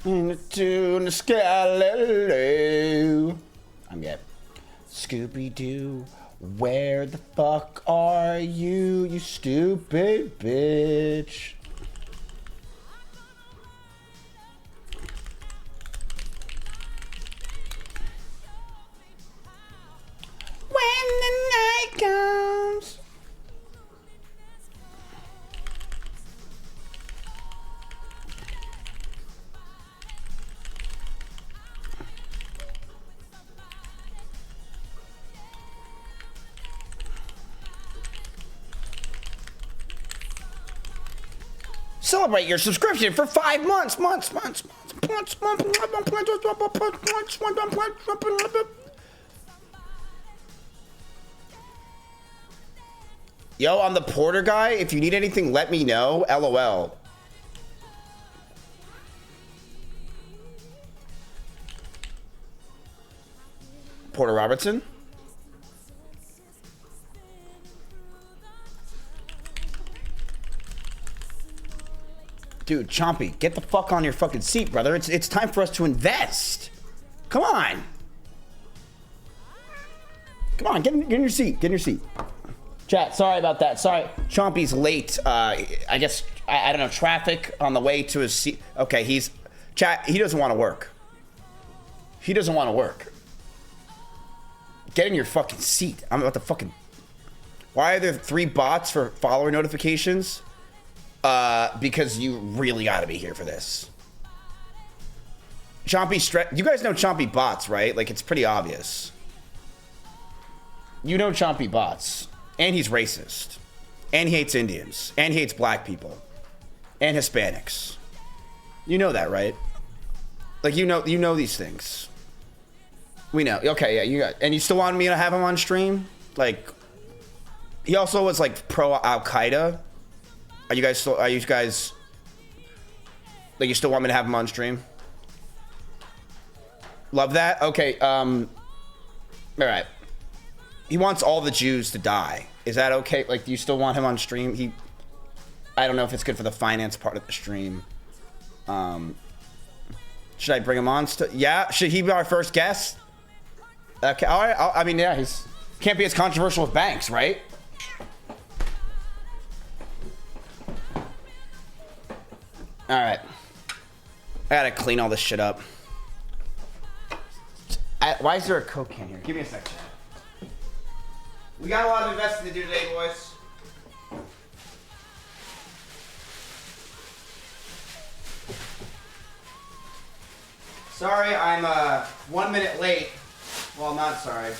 To the sky. I'm good. Scooby-Doo, where the fuck are you, you stupid bitch? When the night comes. Celebrate your subscription for 5 months. Yo, I'm the porter guy. If you need anything, let me know. LOL. Porter Robertson. Dude, Chompy, get the fuck on your fucking seat, brother. It's time for us to invest. Come on. Come on, get in your seat. Get in your seat. Chat, sorry about that. Sorry. Chompy's late. I guess, I don't know, traffic on the way to his seat. Okay, chat, he doesn't want to work. He doesn't want to work. Get in your fucking seat. I'm about to fucking... Why are there 3 bots for follower notifications? Because you really gotta be here for this. Chompy you guys know Chompy bots, right? Like, it's pretty obvious. You know Chompy bots. And he's racist. And he hates Indians. And he hates black people. And Hispanics. You know that, right? Like, you know these things. We know. Okay, yeah, you got... And you still want me to have him on stream? Like, he also was, like, pro-Al-Qaeda. Are you guys like, you still want me to have him on stream? Love that? Okay, all right. He wants all the Jews to die. Is that okay? Like, do you still want him on stream? I don't know if it's good for the finance part of the stream. Should I bring him on? Yeah, should he be our first guest? Okay, all right. I mean, yeah, can't be as controversial with banks, right? All right. I gotta clean all this shit up. Why is there a Coke can here? Give me a second. We got a lot of investing to do today, boys. Sorry, I'm 1 minute late. Well, not sorry.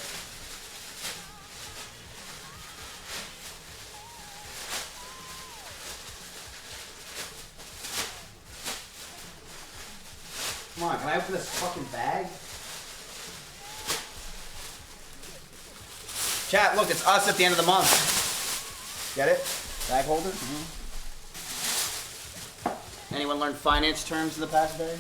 Come on, can I open this fucking bag? Chat, look, it's us at the end of the month. Get it? Bag holder? Mm-hmm. Anyone learn finance terms in the past day?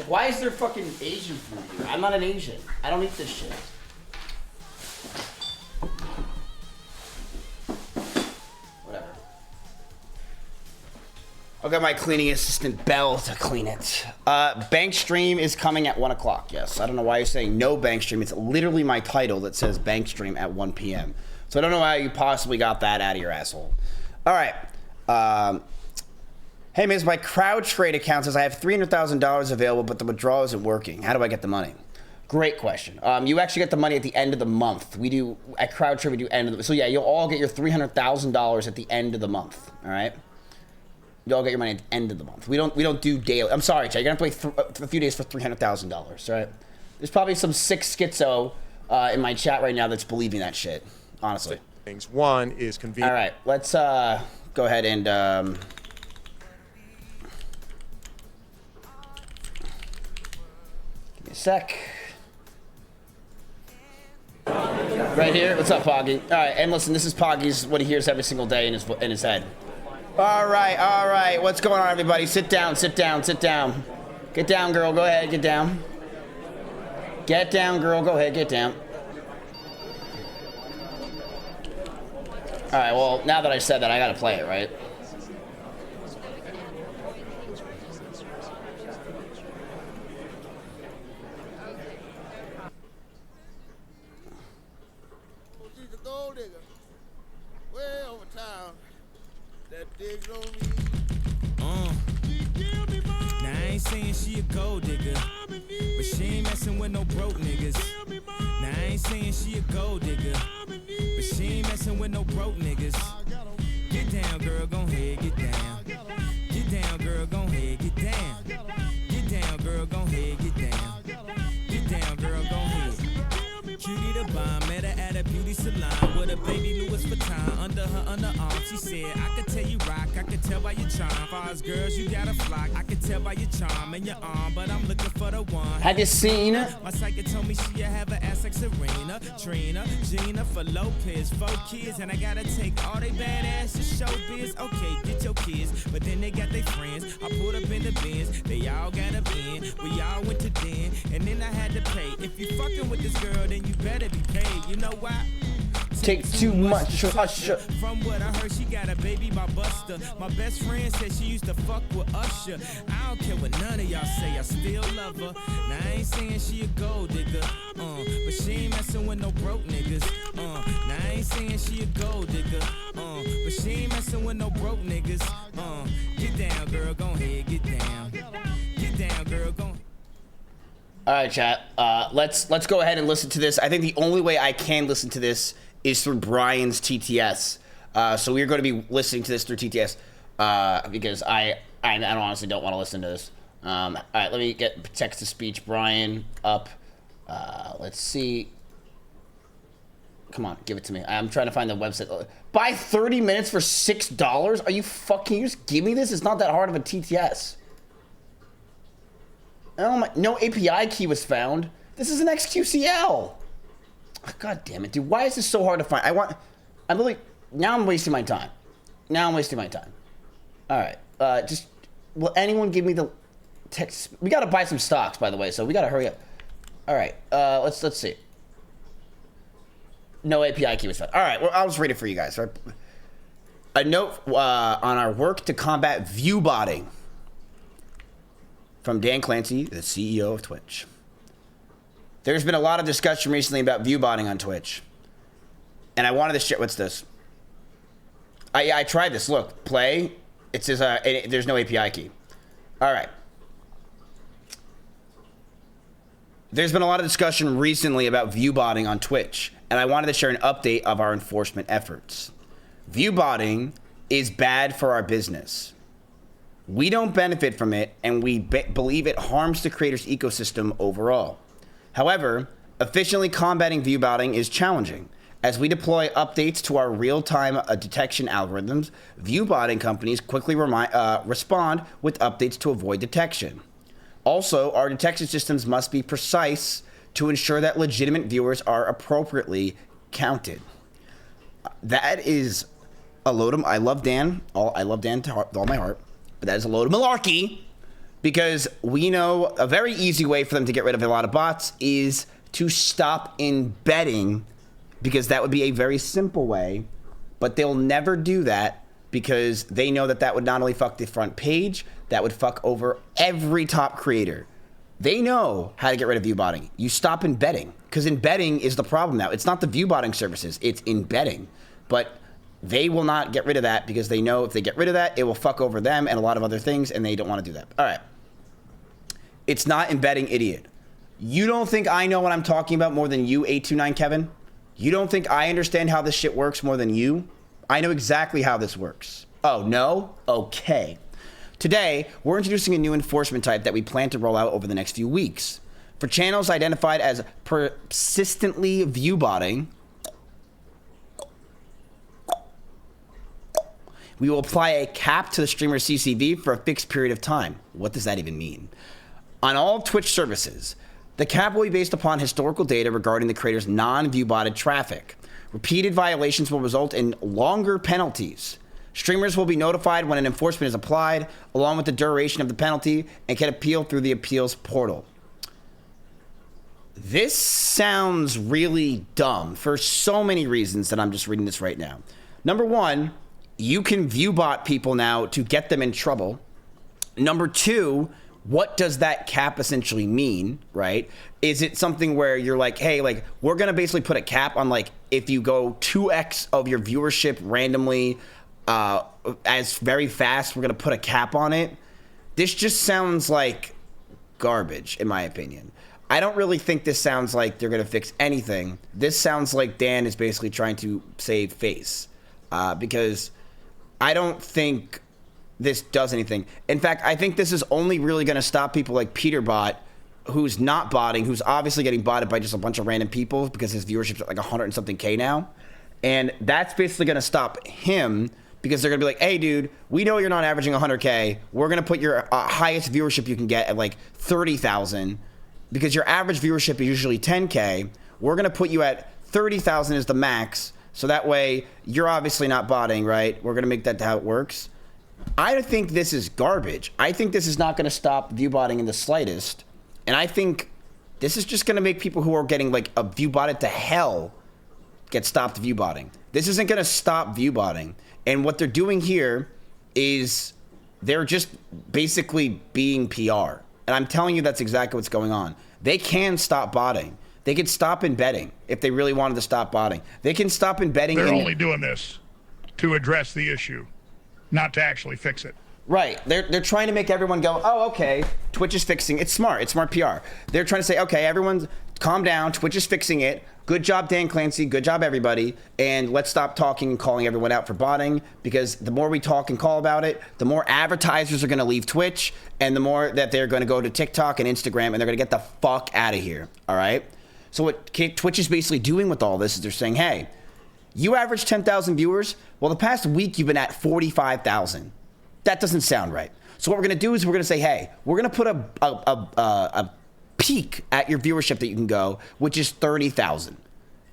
Why is there fucking Asian food here? I'm not an Asian. I don't eat this shit. Whatever. I'll get my cleaning assistant Belle to clean it. Bank stream is coming at 1 o'clock, yes. I don't know why you're saying no bank stream. It's literally my title that says bank stream at 1 p.m. So I don't know how you possibly got that out of your asshole. All right. Hey, Miz, my crowd trade account says I have $300,000 available, but the withdrawal isn't working. How do I get the money? Great question. You actually get the money at the end of the month. We do, at crowd trade, we do end of the, so yeah, you'll all get your $300,000 at the end of the month, all right? You'll all get your money at the end of the month. We don't do daily. I'm sorry, Chad, you're gonna have to wait a few days for $300,000, all right? There's probably some sick schizo in my chat right now that's believing that shit, honestly. Things. One is convenient. All right, let's go ahead and sec. Right here. What's up, Poggy? All right, and listen, this is Poggy's what he hears every single day in his head. All right. What's going on, everybody? Sit down. Get down, girl. Go ahead, get down. Get down, girl. Go ahead, get down. All right, well, now that I said that, I gotta play it, right? She's a gold digger. Way over town. That digs on me. Now I ain't saying she a gold digger, but she ain't messing with no broke niggas. Now I ain't saying she a gold digger, but she ain't messing with no broke niggas. Get down, girl, gon' head, get down. Get down, girl, gon' head, get down. Get down, girl, gon' head, get down. Get down, girl, gon' head. Cutie the bomb, met her at a beauty salon with a baby Louis Vuitton under her underarm. She said, I could tell you rock, I could tell by your charm. Far as girls, you got a flock. I could tell by your charm and your arm, but I'm looking for the one. Have you seen it? My psychic told me she have an ass like Serena, Trina, Gina for Lopez, 4 kids, and I gotta take all they badass to showbiz. Okay, get your kids, but then they got their friends. I pulled up in the Benz, they all got a bin. We all went to den, and then I had to pay. If you fucking with this girl, then you better be paid. You know why? Take too much to Usher. From what I heard, she got a baby by Buster. My best friend said she used to fuck with Usher. I don't care what none of y'all say, I still love her. Now I ain't saying she a gold digger, but she ain't messing with no broke niggas. Now I ain't saying she a gold digger, but she ain't messing with no broke niggas. Get down, girl, gon' head, get down. Get down, girl, gon'. All right, chat. Let's go ahead and listen to this. I think the only way I can listen to this is through Brian's TTS. So we're going to be listening to this through TTS because I honestly don't want to listen to this. All right, let me get text to speech Brian up. Let's see. Come on, give it to me. I'm trying to find the website. Buy 30 minutes for $6? Are you fucking? You just give me this? It's not that hard of a TTS. Oh my! No API key was found. This is an XQCL. God damn it, dude! Why is this so hard to find? I'm really. Now I'm wasting my time. All right. Just will anyone give me the text? We gotta buy some stocks, by the way. So we gotta hurry up. All right. Let's see. No API key was found. All right. Well, I'll just read it for you guys. Right? A note on our work to combat view botting. From Dan Clancy, the CEO of Twitch. There's been a lot of discussion recently about view botting on Twitch. And I wanted to share, what's this? I tried this, look, play. It says there's no API key. All right. There's been a lot of discussion recently about view botting on Twitch. And I wanted to share an update of our enforcement efforts. View botting is bad for our business. We don't benefit from it, and we believe it harms the creator's ecosystem overall. However, efficiently combating view botting is challenging. As we deploy updates to our real-time detection algorithms, view botting companies quickly respond with updates to avoid detection. Also, our detection systems must be precise to ensure that legitimate viewers are appropriately counted. That is a load of... I love Dan with all my heart. But that is a load of malarkey, because we know a very easy way for them to get rid of a lot of bots is to stop embedding, because that would be a very simple way, but they'll never do that because they know that that would not only fuck the front page, that would fuck over every top creator. They know how to get rid of view botting. You stop embedding, because embedding is the problem now. It's not the view botting services, it's embedding. But they will not get rid of that because they know if they get rid of that, it will fuck over them and a lot of other things, and they don't want to do that. All right. It's not embedding, idiot. You don't think I know what I'm talking about more than you, 829 Kevin? You don't think I understand how this shit works more than you? I know exactly how this works. Oh, no? Okay. Today, we're introducing a new enforcement type that we plan to roll out over the next few weeks. For channels identified as persistently view botting, we will apply a cap to the streamer's CCV for a fixed period of time. What does that even mean? On all Twitch services, the cap will be based upon historical data regarding the creator's non-view-botted traffic. Repeated violations will result in longer penalties. Streamers will be notified when an enforcement is applied, along with the duration of the penalty, and can appeal through the appeals portal. This sounds really dumb for so many reasons that I'm just reading this right now. Number one, you can view bot people now to get them in trouble. Number two, what does that cap essentially mean, right? Is it something where you're like, hey, like, we're going to basically put a cap on, like, if you go 2x of your viewership randomly as very fast, we're going to put a cap on it? This just sounds like garbage, in my opinion. I don't really think this sounds like they're going to fix anything. This sounds like Dan is basically trying to save face because I don't think this does anything. In fact, I think this is only really going to stop people like Peterbot, who's not botting, who's obviously getting botted by just a bunch of random people because his viewership's at like 100 and something K now. And that's basically going to stop him because they're going to be like, hey, dude, we know you're not averaging 100K. We're going to put your highest viewership you can get at like 30,000 because your average viewership is usually 10K. We're going to put you at 30,000 as the max. So that way you're obviously not botting, right? We're going to make that how it works. I think this is garbage. I think this is not going to stop view botting in the slightest. And I think this is just going to make people who are getting like a view botted to hell get stopped view botting. This isn't going to stop view botting. And what they're doing here is they're just basically being PR. And I'm telling you that's exactly what's going on. They can stop botting. They could stop embedding if they really wanted to stop botting. They can stop embedding. They're only doing this to address the issue, not to actually fix it. Right. They're trying to make everyone go, oh, okay, Twitch is fixing it. It's smart. It's smart PR. They're trying to say, okay, everyone calm down. Twitch is fixing it. Good job, Dan Clancy. Good job, everybody. And let's stop talking and calling everyone out for botting, because the more we talk and call about it, the more advertisers are going to leave Twitch, and the more that they're going to go to TikTok and Instagram, and they're going to get the fuck out of here. All right? So what Twitch is basically doing with all this is they're saying, hey, you average 10,000 viewers. Well, the past week you've been at 45,000. That doesn't sound right. So what we're going to do is we're going to say, hey, we're going to put a peak at your viewership that you can go, which is 30,000.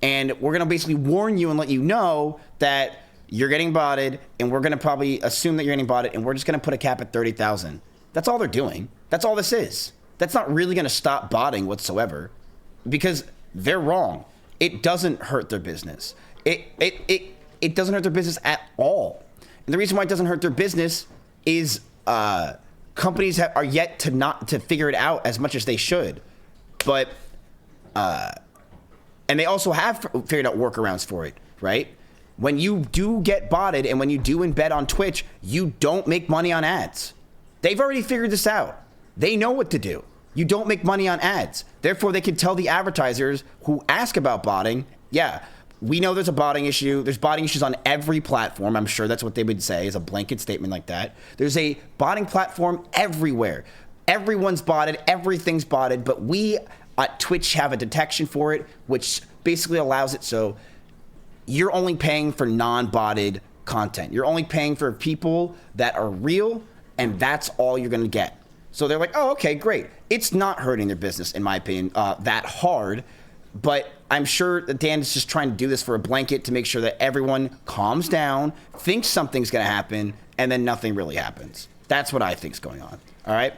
And we're going to basically warn you and let you know that you're getting botted, and we're going to probably assume that you're getting botted, and we're just going to put a cap at 30,000. That's all they're doing. That's all this is. That's not really going to stop botting whatsoever, because they're wrong. It doesn't hurt their business. It doesn't hurt their business at all. And the reason why it doesn't hurt their business is companies are yet to figure it out as much as they should. But and they also have figured out workarounds for it, right? When you do get botted and when you do embed on Twitch, you don't make money on ads. They've already figured this out. They know what to do. You don't make money on ads. Therefore, they can tell the advertisers who ask about botting, yeah, we know there's a botting issue. There's botting issues on every platform. I'm sure that's what they would say is a blanket statement like that. There's a botting platform everywhere. Everyone's botted. Everything's botted. But we at Twitch have a detection for it, which basically allows it so you're only paying for non-botted content. You're only paying for people that are real, and that's all you're going to get. So they're like, oh, okay, great. It's not hurting their business, in my opinion, that hard. But I'm sure that Dan is just trying to do this for a blanket to make sure that everyone calms down, thinks something's going to happen, and then nothing really happens. That's what I think is going on. All right?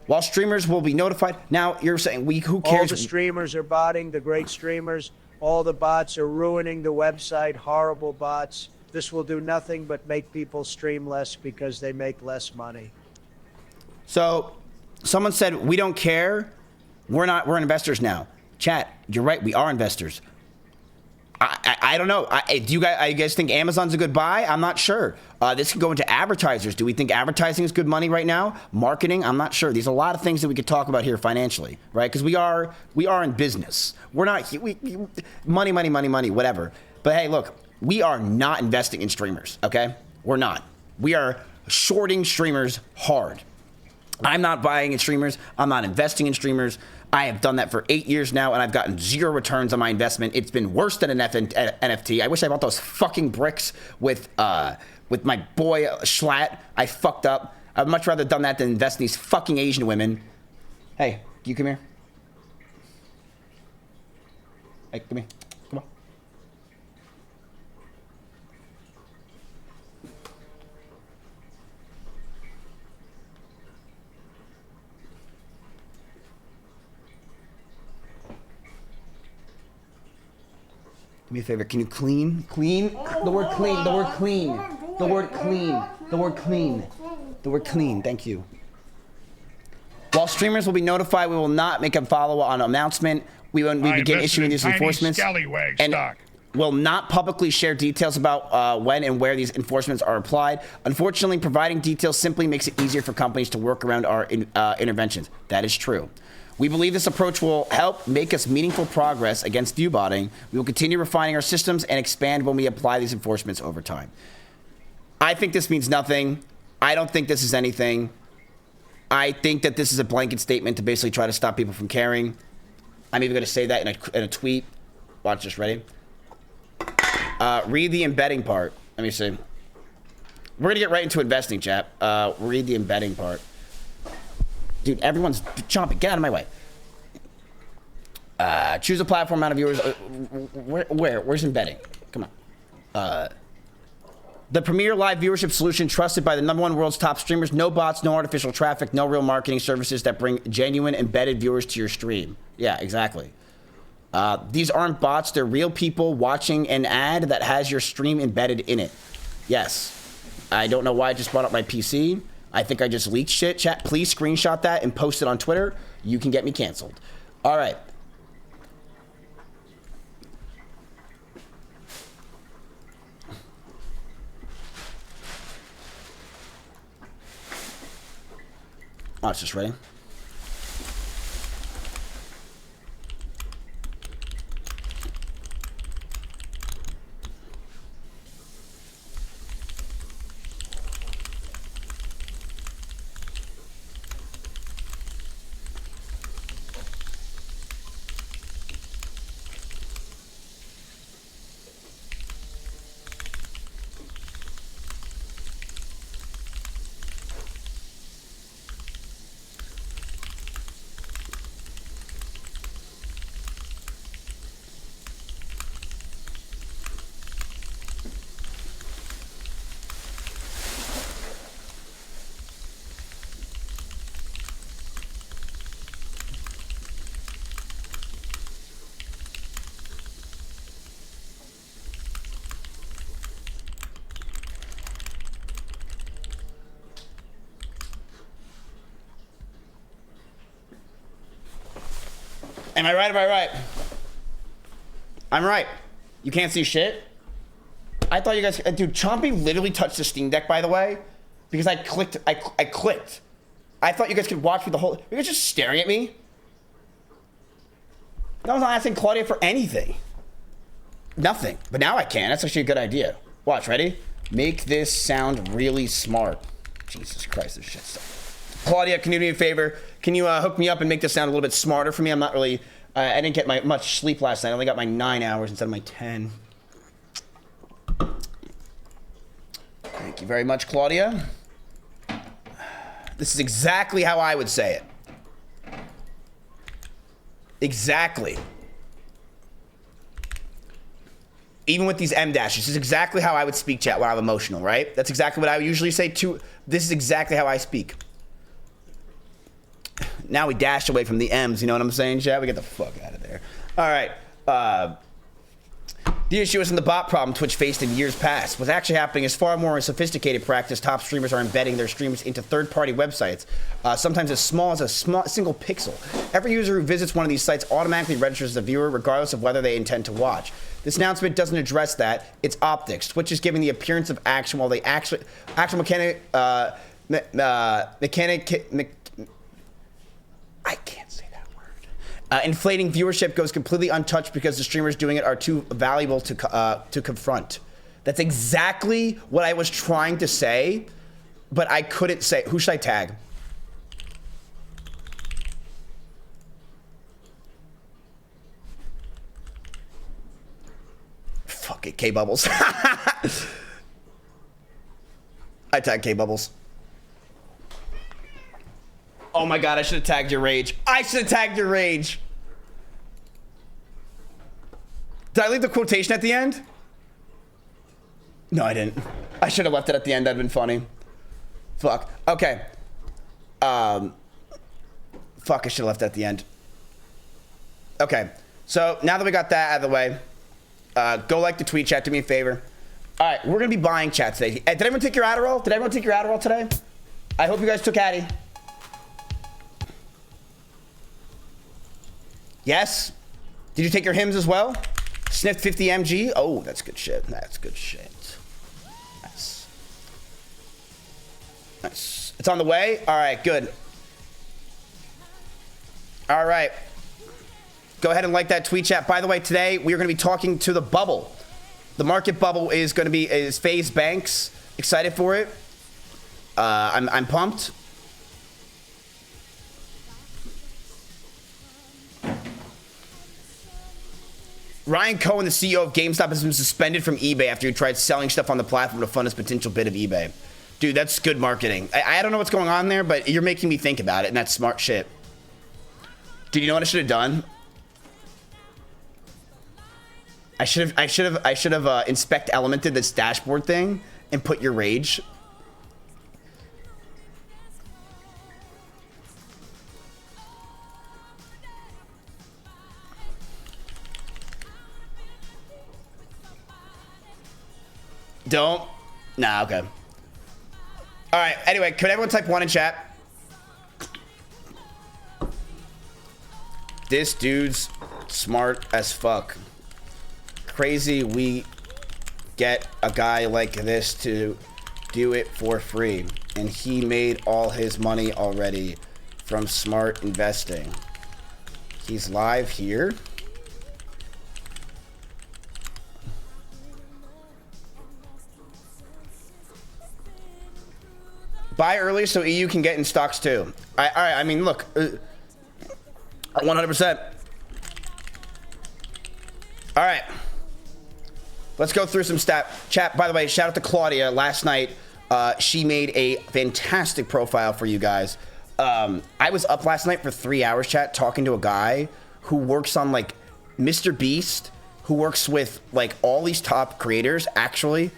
While streamers will be notified. Now, you're saying, who cares? All the streamers are botting, the great streamers. All the bots are ruining the website, horrible bots. This will do nothing but make people stream less because they make less money. So, someone said, we don't care. We're investors now. Chat, you're right. We are investors. I don't know. Do you guys think Amazon's a good buy? I'm not sure. This could go into advertisers. Do we think advertising is good money right now? Marketing? I'm not sure. There's a lot of things that we could talk about here financially, right? Because we are in business. We're not money, whatever. But hey, look, we are not investing in streamers. Okay, we're not. We are shorting streamers hard. I'm not buying in streamers. I'm not investing in streamers. I have done that for 8 years now, and I've gotten zero returns on my investment. It's been worse than an NFT. I wish I bought those fucking bricks with my boy Schlatt. I fucked up. I'd much rather done that than invest in these fucking Asian women. Hey, you come here. Hey, come here. Come on. me a favor. Can you clean? Clean? The word clean. The word clean. The word clean. The word clean. The word clean. Thank you. While streamers will be notified, we will not make a follow-on announcement. When we begin issuing these enforcements, and will not publicly share details about when and where these enforcements are applied. Unfortunately, providing details simply makes it easier for companies to work around our interventions. That is true. We believe this approach will help make us meaningful progress against viewbotting. We will continue refining our systems and expand when we apply these enforcements over time. I think this means nothing. I don't think this is anything. I think that this is a blanket statement to basically try to stop people from caring. I'm even going to say that in a tweet. Watch this. Ready? Read the embedding part. Let me see. We're going to get right into investing, chap. Read the embedding part. Dude, everyone's chomping. Get out of my way. Choose a platform amount of viewers. Where's embedding? Come on. The premier live viewership solution trusted by the #1 world's top streamers. No bots, no artificial traffic, no real marketing services that bring genuine embedded viewers to your stream. Yeah, exactly. These aren't bots. They're real people watching an ad that has your stream embedded in it. Yes. I don't know why I just brought up my PC. I think I just leaked shit. Chat, please screenshot that and post it on Twitter. You can get me canceled. All right. Watch this. Ready? Am I right? Am I right? I'm right. You can't see shit? I thought you guys... Dude, Chompy literally touched the Steam Deck, by the way, because I clicked. I clicked. I thought you guys could watch me the whole... You guys just staring at me? I was not asking Claudia for anything. Nothing. But now I can. That's actually a good idea. Watch, ready? Make this sound really smart. Jesus Christ, this shit stuff. Claudia, can you do me a favor? Can you hook me up and make this sound a little bit smarter for me? I'm not really... I didn't get much sleep last night. I only got my 9 hours instead of my 10. Thank you very much, Claudia. This is exactly how I would say it. Exactly. Even with these M dashes, this is exactly how I would speak, chat, when I'm emotional, right? That's exactly what I would usually say too. This is exactly how I speak. Now we dashed away from the M's, you know what I'm saying, chat? We get the fuck out of there. All right. The issue isn't the bot problem Twitch faced in years past. What's actually happening is far more sophisticated practice. Top streamers are embedding their streams into third-party websites, sometimes as small as a single pixel. Every user who visits one of these sites automatically registers as a viewer, regardless of whether they intend to watch. This announcement doesn't address that. It's optics. Twitch is giving the appearance of action while the actual mechanic... I can't say that word. Inflating viewership goes completely untouched because the streamers doing it are too valuable to confront. That's exactly what I was trying to say, but I couldn't say. Who should I tag? Fuck it, K-Bubbles. I tag K-Bubbles. Oh my god, I should have tagged your rage. I should have tagged your rage. Did I leave the quotation at the end? No, I didn't. I should have left it at the end. That'd been funny. Fuck. Okay. Fuck, I should have left it at the end. Okay. So, now that we got that out of the way, Go like the tweet chat. Do me a favor. All right, we're gonna be buying chat today. Did everyone take your Adderall? Did everyone take your Adderall today? I hope you guys took Addy. Yes. Did you take your Hims as well? Sniffed 50 mg. Oh, that's good shit. That's good shit. Nice. Nice. It's on the way. All right, good. All right. Go ahead and like that tweet chat. By the way, today we are going to be talking to the bubble. The market bubble is going to be Faze Banks. Excited for it. I'm pumped. Ryan Cohen, the CEO of GameStop, has been suspended from eBay after he tried selling stuff on the platform to fund his potential bid of eBay. Dude, that's good marketing. I don't know what's going on there, but you're making me think about it, and that's smart shit. Dude, you know what I should have done? I should have inspect elemented this dashboard thing and put your rage. Don't. Nah, okay. All right, anyway, could everyone type 1 in chat? This dude's smart as fuck. Crazy we get a guy like this to do it for free. And he made all his money already from smart investing. He's live here. Buy early so EU can get in stocks too. All right, I mean, look. 100%. All right. Let's go through some chat. By the way, shout out to Claudia. Last night, she made a fantastic profile for you guys. I was up last night for 3 hours, chat, talking to a guy who works on, like, Mr. Beast, who works with, like, all these top creators, actually.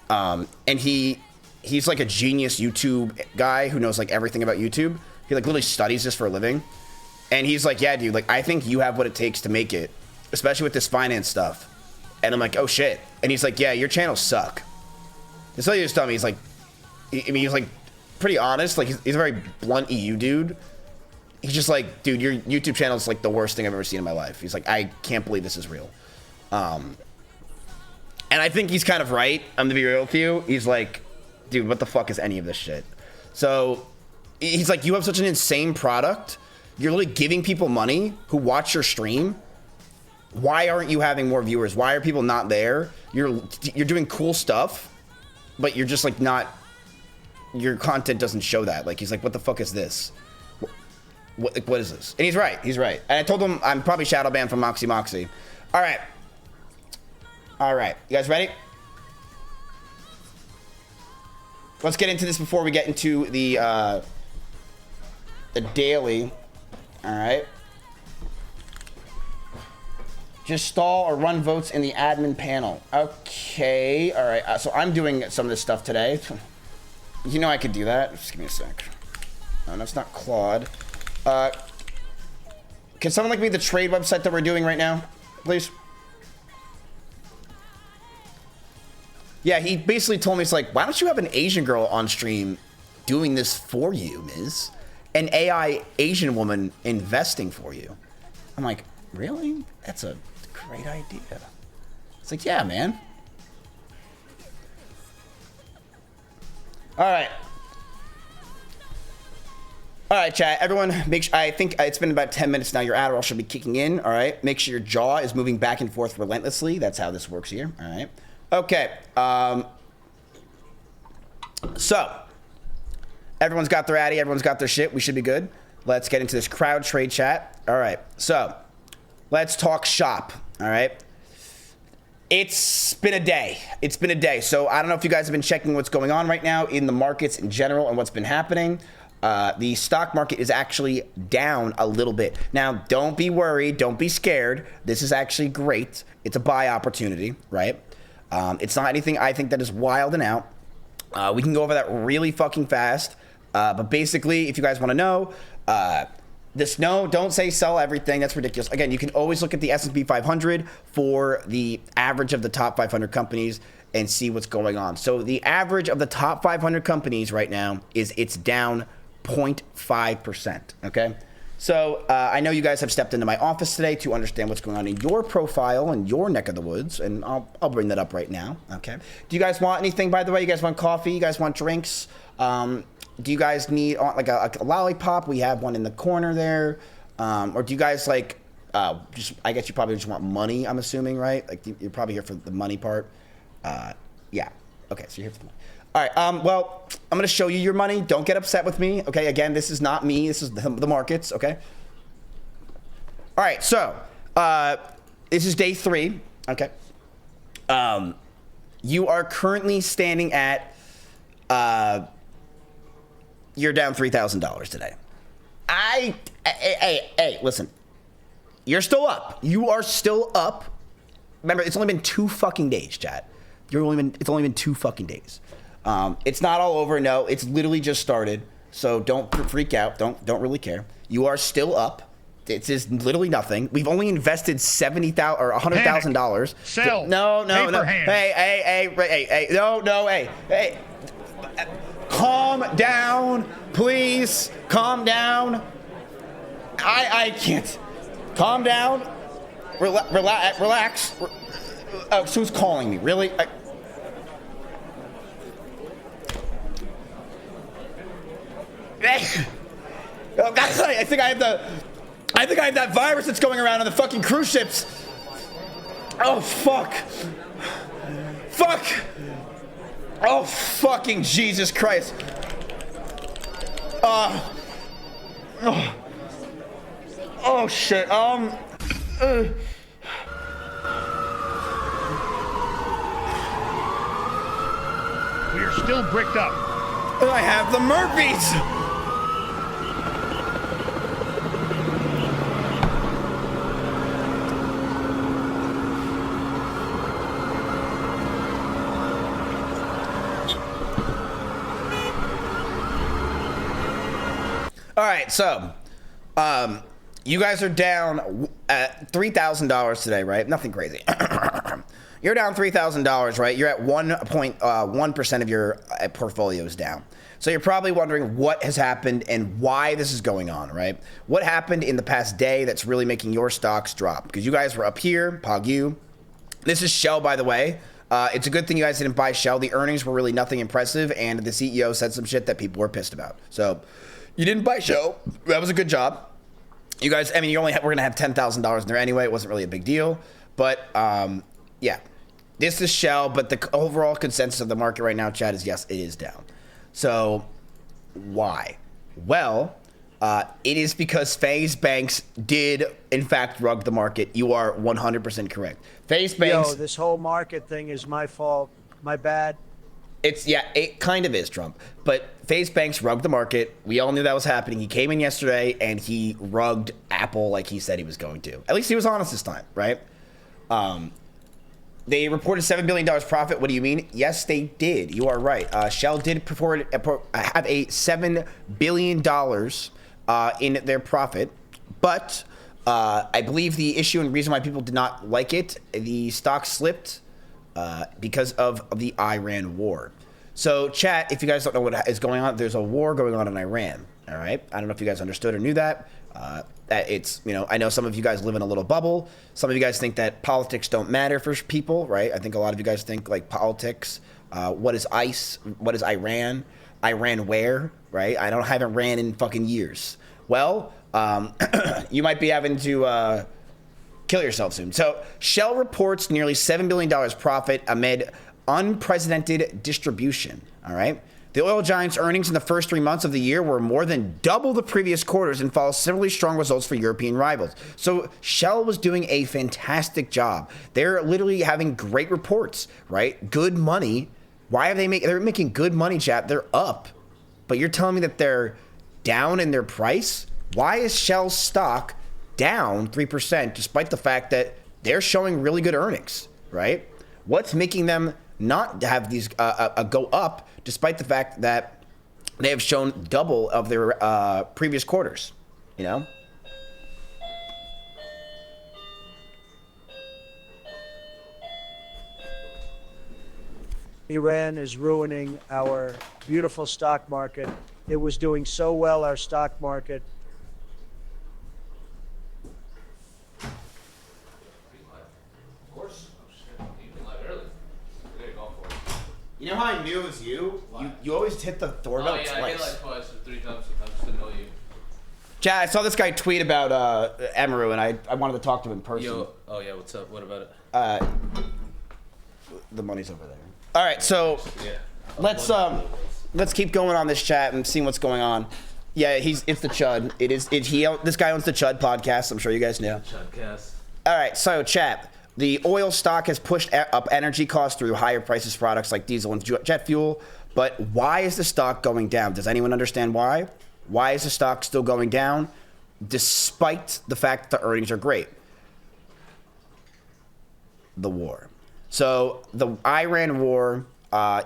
And he's, like, a genius YouTube guy who knows, like, everything about YouTube. He, like, literally studies this for a living. And he's like, yeah, dude, like, I think you have what it takes to make it, especially with this finance stuff. And I'm like, oh, shit. And he's like, yeah, your channels suck. That's all he just told me. He's like, I mean, he's like pretty honest. Like, he's a very blunt EU dude. He's just like, dude, your YouTube channel is like the worst thing I've ever seen in my life. He's like, I can't believe this is real. And I think he's kind of right. I'm gonna be real with you. He's like, dude, what the fuck is any of this shit? So he's like, you have such an insane product. You're literally giving people money who watch your stream. Why aren't you having more viewers? Why are people not there? You're doing cool stuff, but you're just like not, your content doesn't show that. Like, he's like, what the fuck is this? What is this? And he's right. He's right. And I told him I'm probably shadow banned from Moxie. All right. All right. You guys ready? Let's get into this before we get into the daily. All right. Just stall or run votes in the admin panel. Okay. All right. So I'm doing some of this stuff today. You know I could do that. Just give me a sec. No, that's not Claude. Can someone like me the trade website that we're doing right now, please? Yeah, he basically told me, it's like, why don't you have an Asian girl on stream doing this for you, Miz? An AI Asian woman investing for you. I'm like, really? That's a great idea. It's like, yeah, man. All right. All right, chat. Everyone, make sure, I think it's been about 10 minutes now. Your Adderall should be kicking in. All right. Make sure your jaw is moving back and forth relentlessly. That's how this works here. All right. Okay. So, everyone's got their Addy. Everyone's got their shit. We should be good. Let's get into this crowd trade chat. All right. So, let's talk shop. All right. It's been a day. It's been a day. So, I don't know if you guys have been checking what's going on right now in the markets in general and what's been happening. The stock market is actually down a little bit. Now, don't be worried. Don't be scared. This is actually great. It's a buy opportunity, right? It's not anything I think that is wild and out. We can go over that really fucking fast. But basically, if you guys want to know, Don't say sell everything. That's ridiculous. Again, you can always look at the S&P 500 for the average of the top 500 companies and see what's going on. So the average of the top 500 companies right now it's down 0.5%. Okay. So I know you guys have stepped into my office today to understand what's going on in your profile and your neck of the woods, and I'll bring that up right now. Okay. Do you guys want anything, by the way? You guys want coffee? You guys want drinks? Do you guys need like a lollipop? We have one in the corner there. Or do you guys like I guess you probably just want money, I'm assuming, right? Like you're probably here for the money part. Yeah. Okay, so you're here for the money. All right, well, I'm going to show you your money. Don't get upset with me, okay? Again, this is not me. This is the markets, okay? All right, so this is day 3, okay? You are currently standing at, you're down $3,000 today. Hey, listen. You're still up. You are still up. Remember, it's only been 2 fucking days, chat. It's only been 2 fucking days. It's not all over. No, it's literally just started. So don't freak out. Don't really care. You are still up. It's just literally nothing. We've only invested $70,000 or $100,000. Sell. No. Paper hands. Hey. No. Hey. Calm down, please. Calm down. I can't. Calm down. Relax. Oh, so who's calling me? Really? Oh, God, I think I have that virus that's going around on the fucking cruise ships. Oh, fuck. Oh, fucking Jesus Christ. Oh, shit. We are still bricked up. I have the Murphys. All right, so you guys are down $3,000 today, right? Nothing crazy. You're down $3,000, right? You're at 1.1% of your portfolio is down. So you're probably wondering what has happened and why this is going on, right? What happened in the past day that's really making your stocks drop? Because you guys were up here, Pog. This is Shell, by the way. It's a good thing you guys didn't buy Shell. The earnings were really nothing impressive, and the CEO said some shit that people were pissed about. So you didn't buy Shell. That was a good job. You guys, I mean, we're going to have $10,000 in there anyway. It wasn't really a big deal. But, yeah. This is Shell, but the overall consensus of the market right now, Chad, is yes, it is down. So, why? Well, it is because Faze banks did, in fact, rug the market. You are 100% correct. Faze banks... Yo, this whole market thing is my fault. My bad. It kind of is, Trump. But Faze banks rugged the market. We all knew that was happening. He came in yesterday, and he rugged Apple like he said he was going to. At least he was honest this time, right? They reported $7 billion profit. What do you mean? Yes, they did. You are right. Shell did have a $7 billion in their profit. But I believe the issue and reason why people did not like it, the stock slipped because of the Iran war. So, chat, if you guys don't know what is going on, there's a war going on in Iran. All right? I don't know if you guys understood or knew that. That it's, I know some of you guys live in a little bubble. Some of you guys think that politics don't matter for people, right? I think a lot of you guys think like politics. What is ICE? What is Iran? Iran where, right? haven't ran in fucking years. Well, you might be having to kill yourself soon. So Shell reports nearly $7 billion profit amid unprecedented distribution, all right? The oil giant's earnings in the first 3 months of the year were more than double the previous quarters and follow similarly strong results for European rivals. So Shell was doing a fantastic job. They're literally having great reports, right? Good money. Why are they're making good money, chat? They're up. But you're telling me that they're down in their price? Why is Shell's stock down 3% despite the fact that they're showing really good earnings, right? What's making them not have these go up despite the fact that they have shown double of their previous quarters, Iran is ruining our beautiful stock market. It was doing so well, our stock market. You know how I knew it was you? You always hit the doorbell twice. I hit like twice or 3 times sometimes to know you. Chad, I saw this guy tweet about Emaru, and I wanted to talk to him in person. Oh yeah, what's up? What about it? The money's over there. All right, so let's keep going on this chat and seeing what's going on. Yeah, it's the Chud. This guy owns the Chud podcast. I'm sure you guys know. Chudcast. All right, so chat. The oil stock has pushed up energy costs through higher prices products like diesel and jet fuel. But why is the stock going down? Does anyone understand why? Why is the stock still going down despite the fact that the earnings are great? The war. So the Iran war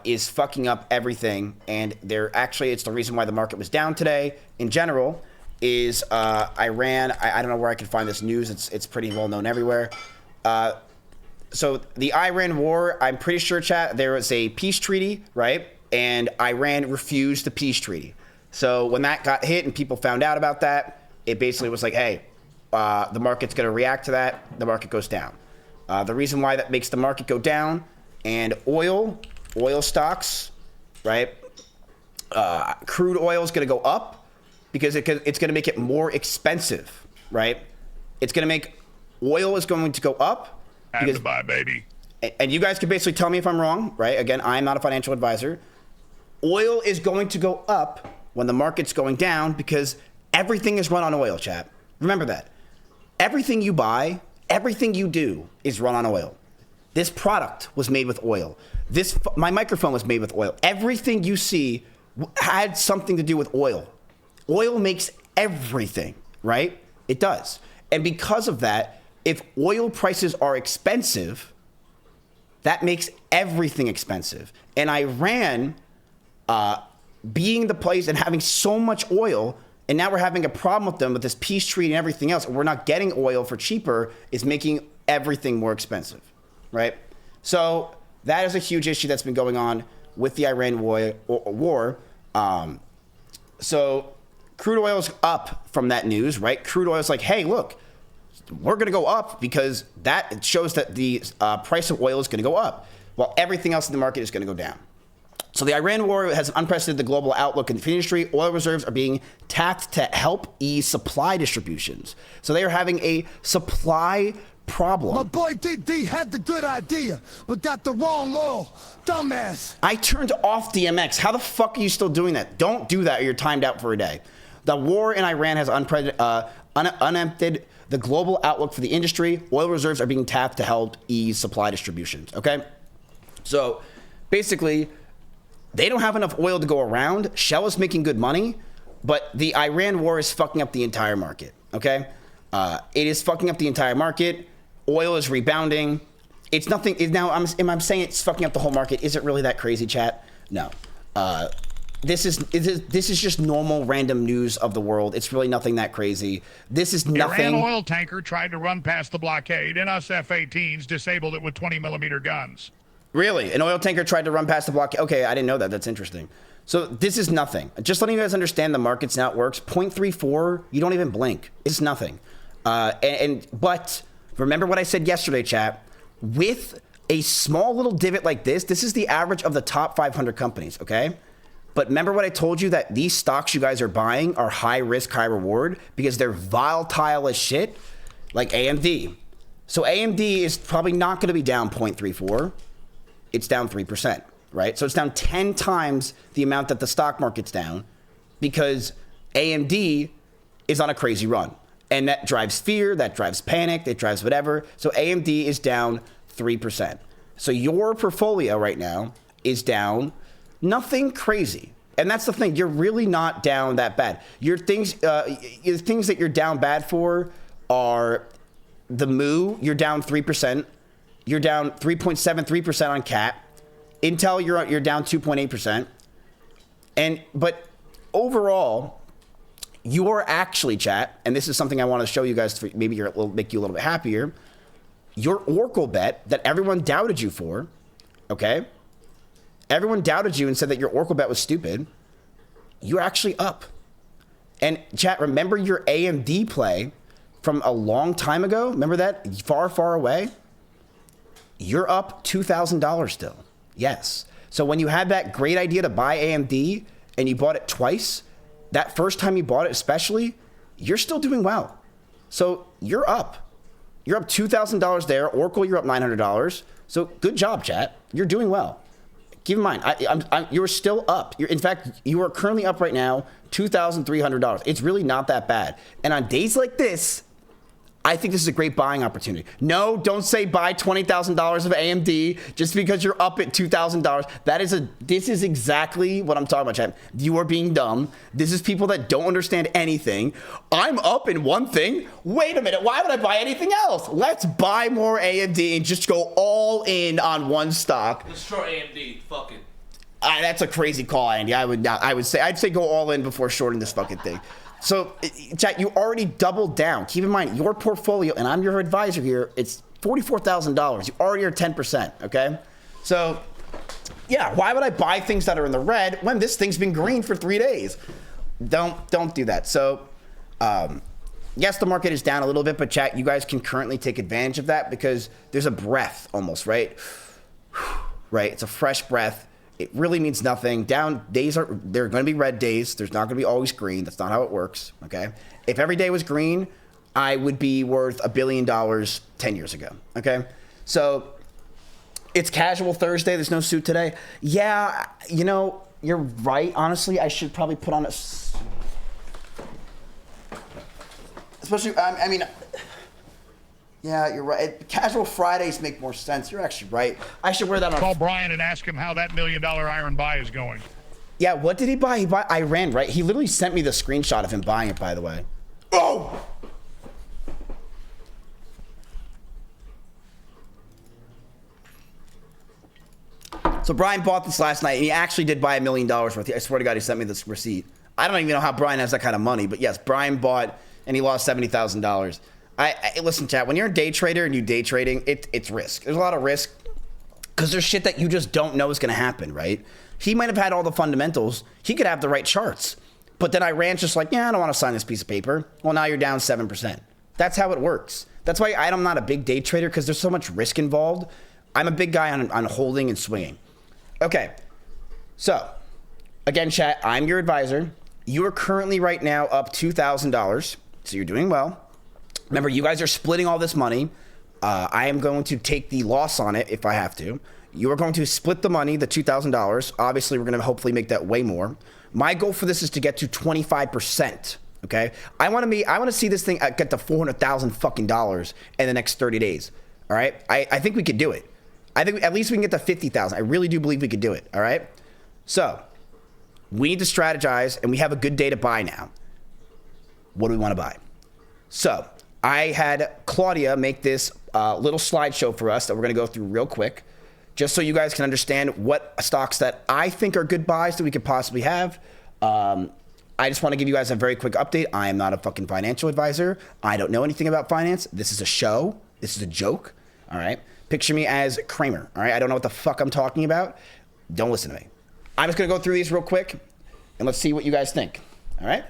is fucking up everything, and it's the reason why the market was down today in general. Is Iran? I don't know where I can find this news. It's pretty well known everywhere. So the Iran war, I'm pretty sure, chat, there was a peace treaty, right? And Iran refused the peace treaty. So when that got hit and people found out about that, it basically was like, hey, the market's going to react to that. The market goes down. The reason why that makes the market go down, and oil stocks, right? Crude oil is going to go up because it's going to make it more expensive, right? It's going to make oil is going to go up. Time to buy, baby. And you guys can basically tell me if I'm wrong, right? Again, I'm not a financial advisor. Oil is going to go up when the market's going down because everything is run on oil, chat. Remember that. Everything you buy, everything you do is run on oil. This product was made with oil. My microphone was made with oil. Everything you see had something to do with oil. Oil makes everything, right? It does. And because of that, if oil prices are expensive, that makes everything expensive. And Iran being the place and having so much oil, and now we're having a problem with them with this peace treaty and everything else, and we're not getting oil for cheaper, is making everything more expensive, right? So that is a huge issue that's been going on with the Iran war. So crude oil is up from that news, right? Crude oil is like, hey, look, we're going to go up because that shows that the price of oil is going to go up, while everything else in the market is going to go down. So the Iran war has unprecedented the global outlook in the industry. Oil reserves are being tapped to help ease supply distributions. So they are having a supply problem. My boy DD had the good idea, but got the wrong oil. Dumbass. I turned off DMX. How the fuck are you still doing that? Don't do that or you're timed out for a day. The war in Iran has unemptied the global outlook for the industry. Oil reserves are being tapped to help ease supply distributions, okay? So basically, they don't have enough oil to go around. Shell is making good money, but the Iran war is fucking up the entire market, okay? It is fucking up the entire market. Oil is rebounding. It's nothing. I'm saying it's fucking up the whole market. Is it really that crazy, chat? No. This is just normal random news of the world. It's really nothing that crazy. This is nothing. Iran oil tanker tried to run past the blockade, and us F-18s disabled it with 20mm guns. Really? An oil tanker tried to run past the blockade? Okay, I didn't know that. That's interesting. So this is nothing. Just letting you guys understand the market's now works. 0.34, you don't even blink. It's nothing. But remember what I said yesterday, chat. With a small little divot like this is the average of the top 500 companies, okay? But remember what I told you, that these stocks you guys are buying are high risk, high reward because they're volatile as shit, like AMD. So AMD is probably not going to be down 0.34. It's down 3%, right? So it's down 10 times the amount that the stock market's down because AMD is on a crazy run. And that drives fear, that drives panic, that drives whatever. So AMD is down 3%. So your portfolio right now is down nothing crazy. And that's the thing. You're really not down that bad. Your things that you're down bad for are the Moo, you're down 3%. You're down 3.73% on CAT. Intel, you're down 2.8%. But overall, you are actually, chat, and this is something I want to show you guys to maybe make you a little bit happier. Your Oracle bet that everyone doubted you for, okay? Everyone doubted you and said that your Oracle bet was stupid. You're actually up. And chat, remember your AMD play from a long time ago? Remember that? Far, far away? You're up $2,000 still. Yes. So when you had that great idea to buy AMD and you bought it twice, that first time you bought it especially, you're still doing well. So you're up. You're up $2,000 there. Oracle, you're up $900. So good job, chat. You're doing well. Keep in mind, you're still up. In fact, you are currently up right now, $2,300. It's really not that bad. And on days like this, I think this is a great buying opportunity. No, don't say buy $20,000 of AMD just because you're up at $2,000. This is exactly what I'm talking about, chat. You are being dumb. This is people that don't understand anything. I'm up in one thing. Wait a minute. Why would I buy anything else? Let's buy more AMD and just go all in on one stock. Let's short AMD. Fuck it. That's a crazy call, Andy. I'd say go all in before shorting this fucking thing. So, chat, you already doubled down. Keep in mind, your portfolio, and I'm your advisor here, it's $44,000. You already are 10%, okay? So, yeah, why would I buy things that are in the red when this thing's been green for 3 days? Don't do that. So, yes, the market is down a little bit, but chat, you guys can currently take advantage of that because there's a breath almost, right? Right? It's a fresh breath. It really means nothing. Down days they're going to be red days. There's not going to be always green. That's not how it works. Okay. If every day was green, I would be worth $1 billion 10 years ago. Okay. So it's casual Thursday. There's no suit today. Yeah. You know, you're right. Honestly, I should probably put on especially, I mean, yeah, you're right. Casual Fridays make more sense. You're actually right. I should wear that on. Call Brian and ask him how that $1 million iron buy is going. Yeah, what did he buy? He bought Iran, right? He literally sent me the screenshot of him buying it, by the way. Oh! So Brian bought this last night, and he actually did buy $1 million worth. I swear to God, he sent me this receipt. I don't even know how Brian has that kind of money, but yes, Brian bought, and he lost $70,000. Listen, chat, when you're a day trader and you day trading, it's risk. There's a lot of risk because there's shit that you just don't know is going to happen, right? He might have had all the fundamentals. He could have the right charts. But then Iran's just like, yeah, I don't want to sign this piece of paper. Well, now you're down 7%. That's how it works. That's why I'm not a big day trader because there's so much risk involved. I'm a big guy on holding and swinging. Okay. So, again, chat, I'm your advisor. You are currently right now up $2,000. So you're doing well. Remember, you guys are splitting all this money. I am going to take the loss on it if I have to. You are going to split the money, the $2,000. Obviously, we're going to hopefully make that way more. My goal for this is to get to 25%. Okay, I want to see this thing get to $400,000 fucking dollars in the next 30 days. All right, I think we could do it. I think at least we can get to 50,000. I really do believe we could do it. All right, so we need to strategize, and we have a good day to buy now. What do we want to buy? So I had Claudia make this little slideshow for us that we're going to go through real quick, just so you guys can understand what stocks that I think are good buys that we could possibly have. I just want to give you guys a very quick update. I am not a fucking financial advisor. I don't know anything about finance. This is a show. This is a joke. All right. Picture me as Kramer. All right. I don't know what the fuck I'm talking about. Don't listen to me. I'm just going to go through these real quick and let's see what you guys think. All right.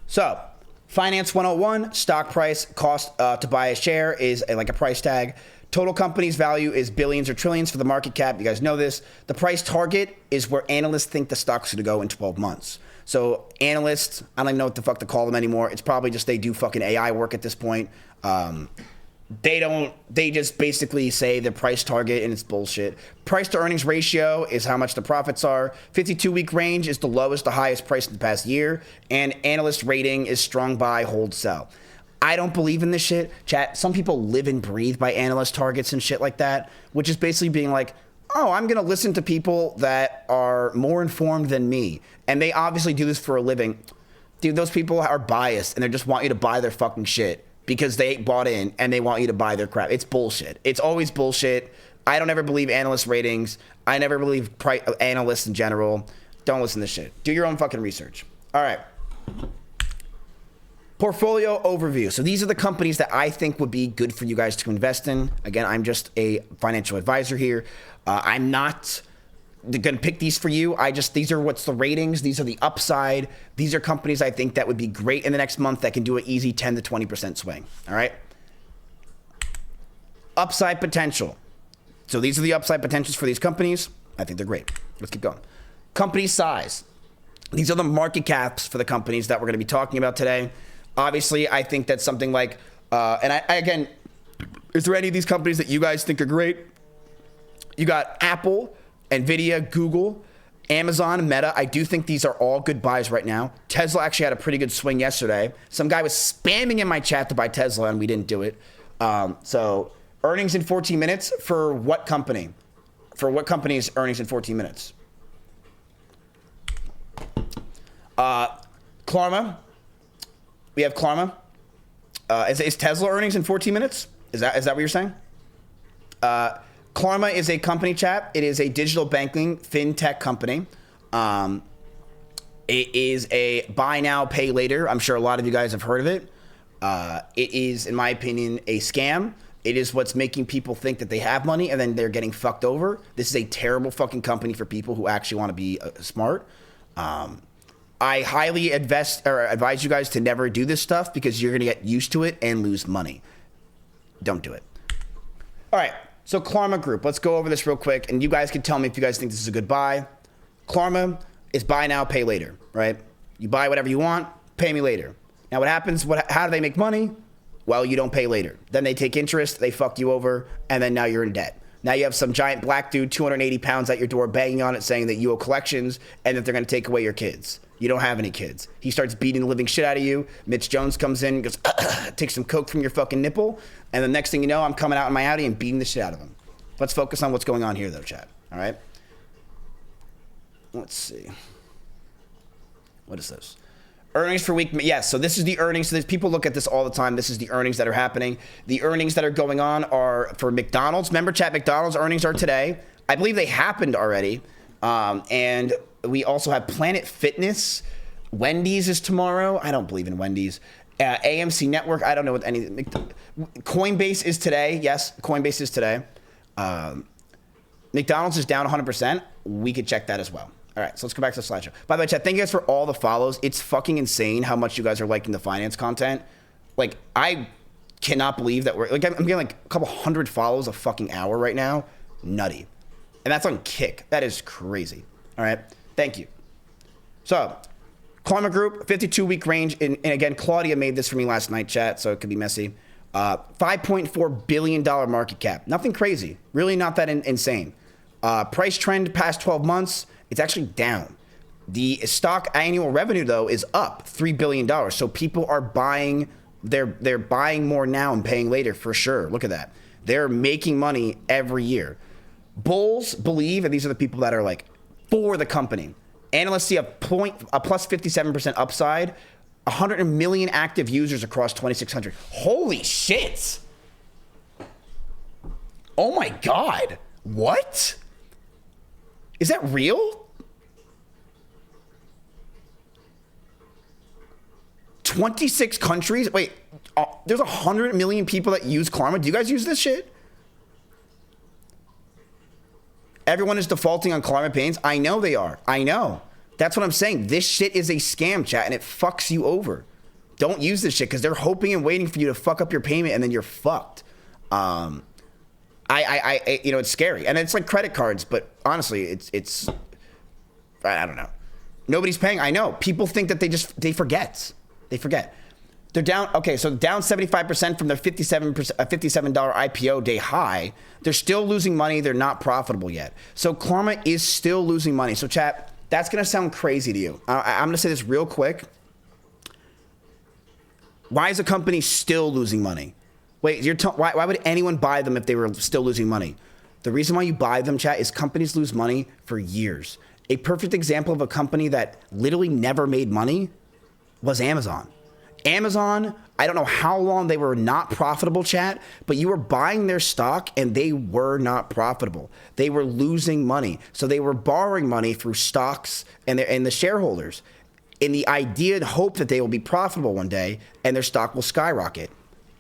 So, Finance 101, stock price, cost to buy a share is like a price tag. Total company's value is billions or trillions for the market cap. You guys know this. The price target is where analysts think the stock's going to go in 12 months. So analysts, I don't even know what the fuck to call them anymore. It's probably just they do fucking AI work at this point. They just basically say the price target and it's bullshit. Price to earnings ratio is how much the profits are. 52-week range is the lowest to highest price in the past year. And analyst rating is strong buy, hold, sell. I don't believe in this shit. Chat, some people live and breathe by analyst targets and shit like that, which is basically being like, oh, I'm going to listen to people that are more informed than me. And they obviously do this for a living. Dude, those people are biased and they just want you to buy their fucking shit because they bought in and they want you to buy their crap. It's bullshit. It's always bullshit. I don't ever believe analyst ratings. I never believe analysts in general. Don't listen to shit. Do your own fucking research. All right. Portfolio overview. So these are the companies that I think would be good for you guys to invest in. Again, I'm just a financial advisor here. I'm not going to pick these for you. These are what's the ratings. These are the upside. These are companies I think that would be great in the next month that can do an easy 10 to 20% swing. All right. Upside potential. So these are the upside potentials for these companies. I think they're great. Let's keep going. Company size. These are the market caps for the companies that we're going to be talking about today. Obviously, I think that something like, again, is there any of these companies that you guys think are great? You got Apple, Nvidia, Google, Amazon, Meta. I do think these are all good buys right now. Tesla actually had a pretty good swing yesterday. Some guy was spamming in my chat to buy Tesla, and we didn't do it. So earnings in 14 minutes for what company? For what company's earnings in 14 minutes? Klarma. We have Klarma. Is Tesla earnings in 14 minutes? Is that what you're saying? Klarma is a company, chat. It is a digital banking fintech company. It is a buy now, pay later. I'm sure a lot of you guys have heard of it. It is, in my opinion, a scam. It is what's making people think that they have money and then they're getting fucked over. This is a terrible fucking company for people who actually want to be smart. I highly advise you guys to never do this stuff because you're going to get used to it and lose money. Don't do it. All right, so Klarma Group. Let's go over this real quick, and you guys can tell me if you guys think this is a good buy. Klarma is buy now, pay later, right? You buy whatever you want, pay me later. Now what happens, how do they make money? Well, you don't pay later. Then they take interest, they fuck you over, and then now you're in debt. Now you have some giant black dude, 280 pounds at your door, banging on it saying that you owe collections and that they're going to take away your kids. You don't have any kids. He starts beating the living shit out of you. Mitch Jones comes in and goes, takes some coke from your fucking nipple. And the next thing you know, I'm coming out in my Audi and beating the shit out of him. Let's focus on what's going on here, though, chat. All right? Let's see. What is this? Earnings for week. Yes, so this is the earnings. So people look at this all the time. This is the earnings that are happening. The earnings that are going on are for McDonald's. Remember, chat, McDonald's earnings are today. I believe they happened already. And we also have Planet Fitness. Wendy's is tomorrow. I don't believe in Wendy's. AMC Network. I don't know what any. Coinbase is today. Yes, Coinbase is today. McDonald's is down 100%. We could check that as well. All right, so let's go back to the slideshow. By the way, chat, thank you guys for all the follows. It's fucking insane how much you guys are liking the finance content. Like, I cannot believe that I'm getting like a couple hundred follows a fucking hour right now. Nutty. And that's on Kick. That is crazy. All right, thank you. So, Klarma Group, 52-week range. And again, Claudia made this for me last night, chat, so it could be messy. $5.4 billion market cap. Nothing crazy. Really not that insane. Price trend past 12 months, it's actually down. The stock annual revenue, though, is up $3 billion. So people are buying, they're buying more now and paying later for sure. Look at that. They're making money every year. Bulls believe, and these are the people that are like for the company. Analysts see a plus 57% upside, 100 million active users across 2,600. Holy shit. Oh my God. What? Is that real? 26 countries? Wait, there's 100 million people that use Klarma. Do you guys use this shit? Everyone is defaulting on Klarma payments. I know they are. I know. That's what I'm saying. This shit is a scam, chat, and it fucks you over. Don't use this shit because they're hoping and waiting for you to fuck up your payment and then you're fucked. It's scary. And it's like credit cards, but honestly, it's I don't know. Nobody's paying. I know. People think that they forget. They forget. They're down. Okay, so down 75% from their $57 IPO day high. They're still losing money. They're not profitable yet. So Klarma is still losing money. So chat, that's going to sound crazy to you. I'm going to say this real quick. Why is a company still losing money? Wait, why would anyone buy them if they were still losing money? The reason why you buy them, chat, is companies lose money for years. A perfect example of a company that literally never made money was Amazon. Amazon, I don't know how long they were not profitable, chat, but you were buying their stock and they were not profitable. They were losing money. So they were borrowing money through stocks and the shareholders. in the idea and hope that they will be profitable one day and their stock will skyrocket.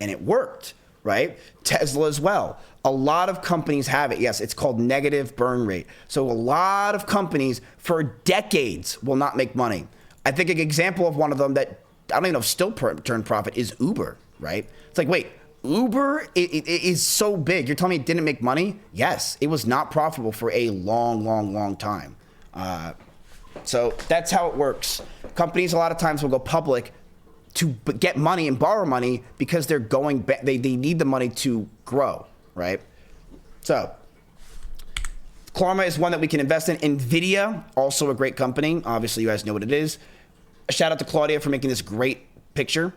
And it worked, right? Tesla as well. A lot of companies have it. Yes, it's called negative burn rate. So a lot of companies for decades will not make money. I think an example of one of them that I don't even know if still turned profit is Uber, right? It's like, wait, Uber it is so big. You're telling me it didn't make money? Yes, it was not profitable for a long time. So that's how it works. Companies a lot of times will go public to get money and borrow money because they're going. They need the money to grow, right? So Klarma is one that we can invest in. Nvidia, also a great company. Obviously, you guys know what it is. A shout out to Claudia for making this great picture.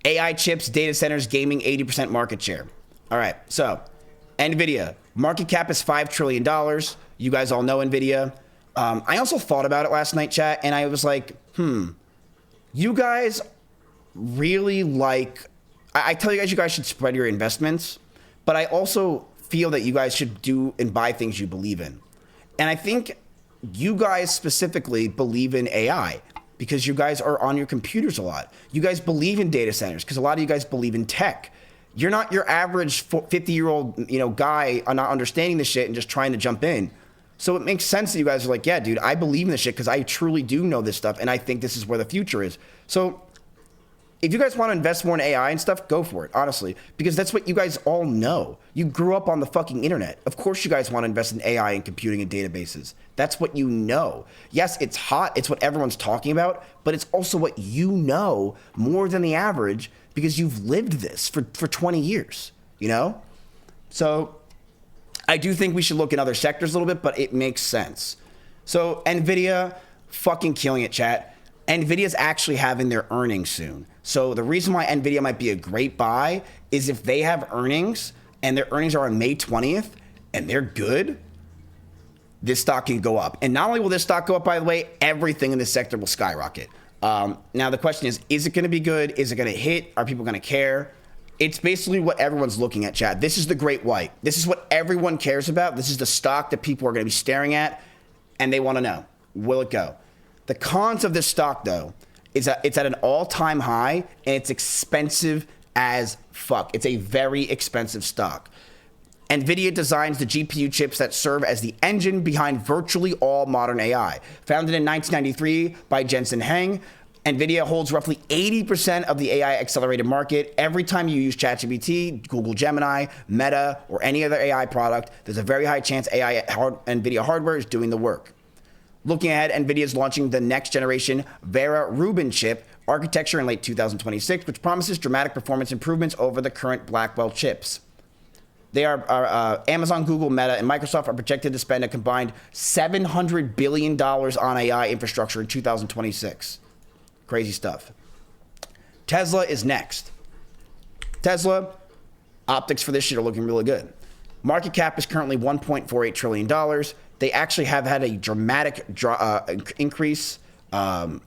AI chips, data centers, gaming, 80% market share. All right, so Nvidia, market cap is $5 trillion. You guys all know Nvidia. I also thought about it last night, chat, and I was like, you guys really like, I tell you guys should spread your investments, but I also feel that you guys should do and buy things you believe in. And I think you guys specifically believe in AI because you guys are on your computers a lot. You guys believe in data centers because a lot of you guys believe in tech. You're not your average 50-year-old, guy not understanding this shit and just trying to jump in. So it makes sense that you guys are like, yeah, dude, I believe in this shit because I truly do know this stuff and I think this is where the future is. So if you guys want to invest more in AI and stuff, go for it, honestly, because that's what you guys all know. You grew up on the fucking internet. Of course you guys want to invest in AI and computing and databases. That's what you know. Yes, it's hot. It's what everyone's talking about, but it's also what you know more than the average because you've lived this for 20 years, So I do think we should look in other sectors a little bit, but it makes sense. So Nvidia, fucking killing it, chat. Nvidia's actually having their earnings soon. So the reason why Nvidia might be a great buy is if they have earnings and their earnings are on May 20th and they're good, this stock can go up. And not only will this stock go up, by the way, everything in this sector will skyrocket. Now the question is it going to be good? Is it going to hit? Are people going to care? It's basically what everyone's looking at, chat. This is the great white. This is what everyone cares about. This is the stock that people are going to be staring at, and they want to know, will it go? The cons of this stock, though, is that it's at an all-time high, and it's expensive as fuck. It's a very expensive stock. NVIDIA designs the GPU chips that serve as the engine behind virtually all modern AI. Founded in 1993 by Jensen Huang, NVIDIA holds roughly 80% of the AI accelerated market. Every time you use ChatGPT, Google Gemini, Meta, or any other AI product, there's a very high chance NVIDIA hardware is doing the work. Looking ahead, NVIDIA is launching the next generation Vera Rubin chip architecture in late 2026, which promises dramatic performance improvements over the current Blackwell chips. They are Amazon, Google, Meta, and Microsoft are projected to spend a combined $700 billion on AI infrastructure in 2026. Crazy stuff. Tesla is next. Tesla, optics for this shit are looking really good. Market cap is currently $1.48 trillion. They actually have had a dramatic increase. I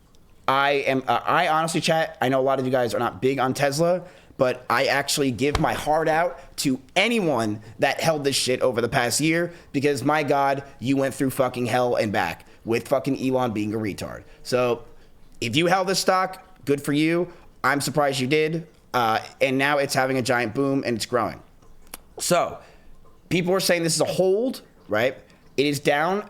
honestly, chat, I know a lot of you guys are not big on Tesla, but I actually give my heart out to anyone that held this shit over the past year because, my God, you went through fucking hell and back with fucking Elon being a retard. So if you held this stock, good for you. I'm surprised you did. And now it's having a giant boom and it's growing. So people are saying this is a hold, right? It is down.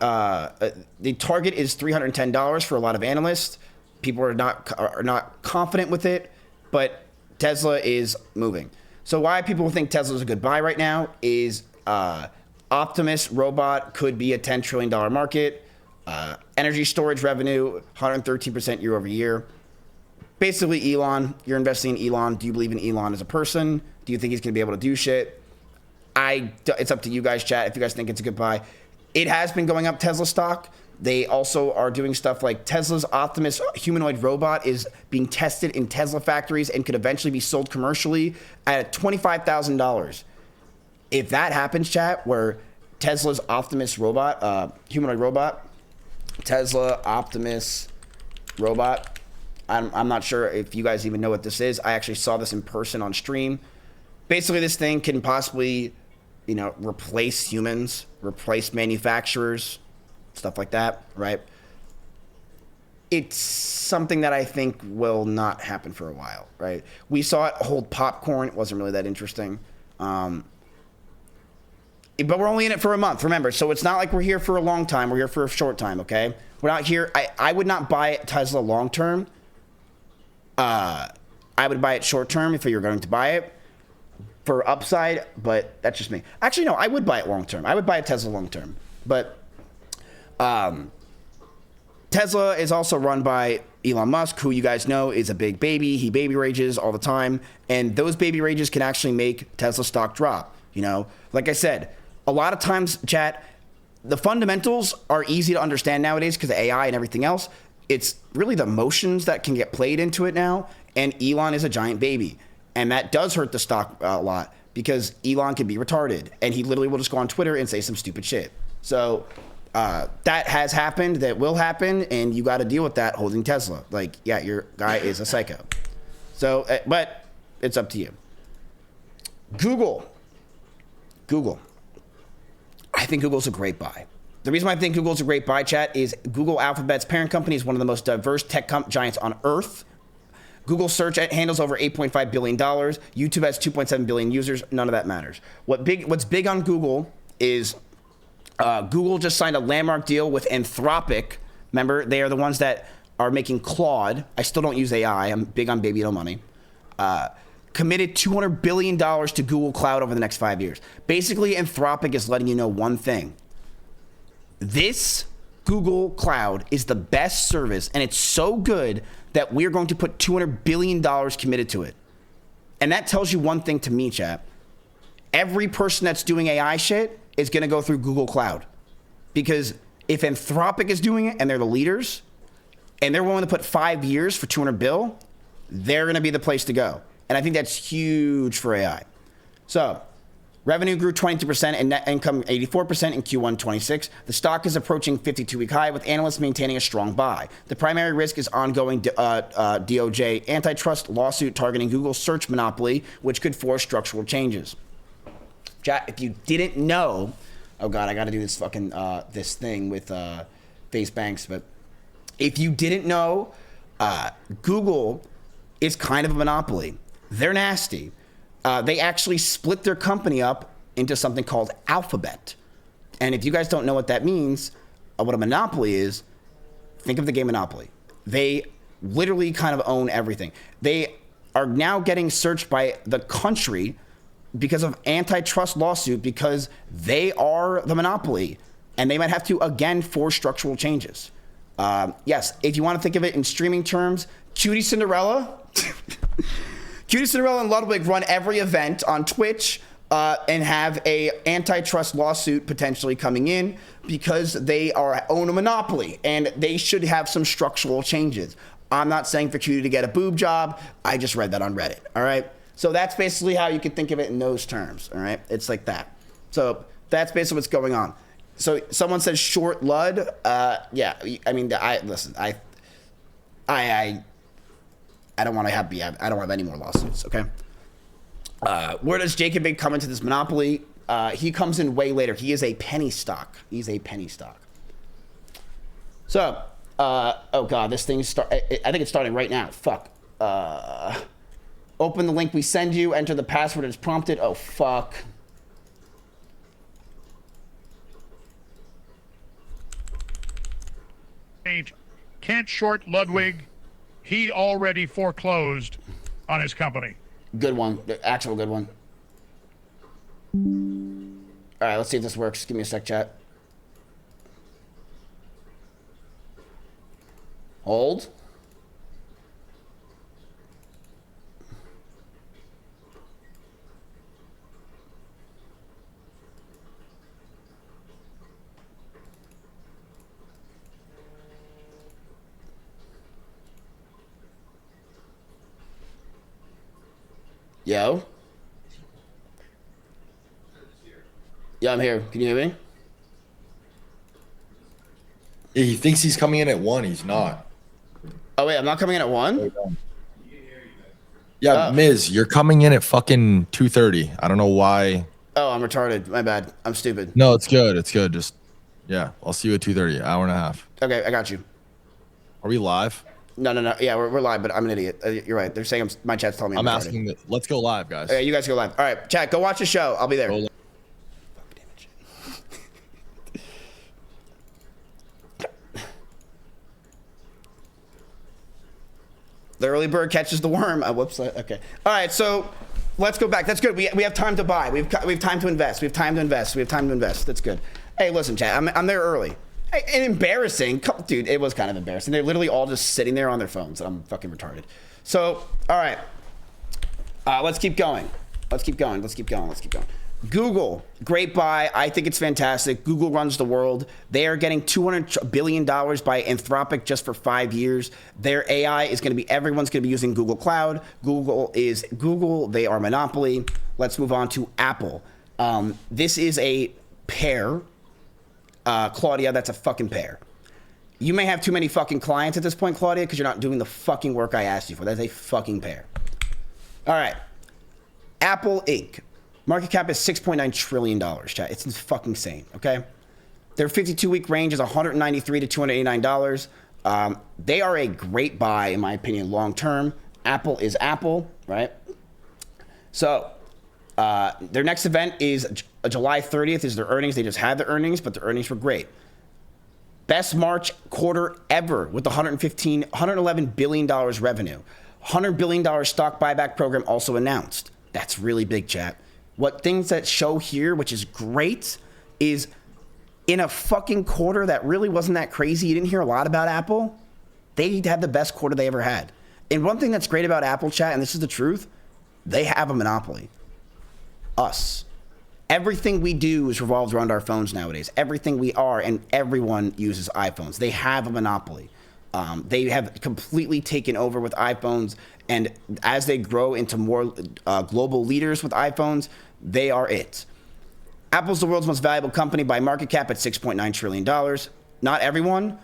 The target is $310 for a lot of analysts. People are not confident with it, but Tesla is moving. So why people think Tesla is a good buy right now is Optimus robot could be a $10 trillion market. Energy storage revenue, 113% year over year. Basically, Elon, you're investing in Elon. Do you believe in Elon as a person? Do you think he's going to be able to do shit? It's up to you guys, chat, if you guys think it's a good buy. It has been going up, Tesla stock. They also are doing stuff like Tesla's Optimus humanoid robot is being tested in Tesla factories and could eventually be sold commercially at $25,000. If that happens, chat, where Tesla's Optimus robot, humanoid robot, Tesla Optimus robot, I'm not sure if you guys even know what this is. I actually saw this in person on stream. Basically, this thing can possibly, replace humans, replace manufacturers, stuff like that, right? it's something that I think will not happen for a while, right? We saw it hold popcorn. It wasn't really that interesting. But we're only in it for a month, remember. So it's not like we're here for a long time. We're here for a short time, okay? We're not here. I would not buy Tesla long term. I would buy it short term if you're going to buy it for upside, but that's just me. Actually, no, I would buy it long term. I would buy a Tesla long term. But Tesla is also run by Elon Musk, who you guys know is a big baby. He baby rages all the time. And those baby rages can actually make Tesla stock drop. You know, like I said, a lot of times, chat, the fundamentals are easy to understand nowadays because of AI and everything else. It's really the emotions that can get played into it now. And Elon is a giant baby. And that does hurt the stock a lot because Elon can be retarded. And he literally will just go on Twitter and say some stupid shit. So that has happened, that will happen, and you got to deal with that holding Tesla. Like, yeah, your guy is a psycho. So, but it's up to you. Google. I think Google's a great buy. The reason why I think Google's a great buy, chat, is Google Alphabet's parent company is one of the most diverse tech giants on Earth. Google search handles over $8.5 billion. YouTube has 2.7 billion users. None of that matters. What's big on Google is Google just signed a landmark deal with Anthropic. Remember, they are the ones that are making Claude. I still don't use AI. I'm big on baby no money. Committed $200 billion to Google Cloud over the next 5 years. Basically, Anthropic is letting you know one thing. This Google Cloud is the best service, and it's so good that we're going to put $200 billion committed to it. And that tells you one thing to me, chat. Every person that's doing AI shit is going to go through Google Cloud. Because if Anthropic is doing it and they're the leaders, and they're willing to put 5 years for $200 billion, they're going to be the place to go. And I think that's huge for AI. So, revenue grew 22% and net income 84% in Q1 26. The stock is approaching 52-week high, with analysts maintaining a strong buy. The primary risk is ongoing DOJ antitrust lawsuit targeting Google's search monopoly, which could force structural changes. Chat, if you didn't know, oh God, I got to do this fucking this thing with Faze Banks, but if you didn't know, Google is kind of a monopoly. They're nasty. They actually split their company up into something called Alphabet. And if you guys don't know what that means, what a monopoly is, think of the game Monopoly. They literally kind of own everything. They are now getting searched by the country because of antitrust lawsuit because they are the monopoly. And they might have to, again, force structural changes. Yes, if you want to think of it in streaming terms, Cutie Cinderella... Cutie Cinderella and Ludwig run every event on Twitch and have a antitrust lawsuit potentially coming in because they own a monopoly and they should have some structural changes. I'm not saying for Cutie to get a boob job. I just read that on Reddit. All right. So that's basically how you can think of it in those terms. All right. It's like that. So that's basically what's going on. So someone says short Lud. Yeah. I mean, listen. I don't want to have any more lawsuits, okay? Where does Jacob Big come into this monopoly? He comes in way later. He is a penny stock. He's a penny stock. So, oh God, this thing I think it's starting right now. Fuck. Open the link we send you. Enter the password as prompted. Oh, fuck. Can't short Ludwig. He already foreclosed on his company. Good one. The actual good one. All right, let's see if this works. Give me a sec, chat. Hold. Yo. Yeah, I'm here. Can you hear me? Yeah, he thinks he's coming in at 1. He's not. Oh, wait, I'm not coming in at 1? Yeah, Miz, you're coming in at fucking 2:30. I don't know why. Oh, I'm retarded. My bad. I'm stupid. No, it's good. It's good. Just, yeah, I'll see you at 2:30. Hour and a half. Okay, I got you. Are we live? No. Yeah, we're live, but I'm an idiot. You're right. They're saying my chat's telling me I'm retarded. asking. Let's go live, guys. Okay, you guys go live. All right, chat. Go watch the show. I'll be there. Go The early bird catches the worm. Whoops. Okay. All right. So let's go back. That's good. We have time to buy. We have time to invest. We have time to invest. We have time to invest. That's good. Hey, listen, chat. I'm there early. Hey, and embarrassing, dude. It was kind of embarrassing. They're literally all just sitting there on their phones. I'm fucking retarded. So all right. Let's keep going. Let's keep going. Google, great buy. I think it's fantastic. Google runs the world. They are getting $200 billion by Anthropic just for 5 years. Their AI is going to be, everyone's going to be using Google Cloud. Google is Google. They are monopoly. Let's move on to Apple. This is a pair. Claudia, that's a fucking pair. You may have too many fucking clients at this point, Claudia, because you're not doing the fucking work I asked you for. That's a fucking pair. All right. Apple Inc. Market cap is $6.9 trillion, chat. It's fucking insane, okay? Their 52-week range is $193 to $289. They are a great buy, in my opinion, long-term. Apple is Apple, right? So, their next event is July 30th is their earnings. They just had their earnings, but the earnings were great. Best March quarter ever with $111 billion revenue. $100 billion stock buyback program also announced. That's really big, chat. What things that show here, which is great, is in a fucking quarter that really wasn't that crazy. You didn't hear a lot about Apple. They had the best quarter they ever had. And one thing that's great about Apple, chat, and this is the truth, they have a monopoly. Us. Everything we do is revolved around our phones nowadays. Everything we are, and everyone uses iPhones. They have a monopoly. They have completely taken over with iPhones, and as they grow into more global leaders with iPhones, they are it. Apple's the world's most valuable company by market cap at $6.9 trillion. Not everyone.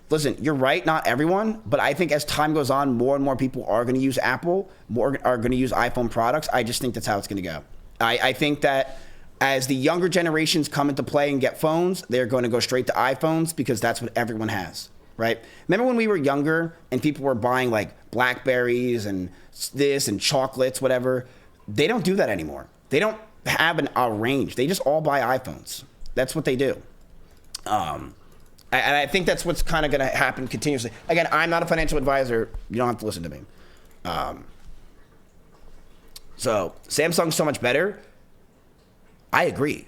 Listen, you're right, not everyone, but I think as time goes on, more and more people are going to use Apple, more are going to use iPhone products. I just think that's how it's going to go. I think that as the younger generations come into play and get phones, they're going to go straight to iPhones because that's what everyone has. Right? Remember when we were younger and people were buying like Blackberries and this and chocolates, whatever? They don't do that anymore. They don't have a range. They just all buy iPhones. That's what they do. And I think that's what's kind of going to happen continuously. Again, I'm not a financial advisor. You don't have to listen to me. So Samsung's so much better. I agree.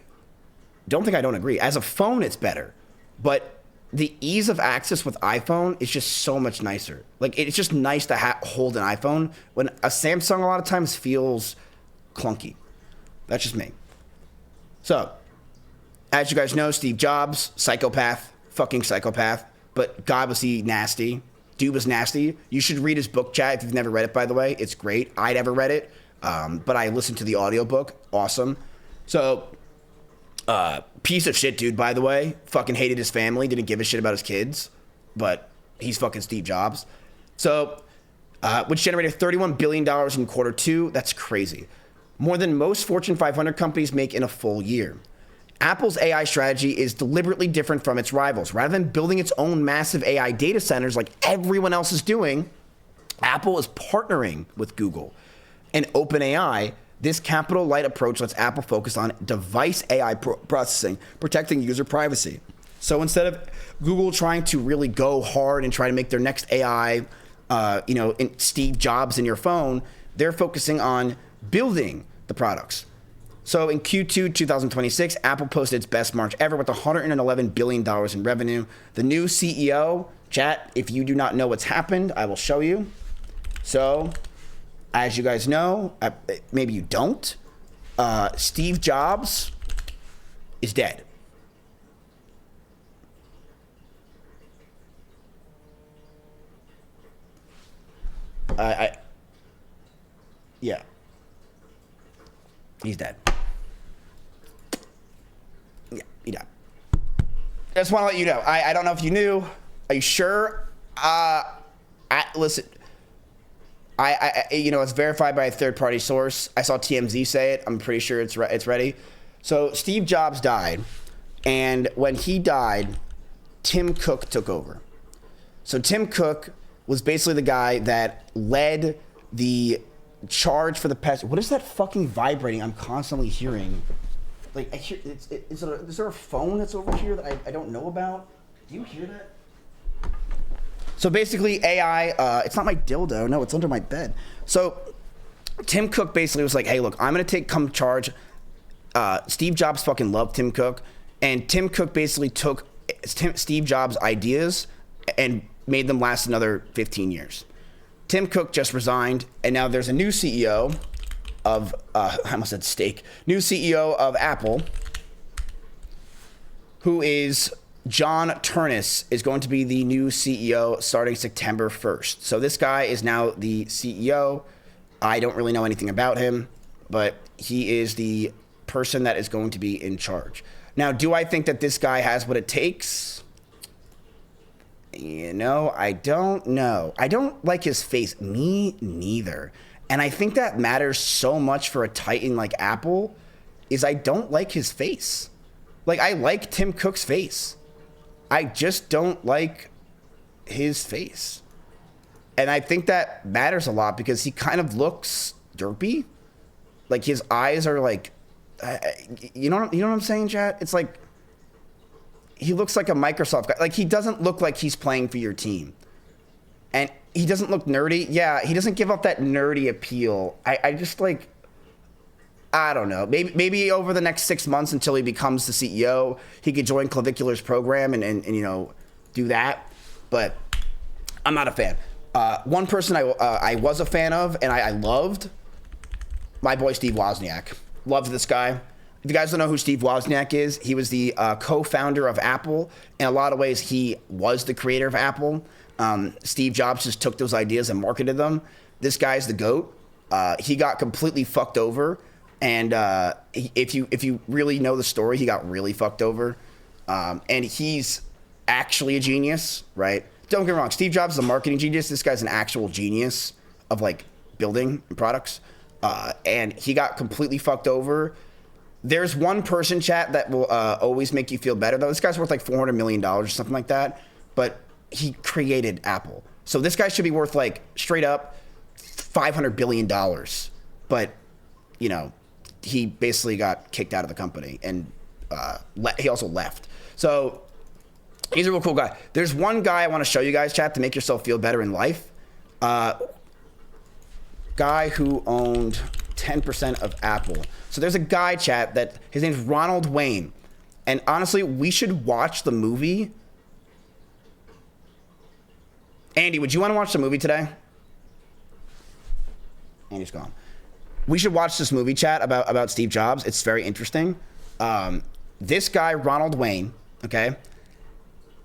Don't think I don't agree. As a phone, it's better. But the ease of access with iPhone is just so much nicer. Like, it's just nice to hold an iPhone when a Samsung a lot of times feels clunky. That's just me. So, as you guys know, Steve Jobs, psychopath, fucking psychopath, but God was he nasty. Dude was nasty. You should read his book, chat, if you've never read it, by the way. It's great. I never read it, but I listened to the audiobook. Awesome. So, piece of shit dude, by the way. Fucking hated his family, didn't give a shit about his kids, but he's fucking Steve Jobs. So, which generated $31 billion in quarter two. That's crazy. More than most Fortune 500 companies make in a full year. Apple's AI strategy is deliberately different from its rivals. Rather than building its own massive AI data centers like everyone else is doing, Apple is partnering with Google and OpenAI. This capital-light approach lets Apple focus on device AI processing, protecting user privacy. So instead of Google trying to really go hard and try to make their next AI, Steve Jobs in your phone, they're focusing on building the products. So in Q2 2026, Apple posted its best March ever with $111 billion in revenue. The new CEO, chat, if you do not know what's happened, I will show you. So, as you guys know, maybe you don't, Steve Jobs is dead. Yeah. He's dead. Yeah, he died. I just want to let you know. I don't know if you knew. Are you sure? Listen. It's verified by a third-party source. I saw TMZ say it. I'm pretty sure it's ready. So Steve Jobs died, and when he died, Tim Cook took over. So Tim Cook was basically the guy that led the charge for the past. What is that fucking vibrating I'm constantly hearing? Like, I hear, is there a phone that's over here that I don't know about? Do you hear that? So basically, AI, it's not my dildo. No, it's under my bed. So Tim Cook basically was like, hey, look, I'm going to come charge. Steve Jobs fucking loved Tim Cook. And Tim Cook basically took Steve Jobs' ideas and made them last another 15 years. Tim Cook just resigned, and now there's a new CEO of, I almost said steak, new CEO of Apple, who is John Turnus, is going to be the new CEO starting September 1st. So this guy is now the CEO. I don't really know anything about him, but he is the person that is going to be in charge. Now, do I think that this guy has what it takes? You know, I don't know. I don't like his face. Me neither. And I think that matters so much for a titan like Apple, is I don't like his face. Like, I like Tim Cook's face. I just don't like his face. And I think that matters a lot because he kind of looks derpy. Like, his eyes are like, you know what I'm saying, chat? It's like, he looks like a Microsoft guy. Like, he doesn't look like he's playing for your team. And he doesn't look nerdy. Yeah, he doesn't give up that nerdy appeal. I just like, I don't know. Maybe over the next 6 months until he becomes the CEO, he could join Clavicular's program and you know, do that. But I'm not a fan. One person I was a fan of and I loved, my boy Steve Wozniak. Loved this guy. If you guys don't know who Steve Wozniak is, he was the co-founder of Apple. In a lot of ways, he was the creator of Apple. Steve Jobs just took those ideas and marketed them. This guy's the GOAT. He got completely fucked over. And if you really know the story, he got really fucked over. And he's actually a genius, right? Don't get me wrong. Steve Jobs is a marketing genius. This guy's an actual genius of like building products. And he got completely fucked over. There's one person, chat, that will always make you feel better, though. This guy's worth like $400 million or something like that. But he created Apple. So this guy should be worth like straight up $500 billion. But, you know, he basically got kicked out of the company and he also left. So he's a real cool guy. There's one guy I want to show you guys, chat, to make yourself feel better in life. Guy who owned 10% of Apple. So there's a guy, chat, that his name's Ronald Wayne. And honestly, we should watch the movie. Andy, would you want to watch the movie today? Andy's gone. We should watch this movie, chat, about Steve Jobs. It's very interesting. This guy, Ronald Wayne, okay?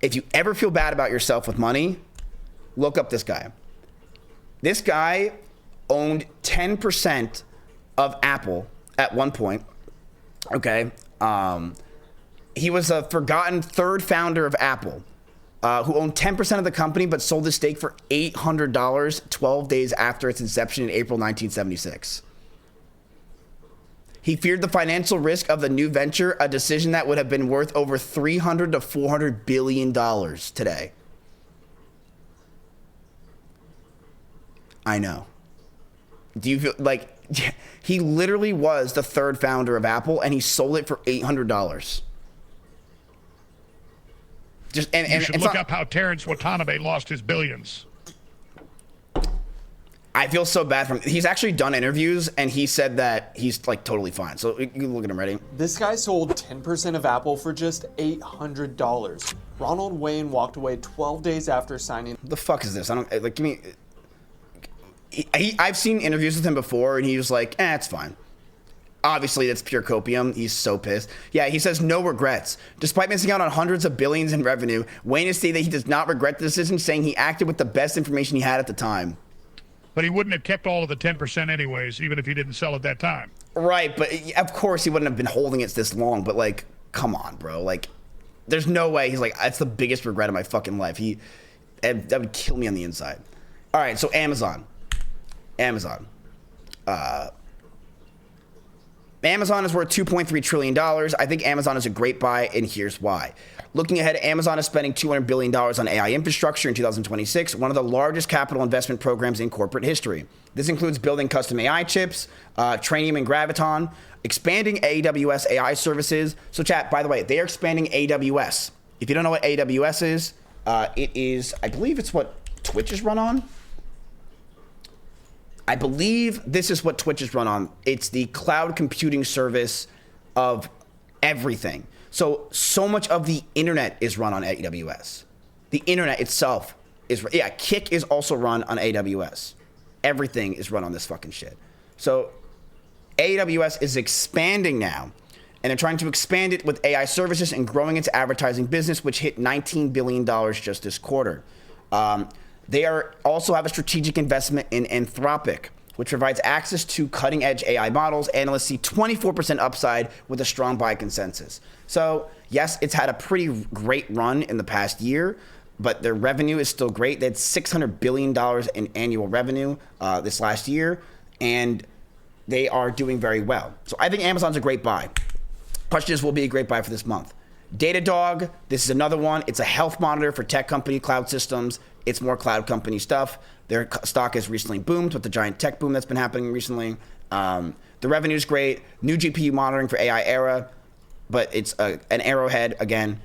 If you ever feel bad about yourself with money, look up this guy. This guy owned 10% of Apple at one point, okay? He was a forgotten third founder of Apple, who owned 10% of the company but sold his stake for $800 12 days after its inception in April 1976. He feared the financial risk of the new venture, a decision that would have been worth over $300 to $400 billion today. I know. Do you feel like he literally was the third founder of Apple and he sold it for $800? You should look up how Terrence Watanabe lost his billions. I feel so bad for him. He's actually done interviews and he said that he's like totally fine. So you can look at him, ready? This guy sold 10% of Apple for just $800. Ronald Wayne walked away 12 days after signing. What the fuck is this? I don't like. Give me. I've seen interviews with him before, and he was like, it's fine. Obviously, that's pure copium. He's so pissed. Yeah, he says no regrets. Despite missing out on hundreds of billions in revenue, Wayne has stated that he does not regret the decision, saying he acted with the best information he had at the time. But he wouldn't have kept all of the 10% anyways, even if he didn't sell at that time. Right, but of course he wouldn't have been holding it this long. But like, come on, bro. Like, there's no way. He's like, that's the biggest regret of my fucking life. That would kill me on the inside. All right, so Amazon. Amazon is worth $2.3 trillion. I think Amazon is a great buy, and here's why. Looking ahead, Amazon is spending $200 billion on AI infrastructure in 2026, one of the largest capital investment programs in corporate history. This includes building custom AI chips, Trainium and Graviton, expanding AWS AI services. So chat, by the way, they are expanding AWS. If you don't know what AWS is, it is, I believe it's what Twitch is run on. I believe this is what Twitch is run on. It's the cloud computing service of everything. So much of the internet is run on AWS. The internet itself is, yeah, Kick is also run on AWS. Everything is run on this fucking shit. So AWS is expanding now, and they're trying to expand it with AI services and growing its advertising business, which hit $19 billion just this quarter. They also have a strategic investment in Anthropic, which provides access to cutting-edge AI models. Analysts see 24% upside with a strong buy consensus. So, yes, it's had a pretty great run in the past year, but their revenue is still great. They had $600 billion in annual revenue this last year, and they are doing very well. So I think Amazon's a great buy. Question is, will be a great buy for this month. Datadog, this is another one. It's a health monitor for tech company cloud systems. It's more cloud company stuff. Their stock has recently boomed with the giant tech boom that's been happening recently. The revenue is great. New GPU monitoring for AI Era, but it's an Arrowhead again.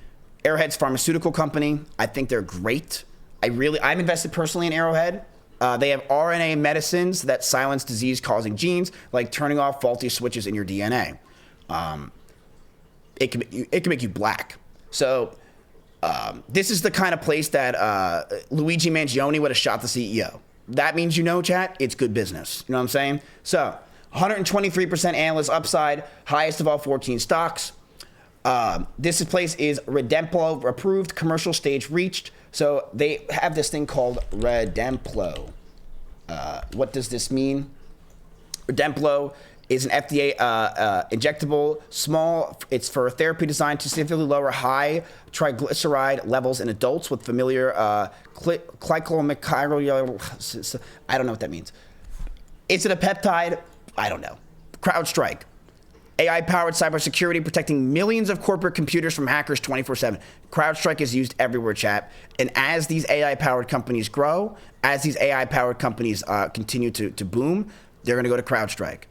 Arrowhead's pharmaceutical company. I think they're great. I'm invested personally in Arrowhead. They have RNA medicines that silence disease-causing genes, like turning off faulty switches in your DNA. It can make you black. So this is the kind of place that Luigi Mangione would have shot the CEO. That means, chat, it's good business. You know what I'm saying? So 123% analyst upside, highest of all 14 stocks. This place is Redemplo approved, commercial stage reached. So they have this thing called Redemplo. What does this mean? Redemplo is an FDA injectable, small. It's for therapy designed to significantly lower high triglyceride levels in adults with familiar glycomecaryl. I don't know what that means. Is it a peptide? I don't know. CrowdStrike. AI-powered cybersecurity protecting millions of corporate computers from hackers 24/7. CrowdStrike is used everywhere, chat. And as these AI-powered companies grow, as these AI-powered companies continue to boom, they're going to go to CrowdStrike.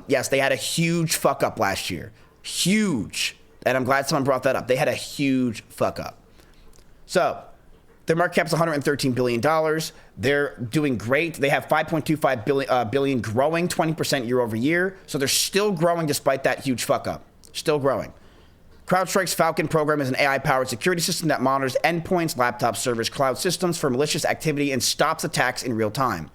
Yes, they had a huge fuck up last year. Huge. And I'm glad someone brought that up. They had a huge fuck up. So their market cap's $113 billion. They're doing great. They have $5.25 billion growing 20% year over year. So they're still growing despite that huge fuck up. Still growing. CrowdStrike's Falcon program is an AI-powered security system that monitors endpoints, laptops, servers, cloud systems for malicious activity and stops attacks in real time.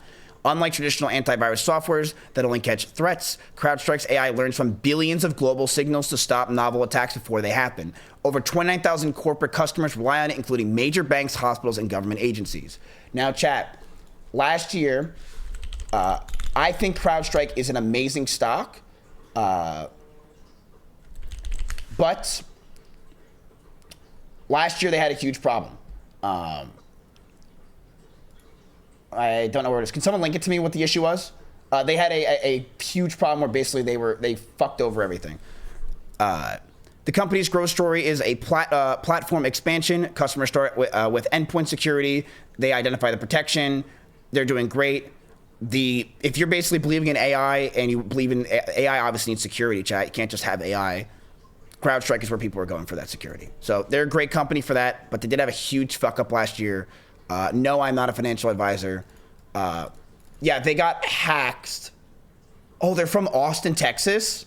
Unlike traditional antivirus softwares that only catch threats, CrowdStrike's AI learns from billions of global signals to stop novel attacks before they happen. Over 29,000 corporate customers rely on it, including major banks, hospitals, and government agencies. Now, chat, last year, I think CrowdStrike is an amazing stock, but last year they had a huge problem. I don't know where it is. Can someone link it to me what the issue was? They had a huge problem where basically they fucked over everything. The company's growth story is a platform expansion. Customers start with endpoint security. They identify the protection. They're doing great. If you're basically believing in AI and you believe in AI, obviously needs security, chat. You can't just have AI. CrowdStrike is where people are going for that security. So they're a great company for that, but they did have a huge fuck up last year. No, I'm not a financial advisor. Yeah, they got hacked. Oh, they're from Austin, Texas?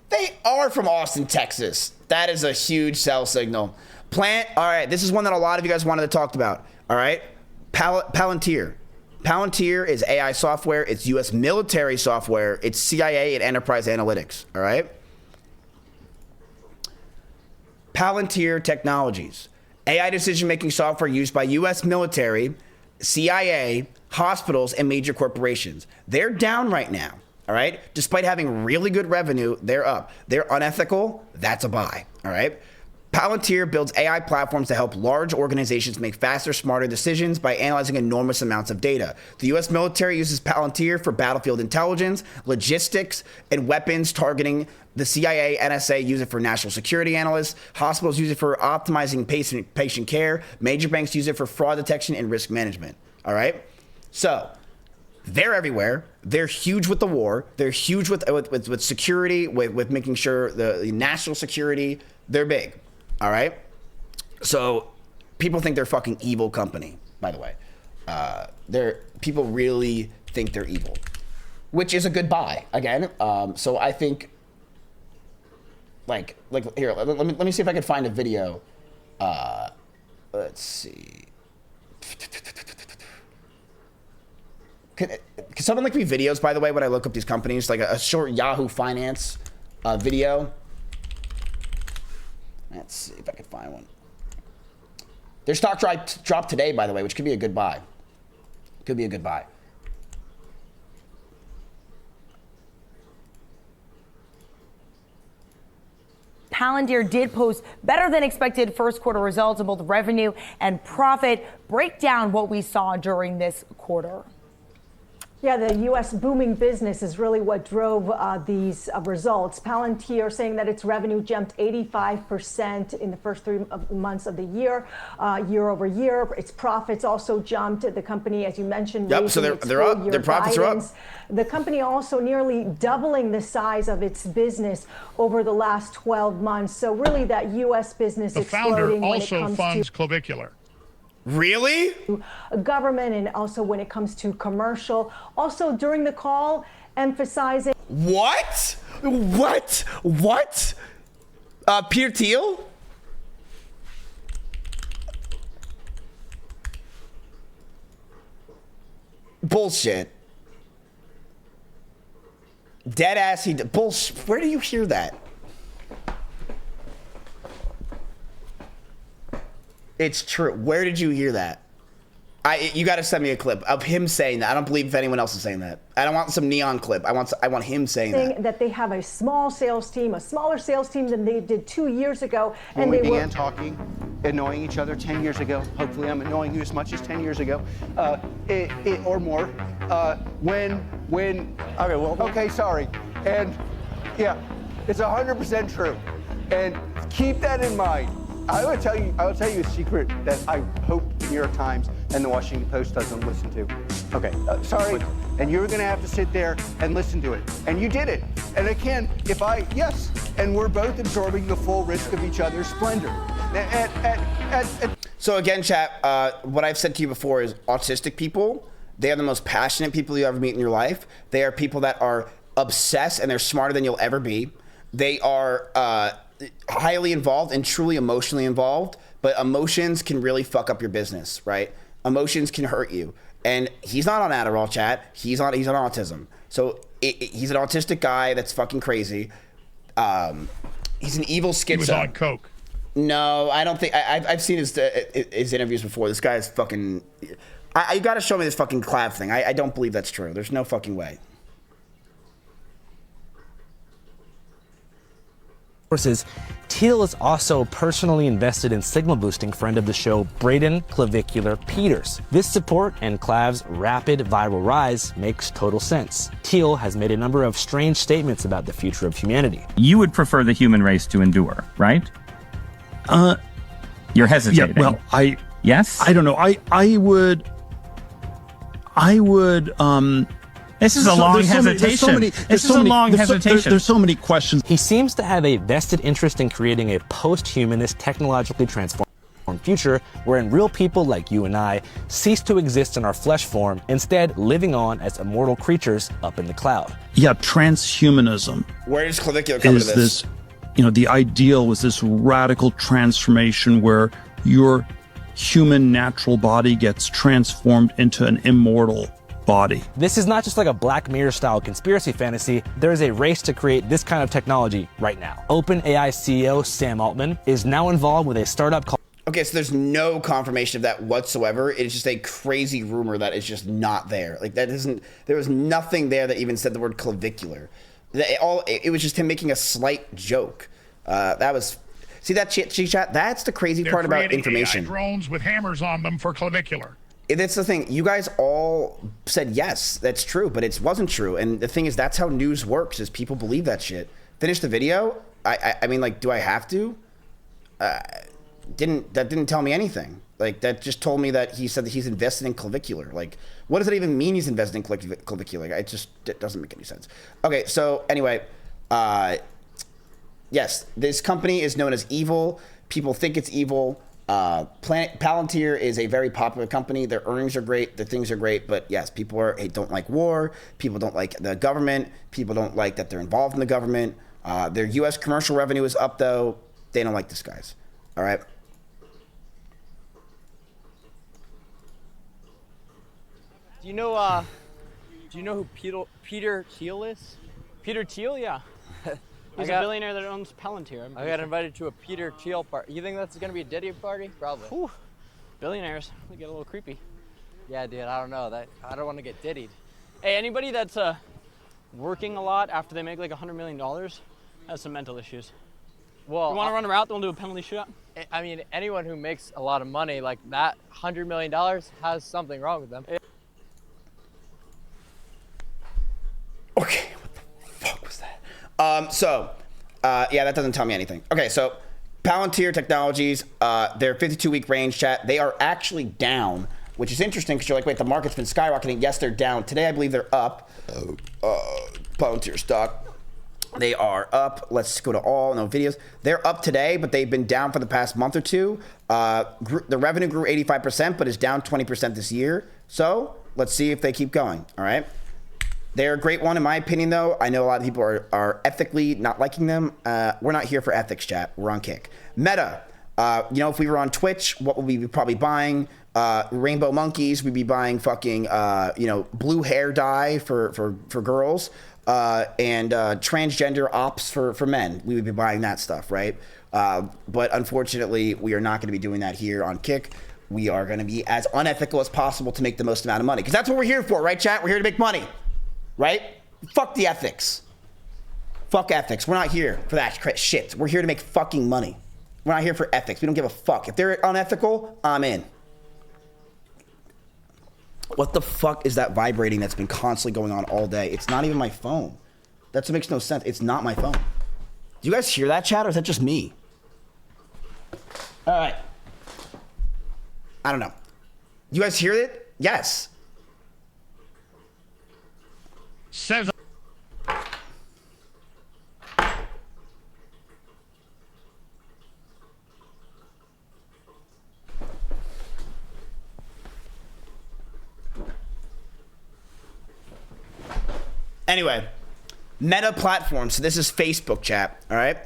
They are from Austin, Texas. That is a huge sell signal. All right, this is one that a lot of you guys wanted to talk about. All right, Palantir. Palantir is AI software. It's U.S. military software. It's CIA and enterprise analytics. All right. Palantir Technologies. AI decision-making software used by U.S. military, CIA, hospitals, and major corporations. They're down right now. All right. Despite having really good revenue, they're up. They're unethical. That's a buy. All right. Palantir builds AI platforms to help large organizations make faster, smarter decisions by analyzing enormous amounts of data. The U.S. military uses Palantir for battlefield intelligence, logistics, and weapons targeting. The CIA, NSA use it for national security analysts. Hospitals use it for optimizing patient care. Major banks use it for fraud detection and risk management. All right? So they're everywhere. They're huge with the war. They're huge with security, with making sure the national security. They're big. All right? So people think they're fucking evil company, by the way. People really think they're evil, which is a good buy, again. So I think, like here, let me see if I can find a video. Let's see. Can someone link me videos, by the way, when I look up these companies? Like a short Yahoo Finance video. Let's see if I can find one. Their stock dropped today, by the way, which could be a good buy. Could be a good buy. Palantir did post better than expected first quarter results in both revenue and profit. Break down what we saw during this quarter. Yeah, the U.S. booming business is really what drove these results. Palantir saying that its revenue jumped 85% in the first 3 months of the year, year over year. Its profits also jumped. The company, as you mentioned, so they're up. Their profits guidance. are up. The company also nearly doubling the size of its business over the last 12 months. So really, that U.S. business the exploding founder when it also comes funds to Clavicular. Really? Government, and also when it comes to commercial. Also during the call, emphasizing. What? Peter Thiel? Bullshit. Dead ass. Bullshit. Where do you hear that? It's true. Where did you hear that? You got to send me a clip of him saying that. I don't believe if anyone else is saying that. I don't want some neon clip. I want him saying that. They have a small sales team, a smaller sales team than they did 2 years ago. When we began talking, annoying each other 10 years ago, hopefully I'm annoying you as much as 10 years ago, or more. Okay, sorry. And yeah, it's 100% true. And keep that in mind. I will tell you a secret that I hope the New York Times and the Washington Post doesn't listen to. Okay, sorry. And you're going to have to sit there and listen to it. And you did it. And again, and we're both absorbing the full risk of each other's splendor. So again, chat, what I've said to you before is autistic people, they are the most passionate people you ever meet in your life. They are people that are obsessed and they're smarter than you'll ever be. They are highly involved and truly emotionally involved, but emotions can really fuck up your business, right? Emotions can hurt you. And he's not on Adderall, chat. He's on autism. So he's an autistic guy that's fucking crazy. He's an evil schizo. He was on coke. No, I don't think. I've seen his interviews before. This guy's fucking. You got to show me this fucking Clav thing. I don't believe that's true. There's no fucking way. Thiel is also personally invested in signal boosting friend of the show, Braden Clavicular Peters. This support and Clav's rapid viral rise makes total sense. Thiel has made a number of strange statements about the future of humanity. You would prefer the human race to endure, right? You're hesitating. Yeah, well, yes? I don't know. I would This is a long hesitation. This is a long hesitation. There's so many questions. He seems to have a vested interest in creating a post-humanist, technologically transformed future wherein real people like you and I cease to exist in our flesh form, instead living on as immortal creatures up in the cloud. Yeah, transhumanism. Where does Clavicular come into this? The ideal was this radical transformation where your human natural body gets transformed into an immortal body. This is not just like a Black Mirror style conspiracy fantasy. There is a race to create this kind of technology right now. OpenAI CEO Sam Altman is now involved with a startup called... Okay, so there's no confirmation of that whatsoever. It's just a crazy rumor that is just not there. Like that isn't. There was nothing there that even said the word clavicular. It was just him making a slight joke. That was. See that shit, chat? That's the crazy They're part about creating information. AI drones with hammers on them for clavicular. That's the thing. You guys all said yes, that's true, but it wasn't true. And the thing is, that's how news works. Is people believe that shit. Finish the video. I mean, like, do I have to? That didn't tell me anything. Like, that just told me that he said that he's invested in clavicular. Like, what does it even mean he's invested in clavicular? It doesn't make any sense. Okay, so anyway, yes, this company is known as evil. People think it's evil. Palantir is a very popular company. Their earnings are great. Their things are great. But yes, people don't like war. People don't like the government. People don't like that they're involved in the government. Their U.S. commercial revenue is up, though. They don't like this, guys. All right. Do you know who Peter Thiel is? Peter Thiel, yeah. He's a billionaire that owns Palantir. I got invited to a Peter Thiel party. You think that's going to be a Diddy party? Probably. Whew. Billionaires, they get a little creepy. Yeah, dude, I don't know. I don't want to get diddied. Hey, anybody that's working a lot after they make like $100 million has some mental issues. Well, you want to run a route, then we'll do a penalty shootout? I mean, anyone who makes a lot of money like that, $100 million, has something wrong with them. Okay, what the fuck was that? Yeah, that doesn't tell me anything. Okay, so Palantir Technologies, their 52-week range, chat, they are actually down, which is interesting because you're like, wait, the market's been skyrocketing. Yes, they're down. Today, I believe they're up. Palantir stock, they are up. Let's go to all, no videos. They're up today, but they've been down for the past month or two. The revenue grew 85%, but is down 20% this year. So let's see if they keep going, all right? They're a great one, in my opinion, though. I know a lot of people are ethically not liking them. We're not here for ethics, chat. We're on Kick. Meta. If we were on Twitch, what would we be probably buying? Rainbow monkeys. We'd be buying fucking, blue hair dye for girls. And transgender ops for men. We would be buying that stuff, right? But unfortunately, we are not going to be doing that here on Kick. We are going to be as unethical as possible to make the most amount of money. Because that's what we're here for, right, chat? We're here to make money. Right? Fuck the ethics. Fuck ethics. We're not here for that shit. We're here to make fucking money. We're not here for ethics. We don't give a fuck. If they're unethical, I'm in. What the fuck is that vibrating that's been constantly going on all day? It's not even my phone. That makes no sense. It's not my phone. Do you guys hear that, chat, or is that just me? All right. I don't know. You guys hear it? Yes. Says. Anyway, Meta platform. So this is Facebook, chat. All right.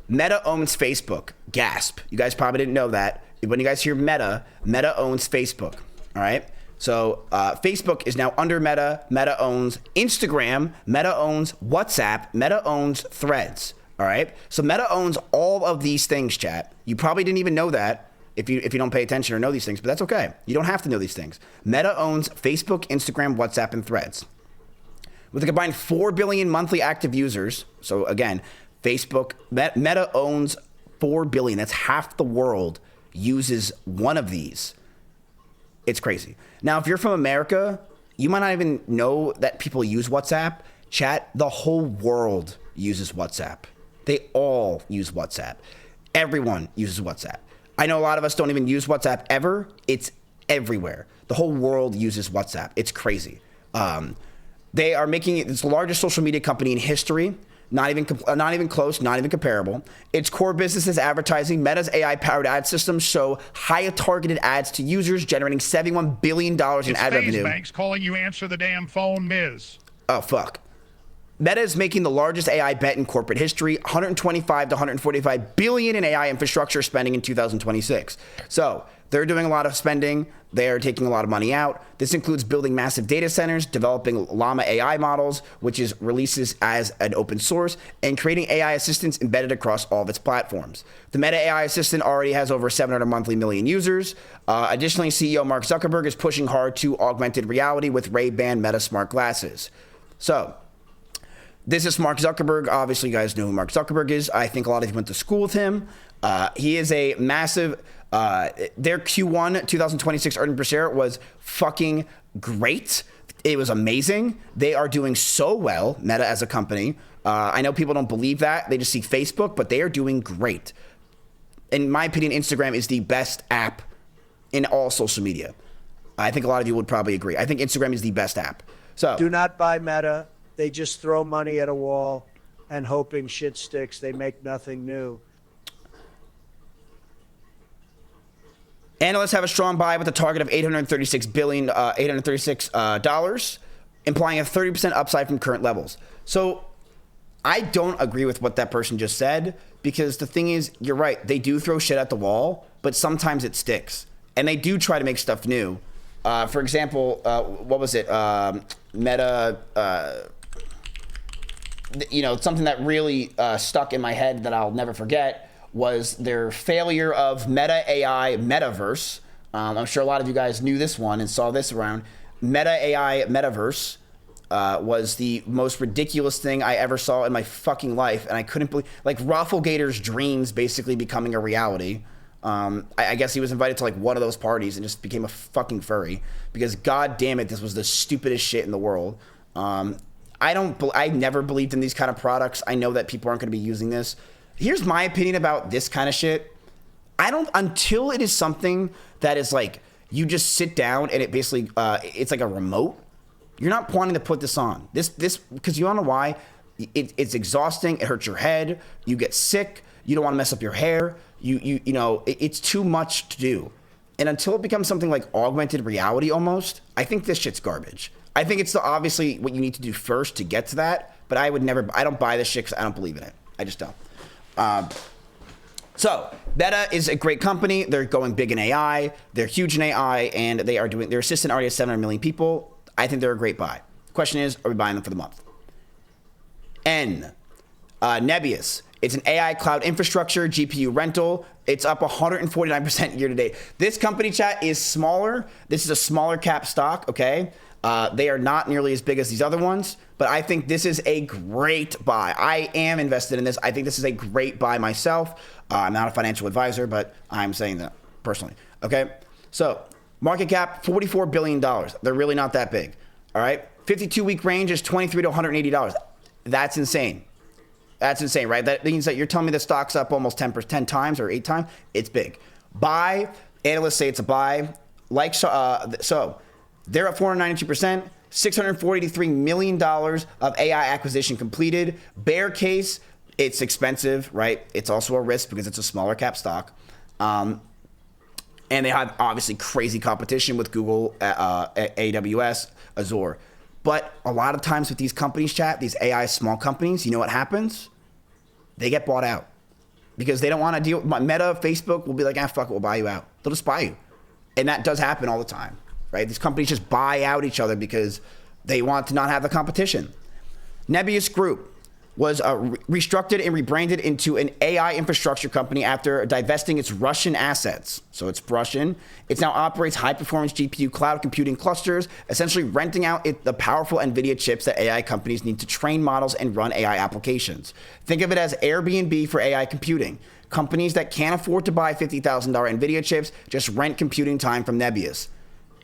Meta owns Facebook. Gasp. You guys probably didn't know that. When you guys hear Meta, Meta owns Facebook. All right. So Facebook is now under Meta. Meta owns Instagram. Meta owns WhatsApp. Meta owns Threads. All right. So Meta owns all of these things, chat. You probably didn't even know that if you don't pay attention or know these things, but that's okay. You don't have to know these things. Meta owns Facebook, Instagram, WhatsApp, and Threads. With a combined 4 billion monthly active users. So again, Facebook, Meta owns 4 billion. That's half the world uses one of these. It's crazy. Now, if you're from America, you might not even know that people use WhatsApp. Chat, the whole world uses WhatsApp. They all use WhatsApp. Everyone uses WhatsApp. I know a lot of us don't even use WhatsApp ever. It's everywhere. The whole world uses WhatsApp. It's crazy. They are making it the largest social media company in history. Not even close, not even comparable. Its core business is advertising. Meta's AI-powered ad systems show higher targeted ads to users, generating $71 billion in ad revenue. Banks calling you, answer the damn phone, Miz. Oh, fuck. Meta is making the largest AI bet in corporate history, 125 to 145 billion in AI infrastructure spending in 2026. So they're doing a lot of spending. They're taking a lot of money out. This includes building massive data centers, developing Llama AI models, which is releases as an open source, and creating AI assistants embedded across all of its platforms. The Meta AI assistant already has over 700 million monthly users. Additionally, CEO Mark Zuckerberg is pushing hard to augmented reality with Ray-Ban Meta smart glasses. So This is Mark Zuckerberg. Obviously, you guys know who Mark Zuckerberg is. I think a lot of you went to school with him. He is a massive, their Q1 2026 earnings per share was fucking great. It was amazing. They are doing so well, Meta as a company. I know people don't believe that. They just see Facebook, but they are doing great. In my opinion, Instagram is the best app in all social media. I think a lot of you would probably agree. I think Instagram is the best app. So do not buy Meta. They just throw money at a wall and hoping shit sticks. They make nothing new. Analysts have a strong buy with a target of $836 billion, $836, implying a 30% upside from current levels. So I don't agree with what that person just said, because the thing is, you're right. They do throw shit at the wall, but sometimes it sticks. And they do try to make stuff new. For example, what was it? Meta, something that really stuck in my head that I'll never forget was their failure of Meta AI Metaverse. I'm sure a lot of you guys knew this one and saw this around. Meta AI Metaverse was the most ridiculous thing I ever saw in my fucking life. And I couldn't believe, like, Rafflegator's dreams basically becoming a reality. I guess he was invited to like one of those parties and just became a fucking furry, because god damn it, this was the stupidest shit in the world. I never believed in these kind of products. I know that people aren't going to be using this. Here's my opinion about this kind of shit. Until it is something that is like, you just sit down and it basically, it's like a remote. You're not wanting to put this on. This, because you don't know why. It's exhausting. It hurts your head. You get sick. You don't want to mess up your hair. You know, it's too much to do. And until it becomes something like augmented reality almost, I think this shit's garbage. I think it's obviously what you need to do first to get to that. But I don't buy this shit because I don't believe in it. I just don't. So Meta is a great company. They're going big in AI. They're huge in AI, and their assistant already has 700 million people. I think they're a great buy. Question is, are we buying them for the month? Nebius. It's an AI cloud infrastructure, GPU rental. It's up 149% year to date. This company, chat, is smaller. This is a smaller cap stock, okay? They are not nearly as big as these other ones, but I think this is a great buy. I am invested in this. I think this is a great buy myself. I'm not a financial advisor, but I'm saying that personally, okay? So market cap, $44 billion. They're really not that big, all right? 52-week range is $23 to $180. That's insane. That's insane, right? That means that you're telling me the stock's up almost 10 times or 8 times. It's big. Buy. Analysts say it's a buy. So they're at 492%. $643 million of AI acquisition completed. Bear case, it's expensive, right? It's also a risk because it's a smaller cap stock. And they have obviously crazy competition with Google, AWS, Azure. But a lot of times with these companies, chat, these AI small companies, you know what happens? They get bought out because they don't want to deal with Meta. Facebook will be like, fuck it, we'll buy you out. They'll just buy you. And that does happen all the time, right? These companies just buy out each other because they want to not have the competition. Nebius Group was restructured and rebranded into an AI infrastructure company after divesting its Russian assets. So it's Russian. It now operates high-performance GPU cloud computing clusters, essentially renting out the powerful NVIDIA chips that AI companies need to train models and run AI applications. Think of it as Airbnb for AI computing. Companies that can't afford to buy $50,000 NVIDIA chips just rent computing time from Nebius.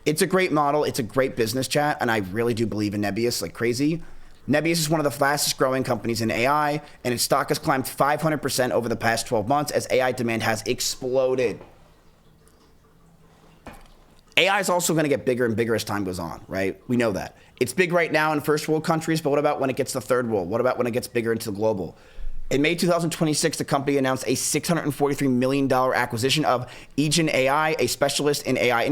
It's a great model. It's a great business, chat, and I really do believe in Nebius like crazy. Nebius is one of the fastest growing companies in AI, and its stock has climbed 500% over the past 12 months as AI demand has exploded. AI is also going to get bigger and bigger as time goes on, right? We know that. It's big right now in first world countries, but what about when it gets to third world? What about when it gets bigger into the global? In May 2026, the company announced a $643 million acquisition of Aegon AI, a specialist in AI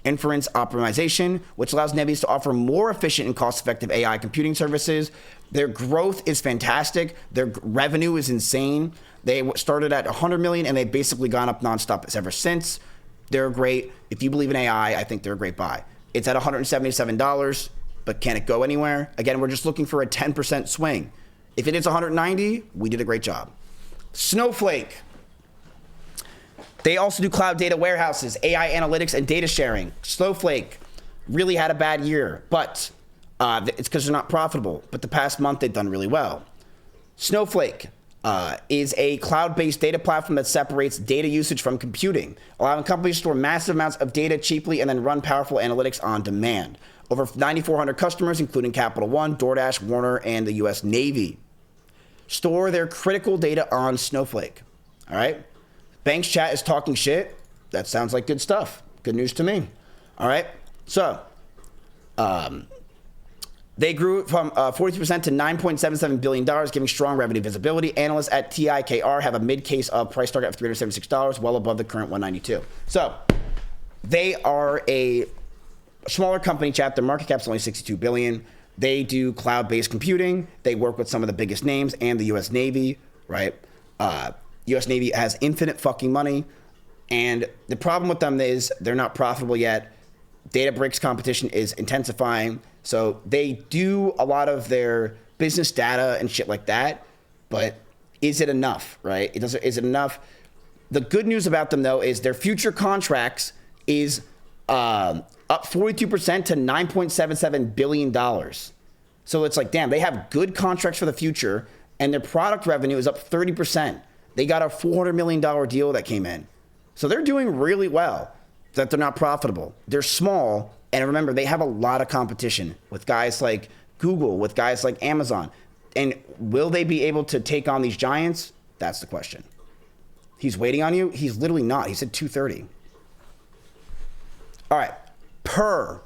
inference optimization, which allows Nebius to offer more efficient and cost-effective AI computing services. Their growth is fantastic. Their revenue is insane. They started at $100 million, and they've basically gone up nonstop ever since. They're great. If you believe in AI, I think they're a great buy. It's at $177, but can it go anywhere? Again, we're just looking for a 10% swing. If it is 190, we did a great job. Snowflake. They also do cloud data warehouses, AI analytics, and data sharing. Snowflake really had a bad year, but It's because they're not profitable. But the past month, they've done really well. Snowflake is a cloud-based data platform that separates data usage from computing, allowing companies to store massive amounts of data cheaply and then run powerful analytics on demand. Over 9,400 customers, including Capital One, DoorDash, Warner, and the U.S. Navy, store their critical data on Snowflake. All right? Banks chat is talking shit. That sounds like good stuff. Good news to me. All right? So, they grew from 42% to $9.77 billion, giving strong revenue visibility. Analysts at TIKR have a mid-case of price target of $376, well above the current $192. So, they are a smaller company, chat. Their market cap's only $62 billion. They do cloud-based computing. They work with some of the biggest names and the U.S. Navy, right? U.S. Navy has infinite fucking money. And the problem with them is they're not profitable yet. Databricks competition is intensifying. So they do a lot of their business data and shit like that. But is it enough, right? Is it enough? The good news about them, though, is their future contracts is up 42% to $9.77 billion. So it's like, damn, they have good contracts for the future. And their product revenue is up 30%. They got a $400 million deal that came in. So they're doing really well. That they're not profitable. They're small, and remember, they have a lot of competition with guys like Google, with guys like Amazon. And will they be able to take on these giants? That's the question. He's waiting on you? He's literally not. He said 2:30. All right. Per.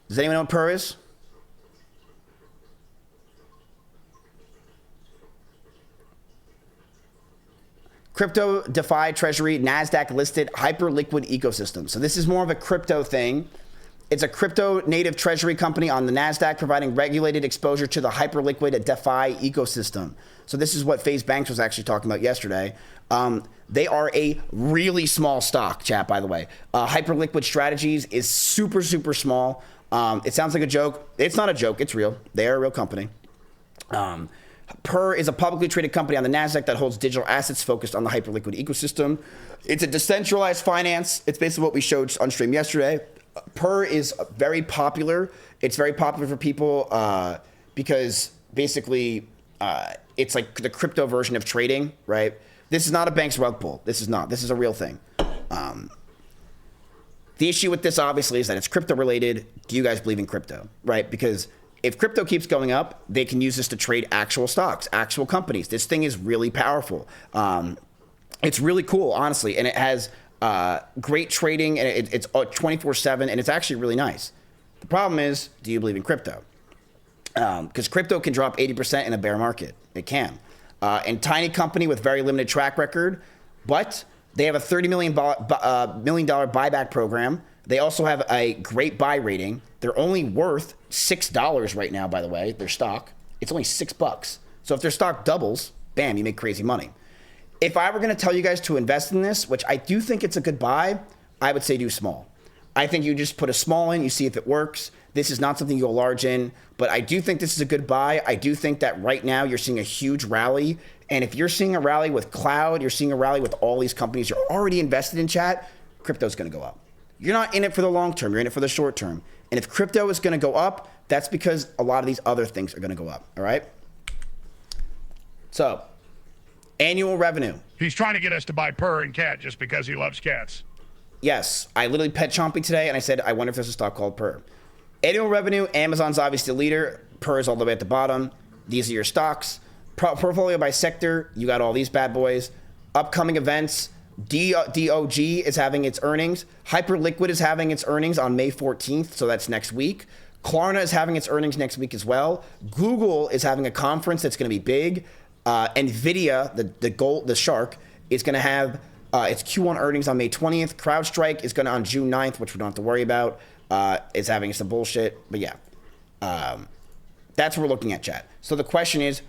Does anyone know what Per is? Crypto, DeFi, Treasury, NASDAQ listed, hyper-liquid ecosystem. So this is more of a crypto thing. It's a crypto native treasury company on the NASDAQ providing regulated exposure to the hyper-liquid DeFi ecosystem. So this is what Faze Banks was actually talking about yesterday. They are a really small stock, chat, by the way. Hyper-liquid strategies is super, super small. It sounds like a joke. It's not a joke. It's real. They are a real company. Per is a publicly traded company on the NASDAQ that holds digital assets focused on the hyperliquid ecosystem. It's a decentralized finance. It's basically what we showed on stream yesterday. Per is very popular. It's very popular for people because basically it's like the crypto version of trading, right? This is not a bank's rug pull. This is not. This is a real thing. The issue with this, obviously, is that it's crypto related. Do you guys believe in crypto, right? Because if crypto keeps going up, they can use this to trade actual stocks, actual companies. This thing is really powerful. It's really cool, honestly, and it has great trading, and it's 24/7, and it's actually really nice. The problem is, do you believe in crypto? Because crypto can drop 80% in a bear market. It can. And tiny company with very limited track record, but they have a $30 million buyback program. They also have a great buy rating. They're only worth $6 right now, by the way, their stock. It's only $6. So if their stock doubles, bam, you make crazy money. If I were going to tell you guys to invest in this, which I do think it's a good buy, I would say do small. I think you just put a small in, you see if it works. This is not something you go large in, but I do think this is a good buy. I do think that right now you're seeing a huge rally. And if you're seeing a rally with cloud, you're seeing a rally with all these companies you're already invested in, chat, crypto's going to go up. You're not in it for the long term. You're in it for the short term. And if crypto is going to go up, that's because a lot of these other things are going to go up. All right? So, annual revenue. He's trying to get us to buy Per and Cat just because he loves cats. Yes. I literally pet Chompy today, and I said, I wonder if there's a stock called Per. Annual revenue, Amazon's obviously the leader. Per is all the way at the bottom. These are your stocks. Portfolio by sector, you got all these bad boys. Upcoming events, DOG is having its earnings. Hyperliquid is having its earnings on May 14th, so that's next week. Klarna is having its earnings next week as well. Google is having a conference that's going to be big. NVIDIA, the shark, is going to have its Q1 earnings on May 20th. CrowdStrike is going to on June 9th, which we don't have to worry about. It's having some bullshit, but yeah. That's what we're looking at, chat. So the question is,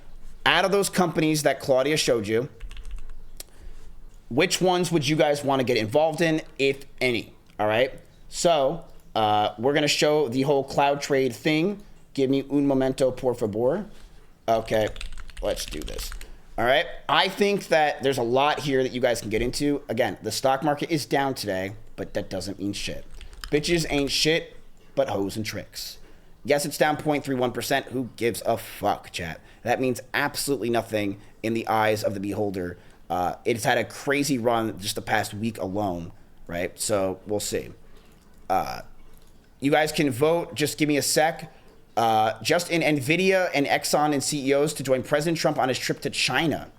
out of those companies that Claudia showed you, which ones would you guys want to get involved in, if any? All right. So we're going to show the whole cloud trade thing. Give me un momento, por favor. Okay. Let's do this. All right. I think that there's a lot here that you guys can get into. Again, the stock market is down today, but that doesn't mean shit. Bitches ain't shit, but hoes and tricks. Yes, it's down 0.31%. Who gives a fuck, chat? That means absolutely nothing in the eyes of the beholder. It's had a crazy run just the past week alone, right? So we'll see. You guys can vote. Just give me a sec. Just in NVIDIA and Exxon and CEOs to join President Trump on his trip to China.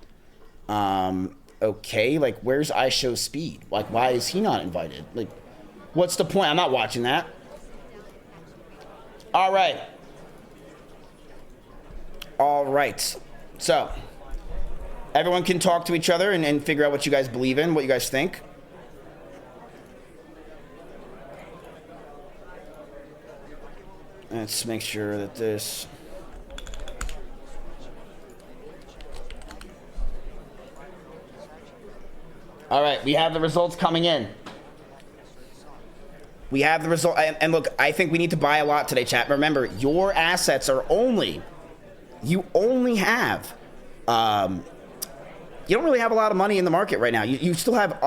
Okay, like, where's iShow Speed? Like, why is he not invited? Like, what's the point? I'm not watching that. All right. All right. So, everyone can talk to each other and figure out what you guys believe in, what you guys think. Let's make sure that this... All right, we have the results coming in. We have the result. And look, I think we need to buy a lot today, chat. Remember, your assets are only... You only have... you don't really have a lot of money in the market right now. You still have...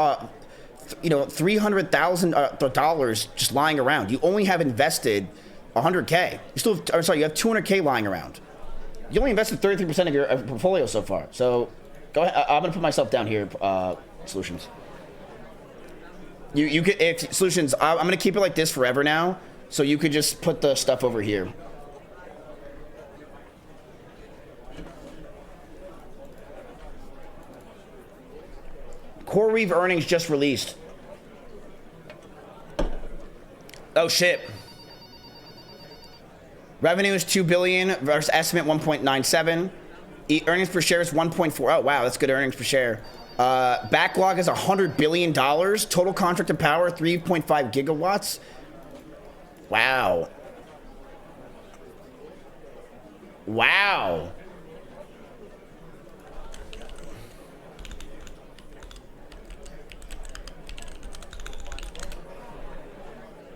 $300,000 just lying around. You only have invested... 100K. You still have, I'm sorry, you have 200K lying around. You only invested 33% of your portfolio so far. So go ahead. I'm gonna put myself down here. Solutions. You could, if solutions. I'm gonna keep it like this forever now. So you could just put the stuff over here. CoreWeave earnings just released. Oh shit. Revenue is $2 billion versus estimate 1.97. Earnings per share is 1.4. Oh wow, that's good earnings per share. Backlog is $100 billion. Total contracted power 3.5 gigawatts. Wow. Wow.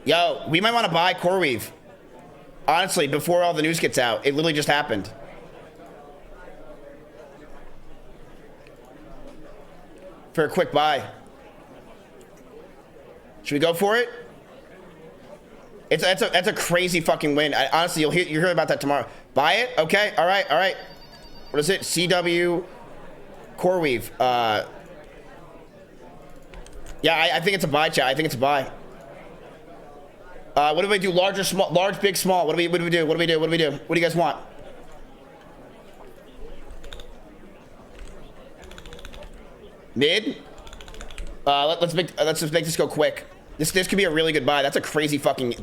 Yo, we might want to buy CoreWeave. Honestly, before all the news gets out, it literally just happened. For a quick buy. Should we go for it? That's a crazy fucking win. Honestly, you'll hear about that tomorrow. Buy it? Okay. All right. All right. What is it? CW CoreWeave. Yeah, I think it's a buy, chat. I think it's a buy. What do we do? Large or small? Large, big, small. What do we do? What do we do? What do we do? What do you guys want? Mid? Let's just make this go quick. This could be a really good buy. That's a crazy fucking...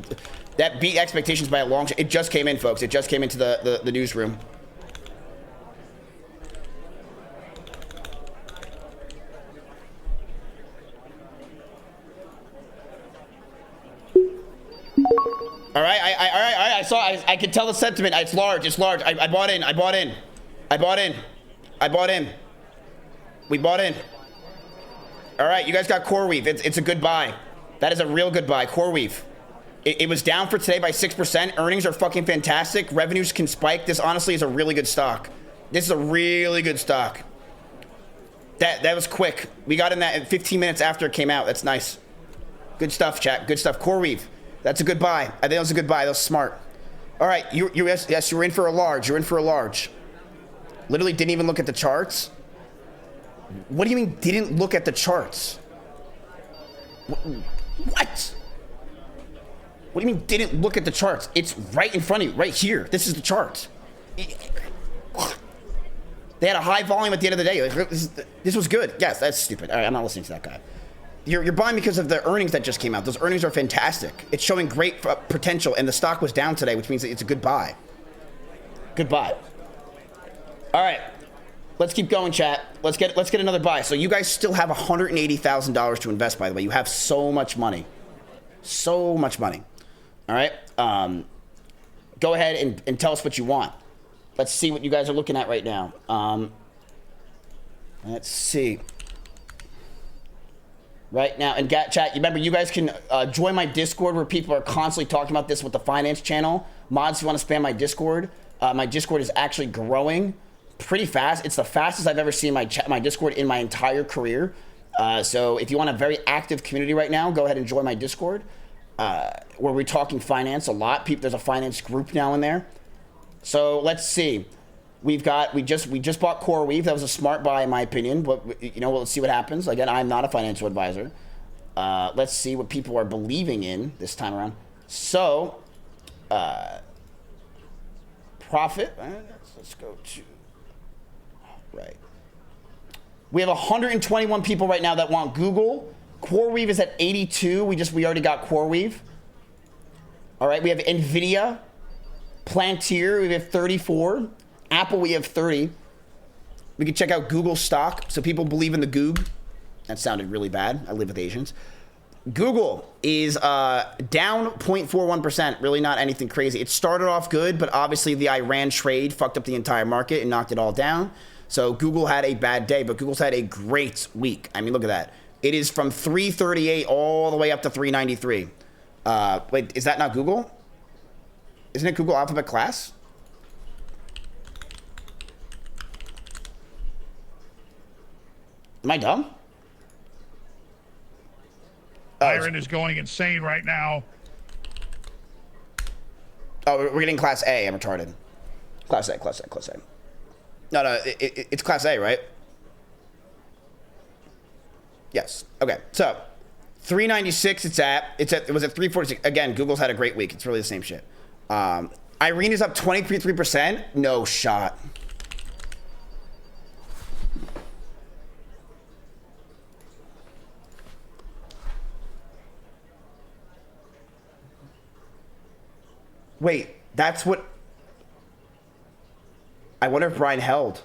That beat expectations by a long shot. It just came in, folks. It just came into the newsroom. All right, all right. I saw. I could tell the sentiment. It's large. It's large. I bought in. I bought in. I bought in. I bought in. We bought in. All right, you guys got CoreWeave. It's a good buy. That is a real good buy. CoreWeave. It was down for today by 6%. Earnings are fucking fantastic. Revenues can spike. This honestly is a really good stock. This is a really good stock. That was quick. We got in that in 15 minutes after it came out. That's nice. Good stuff, chat. Good stuff. CoreWeave. That's a good buy. I think that was a good buy. That was smart. All right, yes, you're in for a large. You're in for a large. Literally didn't even look at the charts. What do you mean didn't look at the charts? What? What do you mean didn't look at the charts? It's right in front of you, right here. This is the chart. They had a high volume at the end of the day. This was good. Yes, that's stupid. All right, I'm not listening to that guy. You're buying because of the earnings that just came out. Those earnings are fantastic. It's showing great potential, and the stock was down today, which means that it's a good buy. Good buy. All right, let's keep going, chat. Let's get another buy. So you guys still have $180,000 to invest. By the way, you have so much money, so much money. All right, go ahead and tell us what you want. Let's see what you guys are looking at right now. Let's see. Right now, and chat, remember, you guys can join my Discord where people are constantly talking about this with the finance channel. Mods, if you want to spam my Discord is actually growing. pretty fast. It's the fastest I've ever seen my Discord in my entire career. So if you want a very active community right now, go ahead and join my Discord, where we're talking finance a lot. There's a finance group now in there. So let's see. We just bought CoreWeave. That was a smart buy in my opinion, but let's see what happens. Again, I'm not a financial advisor. Let's see what people are believing in this time around. So, profit. Let's go to right. We have 121 people right now that want Google. CoreWeave is at 82. We already got CoreWeave. All right, we have Nvidia, Palantir. We have 34. Apple, we have 30. We can check out Google stock. So people believe in the Goog. That sounded really bad. I live with Asians. Google is down 0.41%. Really not anything crazy. It started off good, but obviously the Iran trade fucked up the entire market and knocked it all down. So Google had a bad day, but Google's had a great week. I mean, look at that. It is from 338 all the way up to 393. Wait, is that not Google? Isn't it Google Alphabet Class? Am I dumb? Iron is going insane right now. Oh, we're getting Class A. I'm retarded. Class A. No, it's Class A, right? Yes. Okay. So, 396. It was at 346. Again, Google's had a great week. It's really the same shit. Irene is up 23%. No shot. Wait, that's what... I wonder if Brian held.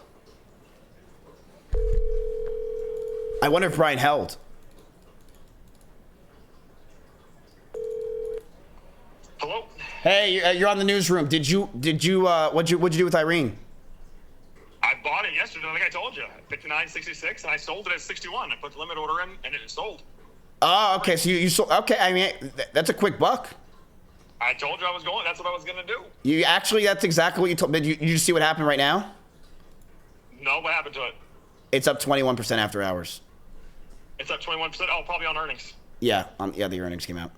Hello? Hey, you're on the newsroom. What'd you do with Irene? I bought it yesterday, like I told you. 59.66, and I sold it at 61. I put the limit order in, and it sold. Oh, okay. So you sold... Okay, I mean, that's a quick buck. I told you I was going. That's what I was going to do. That's exactly what you told me. Did you see what happened right now? No, what happened to it? It's up 21% after hours. It's up 21%. Oh, probably on earnings. Yeah, the earnings came out.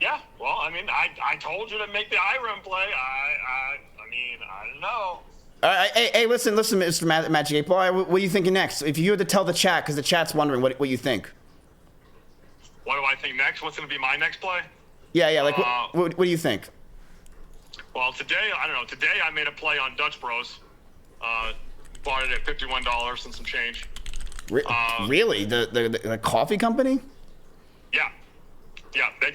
Yeah, well, I mean, I told you to make the IREM play. I don't know. All right, hey, listen, Mr. Magic 8 Ball. What are you thinking next? If you had to tell the chat, because the chat's wondering what you think. What do I think next? What's going to be my next play? Yeah, like, what do you think? Well, today, I don't know. Today I made a play on Dutch Bros. Bought it at $51 and some change. Really? The coffee company? Yeah. They've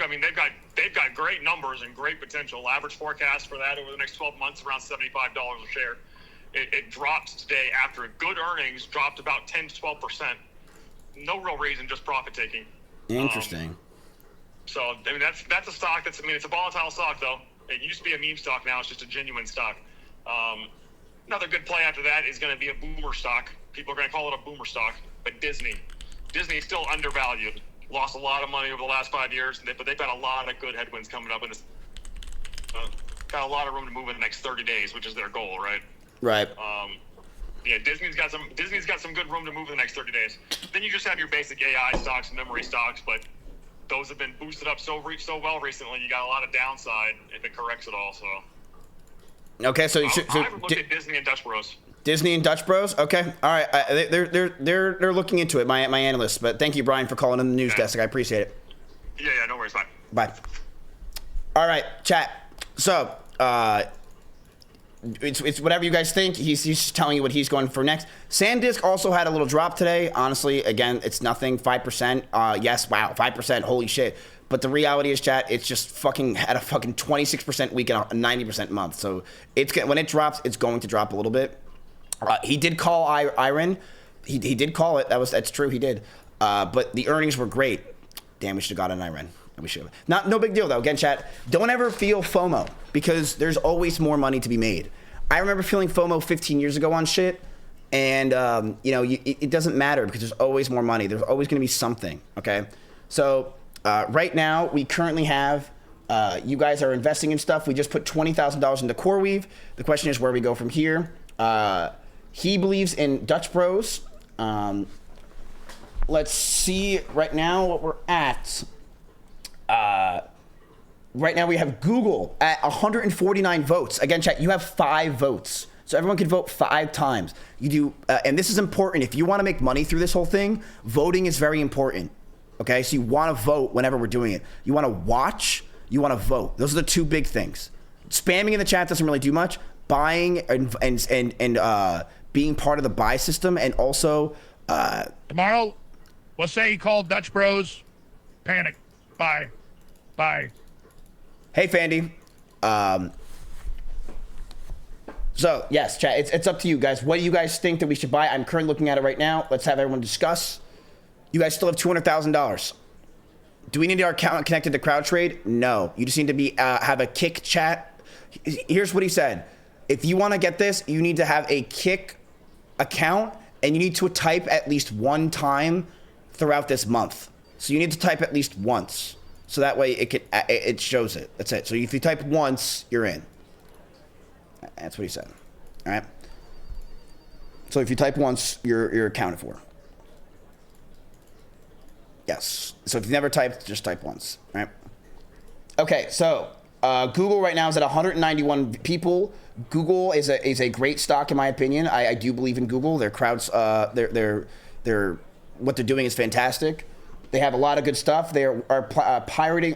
got great numbers and great potential. Average forecast for that over the next 12 months around $75 a share. It dropped today after good earnings, dropped about 10 to 12%. No real reason, just profit taking. Interesting. So, I mean, that's a stock it's a volatile stock, though. It used to be a meme stock. Now it's just a genuine stock. Another good play after that is going to be a boomer stock. People are going to call it a boomer stock. But Disney is still undervalued. Lost a lot of money over the last 5 years, but they've got a lot of good headwinds coming up. And it's got a lot of room to move in the next 30 days, which is their goal, right? Right. Yeah, Disney's got some good room to move in the next 30 days. Then you just have your basic AI stocks and memory stocks, but those have been boosted up so well recently. You got a lot of downside if it corrects it all. So. Okay, so I would look at Disney and Dutch Bros. Disney and Dutch Bros. Okay, all right. They're looking into it. My analysts. But thank you, Brian, for calling in the news desk. I appreciate it. Yeah, no worries. Bye. Bye. All right, chat. So it's whatever you guys think. He's just telling you what he's going for next. SanDisk also had a little drop today. Honestly, again, it's nothing. 5%. Yes, wow, 5%. Holy shit. But the reality is, chat, it's just fucking had a fucking 26% week and a 90% month. So when it drops, it's going to drop a little bit. He did call Iron. He did call it. That's true. He did. But the earnings were great. Damn, we should have got an Iron. We should have. No big deal though. Again, chat, don't ever feel FOMO because there's always more money to be made. I remember feeling FOMO 15 years ago on shit, and it doesn't matter because there's always more money. There's always going to be something. Okay, so right now we currently have. You guys are investing in stuff. We just put $20,000 into CoreWeave. The question is where we go from here. He believes in Dutch Bros. Let's see right now what we're at. Right now we have Google at 149 votes. Again, chat, you have 5 votes. So everyone can vote 5 times. You do, and this is important. If you want to make money through this whole thing, voting is very important. Okay, so you want to vote whenever we're doing it. You want to watch, you want to vote. Those are the 2 big things. Spamming in the chat doesn't really do much. Buying and being part of the buy system, and also tomorrow, we'll say he called Dutch Bros. Panic. Bye. Bye. Hey, Fandy. So, yes, chat, it's up to you guys. What do you guys think that we should buy? I'm currently looking at it right now. Let's have everyone discuss. You guys still have $200,000. Do we need our account connected to CrowdTrade? No. You just need to be have a Kick chat. Here's what he said. If you want to get this, you need to have a Kick account, and you need to type at least 1 time throughout this month. So you need to type at least once. So that way it shows it. That's it. So if you type once, you're in. That's what he said. All right. So if you type once, you're accounted for. Yes. So if you've never typed, just type once. All right. Okay. So Google right now is at 191 people. Google is a great stock in my opinion. I do believe in Google. Their crowds, they're what they're doing is fantastic. They have a lot of good stuff. They are parenting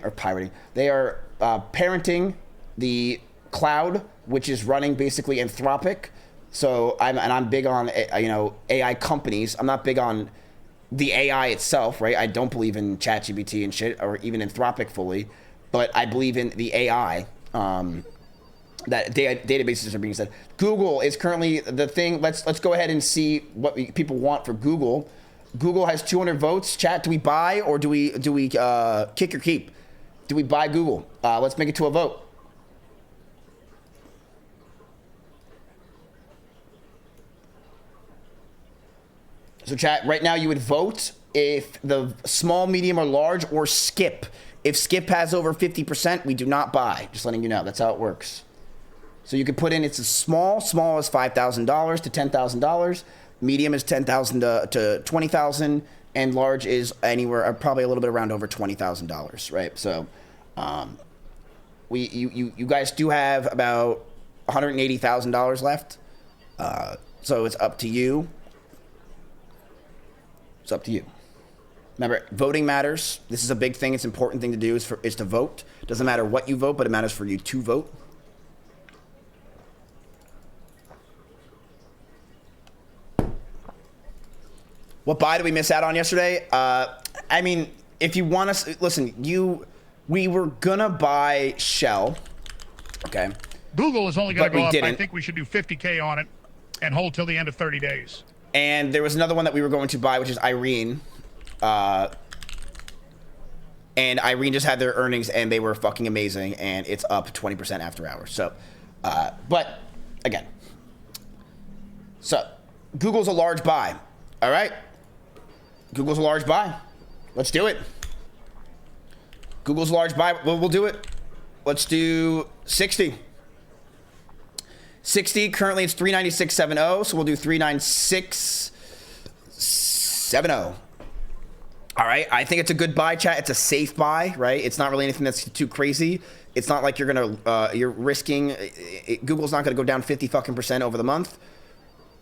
the cloud, which is running basically Anthropic. So I'm big on AI companies. I'm not big on the AI itself, right? I don't believe in ChatGPT and shit, or even Anthropic fully, but I believe in the AI that databases are being said. Google is currently the thing. Let's go ahead and see what people want for Google. Google has 200 votes. Chat, do we buy or do we kick or keep? Do we buy Google? Let's make it to a vote. So chat, right now you would vote if the small, medium, or large, or skip. If skip has over 50%, we do not buy. Just letting you know, that's how it works. So you could put in, it's a small is $5,000 to $10,000. Medium is $10,000 to $20,000, and large is anywhere, probably a little bit around over $20,000, right? So, you guys do have about $180,000 left. So it's up to you. It's up to you. Remember, voting matters. This is a big thing. It's an important thing to do is to vote. Doesn't matter what you vote, but it matters for you to vote. What buy did we miss out on yesterday? I mean, if you want to listen, we were gonna buy Shell. Okay. Google is only going to go up. Didn't. I think we should do 50K on it and hold till the end of 30 days. And there was another one that we were going to buy, which is Irene. And Irene just had their earnings, and they were fucking amazing, and it's up 20% after hours. So, but again, so Google's a large buy. All right. Google's a large buy. Let's do it. Google's a large buy. We'll do it. Let's do 60. 60, currently it's 396.70, so we'll do 396.70. All right, I think it's a good buy, chat. It's a safe buy, right? It's not really anything that's too crazy. It's not like you're risking, Google's not gonna go down 50 fucking % over the month.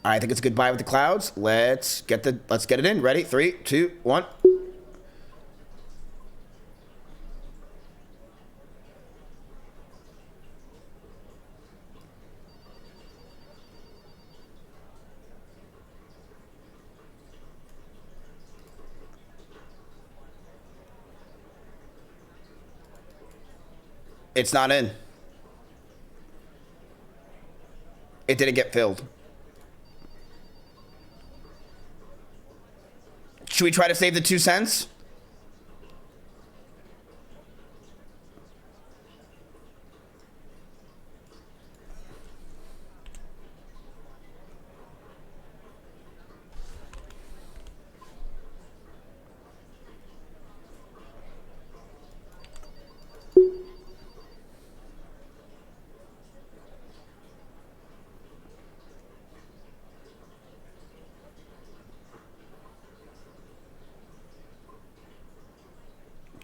I think it's a good buy with the clouds. Let's get it in. Ready? 3, 2, 1. It's not in. It didn't get filled. Should we try to save the 2 cents?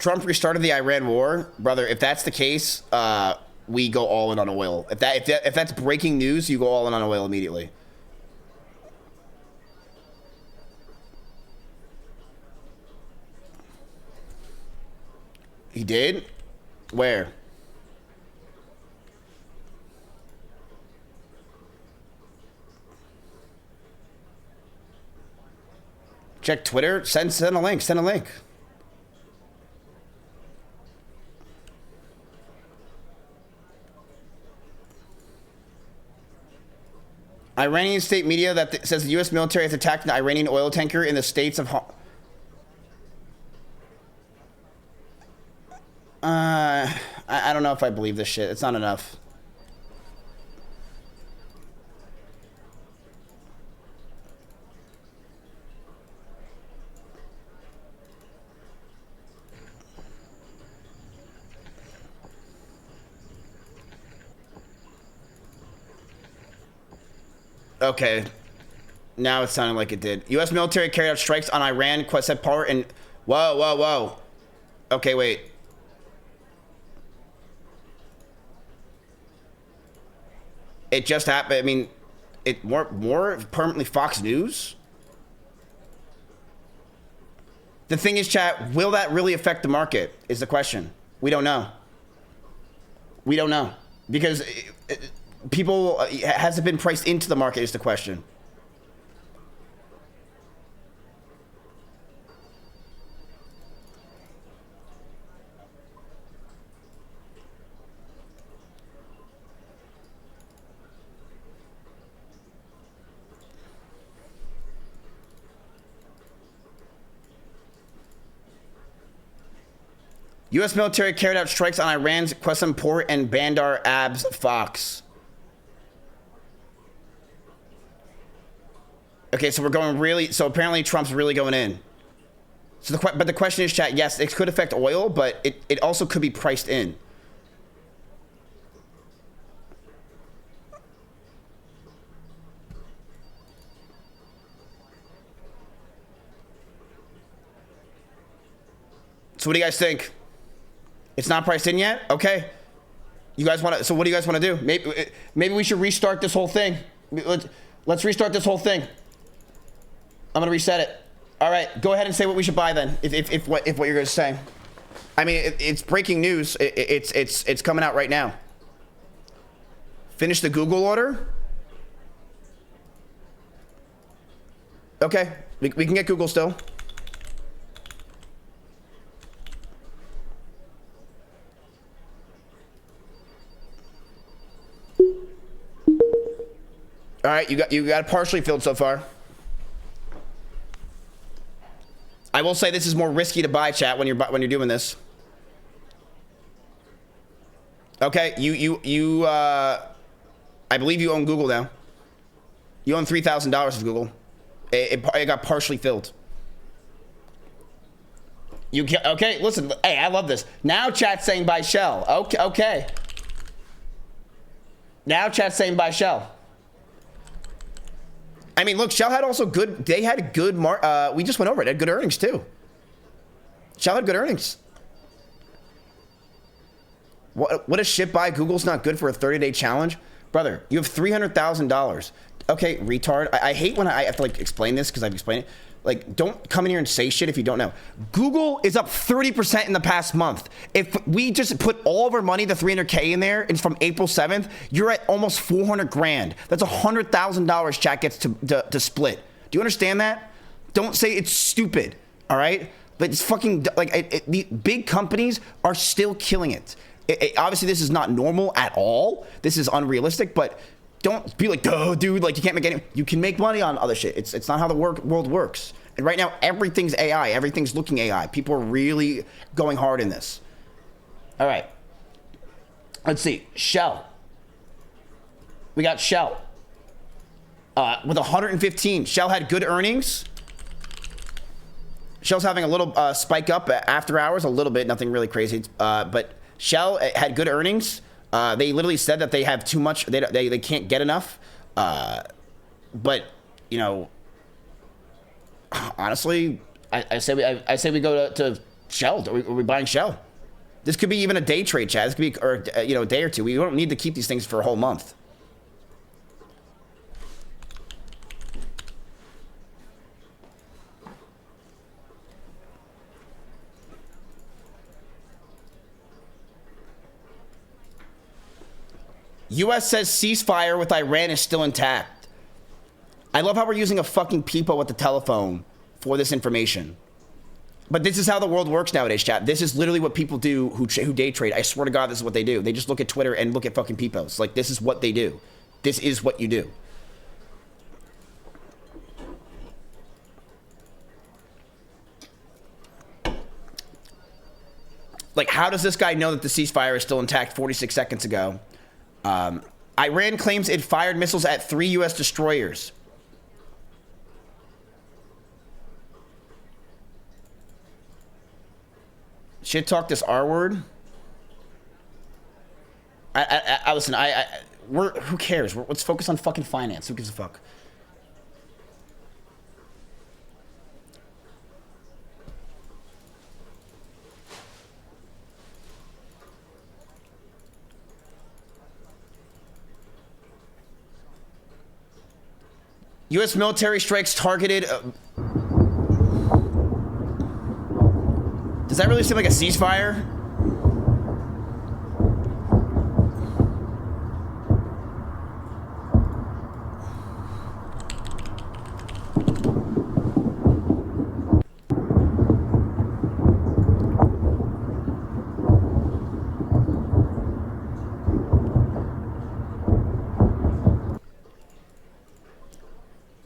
Trump restarted the Iran war, brother. If that's the case, we go all in on oil. If that's breaking news, you go all in on oil immediately. He did? Where? Check Twitter. Send a link. Send a link. Iranian state media that says the U.S. military has attacked an Iranian oil tanker in the states of... I don't know if I believe this shit. It's not enough. Okay. Now it's sounding like it did. U.S. military carried out strikes on Iran, said part and... Whoa, whoa, whoa. Okay, wait. It just happened. I mean, it more permanently Fox News? The thing is, chat, will that really affect the market is the question. We don't know. We don't know. Because... people, has it been priced into the market is the question. U.S. military carried out strikes on Iran's Qasem port and Bandar Abbas Fox. Okay, so we're going really... So apparently Trump's really going in. So but the question is, chat, yes, it could affect oil, but it also could be priced in. So what do you guys think? It's not priced in yet? Okay. You guys want to... So what do you guys want to do? Maybe we should restart this whole thing. Let's restart this whole thing. I'm gonna reset it. All right, go ahead and say what we should buy then. If what you're gonna say. I mean, it's breaking news. It's coming out right now. Finish the Google order. Okay, we can get Google still. All right, you got it partially filled so far. I will say this is more risky to buy, chat, when you're doing this. Okay, I believe you own Google now. You own $3,000 of Google. It got partially filled. Okay, listen. Hey, I love this. Now chat's saying buy Shell. Okay. Now chat's saying buy Shell. I mean, look, Shell had also good... They had good... we just went over it. They had good earnings, too. Shell had good earnings. What a shit buy. Google's not good for a 30-day challenge. Brother, you have $300,000. Okay, retard. I hate when I have to, like, explain this because I've explained it. Like, don't come in here and say shit if you don't know. Google is up 30% in the past month. If we just put all of our money, the 300K in there, and from April 7th, you're at almost 400 grand. That's $100,000 chat gets to split. Do you understand that? Don't say it's stupid, all right? But it's fucking, like, the big companies are still killing it. Obviously, this is not normal at all. This is unrealistic, but don't be like, duh, dude, like, you can't make any... You can make money on other shit. It's not how the world works. And right now, everything's AI. Everything's looking AI. People are really going hard in this. All right. Let's see. Shell. We got Shell. With 115. Shell had good earnings. Shell's having a little spike up after hours. A little bit. Nothing really crazy. But Shell had good earnings. They literally said that they have too much. They can't get enough. But, you know, honestly, I say we go to Shell. Are we buying Shell? This could be even a day trade, chat. This could be, or a day or two. We don't need to keep these things for a whole month. U.S. says ceasefire with Iran is still intact. I love how we're using a fucking peepo with the telephone for this information. But this is how the world works nowadays, chat. This is literally what people do who day trade. I swear to God, this is what they do. They just look at Twitter and look at fucking peepos. Like, this is what they do. This is what you do. Like, how does this guy know that the ceasefire is still intact 46 seconds ago? Iran claims it fired missiles at 3 U.S. destroyers. Shit talk this R word. I listen. Who cares? Let's focus on fucking finance. Who gives a fuck? U.S. military strikes targeted. Does that really seem like a ceasefire?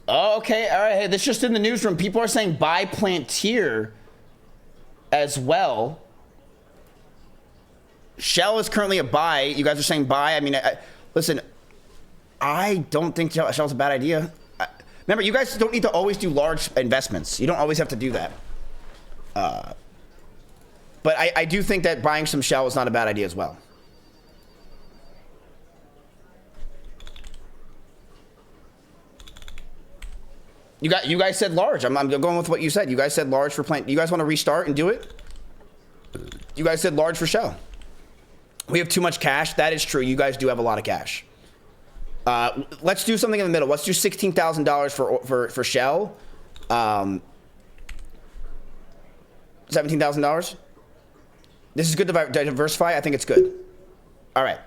Oh, okay, all right. Hey, this just in the newsroom. People are saying buy Plantier as well. Shell is currently a buy. You guys are saying buy. I mean, listen, I don't think Shell's a bad idea. Remember, you guys don't need to always do large investments. You don't always have to do that. But I do think that buying some Shell is not a bad idea as well. You guys said large. I'm going with what you said. You guys said large for Plant. You guys want to restart and do it? You guys said large for Shell. We have too much cash. That is true. You guys do have a lot of cash. Let's do something in the middle. Let's do $16,000 for Shell. $17,000. This is good to diversify. I think it's good. All right.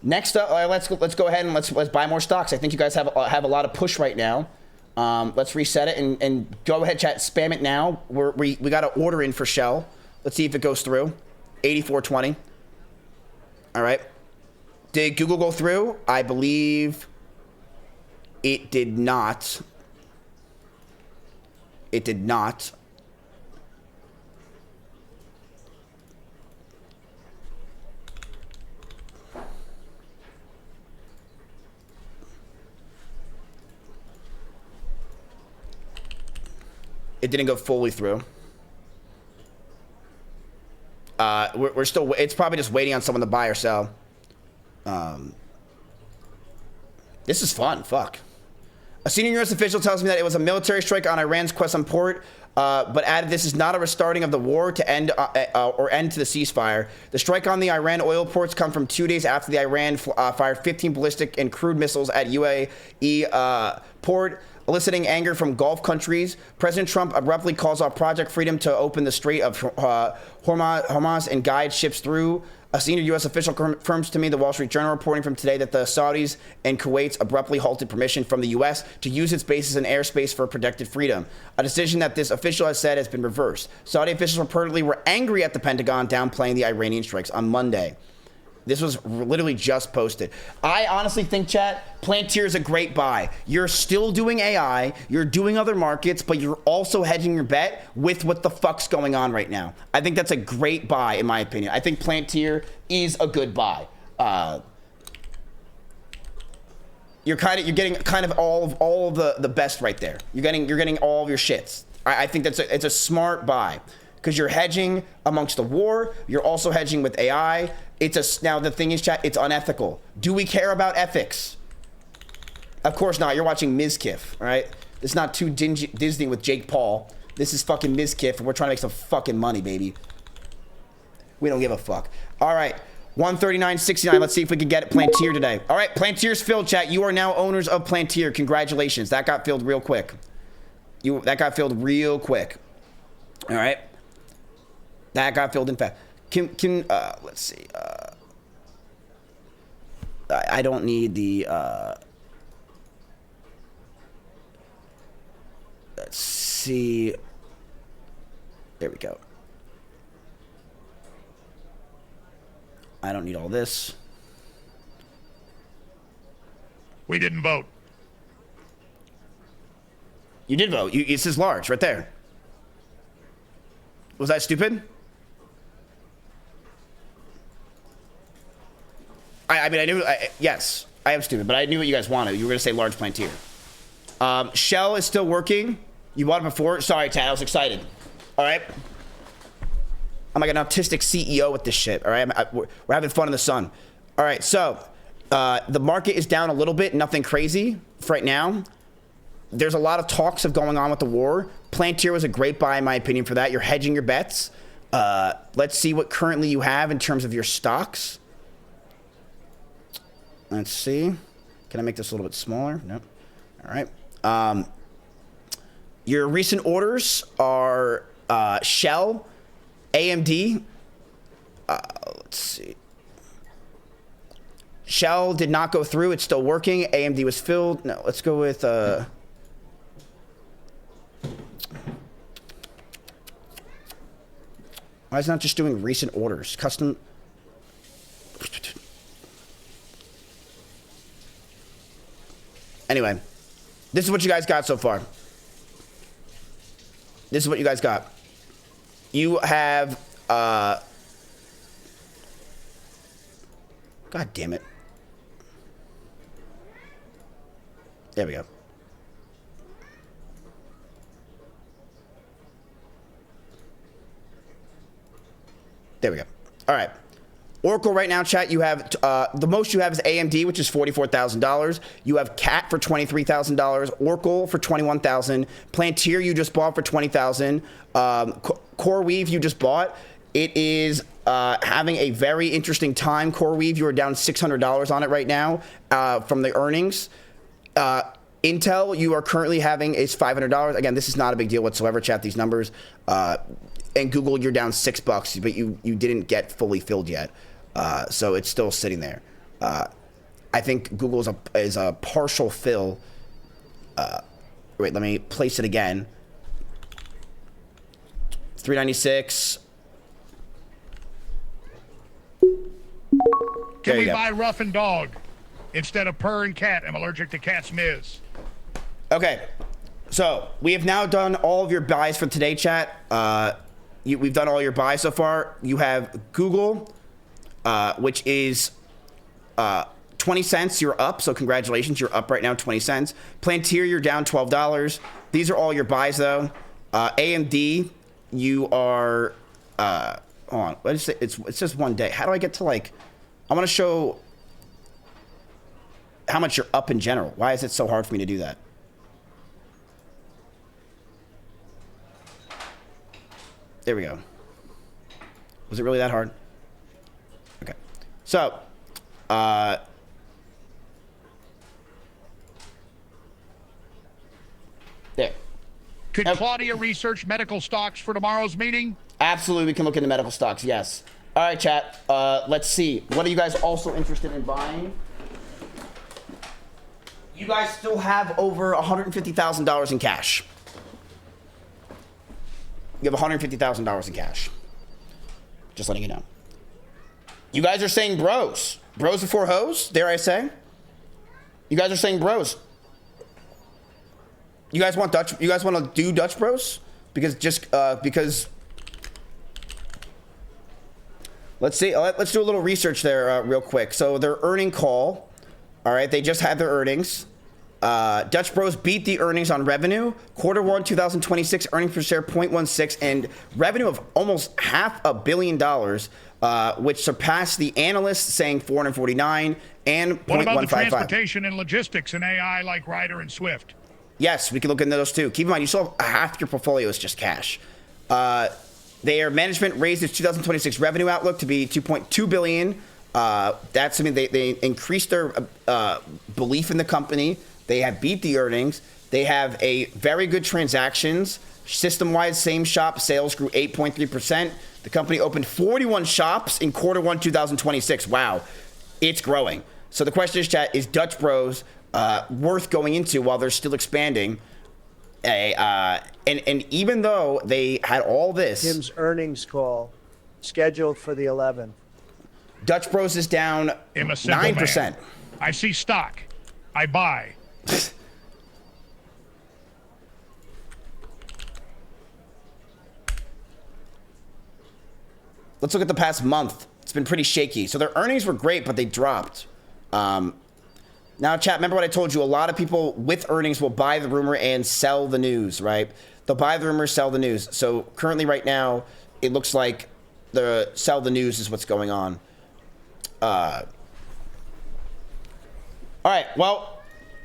Next up, let's go ahead and let's buy more stocks. I think you guys have a lot of push right now. Let's reset it and go ahead, chat. Spam it now. We got an order in for Shell. Let's see if it goes through. 84.20. All right. Did Google go through? I believe it did not. It did not. It didn't go fully through. We're still, it's probably just waiting on someone to buy or sell. This is fun, fuck. A senior U.S. official tells me that it was a military strike on Iran's Qasem port, but added this is not a restarting of the war to end or end to the ceasefire. The strike on the Iran oil ports come from 2 days after the Iran fired 15 ballistic and crude missiles at UAE port, eliciting anger from Gulf countries. President Trump abruptly calls off Project Freedom to open the Strait of Hormuz and guide ships through. A senior U.S. official confirms to me, the Wall Street Journal reporting from today, that the Saudis and Kuwait abruptly halted permission from the U.S. to use its bases and airspace for protected freedom. A decision that this official has said has been reversed. Saudi officials reportedly were angry at the Pentagon downplaying the Iranian strikes on Monday. This was literally just posted. I honestly think, chat, Plantier is a great buy. You're still doing AI, you're doing other markets, but you're also hedging your bet with what the fuck's going on right now. I think that's a great buy, in my opinion. I think Plantier is a good buy. You're getting kind of all of the best right there. You're getting all of your shits. I think it's a smart buy because you're hedging amongst the war. You're also hedging with AI. Now the thing is, chat, it's unethical. Do we care about ethics? Of course not. You're watching Mizkif, all right? It's not too Disney with Jake Paul. This is fucking Mizkif, and we're trying to make some fucking money, baby. We don't give a fuck. All right. 139.69. Let's see if we can get Plantier today. All right, Plantier's filled, chat. You are now owners of Plantier. Congratulations. That got filled real quick. That got filled real quick. All right. That got filled in fast. Let's see. I don't need the let's see. There we go. I don't need all this. We didn't vote. You did vote. It says large right there. Was that stupid? I mean, I knew. Yes, I am stupid, but I knew what you guys wanted. You were going to say large Plantier. Shell is still working. You bought it before. Sorry, Tad. I was excited. All right. I'm like an autistic CEO with this shit. All right. We're having fun in the sun. All right. So the market is down a little bit. Nothing crazy for right now. There's a lot of talks of going on with the war. Plantier was a great buy, in my opinion, for that. You're hedging your bets. Let's see what currently you have in terms of your stocks. Let's see. Can I make this a little bit smaller? Nope. All right. Your recent orders are Shell, AMD. Let's see. Shell did not go through. It's still working. AMD was filled. No, let's go with... Why is it not just doing recent orders? Custom... Anyway, this is what you guys got so far. This is what you guys got. You have, God damn it. There we go. There we go. All right. Oracle right now, chat, you have, the most you have is AMD, which is $44,000. You have CAT for $23,000. Oracle for $21,000. Plantier you just bought for $20,000. CoreWeave you just bought. It is having a very interesting time. CoreWeave, you are down $600 on it right now from the earnings. Intel, you are currently having is $500. Again, this is not a big deal whatsoever, chat, these numbers. And Google, you're down $6, but you didn't get fully filled yet. So it's still sitting there. I think Google is a partial fill. Wait, let me place it again. 396. Can we buy Rough and Dog instead of Purr and Cat? I'm allergic to cat's miz. Okay, so we have now done all of your buys for today, chat. We've done all your buys so far. You have Google, which is 20 cents. You're up, so congratulations. You're up right now, 20 cents. Plantier, you're down $12. These are all your buys, though. AMD, you are... hold on. Let's say it's just one day. How do I get to, like... I want to show how much you're up in general. Why is it so hard for me to do that? There we go. Was it really that hard? Okay. So, there. Could Claudia research medical stocks for tomorrow's meeting? Absolutely, we can look into medical stocks, yes. All right, chat. Let's see. What are you guys also interested in buying? You guys still have over $150,000 in cash. You have $150,000 in cash. Just letting you know. You guys are saying bros. Bros before hoes, dare I say? You guys are saying bros. You guys want Dutch? You guys want to do Dutch bros? Because let's see. Let's do a little research there real quick. So their earning call. All right, they just had their earnings. Dutch Bros beat the earnings on revenue. Quarter 1 2026 earnings per share 0.16 and revenue of almost $500 million, which surpassed the analysts saying 449 and 0.155. What about the transportation and logistics and AI like Ryder and Swift? Yes, we can look into those too. Keep in mind, you still have half your portfolio is just cash. Their management raised its 2026 revenue outlook to be $2.2 billion. That's something they increased their belief in the company. They have beat the earnings. They have a very good transactions. System-wide, same shop sales grew 8.3%. The company opened 41 shops in quarter 1, 2026. Wow, it's growing. So the question is, chat, is Dutch Bros worth going into while they're still expanding? And even though they had all this, Tim's earnings call scheduled for the 11th. Dutch Bros is down 9%. Man. I see stock. I buy. Let's look at the past month. It's been pretty shaky. So their earnings were great, but they dropped. Now, chat, remember what I told you? A lot of people with earnings will buy the rumor and sell the news, right? They'll buy the rumor, sell the news. So currently right now, it looks like the sell the news is what's going on. All right, well,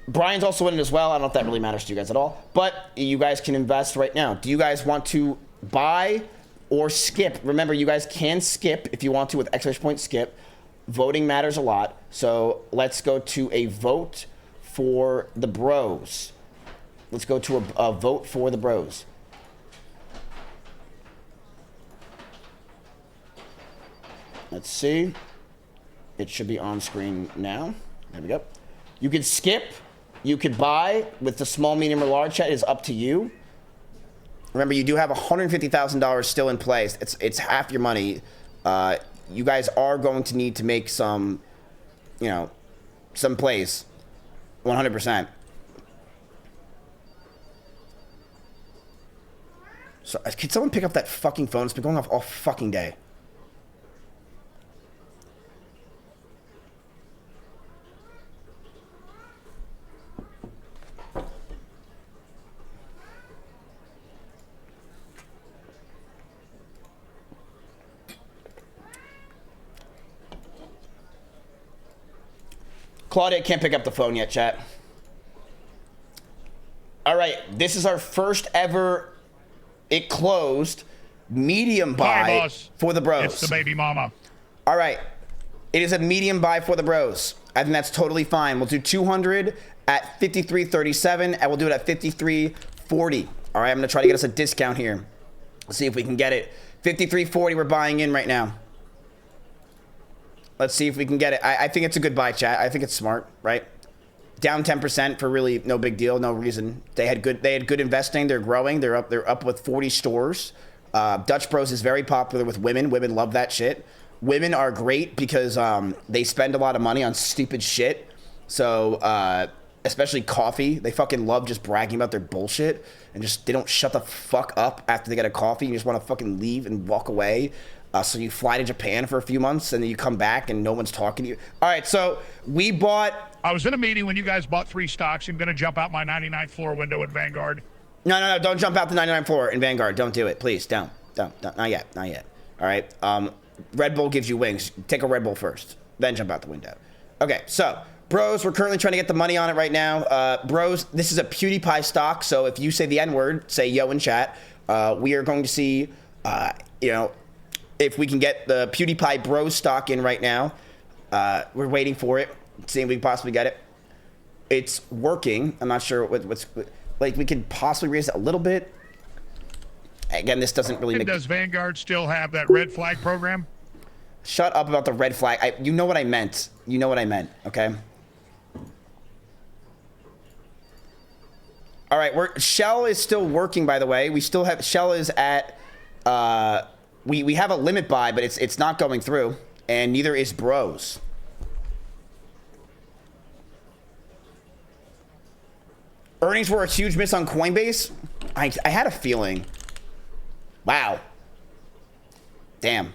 Brian's also in it as well. I don't know if that really matters to you guys at all. But you guys can invest right now. Do you guys want to buy or skip? Remember, you guys can skip if you want to with exclamation point skip. Voting matters a lot. So let's go to a vote for the bros. Let's go to a vote for the bros. Let's see. It should be on screen now. There we go. You could skip. You could buy with the small, medium, or large chat. It is up to you. Remember, you do have $150,000 still in place. It's half your money. You guys are going to need to make some, some plays. 100%. So, can someone pick up that fucking phone? It's been going off all fucking day. Claudia can't pick up the phone yet, chat. All right, this is our first ever, it closed, medium buy for the bros. It's the baby mama. All right, it is a medium buy for the bros. I think that's totally fine. We'll do 200 at 53.37, and we'll do it at 53.40. All right, I'm gonna try to get us a discount here. Let's see if we can get it. 53.40, we're buying in right now. Let's see if we can get it. I think it's a good buy, chat. I think it's smart, right? Down 10% for really no big deal, no reason. They had good investing. They're growing. They're up with 40 stores. Dutch Bros is very popular with women. Women love that shit. Women are great because they spend a lot of money on stupid shit. So especially coffee. They fucking love just bragging about their bullshit and just they don't shut the fuck up after they get a coffee. You just want to fucking leave and walk away. So you fly to Japan for a few months and then you come back and no one's talking to you. All right, so we bought... I was in a meeting when you guys bought 3 stocks. I'm going to jump out my 99th floor window at Vanguard. No, don't jump out the 99th floor in Vanguard. Don't do it, please. Don't. Not yet. All right, Red Bull gives you wings. Take a Red Bull first, then jump out the window. Okay, so... Bros, we're currently trying to get the money on it right now. Bros, this is a PewDiePie stock, so if you say the N-word, say yo in chat. We are going to see, if we can get the PewDiePie Bros stock in right now. We're waiting for it, seeing if we can possibly get it. It's working. I'm not sure what's like. We could possibly raise it a little bit. Again, this doesn't really make... Does Vanguard still have that red flag program? Shut up about the red flag. You know what I meant. You know what I meant, okay? All right, Shell is still working, by the way. We still have... Shell is at... We have a limit buy, but it's not going through. And neither is Bros. Earnings were a huge miss on Coinbase. I had a feeling. Wow. Damn.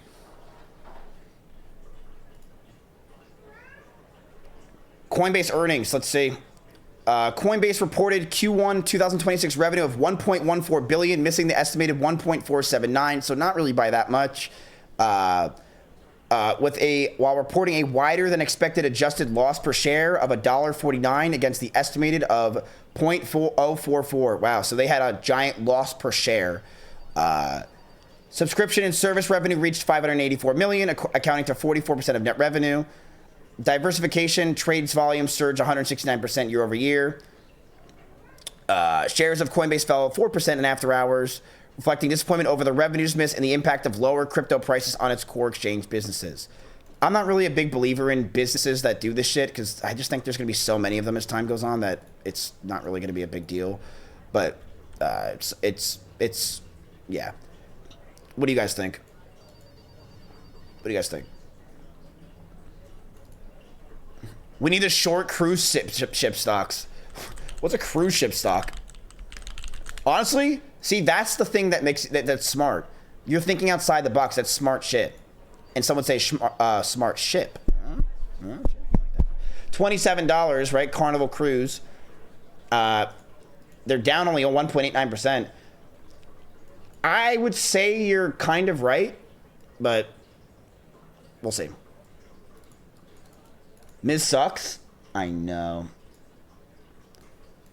Coinbase earnings, let's see. Coinbase reported Q1 2026 revenue of $1.14 billion, missing the estimated 1.479, so not really by that much. While reporting a wider than expected adjusted loss per share of $1.49 against the estimated of 0.4044. Wow, so they had a giant loss per share. Subscription and service revenue reached $584 million, accounting to 44% of net revenue. Diversification, trades volume surged 169% year over year. Shares of Coinbase fell 4% in after hours, reflecting disappointment over the revenues miss and the impact of lower crypto prices on its core exchange businesses. I'm not really a big believer in businesses that do this shit because I just think there's going to be so many of them as time goes on that it's not really going to be a big deal. But it's yeah. What do you guys think? What do you guys think? We need to short cruise ship stocks. What's a cruise ship stock? Honestly, see, that's the thing that makes that's smart. You're thinking outside the box. That's smart shit. And someone say smart ship. $27, right? Carnival Cruise. They're down only 1.89%. I would say you're kind of right, but we'll see. Miz sucks. I know.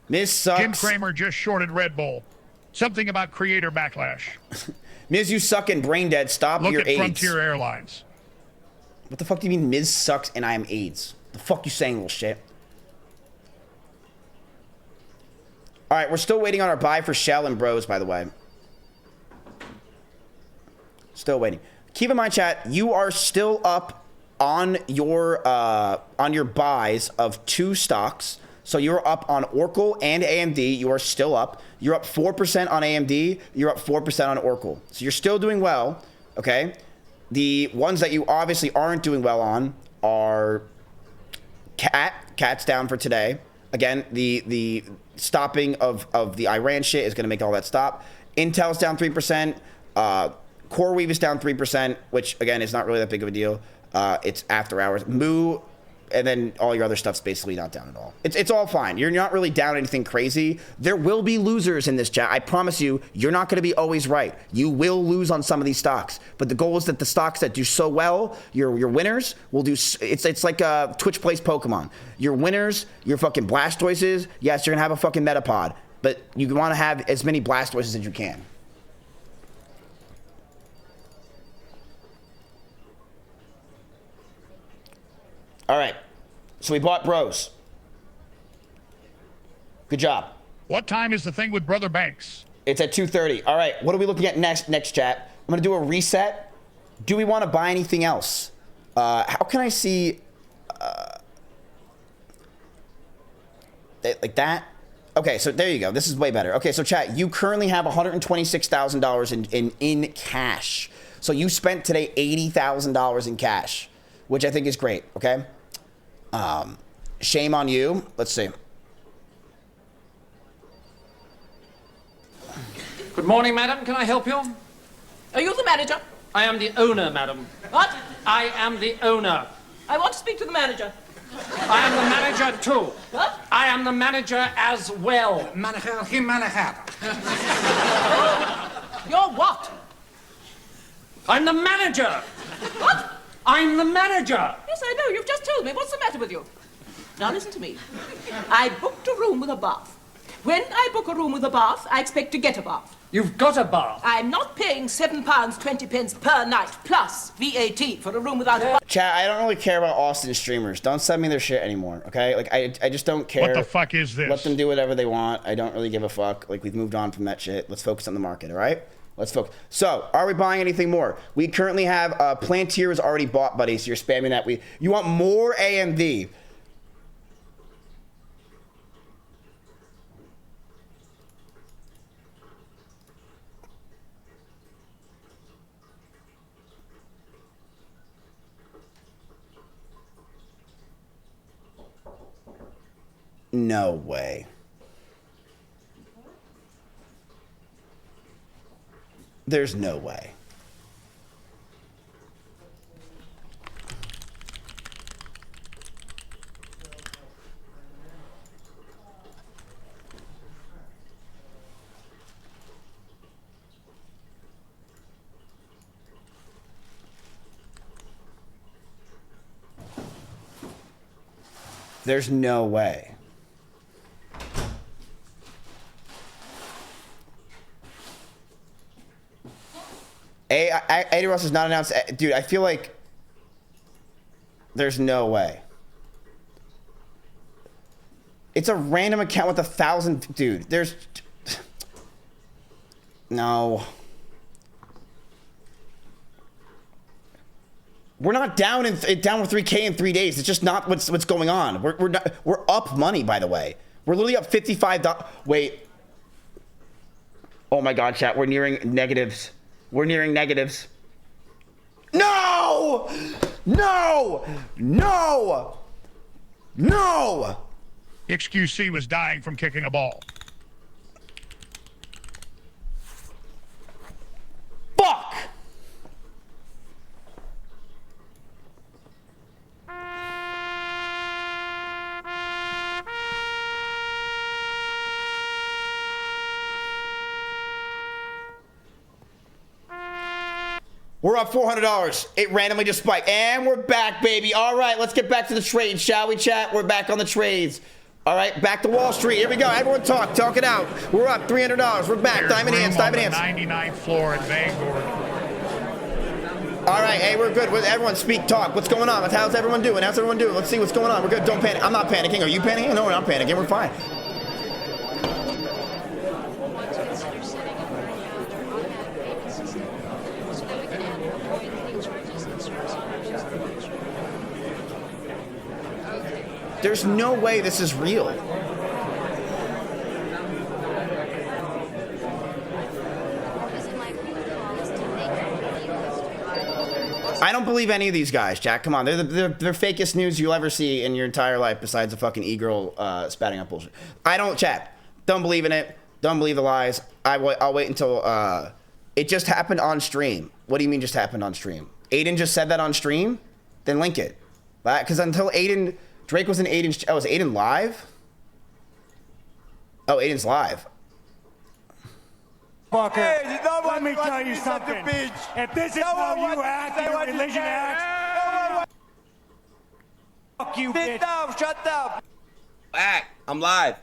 Miz sucks. Jim Cramer just shorted Red Bull. Something about creator backlash. Miz, you suck and brain dead. Stop Look your at AIDS. Frontier Airlines. What the fuck do you mean Miz sucks and I am AIDS? The fuck you saying, little shit? All right, we're still waiting on our buy for Shell and Bros, by the way. Still waiting. Keep in mind, chat, you are still up on your buys of 2 stocks. So you're up on Oracle and AMD. You are still up. You're up 4% on AMD. You're up 4% on Oracle. So you're still doing well, okay? The ones that you obviously aren't doing well on are Cat's down for today. Again, the stopping of the Iran shit is going to make all that stop. Intel's down 3%. CoreWeave is down 3%, which, again, is not really that big of a deal. It's after hours. Moo, and then all your other stuff's basically not down at all. It's all fine. You're not really down anything crazy. There will be losers in this chat. I promise you, you're not going to be always right. You will lose on some of these stocks. But the goal is that the stocks that do so well, your winners will do. It's like Twitch plays Pokemon. Your winners, your fucking Blastoises, yes, you're going to have a fucking Metapod. But you want to have as many Blastoises as you can. All right, so we bought Bros. Good job. What time is the thing with Brother Banks? It's at 2:30. All right, what are we looking at next chat? I'm gonna do a reset. Do we want to buy anything else? How can I see like that? Okay, so there you go. This is way better. Okay, so chat, you currently have $126,000 in cash. So you spent today $80,000 in cash, which I think is great. Okay. Shame on you. Let's see. Good morning, madam. Can I help you? Are you the manager? I am the owner, madam. What? I am the owner. I want to speak to the manager. I am the manager, too. What? I am the manager as well. Manager. You're what? I'm the manager. What? I'm the manager. Yes, I know. You've just told me. What's the matter with you? Now listen to me. I booked a room with a bath. When I book a room with a bath, I expect to get a bath. You've got a bath. I'm not paying £7.20 per night plus VAT for a room without a bath. Chat, I don't really care about Austin streamers. Don't send me their shit anymore, okay? Like, I just don't care. What the fuck is this? Let them do whatever they want. I don't really give a fuck. Like, we've moved on from that shit. Let's focus on the market, all right? Let's focus. So, are we buying anything more? We currently have Plantier is already bought, buddy. So you're spamming that. You want more AMD? No way. There's no way. There's no way. Eddie Ross is not announced. Dude, I feel like there's no way. It's a random account with 1,000. Dude, there's no. We're not down with 3K in 3 days. It's just not what's going on. We're up money, by the way. We're literally up $55. Wait. Oh my God, chat. We're nearing negatives. We're nearing negatives. No! No! No! No! XQC was dying from kicking a ball. Fuck! We're up $400. It randomly just spiked. And we're back, baby. All right, let's get back to the trades, shall we, chat? We're back on the trades. All right, back to Wall Street. Here we go. Everyone talk it out. We're up $300. We're back. There's Diamond hands, diamond hands. 99th floor in Vanguard. All right, hey, we're good. Everyone speak, talk. What's going on? How's everyone doing? Let's see what's going on. We're good. Don't panic. I'm not panicking. Are you panicking? No, we're not panicking. We're fine. There's no way this is real. I don't believe any of these guys, Jack. Come on, they're fakest news you'll ever see in your entire life, besides a fucking e-girl spatting up bullshit. I don't, chat. Don't believe in it. Don't believe the lies. I'll wait until it just happened on stream. What do you mean just happened on stream? Aiden just said that on stream? Then link it. Because until Aiden... Drake was in Aiden's... Oh, is Aiden live? Oh, Aiden's live. Fucker, hey, let me tell you something. If this is how you act, your religion acts... Fuck you, bitch. Sit down, shut up. Back, I'm live.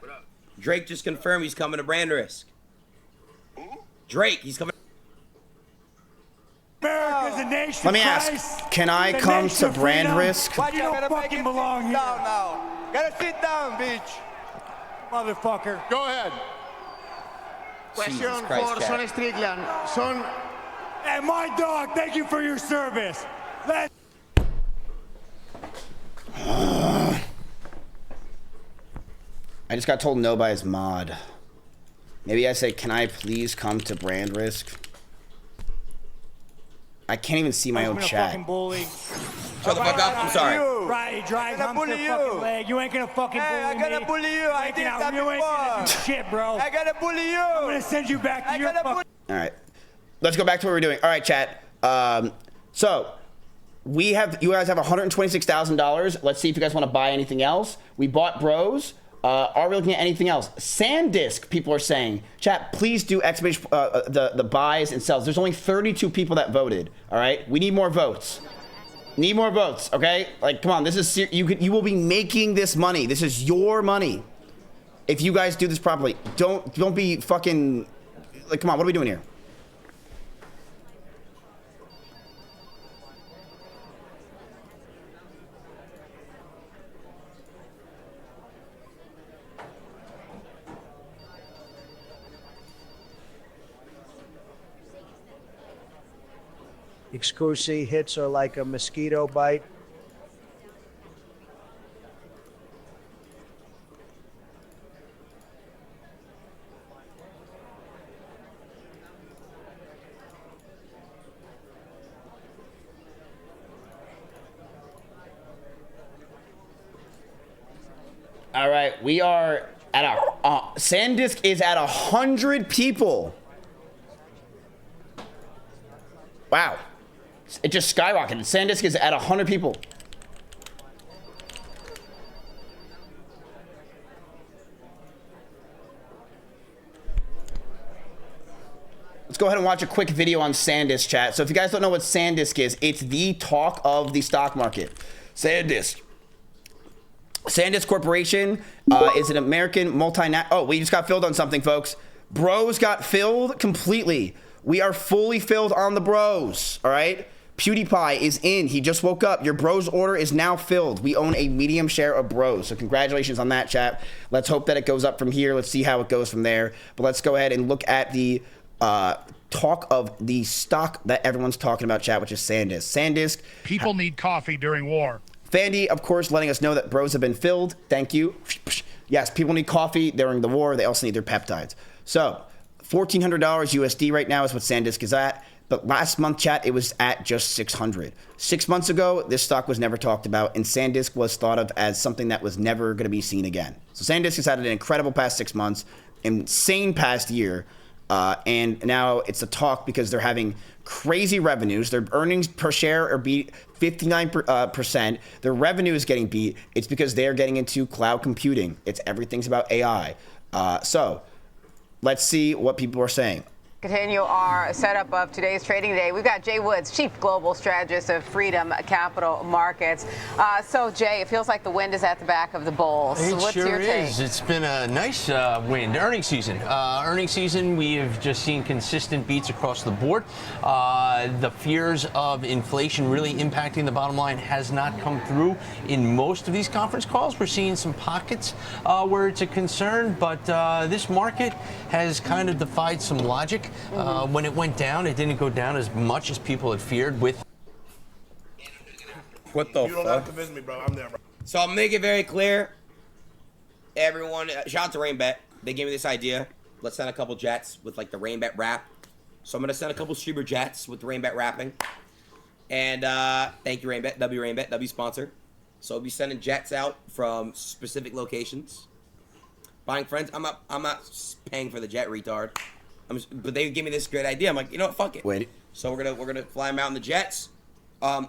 Drake just confirmed he's coming to Brand Risk. Drake, he's coming... America's a nation. Let me ask, can I come to Brand Risk? Why you don't fucking belong here? Down now. Gotta sit down, bitch. Motherfucker. Go ahead. Question for Son Strickland. Son. Hey, my dog, thank you for your service. I just got told no by his mod. Maybe I say, can I please come to Brand Risk? I can't even see my own chat. Shut the fuck up. I'm sorry. Right, drive him to the fucking leg. You ain't gonna fucking bully me. I gotta bully you. I did that before. You ain't gonna do shit, bro. I gotta bully you. I'm gonna send you back to your fucking... All right. Let's go back to what we're doing. All right, chat. So you guys have $126,000. Let's see if you guys want to buy anything else. We bought Bros. Are we looking at anything else? SanDisk, people are saying. Chat, please do exclamation the buys and sells. There's only 32 people that voted. All right, we need more votes. Need more votes. Okay, like come on, this is you will be making this money. This is your money. If you guys do this properly, don't be fucking like. Come on, what are we doing here? Excursi hits are like a mosquito bite. All right, we are at SanDisk is at 100 people. Wow. It just skyrocketed. SanDisk is at 100 people. Let's go ahead and watch a quick video on SanDisk, chat. So if you guys don't know what SanDisk is, it's the talk of the stock market. SanDisk. SanDisk Corporation is an American multinational... Oh, we just got filled on something, folks. Bros got filled completely. We are fully filled on the bros, all right? PewDiePie is in. He just woke up. Your bros order is now filled. We own a medium share of bros. So congratulations on that, chat. Let's hope that it goes up from here. Let's see how it goes from there. But let's go ahead and look at the talk of the stock that everyone's talking about, chat, which is SanDisk. SanDisk. People need coffee during war. Fandy, of course, letting us know that bros have been filled. Thank you. Yes, people need coffee during the war. They also need their peptides. So $1,400 USD right now is what SanDisk is at. But last month, chat, it was at just $600. 6 months ago, this stock was never talked about, and SanDisk was thought of as something that was never going to be seen again. So SanDisk has had an incredible past 6 months, insane past year, and now it's a talk because they're having crazy revenues. Their earnings per share are beat 59%. Their revenue is getting beat. It's because they're getting into cloud computing. Everything's about AI. So let's see what people are saying. Continue our setup of today's trading day. We've got Jay Woods, Chief Global Strategist of Freedom Capital Markets. So, Jay, it feels like the wind is at the back of the bulls. What's your take? It's been a nice wind. Earnings season, we have just seen consistent beats across the board. The fears of inflation really impacting the bottom line has not come through in most of these conference calls. We're seeing some pockets where it's a concern, but this market has kind of defied some logic. When it went down, it didn't go down as much as people had feared. What the You don't have to convince me, bro. I'm there, bro. So I'll make it very clear. Everyone, shout out to RainBet. They gave me this idea. Let's send a couple jets with like the RainBet wrap. So I'm gonna send a couple streamer jets with the RainBet wrapping. And thank you, RainBet. W sponsor. So we'll be sending jets out from specific locations. Buying friends. I'm not paying for the jet, retard. But they gave me this great idea. I'm like, you know what? Fuck it. Wait. So we're gonna fly them out in the jets. I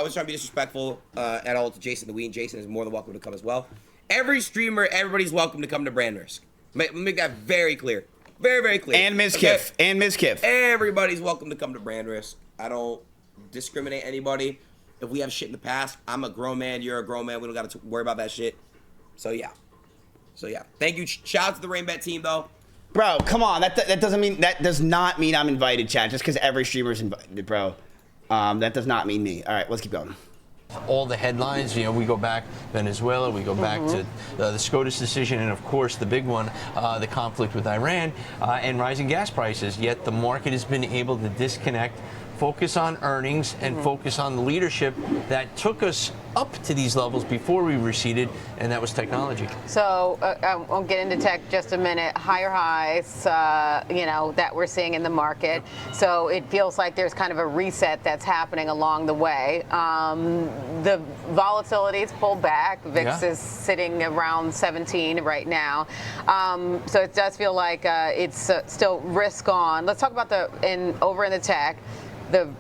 was trying to be disrespectful at all to Jason the Ween. Jason is more than welcome to come as well. Every streamer, everybody's welcome to come to Brand Risk. Make that very clear. Very, very clear. And Mizkif. Okay? And Mizkif. Everybody's welcome to come to Brand Risk. I don't discriminate anybody. If we have shit in the past, I'm a grown man. You're a grown man. We don't got to worry about that shit. So yeah. Thank you. Shout out to the RainBet team though. Bro, come on. That does not mean I'm invited, chat. Just because every streamer's invited, bro. That does not mean me. All right, let's keep going. All the headlines, we go back Venezuela, we go back to the SCOTUS decision, and of course the big one, the conflict with Iran and rising gas prices. Yet the market has been able to disconnect, focus on earnings, and focus on the leadership that took us up to these levels before we receded, and that was technology. So I'll get into tech just a minute. Higher highs, that we're seeing in the market. So it feels like there's kind of a reset that's happening along the way. The volatility's pulled back. VIX is sitting around 17 right now. So it does feel like it's still risk on. Let's talk about over in the tech. The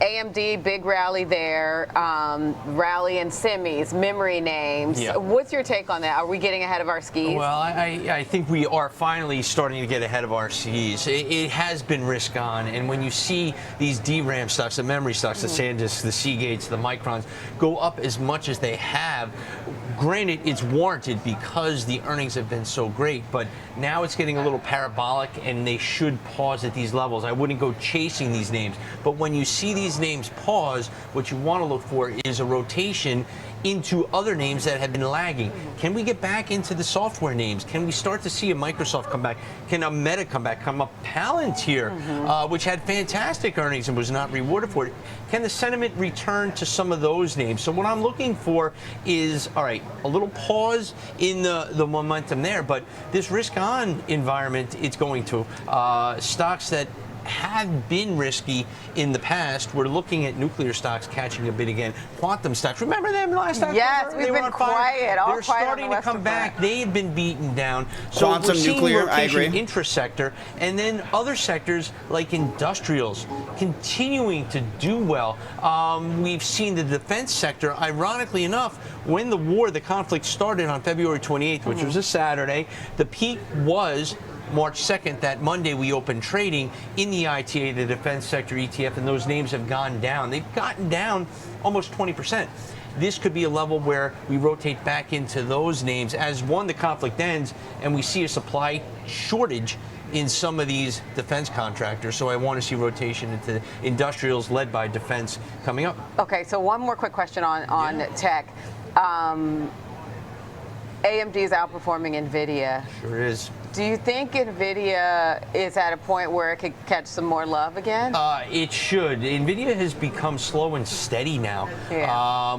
AMD, big rally there, rally in semis, memory names. Yeah. What's your take on that? Are we getting ahead of our skis? Well, I think we are finally starting to get ahead of our skis. It has been risk on, and when you see these DRAM stocks, the memory stocks, the SanDisk, the Seagates, the Microns, go up as much as they have, granted, it's warranted because the earnings have been so great, but now it's getting a little parabolic, and they should pause at these levels. I wouldn't go chasing these names, but when you see these names pause, what you want to look for is a rotation into other names that have been lagging. Can we get back into the software names? Can we start to see a Microsoft come back? Can a Meta come back? Come up Palantir, which had fantastic earnings and was not rewarded for it. Can the sentiment return to some of those names? So what I'm looking for is, all right, a little pause in the momentum there, but this risk-on environment, it's going to. Stocks that have been risky in the past. We're looking at nuclear stocks catching a bit again. Quantum stocks, remember them last October? Yes, we've been quiet. They're starting to come back. They had been beaten down. So Quantum, we're seeing nuclear, rotation I agree. Intra-sector, and then other sectors like industrials continuing to do well. We've seen the defense sector, ironically enough, when the conflict started on February 28th, which was a Saturday, the peak was March 2nd, that Monday we opened trading in the ITA, the defense sector ETF, and those names have gone down. They've gotten down almost 20%. this could be a level where we rotate back into those names as one, the conflict ends, and we see a supply shortage in some of these defense contractors. So I want to see rotation into industrials led by defense coming up. Okay, so one more quick question on tech. AMD is outperforming NVIDIA. Sure is. Do you think NVIDIA is at a point where it could catch some more love again? It should. NVIDIA has become slow and steady now,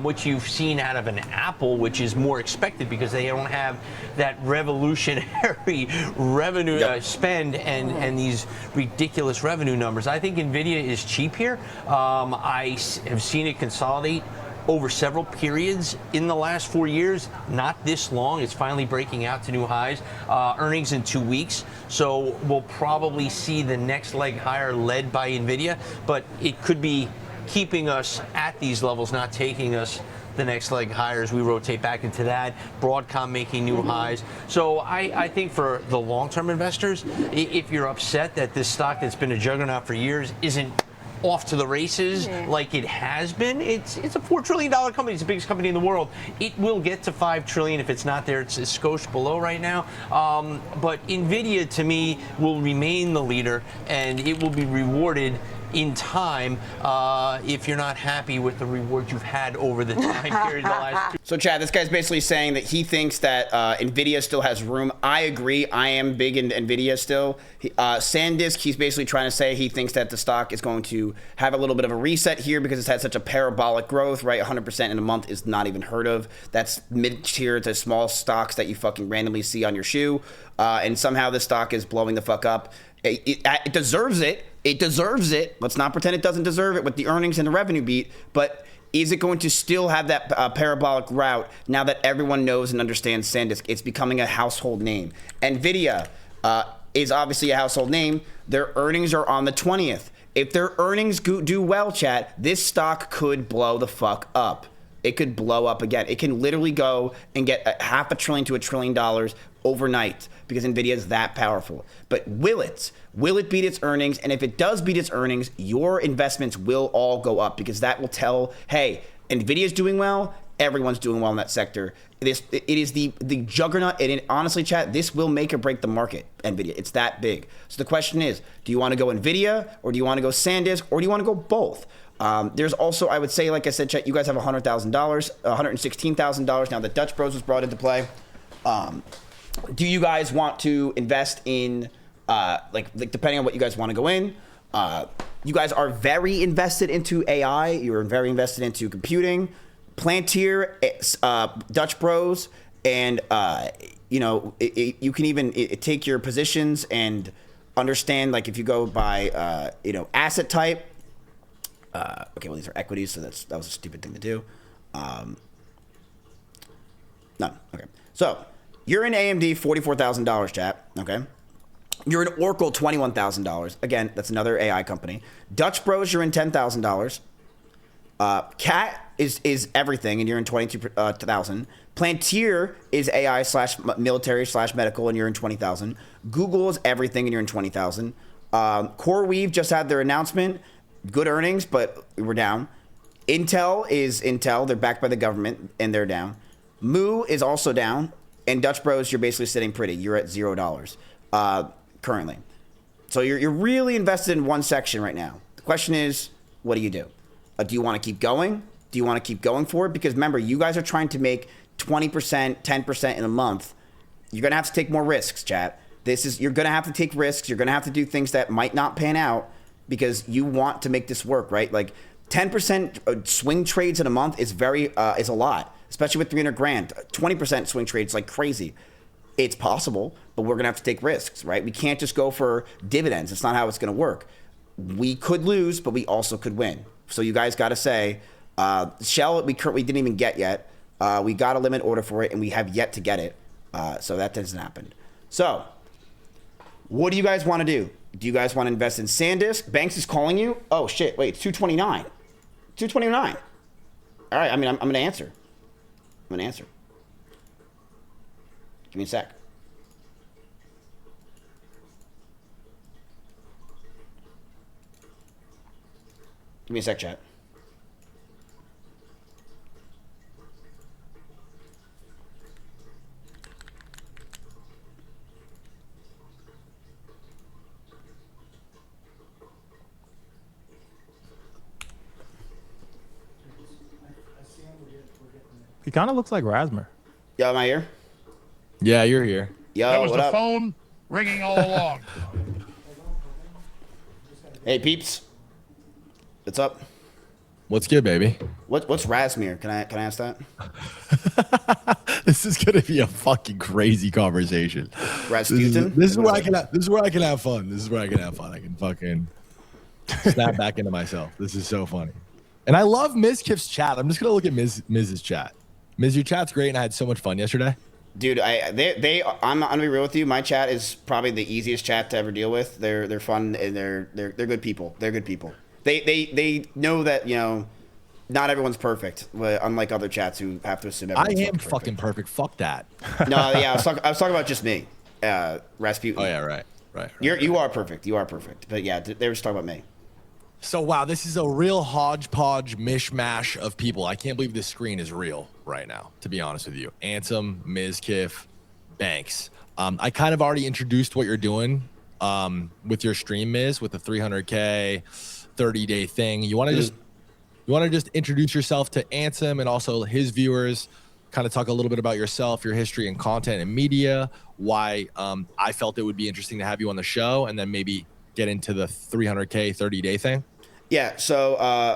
which you've seen out of an Apple, which is more expected because they don't have that revolutionary revenue spend and these ridiculous revenue numbers. I think NVIDIA is cheap here. I have seen it consolidate over several periods in the last 4 years, not this long. It's finally breaking out to new highs. Earnings in 2 weeks, so we'll probably see the next leg higher led by NVIDIA, but it could be keeping us at these levels, not taking us the next leg higher as we rotate back into that. Broadcom making new highs. So I think for the long-term investors, if you're upset that this stock that's been a juggernaut for years isn't off to the races like it has been. It's a $4 trillion company. It's the biggest company in the world. It will get to $5 trillion. If it's not there, it's a skosh below right now. But NVIDIA, to me, will remain the leader, and it will be rewarded in time if you're not happy with the reward you've had over the time period of the last 2. So, Chad, this guy's basically saying that he thinks that NVIDIA still has room. I agree. I am big into NVIDIA still. SanDisk, he's basically trying to say he thinks that the stock is going to have a little bit of a reset here because it's had such a parabolic growth, right? 100% in a month is not even heard of. That's mid-tier to small stocks that you fucking randomly see on your shoe. And somehow this stock is blowing the fuck up. It deserves it. It deserves it. Let's not pretend it doesn't deserve it with the earnings and the revenue beat. But is it going to still have that parabolic route now that everyone knows and understands SanDisk? It's becoming a household name. NVIDIA is obviously a household name. Their earnings are on the 20th. If their earnings do well, chat, this stock could blow the fuck up. It could blow up again. It can literally go and get $500 billion to $1 trillion overnight because NVIDIA is that powerful. But will it? Will it beat its earnings? And if it does beat its earnings, your investments will all go up because that will tell, hey, NVIDIA is doing well, everyone's doing well in that sector. It is the juggernaut, and honestly, chat, this will make or break the market, NVIDIA. It's that big. So the question is, do you want to go NVIDIA, or do you want to go SanDisk, or do you want to go both? There's also, I would say, like I said, chat, you guys have $100,000, $116,000 now that Dutch Bros was brought into play. Do you guys want to invest in, like depending on what you guys want to go in? You guys are very invested into AI. You're very invested into computing. Plantier, Dutch Bros, and you can even take your positions and understand, like if you go by asset type. Okay, well these are equities, so that was a stupid thing to do. None. Okay, so you're in AMD, $44,000, chat. Okay. You're in Oracle, $21,000. Again, that's another AI company. Dutch Bros, you're in $10,000. Cat is everything, and you're in 22,000. Plantier is AI / military / medical, and you're in 20,000. Google is everything, and you're in 20,000. CoreWeave just had their announcement. Good earnings, but we're down. Intel is Intel. They're backed by the government, and they're down. Moo is also down. And Dutch Bros, you're basically sitting pretty. You're at $0 currently. So you're really invested in one section right now. The question is, what do you do? Do you want to keep going? Do you want to keep going for it? Because remember, you guys are trying to make 20%, 10% in a month. You're going to have to take more risks, chat. You're going to have to take risks. You're going to have to do things that might not pan out because you want to make this work, right? Like 10% swing trades in a month is is a lot, especially with 300 grand. 20% swing trades like crazy. It's possible, but we're going to have to take risks, right? We can't just go for dividends. It's not how it's going to work. We could lose, but we also could win. So you guys got to say, Shell, we didn't even get yet. We got a limit order for it, and we have yet to get it. So that doesn't happen. So what do you guys want to do? Do you guys want to invest in SanDisk? Banks is calling you? Oh, shit. Wait, it's 229. 229. All right, I'm going to answer. Give me a sec. Give me a sec, chat. He kind of looks like Rasmer. Yo, am I here? Yeah, you're here. Yo, That was what the up? phone ringing all along. Hey, peeps. What's up? What's good, baby? What's Rasmir? Can I ask that? This is gonna be a fucking crazy conversation. Rasputin? This is where I can have fun. This is where I can have fun. I can fucking snap back into myself. This is so funny. And I love Mizkif's chat. I'm just gonna look at Miz's chat. Miz, your chat's great, and I had so much fun yesterday. Dude, I'm gonna be real with you. My chat is probably the easiest chat to ever deal with. They're fun and they're good people. They're good people. They know that, you know, not everyone's perfect. Unlike other chats who have to assume I everyone's am fucking perfect. Fuck that. No, yeah, I was talking about just me, Rasputin. Oh yeah, right. You are perfect. You are perfect. But yeah, they were just talking about me. So wow, this is a real hodgepodge mishmash of people. I can't believe this screen is real right now, to be honest with you. Ansem, Mizkif, Banks. I kind of already introduced what you're doing with your stream, Miz, with the 300K 30-day thing. You want to just introduce yourself to Ansem and also his viewers, kind of talk a little bit about yourself, your history and content and media, why I felt it would be interesting to have you on the show, and then maybe get into the 300K 30-day thing. Yeah, so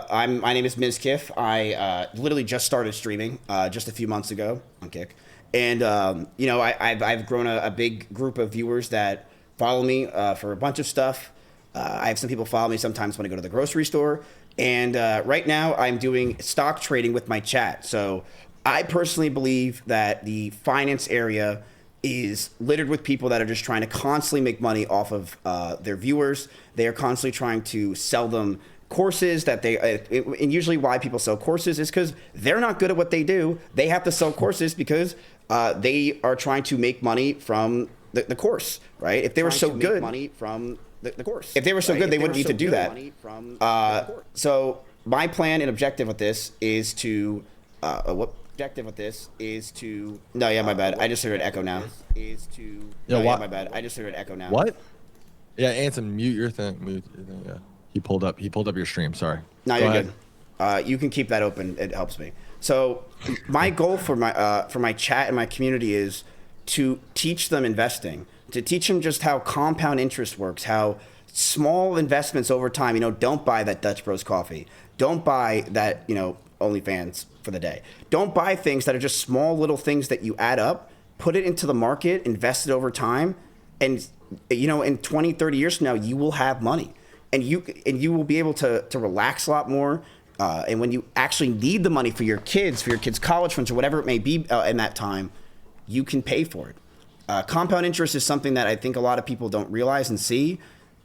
my name is Mizkif. I literally just started streaming just a few months ago on Kick. And, you know, I've grown a big group of viewers that follow me for a bunch of stuff. I have some people follow me sometimes when I go to the grocery store. And right now I'm doing stock trading with my chat. So I personally believe that the finance area is littered with people that are just trying to constantly make money off of their viewers. They are constantly trying to sell them courses that and usually why people sell courses is because they're not good at what they do. They have to sell courses because they are trying to make money from the course, right? If they were so good, money from the course. If they were so good, they wouldn't need to do that. So my plan and objective with this is to no, yeah, my bad. I just heard an echo now. Yeah, my bad. I just heard an echo now. What? Yeah, Ansem, mute your thing. Yeah. He pulled up your stream. Sorry. No, you're good. You can keep that open. It helps me. So my goal for my chat and my community is to teach them investing, to teach them just how compound interest works, how small investments over time, you know, don't buy that Dutch Bros coffee. Don't buy that, you know, OnlyFans for the day. Don't buy things that are just small little things that you add up, put it into the market, invest it over time, and, you know, in 20, 30 years from now, you will have money. And you will be able to relax a lot more. And when you actually need the money for your kids' college funds, or whatever it may be in that time, you can pay for it. Compound interest is something that I think a lot of people don't realize and see.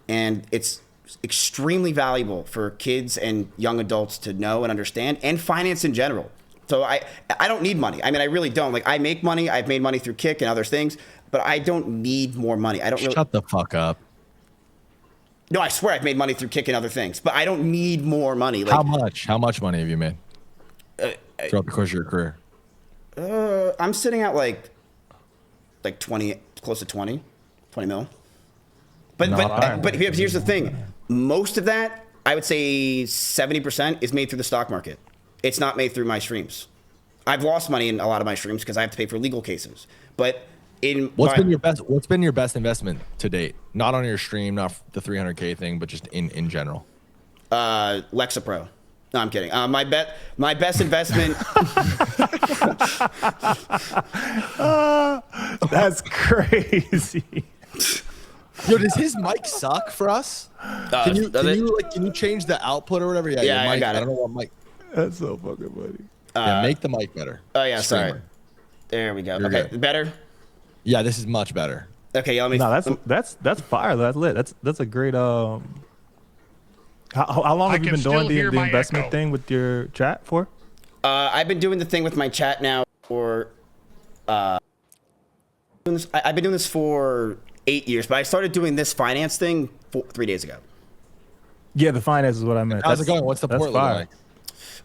And it's extremely valuable for kids and young adults to know and understand, and finance in general. So I don't need money. I mean, I really don't. Like, I make money. I've made money through Kick and other things, but I don't need more money. I don't really. Shut the fuck up. No, I swear I've made money through Kick and other things, but I don't need more money. Like, How much? How much money have you made throughout the course of your career? I'm sitting at like 20, close to 20 mil. But here's the thing. Most of that, I would say 70% is made through the stock market. It's not made through my streams. I've lost money in a lot of my streams because I have to pay for legal cases. But what's been your best investment to date? Not on your stream, not the 300K thing, but just in general. Lexapro. No, I'm kidding. My best investment. That's crazy. Yo, does his mic suck for us? Can you change the output or whatever? Yeah, I got it. I don't know what mic. That's so fucking funny. Yeah, make the mic better. Oh yeah, Streamer. sorry. There we go. You're okay, good. Better. Yeah, this is much better. Okay, yeah, let me. No, that's fire. That's lit. That's a great. How long have you been doing the investment thing with your chat for? I've been doing the thing with my chat now for. I've been doing this for 8 years, but I started doing this finance thing 3 days ago. Yeah, the finance is what I meant. How's it going? What's the port looking like?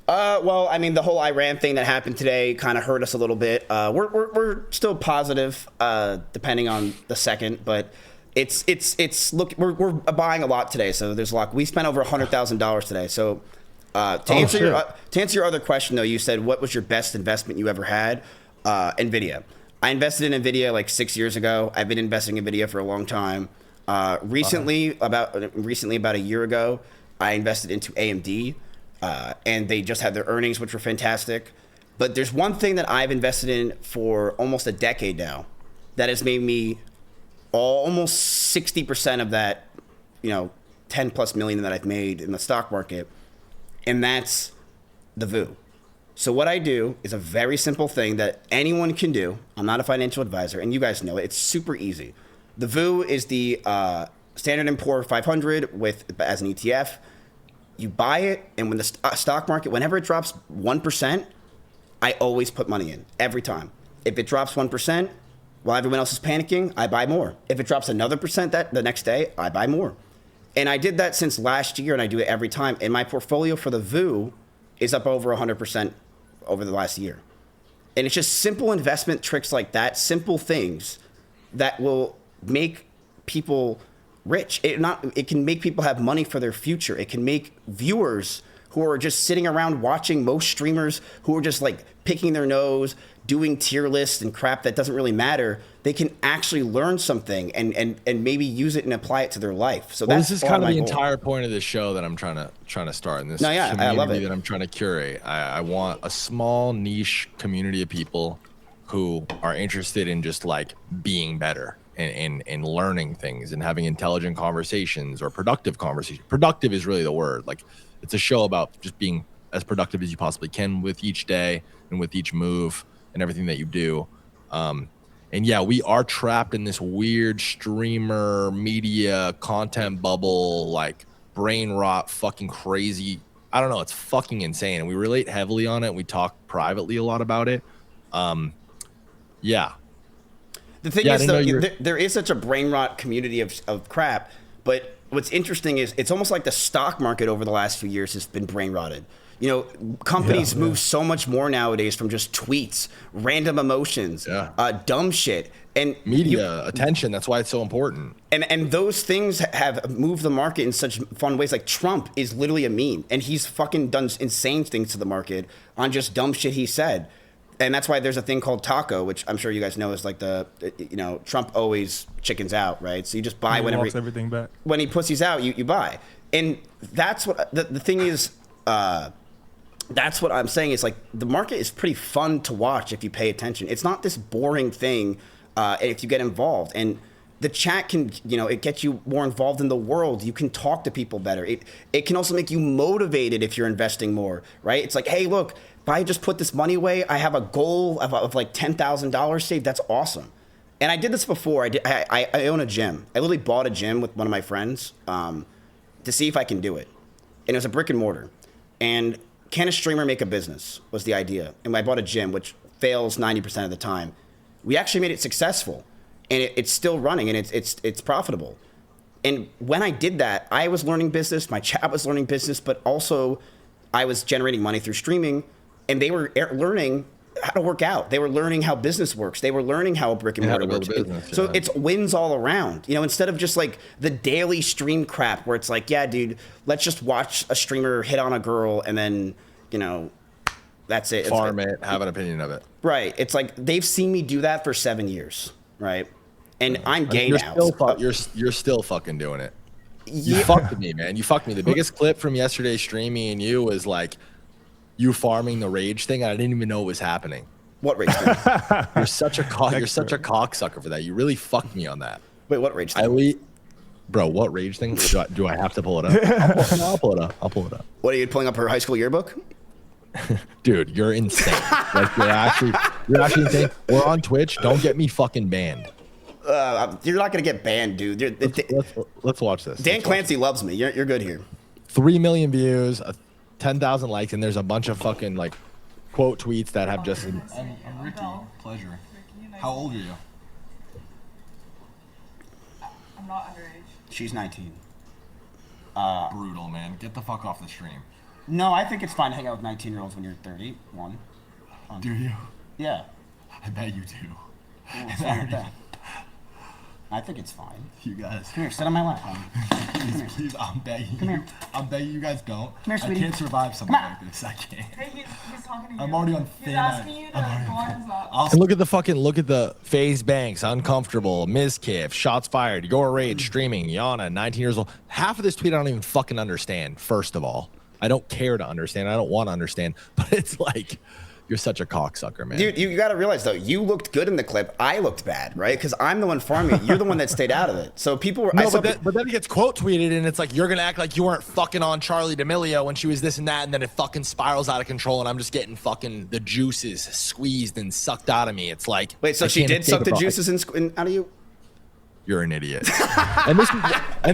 Well, I mean, the whole Iran thing that happened today kind of hurt us a little bit. We're still positive, depending on the second, but we're buying a lot today, so there's a lot. We spent over $100,000 today, so To answer your other question, though, you said what was your best investment you ever had? Nvidia. I invested in Nvidia like 6 years ago. I've been investing in Nvidia for a long time. Recently, about a year ago, I invested into AMD, and they just had their earnings, which were fantastic. But there's one thing that I've invested in for almost a decade now that has made me almost 60% of that, 10 plus million that I've made in the stock market, and that's the VOO. So what I do is a very simple thing that anyone can do. I'm not a financial advisor, and you guys know it. It's super easy. The VOO is the Standard & Poor's 500 as an ETF. You buy it, and when the stock market, whenever it drops 1%, I always put money in, every time. If it drops 1%, while everyone else is panicking, I buy more. If it drops another percent the next day, I buy more. And I did that since last year, and I do it every time. And my portfolio for the VOO is up over 100% over the last year. And it's just simple investment tricks like that, simple things that will make people rich. It can make people have money for their future. It can make viewers who are just sitting around watching most streamers who are just like picking their nose, doing tier lists and crap that doesn't really matter. They can actually learn something and maybe use it and apply it to their life. So this is kind of the entire point of this show that I'm trying to start in this community I love it. that I'm trying to curate. I want a small niche community of people who are interested in just like being better and learning things and having intelligent conversations or productive conversations. Productive is really the word. Like, it's a show about just being as productive as you possibly can with each day and with each move and everything that you do. And yeah, we are trapped in this weird streamer media content bubble, like brain rot, fucking crazy. I don't know. It's fucking insane. And we relate heavily on it. We talk privately a lot about it. Yeah. The thing is, though, there is such a brain rot community of crap. But what's interesting is it's almost like the stock market over the last few years has been brain rotted. Companies move so much more nowadays from just tweets, random emotions, dumb shit, and media attention. That's why it's so important. And those things have moved the market in such fun ways. Like Trump is literally a meme, and he's fucking done insane things to the market on just dumb shit he said. And that's why there's a thing called taco, which I'm sure you guys know is like Trump always chickens out, right? So you just buy whenever everything back. When he pussies out, you buy. And that's what the thing is. That's what I'm saying is like the market is pretty fun to watch if you pay attention. It's not this boring thing if you get involved. And the chat can, it gets you more involved in the world. You can talk to people better. It can also make you motivated if you're investing more, right? It's like, hey, look, if I just put this money away, I have a goal of like $10,000 saved. That's awesome. And I did this before. I own a gym. I literally bought a gym with one of my friends to see if I can do it. And it was a brick and mortar. And can a streamer make a business was the idea. And I bought a gym, which fails 90% of the time. We actually made it successful, and it's still running, and it's profitable. And when I did that, I was learning business, my chat was learning business, but also I was generating money through streaming, and they were learning how to work out. They were learning how business works. They were learning how a brick and mortar works. So it's wins all around. Instead of just like the daily stream crap where it's like, yeah, dude, let's just watch a streamer hit on a girl and then, that's it. Farm it, have an opinion of it. Right. It's like they've seen me do that for 7 years, right? And I'm gay now. You're still fucking doing it. You fucked me, man. You fucked me. The biggest clip from yesterday's stream, me and you, was like you farming the rage thing. I didn't even know it was happening. What rage thing? You're such a cocksucker for that. You really fucked me on that. Wait, what rage thing? Bro, what rage thing? Do I have to pull it up? I'll pull it up. What, are you pulling up her high school yearbook? Dude, you're insane. Like you're actually insane. We're on Twitch. Don't get me fucking banned. You're not gonna get banned, dude. Let's watch this. Dan Clancy loves me. You're good here. 3 million views, 10,000 likes, and there's a bunch of fucking like quote tweets that have just. I'm Ricky. Pleasure. How old are you? I'm not underage. She's 19. Brutal, man. Get the fuck off the stream. No, I think it's fine to hang out with 19-year-olds when you're 31. Do you? Yeah. I bet you do. What's wrong with that? I think it's fine. You guys. Come here, sit on my lap. Please, I'm begging Come you. here. I'm begging you guys don't. Come here, sweetie. I can't survive something like this. I can't. Hey, he's talking to you. I'm already on He's thin asking you to go on his lap. And look at the Faze Banks, uncomfortable, Mizkif, shots fired, your rage, streaming, Yana, 19 years old. Half of this tweet I don't even fucking understand. First of all, I don't care to understand. I don't want to understand. But it's like, you're such a cocksucker, man. Dude, you got to realize though, you looked good in the clip. I looked bad, right? Because I'm the one farming it. You're the one that stayed out of it. So people were. No, but then it gets quote tweeted, and it's like you're gonna act like you weren't fucking on Charlie D'Amelio when she was this and that, and then it fucking spirals out of control, and I'm just getting fucking the juices squeezed and sucked out of me. It's like, wait, so she did suck the juices out of you? You're an idiot. and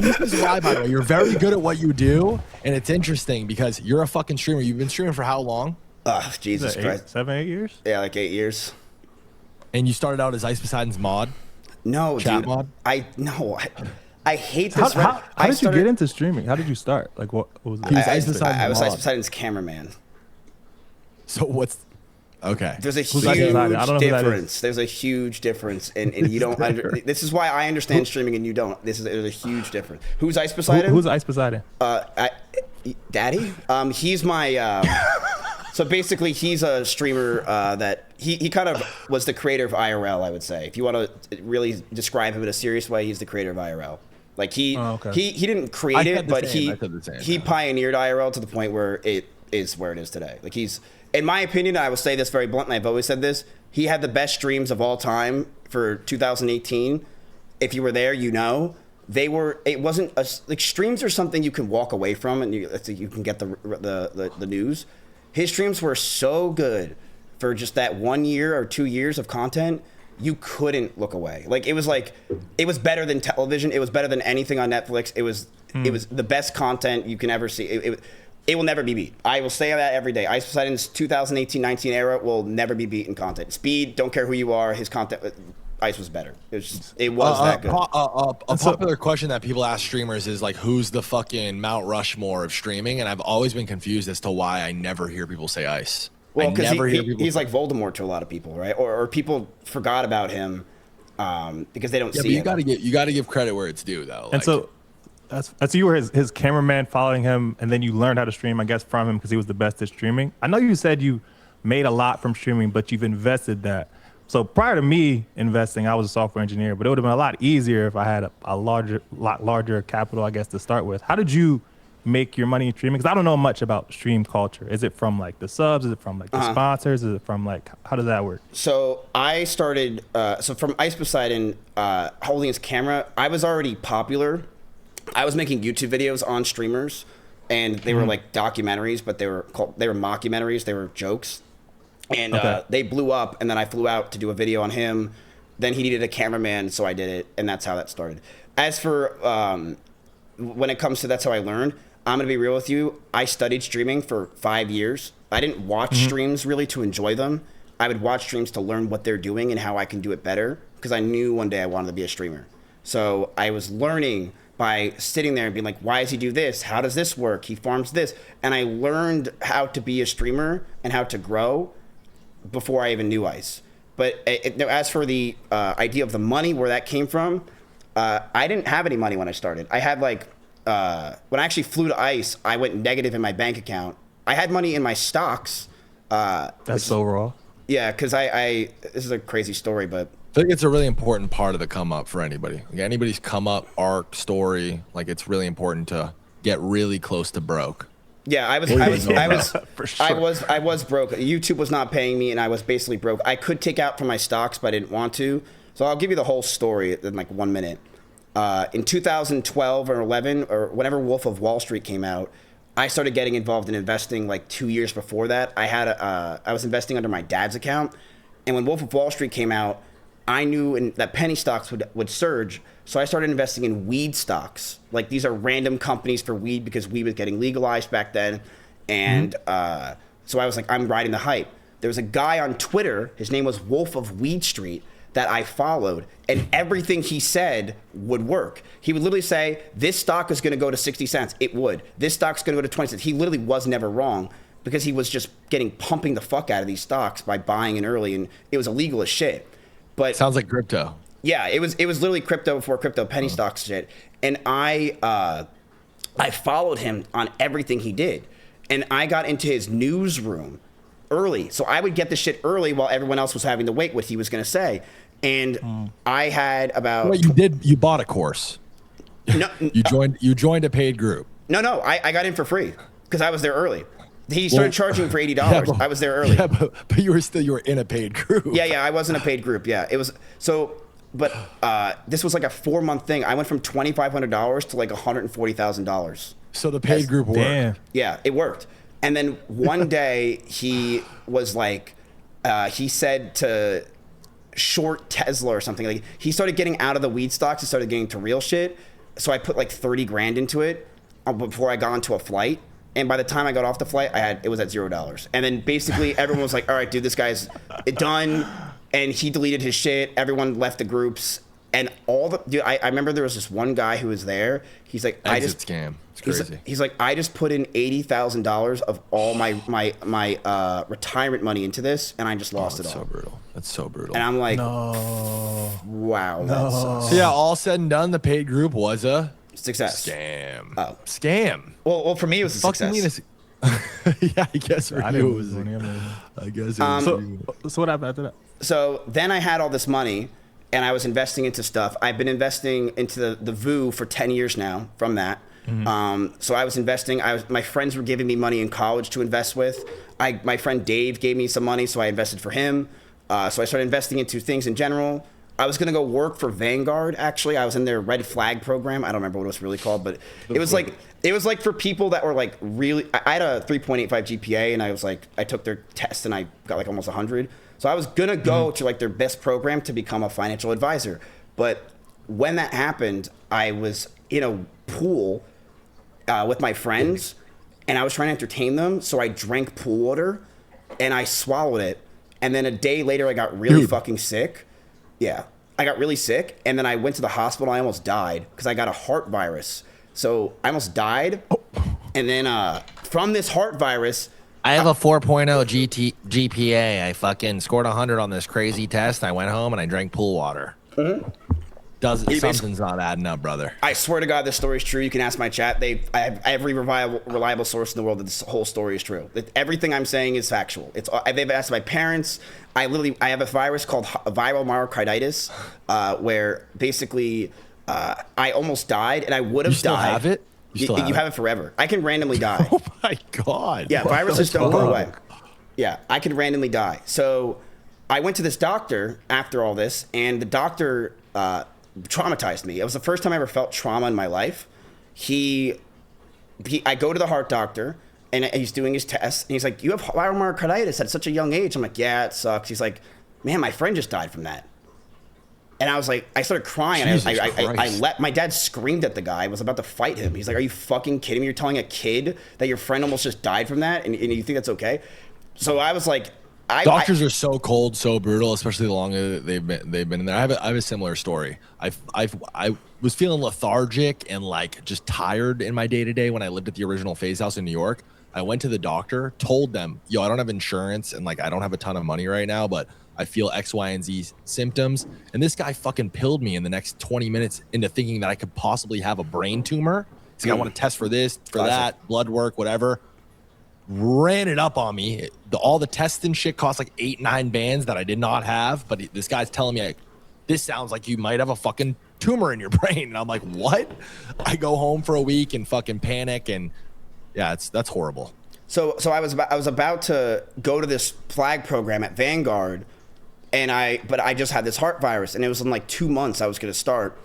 this is why, by the way, you're very good at what you do, and it's interesting because you're a fucking streamer. You've been streaming for how long? Jesus Christ. 7, 8 years? Yeah, like 8 years. And you started out as Ice Poseidon's mod? No, Chat dude. mod? I hate this. How did you get into streaming? How did you start? Like, what was it? I was Ice Poseidon's cameraman. So what's... Okay. There's a huge difference. There's a huge difference, and you don't. This is why I understand streaming and you don't. There's a huge difference. Who's Ice Poseidon? Who's Ice Poseidon? Daddy. He's my. So basically, he's a streamer that he kind of was the creator of IRL. I would say, if you want to really describe him in a serious way, he's the creator of IRL. Like he didn't create it, but he pioneered IRL to the point where it is where it is today. Like he's. In my opinion, I will say this very bluntly, I've always said this, he had the best streams of all time for 2018. If you were there, you know. It wasn't, like streams are something you can walk away from and you can get the news. His streams were so good for just that 1 year or 2 years of content, you couldn't look away. Like it was better than television. It was better than anything on Netflix. It was the best content you can ever see. It will never be beat. I will say that every day. Ice Poseidon's 2018-19 era will never be beat in content. Speed, don't care who you are, his content, Ice was better. It was that good. A popular question that people ask streamers is like, who's the fucking Mount Rushmore of streaming? And I've always been confused as to why I never hear people say Ice. Well, because he's like Voldemort to a lot of people, right? Or people forgot about him because they don't see him. But you gotta give credit where it's due, though. And so that's you were his cameraman following him, and then you learned how to stream, I guess, from him because he was the best at streaming. I know you said you made a lot from streaming, but you've invested that. So prior to me investing, I was a software engineer, but it would have been a lot easier if I had a lot larger capital, I guess, to start with. How did you make your money in streaming? Because I don't know much about stream culture. Is it from like the subs? Is it from like the sponsors? Is it from like, how does that work? So I started, from Ice Poseidon holding his camera, I was already popular. I was making YouTube videos on streamers, and they were like documentaries, but they were mockumentaries. They were jokes, and they blew up. And then I flew out to do a video on him. Then he needed a cameraman, so I did it, and that's how that started. As for when it comes to that's how I learned, I'm gonna be real with you. I studied streaming for 5 years. I didn't watch streams really to enjoy them. I would watch streams to learn what they're doing and how I can do it better, because I knew one day I wanted to be a streamer. So I was learning by sitting there and being like, why does he do this? How does this work? He farms this. And I learned how to be a streamer and how to grow before I even knew Ice. But as for the idea of the money, where that came from, I didn't have any money when I started. I had like, when I actually flew to Ice, I went negative in my bank account. I had money in my stocks. That's so raw. Yeah, because this is a crazy story, but I think it's a really important part of the come up for anybody. Like anybody's come up arc story, like it's really important to get really close to broke. Yeah, I was broke. YouTube was not paying me, and I was basically broke. I could take out from my stocks, but I didn't want to. So I'll give you the whole story in like 1 minute. In 2012 or 11, or whenever Wolf of Wall Street came out, I started getting involved in investing like 2 years before that. I was investing under my dad's account, and when Wolf of Wall Street came out, I knew that penny stocks would surge, so I started investing in weed stocks. Like these are random companies for weed because weed was getting legalized back then, and so I was like, I'm riding the hype. There was a guy on Twitter, his name was Wolf of Weed Street, that I followed, and everything he said would work. He would literally say, this stock is going to go to 60 cents. It would. This stock's going to go to 20 cents. He literally was never wrong because he was just pumping the fuck out of these stocks by buying in early, and it was illegal as shit. But sounds like crypto. Yeah, it was literally crypto before crypto, penny stocks shit. And I followed him on everything he did. And I got into his newsroom early. So I would get the shit early while everyone else was having to wait what he was going to say. And I had about... Well, you bought a course. No, you joined a paid group. No, I got in for free because I was there early. He started charging for $80. Yeah, I was there early. Yeah, but you were in a paid group. Yeah, I was in a paid group. Yeah, it was so. But this was like a 4-month thing. I went from $2,500 to like $140,000. So the paid group worked. Damn. Yeah, it worked. And then one day he was like, he said to short Tesla or something. Like he started getting out of the weed stocks and started getting to real shit. So I put like 30 grand into it before I got onto a flight. And by the time I got off the flight, it was at $0. And then basically everyone was like, all right, dude, this guy's done. And he deleted his shit. Everyone left the groups. And I remember there was this one guy who was there. He's like, scam. It's crazy. He's like, I just put in $80,000 of all my retirement money into this, and I just lost it all. So brutal. That's so brutal. And I'm like, no. Wow. So yeah, all said and done, the paid group was a success. Scam. Oh, scam. Well, for me it was a success. Yeah, I guess for you it was. I guess. So what happened after that? So then I had all this money, and I was investing into stuff. I've been investing into the VOO for 10 years now. From that. So I was investing. My friends were giving me money in college to invest with. My friend Dave gave me some money, so I invested for him. So I started investing into things in general. I was gonna go work for Vanguard. Actually, I was in their Red Flag program. I don't remember what it was really called, but it was like for people that were like really. I had a 3.85 GPA, and I took their test, and I got like almost 100. So I was gonna go to like their best program to become a financial advisor. But when that happened, I was in a pool with my friends, and I was trying to entertain them. So I drank pool water, and I swallowed it. And then a day later, I got really fucking sick. Yeah, I got really sick, and then I went to the hospital. I almost died because I got a heart virus. So I almost died, and then from this heart virus, I have a 4.0 GPA. I fucking scored 100 on this crazy test. I went home and I drank pool water. Something's not adding up, brother. I swear to God, this story is true. You can ask my chat. I have every reliable source in the world that this whole story is true. Everything I'm saying is factual. They've asked my parents. I have a virus called viral myocarditis, where basically I almost died, and I would have died. You still have it? You have it forever. I can randomly die. Oh my God. Yeah, viruses don't go away. Yeah, I can randomly die. So I went to this doctor after all this, and the doctor traumatized me. It was the first time I ever felt trauma in my life. I go to the heart doctor, and he's doing his test, and he's like, "You have viral myocarditis at such a young age." I'm like, "Yeah, it sucks." He's like, "Man, my friend just died from that." And I was like, I started crying. My dad screamed at the guy. I was about to fight him. He's like, "Are you fucking kidding me? You're telling a kid that your friend almost just died from that, and you think that's okay?" So I was like, doctors are so cold, so brutal, especially the longer they've been in there. I have a similar story. I was feeling lethargic and like just tired in my day to day when I lived at the original Faze house in New York. I went to the doctor, told them, "Yo, I don't have insurance, and like I don't have a ton of money right now, but I feel X, Y, and Z symptoms." And this guy fucking pilled me in the next 20 minutes into thinking that I could possibly have a brain tumor. He's like, "I want to test for this, for that, blood work, whatever." Ran it up on me. All the tests and shit cost like 8-9 bands that I did not have. But this guy's telling me, like, "This sounds like you might have a fucking tumor in your brain." And I'm like, "What?" I go home for a week and fucking panic. And yeah, that's horrible. So I was about to go to this flag program at Vanguard, but I just had this heart virus, and it was in like 2 months I was gonna start,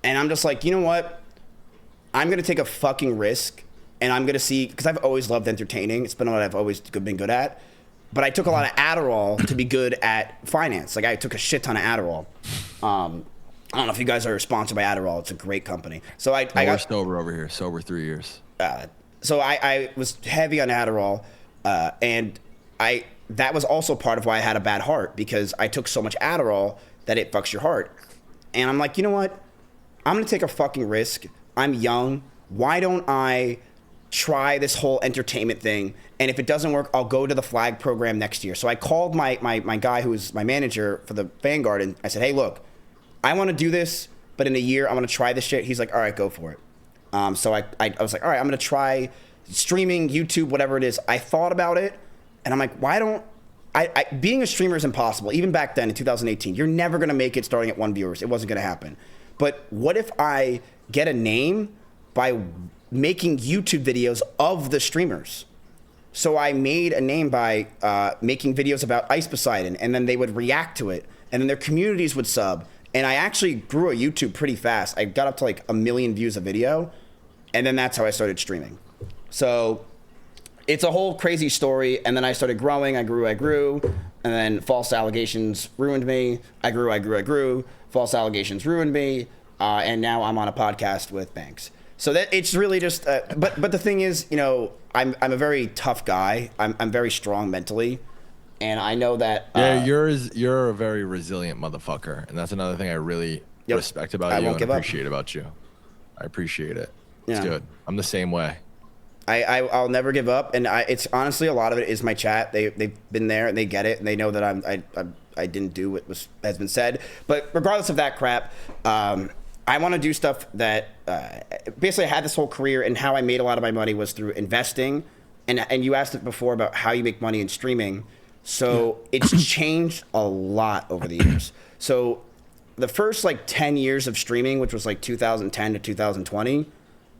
and I'm just like, you know what? I'm gonna take a fucking risk, and I'm gonna see, because I've always loved entertaining. It's been what I've always been good at, but I took a lot of Adderall to be good at finance. Like I took a shit ton of Adderall. I don't know if you guys are sponsored by Adderall. It's a great company. So I got sober over here. Sober 3 years. So I was heavy on Adderall, and that was also part of why I had a bad heart, because I took so much Adderall that it fucks your heart. And I'm like, you know what? I'm gonna take a fucking risk. I'm young. Why don't I try this whole entertainment thing? And if it doesn't work, I'll go to the flag program next year. So I called my guy who was my manager for the Vanguard, and I said, "Hey, look, I want to do this, but in a year, I'm going to try this shit. He's like, all right, go for it. So I was like, all right, I'm going to try streaming, YouTube, whatever it is. I thought about it, and I'm like, why don't being a streamer is impossible. Even back then in 2018, you're never going to make it starting at 1 viewers. It wasn't going to happen. But what if I get a name by making YouTube videos of the streamers? So I made a name by making videos about Ice Poseidon, and then they would react to it, and then their communities would sub. And I actually grew a YouTube pretty fast. I got up to like 1 million views a video, and then that's how I started streaming. So it's a whole crazy story, and then I started growing. I grew, and then false allegations ruined me. I grew. False allegations ruined me, and now I'm on a podcast with Banks. So that it's really just, but the thing is, you know, I'm a very tough guy. I'm very strong mentally, and I know that. Yeah, you're a very resilient motherfucker, and that's another thing I really respect about you and appreciate about you. I appreciate it. It's good. I'm the same way. I'll never give up, and it's honestly a lot of it is my chat. They've been there and they get it, and they know that I didn't do what has been said. But regardless of that crap, I want to do stuff that basically I had this whole career, and how I made a lot of my money was through investing. And you asked it before about how you make money in streaming. So it's changed a lot over the years. So the first like 10 years of streaming, which was like 2010 to 2020,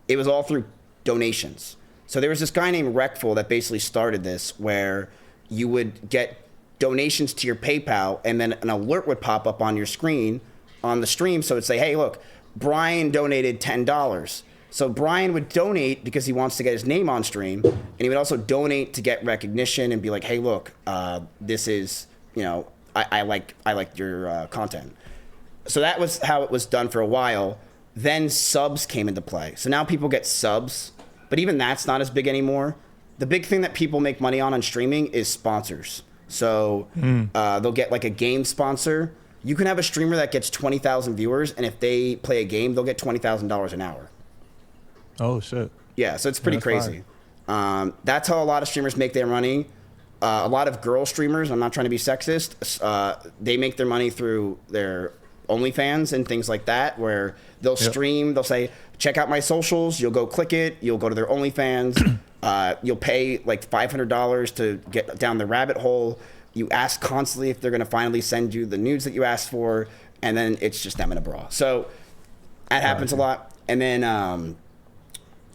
it was all through donations. So there was this guy named Reckful that basically started this, where you would get donations to your PayPal, and then an alert would pop up on your screen on the stream. So it'd say, hey, look, Brian donated $10. So Brian would donate because he wants to get his name on stream, and he would also donate to get recognition and be like, hey, look, this is, you know, I like your content. So that was how it was done for a while. Then subs came into play. So now people get subs, but even that's not as big anymore. The big thing that people make money on streaming is sponsors. So they'll get like a game sponsor. You can have a streamer that gets 20,000 viewers, and if they play a game, they'll get $20,000 an hour. Oh, shit. Yeah, so it's pretty crazy. That's how a lot of streamers make their money. A lot of girl streamers, I'm not trying to be sexist, they make their money through their OnlyFans and things like that, where they'll stream, they'll say, check out my socials, you'll go click it, you'll go to their OnlyFans, you'll pay like $500 to get down the rabbit hole. You ask constantly if they're going to finally send you the nudes that you asked for, and then it's just them in a bra. So that happens a lot. And then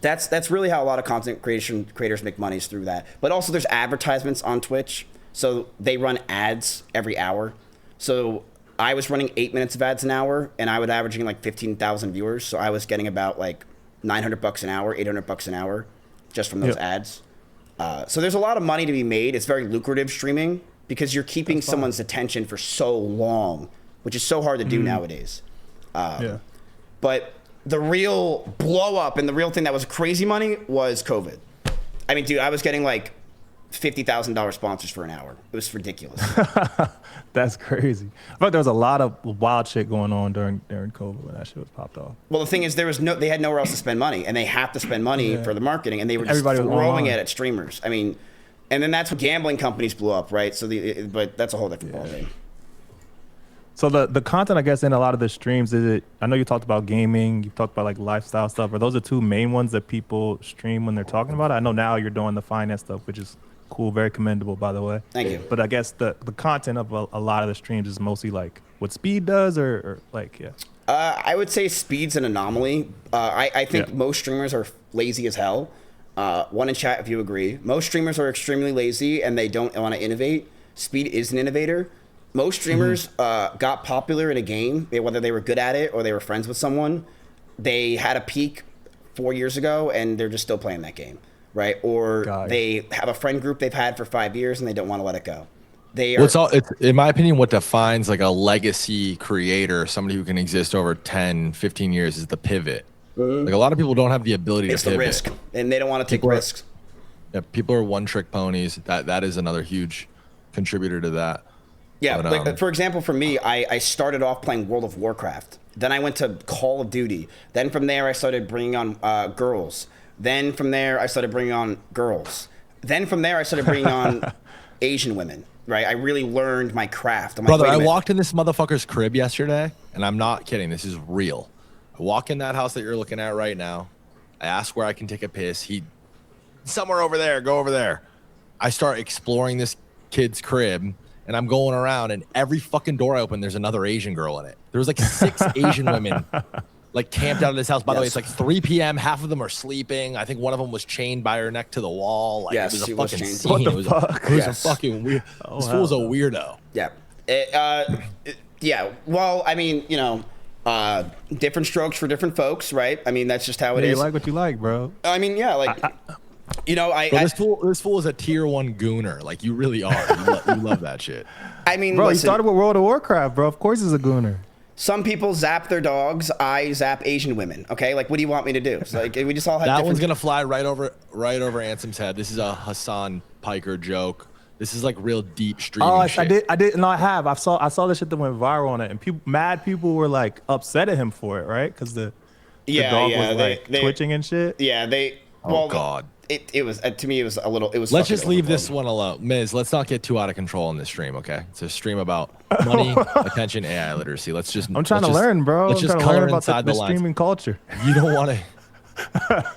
that's really how a lot of content creators make money, is through that. But also there's advertisements on Twitch. So they run ads every hour. So I was running 8 minutes of ads an hour, and I was averaging like 15,000 viewers. So I was getting about like $900 an hour, $800 an hour just from those ads. So there's a lot of money to be made. It's very lucrative streaming, because you're keeping someone's attention for so long, which is so hard to do nowadays. But the real blow up and the real thing that was crazy money was COVID. I mean, dude, I was getting like $50,000 sponsors for an hour. It was ridiculous. That's crazy. But there was a lot of wild shit going on during COVID when that shit was popped off. Well, the thing is, they had nowhere else to spend money, and they have to spend money for the marketing, and they were just throwing it at streamers. I mean, and then that's when gambling companies blew up, right? So but that's a whole different ballgame. So the content, I guess, in a lot of the streams, I know you talked about gaming, you talked about like lifestyle stuff. Are those the two main ones that people stream when they're talking about it? I know now you're doing the finance stuff, which is cool, very commendable, by the way. Thank you. But I guess the content of a lot of the streams is mostly like what Speed does, or like, I would say Speed's an anomaly. I think most streamers are lazy as hell. One in chat if you agree. Most streamers are extremely lazy and they don't want to innovate. Speed is an innovator. Most streamers got popular in a game, whether they were good at it or they were friends with someone. They had a peak 4 years ago and they're just still playing that game, right? Or they have a friend group they've had for 5 years and they don't want to let it go. It's in my opinion, what defines like a legacy creator, somebody who can exist over 10, 15 years, is the pivot. Like a lot of people don't have the ability to pivot. It's the risk, and they don't want to take risks. Yeah, people are one-trick ponies. That is another huge contributor to that. Yeah, but, like, for example, for me, I started off playing World of Warcraft. Then I went to Call of Duty. Then from there, I started bringing on girls. Then from there, I started bringing on girls. Then from there, I started bringing on Asian women. Right, I really learned my craft. I'm Brother, like, I walked in this motherfucker's crib yesterday, and I'm not kidding. This is real. I walk in that house that you're looking at right now. I ask where I can take a piss. Somewhere over there. Go over there. I start exploring this kid's crib, and I'm going around, and every fucking door I open, there's another Asian girl in it. There was like 6 Asian women like camped out of this house. By the way, it's like 3 p.m. Half of them are sleeping. I think one of them was chained by her neck to the wall. Like, Yes, it was she a was fucking chained. scene. What the It was fuck? a Yes. fucking weird. Oh, This fool's a hell no. weirdo. Yeah. Yeah. Well, I mean, different strokes for different folks, right? I mean, that's just how it Yeah, is. you like what you like, bro. I mean, yeah, like, Bro, this fool is a tier 1 gooner. Like, you really are. You love that shit. I mean, Bro, listen, he started with World of Warcraft, bro. Of course he's a gooner. some people zap their dogs. I zap Asian women. Okay, like, what do you want me to do? It's like, we just all have That different. one's gonna fly right over Ansem's head. This is a Hassan Piker joke. This is like real deep streaming Oh, shit. I did. No, I have. I saw the shit that went viral on it, and mad people were like upset at him for it, right? Because the dog was like twitching and shit. Yeah, they. Oh, well, God. It was to me. It was a little. It was. Let's fucking just leave overblown. this one alone. Miz, let's not get too out of control in this stream, okay? It's a stream about money, attention, AI literacy. I'm trying to learn, bro. Let's I'm just trying to color learn about inside the the lines. streaming culture. You don't want to.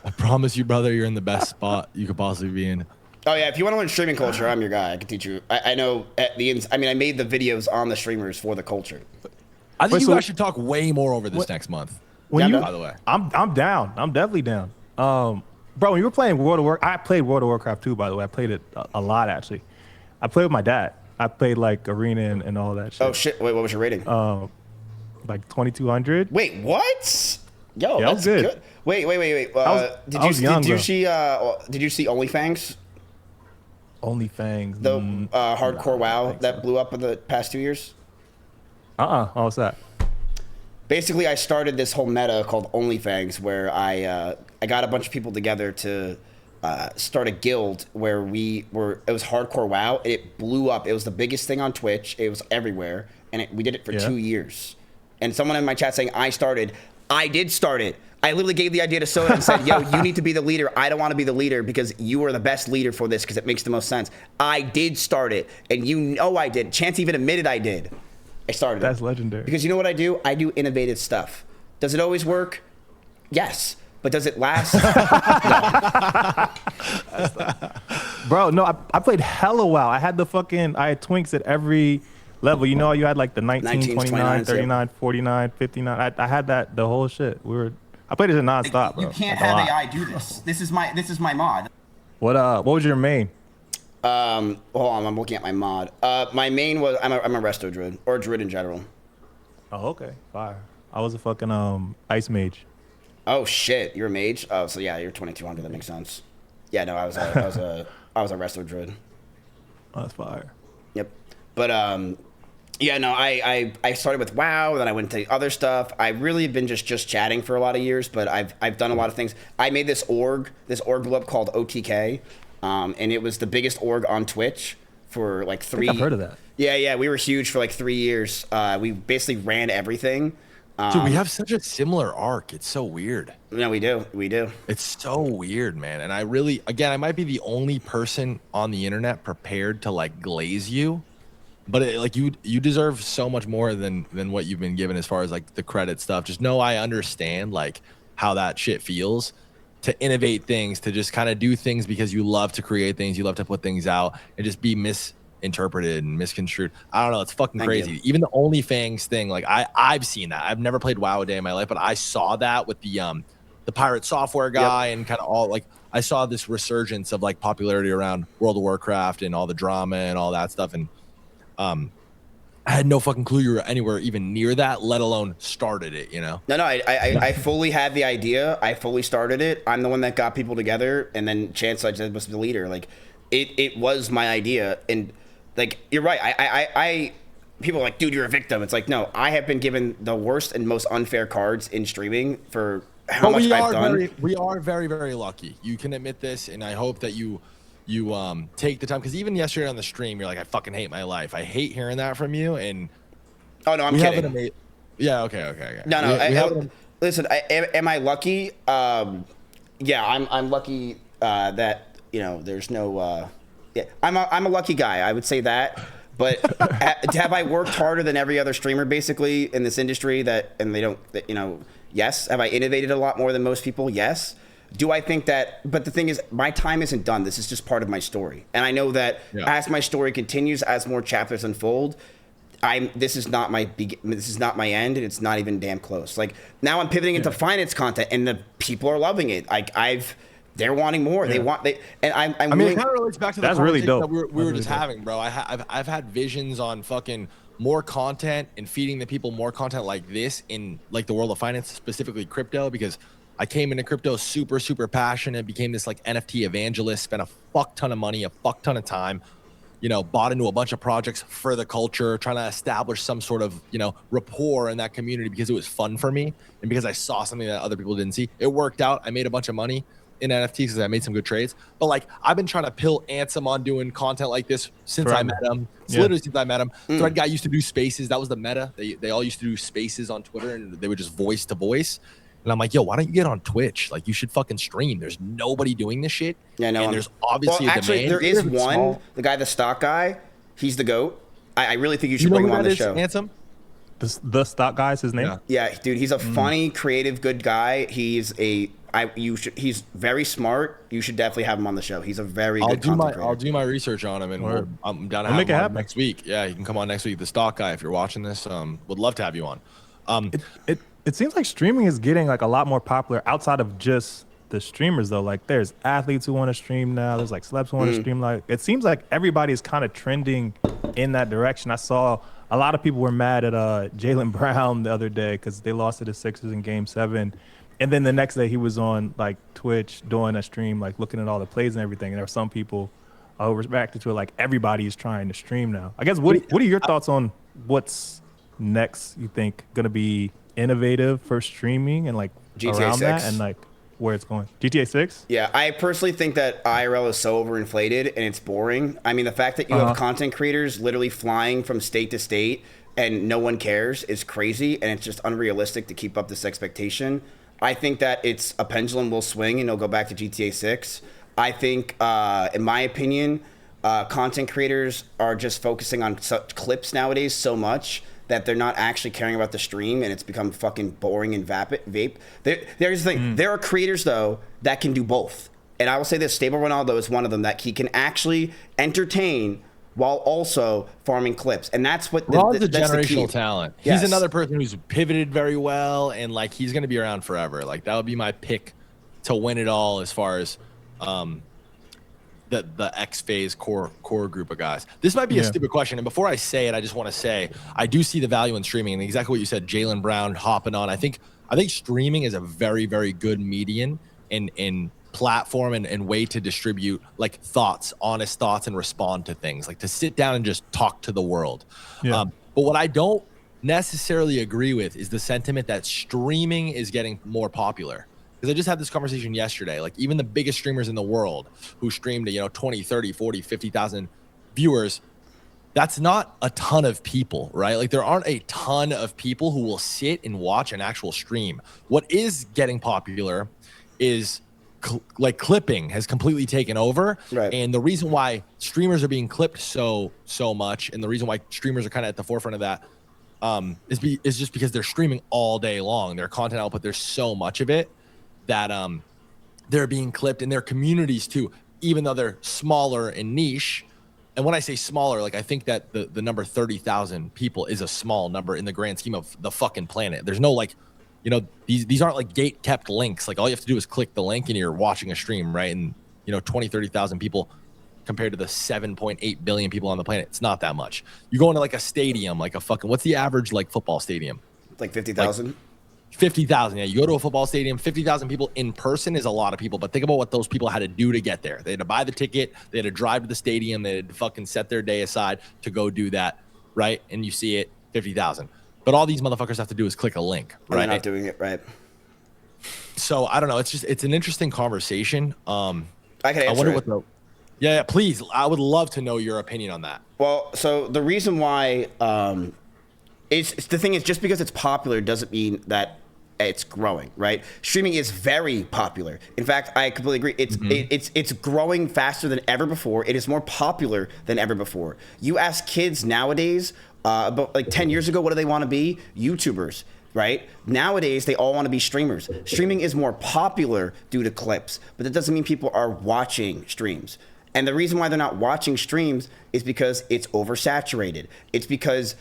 I promise you, brother, you're in the best spot you could possibly be in. Oh yeah, if you want to learn streaming culture, I'm your guy. I can teach you. I know at the ends. I mean, I made the videos on the streamers for the culture. I think you guys should talk way more over this next month. When you, by the way. I'm down. I'm definitely down. Bro, when you were playing World of Warcraft, I played World of Warcraft too, by the way. I played it a lot, actually. I played with my dad. I played like Arena and all that shit. Oh shit! Wait, what was your rating? Like 2200. Wait, what? Yo, Yeah, that's good. good. Wait. I was young, did you bro. see? Did you see OnlyFans? OnlyFans. The hardcore WoW that blew up in the past 2 years. What was that? Basically, I started this whole meta called OnlyFans, where I got a bunch of people together to start a guild where it was hardcore WoW. And it blew up. It was the biggest thing on Twitch. It was everywhere, and we did it for 2 years. And someone in my chat saying I did start it. I literally gave the idea to Soda and said, yo, you need to be the leader. I don't want to be the leader because you are the best leader for this because it makes the most sense. I did start it, and you know I did. Chance even admitted I did. I started it. That's legendary. Because you know what I do? I do innovative stuff. Does it always work? Yes. But does it last? Bro, no, I played hella WoW. I had twinks at every level. You know, you had like the 19, 29, 29s, 39, 49, 59. I had that, the whole shit. I played it nonstop, bro. You can't Like, a have lot. AI do this. This is my mod. What was your main? Hold on, I'm looking at my mod. My main was I'm a resto druid or druid in general. Oh, okay, fire. I was a fucking ice mage. Oh shit, you're a mage. Oh, so yeah, you're 2200. That makes sense. Yeah, no, I was a resto druid. Oh, that's fire. Yep. But yeah, no, I started with WoW, then I went to other stuff. I really have been just chatting for a lot of years, but I've done a lot of things. I made this org blew up called OTK, and it was the biggest org on Twitch for like 3. I've heard of that. Yeah, we were huge for like 3 years. We basically ran everything. Dude, we have such a similar arc. It's so weird. No, we do. It's so weird, man. And I really, again, I might be the only person on the internet prepared to like glaze you, but you deserve so much more than what you've been given as far as like the credit stuff. Just know I understand like how that shit feels to innovate things, to just kind of do things because you love to create things, you love to put things out, and just be misinterpreted and misconstrued. I don't know. It's fucking crazy. Even the OnlyFans thing, like I've seen that. I've never played WoW a day in my life, but I saw that with the pirate software guy and kind of all like I saw this resurgence of like popularity around World of Warcraft and all the drama and all that stuff. And I had no fucking clue you were anywhere even near that, let alone started it, you know? No, I fully had the idea. I fully started it. I'm the one that got people together, and then Chance, I just was the leader. Like, it was my idea, and like you're right. I people are like, dude, you're a victim. It's like, no, I have been given the worst and most unfair cards in streaming for how much I've done. We are very, very lucky. You can admit this, and I hope that you take the time, because even yesterday on the stream, you're like, I fucking hate my life. I hate hearing that from you. And oh no, I'm kidding. Yeah, okay. No. Listen, am I lucky? Yeah, I'm lucky that there's no. Yeah, I'm a lucky guy. I would say that. But have I worked harder than every other streamer basically in this industry yes. Have I innovated a lot more than most people? Yes. Do I think that, but the thing is, my time isn't done. This is just part of my story. And I know that as my story continues, as more chapters unfold, this is not my end, and it's not even damn close. Like, now I'm pivoting into finance content, and the people are loving it. They're wanting more. I mean, it kind of relates back to the conversation that we were just having, bro. I've had visions on fucking more content and feeding the people more content like this in like the world of finance, specifically crypto, because I came into crypto super, super passionate, became this like NFT evangelist, spent a fuck ton of money, a fuck ton of time, bought into a bunch of projects for the culture, trying to establish some sort of, rapport in that community because it was fun for me and because I saw something that other people didn't see. It worked out. I made a bunch of money in NFTs because I made some good trades. But like, I've been trying to pill Ansem on doing content like this since I met him. Literally since I met him. Thread Guy used to do spaces. That was the meta. They all used to do spaces on Twitter, and they would just voice to voice. And I'm like, yo, why don't you get on Twitch? Like, you should fucking stream. There's nobody doing this shit. Yeah, no. And there's obviously a demand. There is one. The guy, the stock guy. He's the GOAT. I really think you should bring him on the show. Ansem? The stock guy's his name? Yeah, dude. He's a funny, creative, good guy. He's very smart. You should definitely have him on the show. He's a very good content creator. I'll do my research on him, and I'm down to have him on next week. Yeah, you can come on next week. The stock guy, if you're watching this, would love to have you on. It seems like streaming is getting like a lot more popular outside of just the streamers though. Like, there's athletes who want to stream now. There's like celebs who want to stream. Like, it seems like everybody's kind of trending in that direction. I saw a lot of people were mad at Jaylen Brown the other day because they lost to the Sixers in Game 7. And then the next day he was on like Twitch doing a stream, like looking at all the plays and everything. And there were some people who reacted to it like everybody is trying to stream now. I guess what are your thoughts on what's next? You think gonna be innovative for streaming and like GTA around 6. that and like where it's going? GTA 6? Yeah, I personally think that IRL is so overinflated and it's boring. I mean, the fact that you have content creators literally flying from state to state and no one cares is crazy, and it's just unrealistic to keep up this expectation. I think that it's a pendulum will swing and it'll go back to GTA 6. I think, in my opinion, content creators are just focusing on such clips nowadays so much that they're not actually caring about the stream, and it's become fucking boring and vape. There's the thing. There are creators, though, that can do both. And I will say this, Stable Ronaldo is one of them, that he can actually entertain while also farming clips. And that's what Ron's a that's generational talent. Yes. He's another person who's pivoted very well, and like he's going to be around forever. Like, that would be my pick to win it all as far as the X Faze core group of guys. This might be a stupid question, and before I say it, I just want to say I do see the value in streaming, and exactly what you said, Jaylen Brown hopping on. I think streaming is a very, very good median in platform and way to distribute like honest thoughts, and respond to things, like to sit down and just talk to the world. But what I don't necessarily agree with is the sentiment that streaming is getting more popular. Because I just had this conversation yesterday. Like, even the biggest streamers in the world who stream to 20, 30, 40, 50,000 viewers, that's not a ton of people, right? Like, there aren't a ton of people who will sit and watch an actual stream. What is getting popular is like clipping has completely taken over. Right. And the reason why streamers are being clipped so much, and the reason why streamers are kind of at the forefront of that is just because they're streaming all day long. Their content output, there's so much of it that they're being clipped, in their communities too, even though they're smaller and niche. And when I say smaller, like, I think that the number 30,000 people is a small number in the grand scheme of the fucking planet. There's no like, these aren't like gate kept links. Like, all you have to do is click the link and you're watching a stream, right? And 20, 30,000 people compared to the 7.8 billion people on the planet, it's not that much. You go into like a stadium, like what's the average like football stadium? Like 50,000. 50,000. Yeah, you go to a football stadium, 50,000 people in person is a lot of people, but think about what those people had to do to get there. They had to buy the ticket, they had to drive to the stadium, they had to fucking set their day aside to go do that, right? And you see it, 50,000. But all these motherfuckers have to do is click a link, right? They're not doing it right. So I don't know. It's an interesting conversation. I can answer I wonder it. what yeah, please. I would love to know your opinion on that. Well, so the reason why it's the thing is, just because it's popular doesn't mean that it's growing, right? Streaming is very popular. In fact, I completely agree. It's growing faster than ever before. It is more popular than ever before. You ask kids nowadays, about like 10 years ago, what do they want to be? YouTubers, right? Nowadays, they all want to be streamers. Streaming is more popular due to clips, but that doesn't mean people are watching streams. And the reason why they're not watching streams is because it's oversaturated. It's because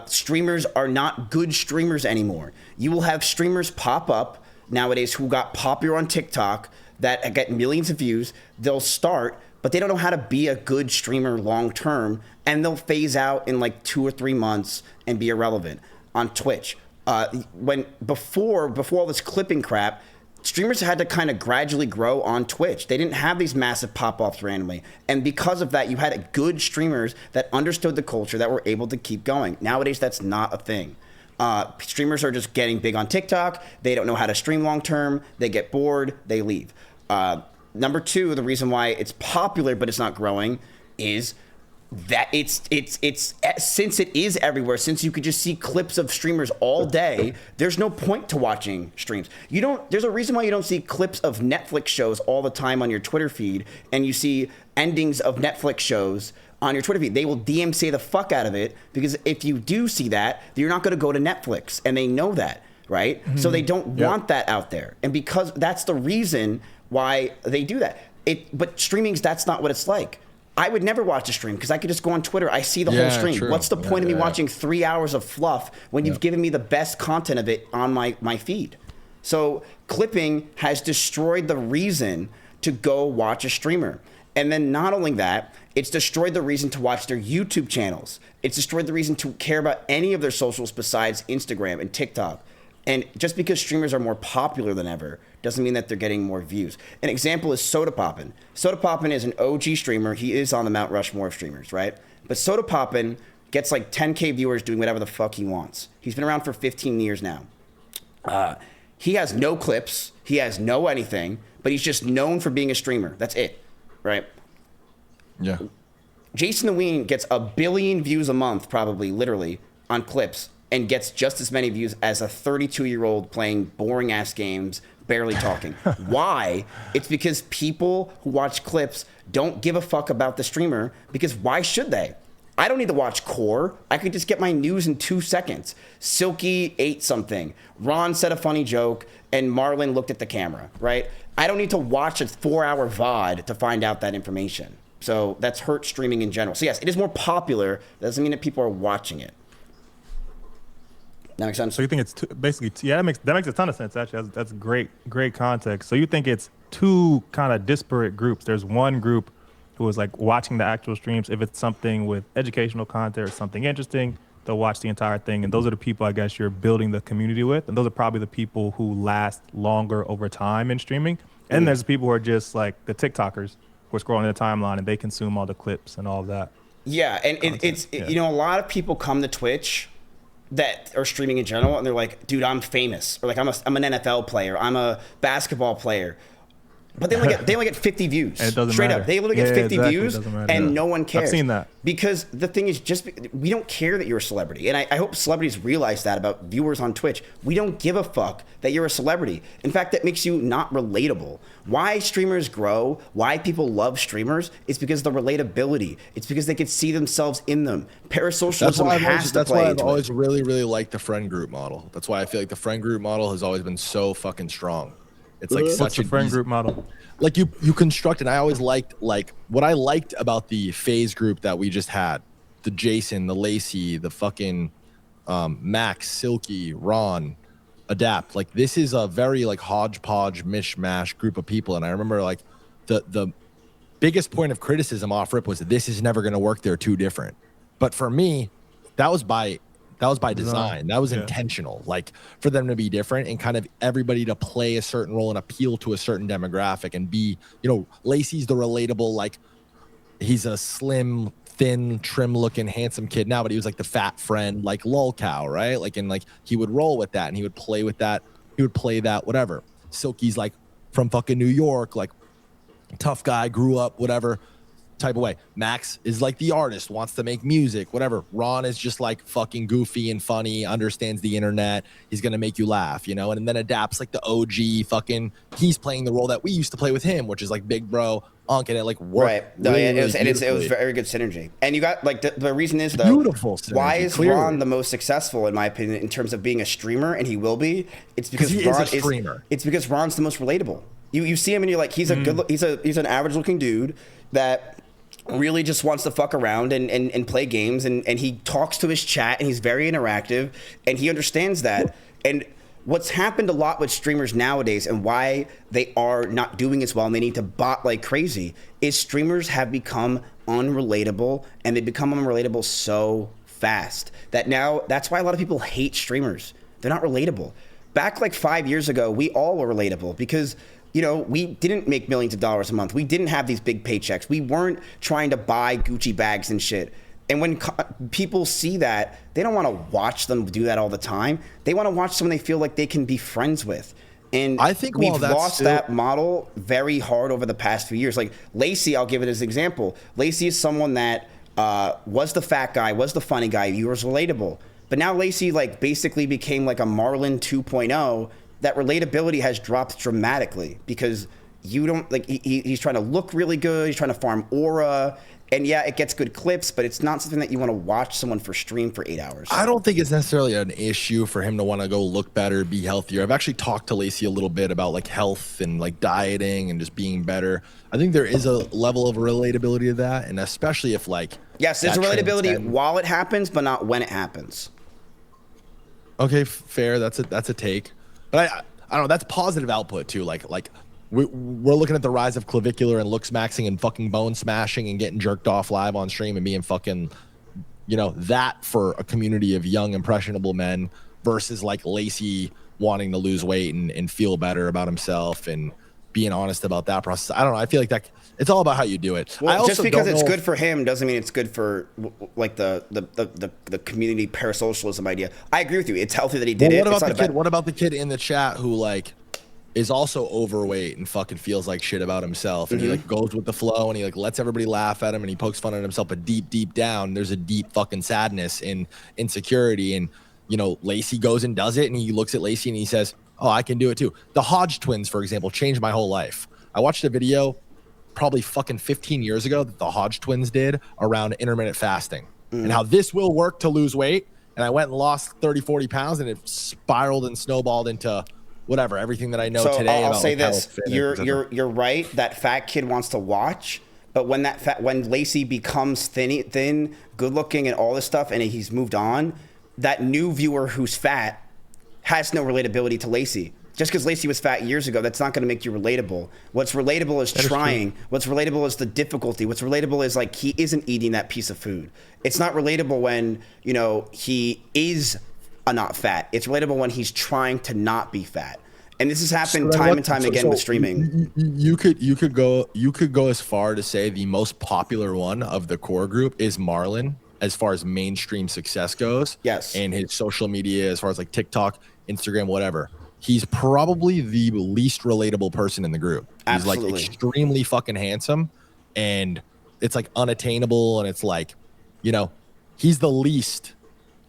streamers are not good streamers anymore. You will have streamers pop up nowadays who got popular on TikTok that get millions of views. They'll start, but they don't know how to be a good streamer long term, and they'll phase out in like 2 or 3 months and be irrelevant. On Twitch, before all this clipping crap, streamers had to kind of gradually grow on Twitch. They didn't have these massive pop-offs randomly. And because of that, you had good streamers that understood the culture that were able to keep going. Nowadays, that's not a thing. Streamers are just getting big on TikTok. They don't know how to stream long-term. They get bored. They leave. Number two, the reason why it's popular but it's not growing is that it's since it is everywhere, since you could just see clips of streamers all day, there's no point to watching streams. There's a reason why you don't see clips of Netflix shows all the time on your Twitter feed, and you see endings of Netflix shows on your Twitter feed. They will DMCA the fuck out of it, because if you do see that, you're not going to go to Netflix, and they know that, right? So they don't want that out there, and because that's the reason why they do that. But streaming's, that's not what it's like. I would never watch a stream because I could just go on Twitter. I see the whole stream. True. What's the point of me watching 3 hours of fluff when you've given me the best content of it on my feed? So clipping has destroyed the reason to go watch a streamer. And then not only that, it's destroyed the reason to watch their YouTube channels. It's destroyed the reason to care about any of their socials besides Instagram and TikTok. And just because streamers are more popular than ever doesn't mean that they're getting more views. An example is Soda Poppin'. Soda Poppin' is an OG streamer. He is on the Mount Rushmore of streamers, right? But Soda Poppin' gets like 10K viewers doing whatever the fuck he wants. He's been around for 15 years now. He has no clips. He has no anything, but he's just known for being a streamer. That's it, right? Yeah. Jason the Ween gets 1 billion views a month, probably, literally, on clips, and gets just as many views as a 32-year-old playing boring-ass games, barely talking. Why? It's because people who watch clips don't give a fuck about the streamer, because why should they? I don't need to watch Core. I could just get my news in 2 seconds. Silky ate something. Ron said a funny joke, and Marlon looked at the camera, right? I don't need to watch a 4-hour VOD to find out that information. So that's hurt streaming in general. So yes, it is more popular. That doesn't mean that people are watching it. That makes sense. So you think it's basically, yeah, that makes a ton of sense. Actually, that's great context. So you think it's two kind of disparate groups. There's one group who is like watching the actual streams. If it's something with educational content or something interesting, they'll watch the entire thing. And those are the people I guess you're building the community with. And those are probably the people who last longer over time in streaming. And there's people who are just like the TikTokers who are scrolling their timeline and they consume all the clips and all of that. Yeah, and it's you know, a lot of people come to Twitch that are streaming in general, and they're like, dude, I'm famous, or like I'm an NFL player, I'm a basketball player, but they only get 50 views. And it doesn't straight matter. up, they literally get 50 views, and no one cares. I've seen that. Because the thing is, we don't care that you're a celebrity, and I hope celebrities realize that about viewers on Twitch. We don't give a fuck that you're a celebrity. In fact, that makes you not relatable. Why streamers grow, why people love streamers, is because the relatability. It's because they can see themselves in them. Parasocialism has to That's play why I've into always it. really liked the friend group model. That's why I feel like the friend group model has always been so fucking strong. It's like such a friend group model. Like you construct, and I always liked what I liked about the Faze group that we just had, the Jason, the Lacey, the fucking Max, Silky, Ron, Adapt. Like this is a very like hodgepodge mishmash group of people, and I remember like the biggest point of criticism off rip was that this is never going to work. They're too different. But for me, that was by design. That was intentional, like for them to be different and kind of everybody to play a certain role and appeal to a certain demographic and be, you know, Lacey's the relatable, like he's a slim, thin, trim looking, handsome kid now, but he was like the fat friend, like lol cow, right? Like, and like he would roll with that and he would play with that. He would play that, whatever. Silky's like from fucking New York, like tough guy, grew up, whatever. type of way. Max is like the artist, wants to make music, whatever. Ron is just like fucking goofy and funny, understands the internet. He's going to make you laugh, you know, and then adapts like the OG fucking, he's playing the role that we used to play with him, which is like big bro, Unk, and it like worked. Right. No, really, it was beautifully. very good synergy. And you got like the reason is though, Beautiful synergy, why is clearly. Ron the most successful in my opinion in terms of being a streamer, and he will be? It's because he Ron is a streamer. It's because Ron's the most relatable. You see him and you're like, he's a good he's an average looking dude that really just wants to fuck around and play games, and he talks to his chat, and he's very interactive, and he understands that. And what's happened a lot with streamers nowadays, and why they are not doing as well and they need to bot like crazy, is streamers have become unrelatable, and they become unrelatable so fast that now that's why a lot of people hate streamers. They're not relatable. Back like 5 years ago, we all were relatable because, you know, we didn't make millions of dollars a month. We didn't have these big paychecks. We weren't trying to buy Gucci bags and shit. And when people see that, they don't want to watch them do that all the time. They want to watch someone they feel like they can be friends with. And I think we've lost that model very hard over the past few years. Like Lacey, I'll give it as an example. Lacey is someone that was the fat guy, was the funny guy. He was relatable. But now Lacey like basically became like a Marlon 2.0. That relatability has dropped dramatically because you don't like he's trying to look really good. He's trying to farm aura. And yeah, it gets good clips, but it's not something that you want to watch someone for stream for 8 hours. I don't think it's necessarily an issue for him to want to go look better, be healthier. I've actually talked to Lacey a little bit about like health and like dieting and just being better. I think there is a level of relatability to that, and especially if like yes, there's a relatability while it happens, but not when it happens. Okay, fair. That's a take, but I don't know. That's positive output too. Like we're looking at the rise of clavicular and looks maxing and fucking bone smashing and getting jerked off live on stream and being fucking, you know, that for a community of young impressionable men versus like Lacey wanting to lose weight and feel better about himself and being honest about that process. I don't know. I feel like that it's all about how you do it. Well, just because it's good for him doesn't mean it's good for like the community parasocialism idea. I agree with you. It's healthy that he did it. What about the kid in the chat who like is also overweight and fucking feels like shit about himself, and he like goes with the flow and he like lets everybody laugh at him and he pokes fun at himself, but deep down there's a deep fucking sadness and insecurity. And you know, Lacey goes and does it, and he looks at Lacey and he says, oh, I can do it too. The Hodge twins, for example, changed my whole life. I watched a video probably fucking 15 years ago that the Hodge twins did around intermittent fasting and how this will work to lose weight. And I went and lost 30-40 pounds, and it spiraled and snowballed into whatever, everything that I know today. I'll about say like this: you're right. That fat kid wants to watch, but when Lacey becomes thin, good looking, and all this stuff, and he's moved on, that new viewer who's fat has no relatability to Lacey. Just because Lacey was fat years ago, that's not going to make you relatable. What's relatable is trying. What's relatable is the difficulty. What's relatable is like he isn't eating that piece of food. It's not relatable when, you know, he is not fat. It's relatable when he's trying to not be fat. And this has happened time and time again with streaming. You could go as far to say the most popular one of the core group is Marlon as far as mainstream success goes. Yes. And his social media as far as like TikTok, Instagram, whatever. He's probably the least relatable person in the group. Absolutely. He's like extremely fucking handsome, and it's like unattainable, and it's like, you know, he's the least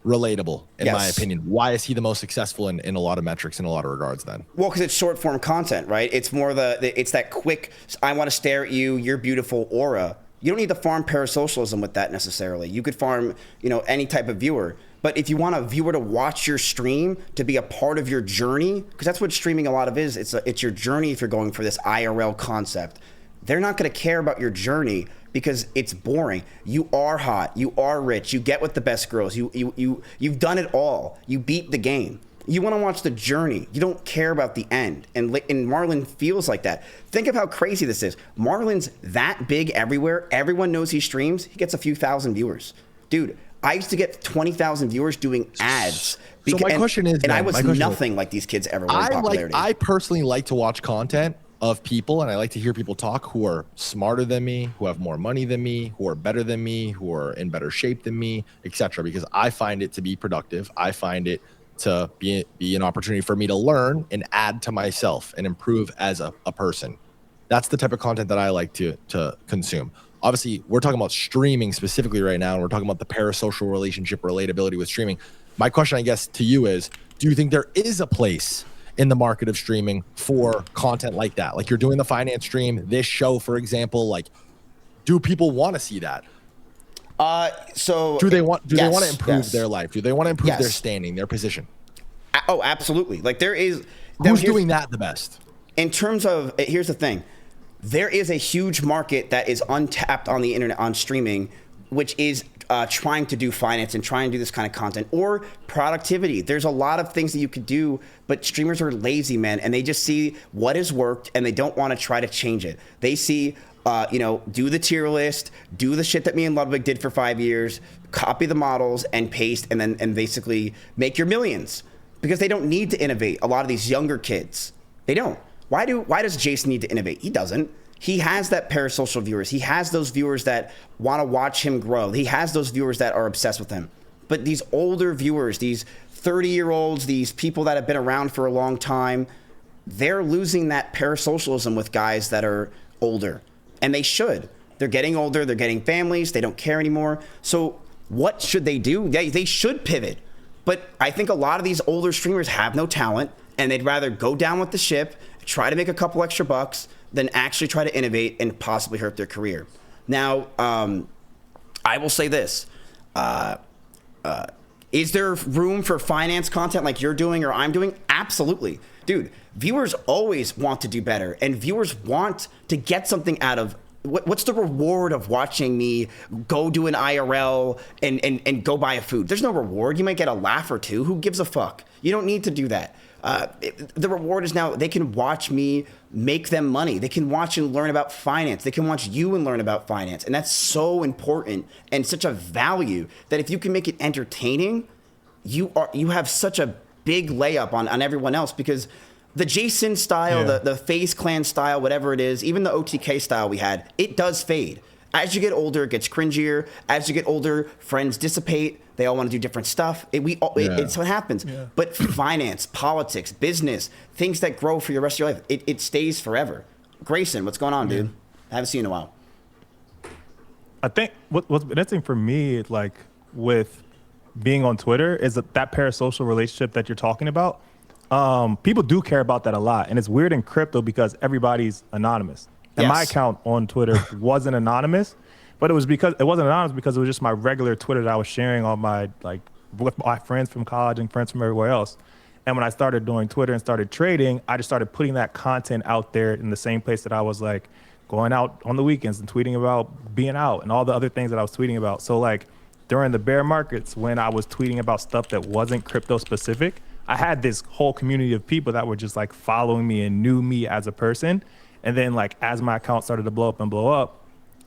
relatable in my opinion. Why is he the most successful in a lot of metrics in a lot of regards then? Well, because it's short form content, right? It's more it's that quick, I want to stare at you, you're beautiful aura. You don't need to farm parasocialism with that necessarily. You could farm, you know, any type of viewer. But if you want a viewer to watch your stream, to be a part of your journey, because that's what streaming a lot of is. It's your journey if you're going for this IRL concept. They're not going to care about your journey because it's boring. You are hot. You are rich. You get with the best girls. You've done it all. You beat the game. You want to watch the journey. You don't care about the end. And Marlon feels like that. Think of how crazy this is. Marlon's that big everywhere. Everyone knows he streams. He gets a few thousand viewers. Dude, I used to get 20,000 viewers doing ads. So my question is, and I was nothing like these kids ever were in popularity. I personally like to watch content of people, and I like to hear people talk who are smarter than me, who have more money than me, who are better than me, who are in better shape than me, etc. Because I find it to be productive. I find it to be an opportunity for me to learn and add to myself and improve as a person. That's the type of content that I like to consume. obviously we're talking about streaming specifically right now, and we're talking about the parasocial relationship relatability with streaming. My question, I guess, to you is, do you think there is a place in the market of streaming for content like that? Like you're doing the finance stream, this show, for example, like, do people want to see that? So do they want yes, to improve their life? Do they want to improve their Yes. standing, their position? Oh, absolutely. Like there is. Who's doing that the best? In terms of, here's the thing. There is a huge market that is untapped on the internet, on streaming, which is trying to do finance and trying to do this kind of content or productivity. There's a lot of things that you could do, but streamers are lazy, man, and they just see what has worked and they don't want to try to change it. They see, do the tier list, do the shit that me and Ludwig did for 5 years, copy the models and paste, and basically make your millions, because they don't need to innovate. A lot of these younger kids, they don't. Why does Jason need to innovate? He doesn't. He has that parasocial viewers. He has those viewers that want to watch him grow. He has those viewers that are obsessed with him. But these older viewers, these 30-year-olds, these people that have been around for a long time, they're losing that parasocialism with guys that are older. And they should. They're getting older. They're getting families. They don't care anymore. So what should they do? They should pivot. But I think a lot of these older streamers have no talent, and they'd rather go down with the ship, try to make a couple extra bucks, than actually try to innovate and possibly hurt their career. Now, I will say this. Is there room for finance content like you're doing or I'm doing? Absolutely. Dude, viewers always want to do better, and viewers want to get something out of what's the reward of watching me go do an IRL and go buy a food? There's no reward. You might get a laugh or two. Who gives a fuck? You don't need to do that. The reward is now they can watch me make them money. They can watch and learn about finance. They can watch you and learn about finance. And that's so important and such a value that if you can make it entertaining, you have such a big layup on everyone else, because the Jason style, the Faze clan style, whatever it is, even the OTK style we had, it does fade. As you get older, it gets cringier. As you get older, friends dissipate. They all want to do different stuff. It's what happens. Yeah. But finance, politics, business, things that grow for your rest of your life, it stays forever. Grayson, what's going on, dude? I haven't seen you in a while. I think what's interesting for me, like with being on Twitter, is that parasocial relationship that you're talking about. People do care about that a lot, and it's weird in crypto because everybody's anonymous. And my account on Twitter wasn't anonymous, but it wasn't anonymous because it was just my regular Twitter that I was sharing on my, like, with my friends from college and friends from everywhere else. And when I started doing Twitter and started trading, I just started putting that content out there in the same place that I was, like, going out on the weekends and tweeting about being out and all the other things that I was tweeting about. So, like, during the bear markets, when I was tweeting about stuff that wasn't crypto specific, I had this whole community of people that were just, like, following me and knew me as a person. And then, like, as my account started to blow up,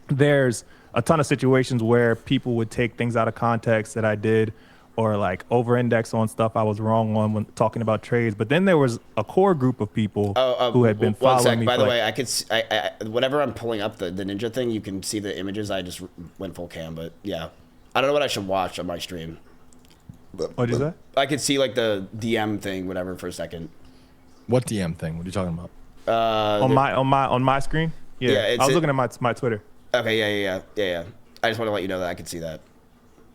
there's a ton of situations where people would take things out of context that I did, or like over-index on stuff I was wrong on when talking about trades. But then there was a core group of people who had been following me. By the way, I could whenever I'm pulling up the ninja thing, you can see the images. I just went full cam, but yeah, I don't know what I should watch on my stream. What'd you say? I could see like the DM thing, whatever, for a second. What DM thing? What are you talking about? On my screen? Yeah, I was looking at my Twitter. Okay, yeah. I just want to let you know that I could see that.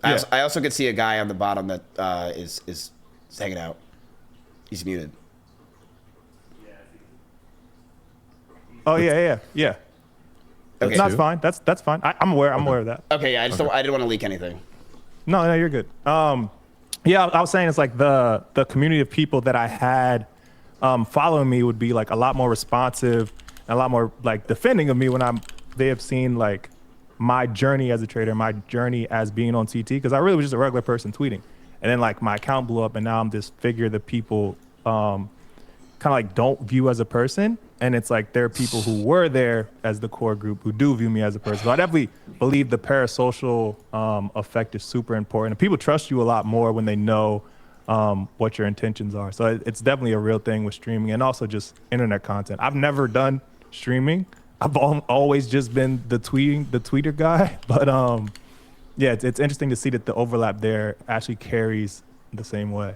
I also could see a guy on the bottom that is hanging out. He's muted. Oh yeah. Okay, that's fine. That's fine. I'm aware of that. Okay, yeah. I didn't want to leak anything. No, you're good. Yeah, I was saying it's like the community of people that I had following me would be like a lot more responsive and a lot more like defending of me when they have seen like my journey as a trader, my journey as being on CT, because I really was just a regular person tweeting. And then like my account blew up and now I'm this figure that people kind of like don't view as a person. And it's like there are people who were there as the core group who do view me as a person. So I definitely believe the parasocial effect is super important. And people trust you a lot more when they know what your intentions are. So it's definitely a real thing with streaming and also just internet content. I've never done streaming. I've always just been the tweeter guy. But yeah, it's interesting to see that the overlap there actually carries the same way.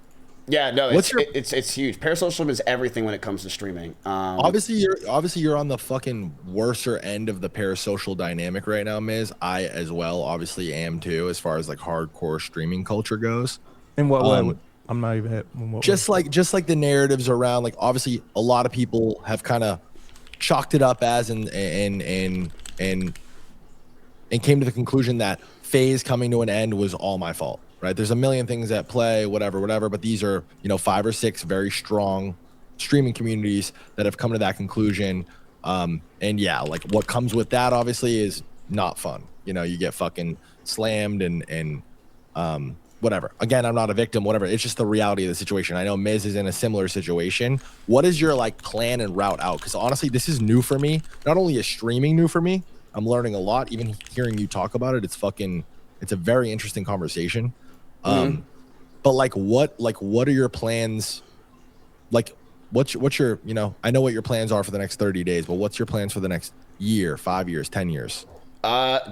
Yeah, no, it's huge. Parasocialism is everything when it comes to streaming. Obviously you're on the fucking worser end of the parasocial dynamic right now, Miz. I as well obviously am too, as far as like hardcore streaming culture goes. In what way? I'm not even hit. Just like the narratives around, like obviously a lot of people have kind of chalked it up as and came to the conclusion that Faze coming to an end was all my fault. Right? There's a million things at play, whatever, but these are, 5 or 6 very strong streaming communities that have come to that conclusion. And yeah, like what comes with that obviously is not fun. You get fucking slammed and whatever. Again, I'm not a victim, whatever. It's just the reality of the situation. I know Miz is in a similar situation. What is your like plan and route out? Because honestly, this is new for me. Not only is streaming new for me, I'm learning a lot. Even hearing you talk about it, it's a very interesting conversation. But like what are your plans? Like what's your, I know what your plans are for the next 30 days, but what's your plans for the next year, 5 years, 10 years?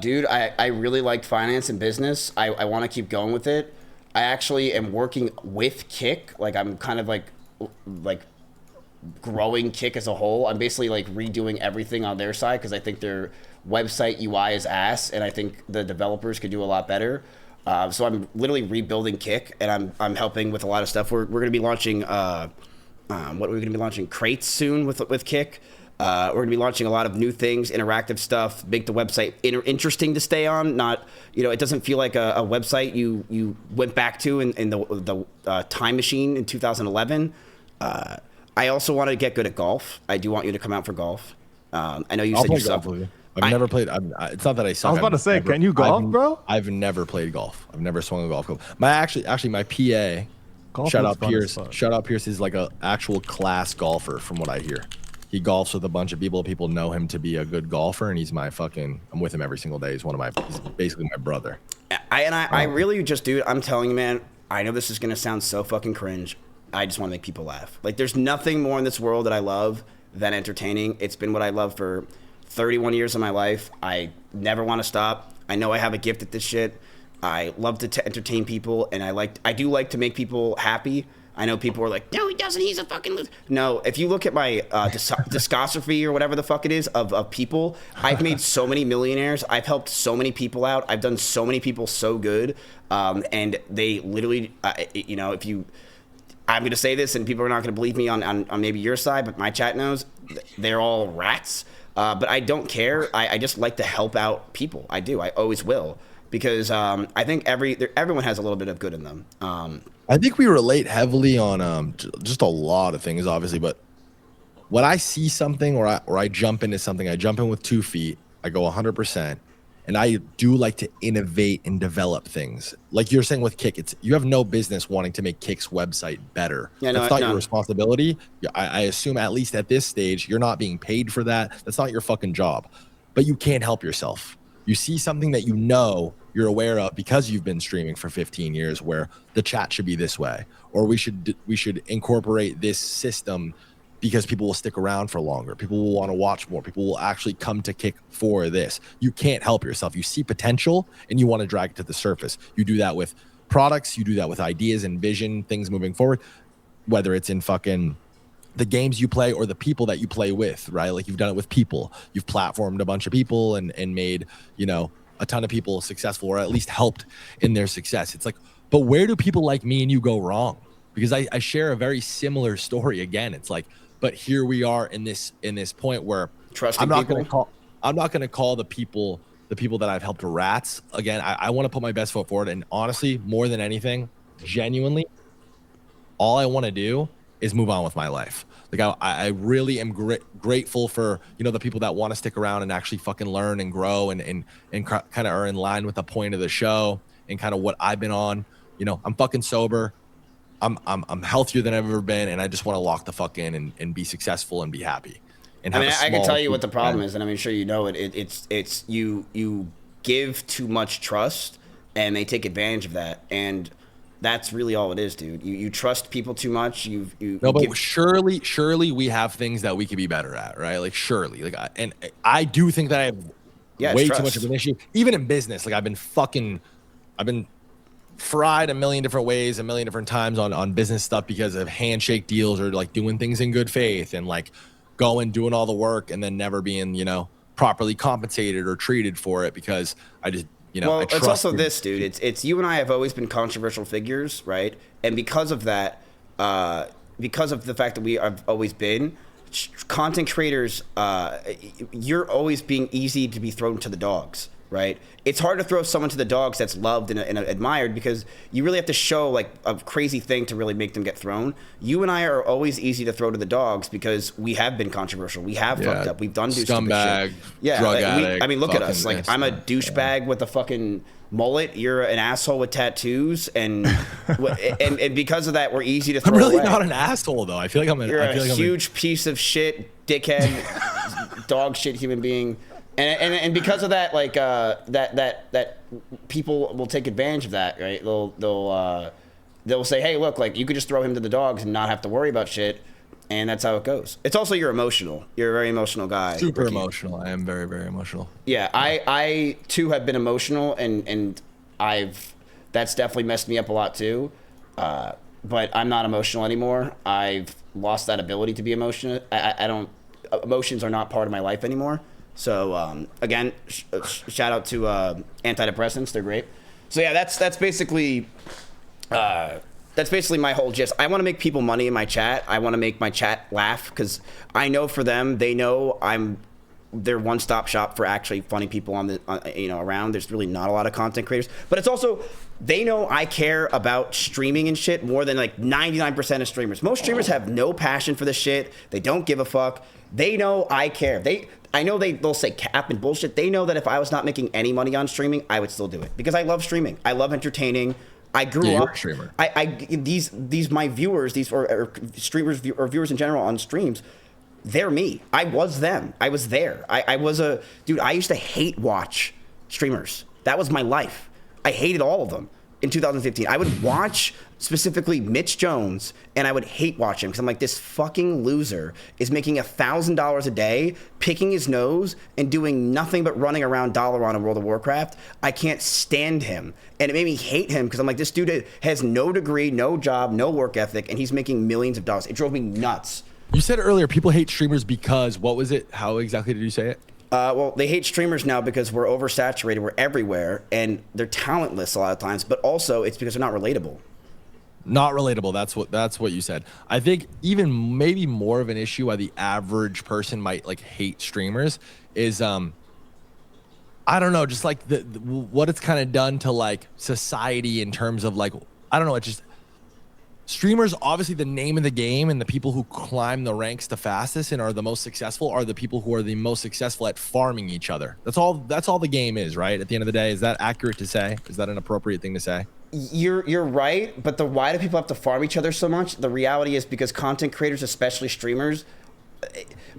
Dude, I really like finance and business. I want to keep going with it. I actually am working with Kick. Like I'm kind of like growing Kick as a whole. I'm basically like redoing everything on their side because I think their website UI is ass, and I think the developers could do a lot better. So I'm literally rebuilding Kick, and I'm helping with a lot of stuff. We're going to be launching crates soon with Kick. We're going to be launching a lot of new things, interactive stuff, make the website interesting to stay on. Not, it doesn't feel like a website you went back to in the time machine in 2011. I also want to get good at golf. I do want you to come out for golf. I know you said you suck. I've never played. It's not that I suck. I was about to say, can you golf, bro? I've never played golf. I've never swung a golf club. Actually, my PA. Golf shout out Pierce. Shout out Pierce is like a actual class golfer, from what I hear. He golfs with a bunch of people. People know him to be a good golfer, and he's I'm with him every single day. He's basically my brother. I really just, dude, I'm telling you, man. I know this is gonna sound so fucking cringe. I just want to make people laugh. Like, there's nothing more in this world that I love than entertaining. It's been what I love for 31 years of my life. I never want to stop. I know I have a gift at this shit. I love to entertain people, and I do like to make people happy. I know people are like, no, he doesn't. He's a fucking loser. No, if you look at my discography or whatever the fuck it is of people, I've made so many millionaires. I've helped so many people out. I've done so many people so good. And they literally, I'm going to say this, and people are not going to believe me on maybe your side, but my chat knows they're all rats. But I don't care. I just like to help out people. I do. I always will. Because I think everyone has a little bit of good in them. I think we relate heavily on just a lot of things, obviously. But when I see something or I jump into something, I jump in with 2 feet. I go 100%. And I do like to innovate and develop things. Like you're saying with Kick, you have no business wanting to make Kick's website better. Yeah, that's not your responsibility. I assume at least at this stage, you're not being paid for that. That's not your fucking job. But you can't help yourself. You see something that you're aware of because you've been streaming for 15 years where the chat should be this way, or we should incorporate this system because people will stick around for longer. People will want to watch more. People will actually come to Kick for this. You can't help yourself. You see potential and you want to drag it to the surface. You do that with products. You do that with ideas and vision, things moving forward, whether it's in fucking the games you play or the people that you play with, right? Like you've done it with people. You've platformed a bunch of people and made, a ton of people successful, or at least helped in their success. It's like, but where do people like me and you go wrong? Because I share a very similar story again. It's like, but here we are in this point where I'm not going to call the people that I've helped rats. Again, I want to put my best foot forward. And honestly, more than anything, genuinely, all I want to do is move on with my life. Like I really am grateful for, the people that want to stick around and actually fucking learn and grow and kind of are in line with the point of the show and kind of what I've been on. I'm fucking sober. I'm healthier than I've ever been, and I just want to lock the fuck in and be successful and be happy. And I can tell you what the problem is, and I'm sure you know it. It's you give too much trust, and they take advantage of that, and that's really all it is, dude. You trust people too much. Surely we have things that we could be better at, right? Like surely, and I do think that I have way too much of an issue, even in business. Like I've been fried a million different ways, a million different times on business stuff because of handshake deals or like doing things in good faith and like doing all the work and then never being, you know, properly compensated or treated for it because I just, you know, well, I it's trust also you. this, dude. It's you and I have always been controversial figures, right? And because of that, because of the fact that we have always been content creators, you're always being easy to be thrown to the dogs, right? It's hard to throw someone to the dogs that's loved and admired because you really have to show like a crazy thing to really make them get thrown. You and I are always easy to throw to the dogs because we have been controversial. We have fucked up. We've done scumbag, stupid shit. Yeah, drug like, addict, I mean, look at us. fucking Like, I'm a douchebag with a fucking mullet. You're an asshole with tattoos, and and because of that, we're easy to throw I'm really away. not an asshole though. I feel like I'm You're a huge piece of shit, dickhead, dog shit human being. And because of that, like that people will take advantage of that, right? They'll say, hey, look, like you could just throw him to the dogs and not have to worry about shit, and that's how it goes. It's also you're emotional. You're a very emotional guy. Super Ricky. emotional. I am very, very emotional. Yeah, I too have been emotional, and that's definitely messed me up a lot too. But I'm not emotional anymore. I've lost that ability to be emotional. I don't. Emotions are not part of my life anymore. So again, shout out to antidepressants. They're great. So yeah, that's basically my whole gist. I want to make people money in my chat. I want to make my chat laugh because I know for them, they know I'm their one-stop shop for actually funny people around. There's really not a lot of content creators, but it's also they know I care about streaming and shit more than like 99% of streamers. Most streamers have no passion for this shit. They don't give a fuck. They know I care. I know they'll say cap and bullshit. They know that if I was not making any money on streaming, I would still do it because I love streaming. I love entertaining. I grew You're up. a streamer. These my viewers, or streamers or viewers in general on streams, they're me. I was them. I was there. I was a dude. I used to hate watch streamers. That was my life. I hated all of them. In 2015, I would watch specifically Mitch Jones, and I would hate watch him because I'm like, this fucking loser is making $1,000 a day, picking his nose, and doing nothing but running around Dalaran in World of Warcraft. I can't stand him, and it made me hate him because I'm like, this dude has no degree, no job, no work ethic, and he's making millions of dollars. It drove me nuts. You said earlier people hate streamers because what was it? How exactly did you say it? Well, they hate streamers now because we're oversaturated. We're everywhere, and they're talentless a lot of times. But also, it's because they're not relatable. Not relatable. That's what you said. I think even maybe more of an issue why the average person might like hate streamers is I don't know, just like what it's kind of done to like society in terms of like I don't know. It just streamers, obviously the name of the game, and the people who climb the ranks the fastest and are the most successful are the people who are the most successful at farming each other. That's all the game is, right? At the end of the day, is that accurate to say? Is that an appropriate thing to say? You're right, but why do people have to farm each other so much? The reality is because content creators, especially streamers,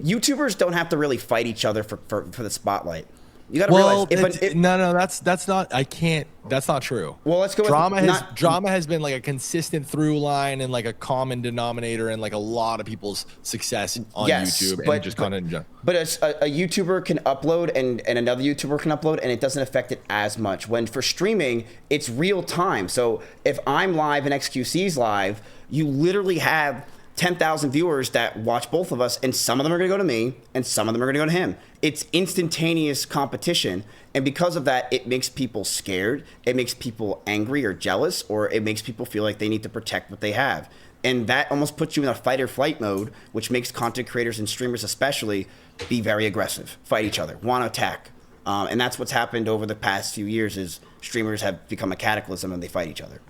YouTubers don't have to really fight each other for the spotlight. You gotta realize. No, that's not. I can't. That's not true. Well, let's go. Drama has been like a consistent through line and like a common denominator in like a lot of people's success on YouTube and just content in general. But a YouTuber can upload and another YouTuber can upload, and it doesn't affect it as much. When for streaming, it's real time. So if I'm live and XQC's live, you literally have 10,000 viewers that watch both of us, and some of them are going to go to me, and some of them are going to go to him. It's instantaneous competition, and because of that, it makes people scared, it makes people angry or jealous, or it makes people feel like they need to protect what they have. And that almost puts you in a fight or flight mode, which makes content creators and streamers especially be very aggressive, fight each other, want to attack. And that's what's happened over the past few years is streamers have become a cataclysm and they fight each other.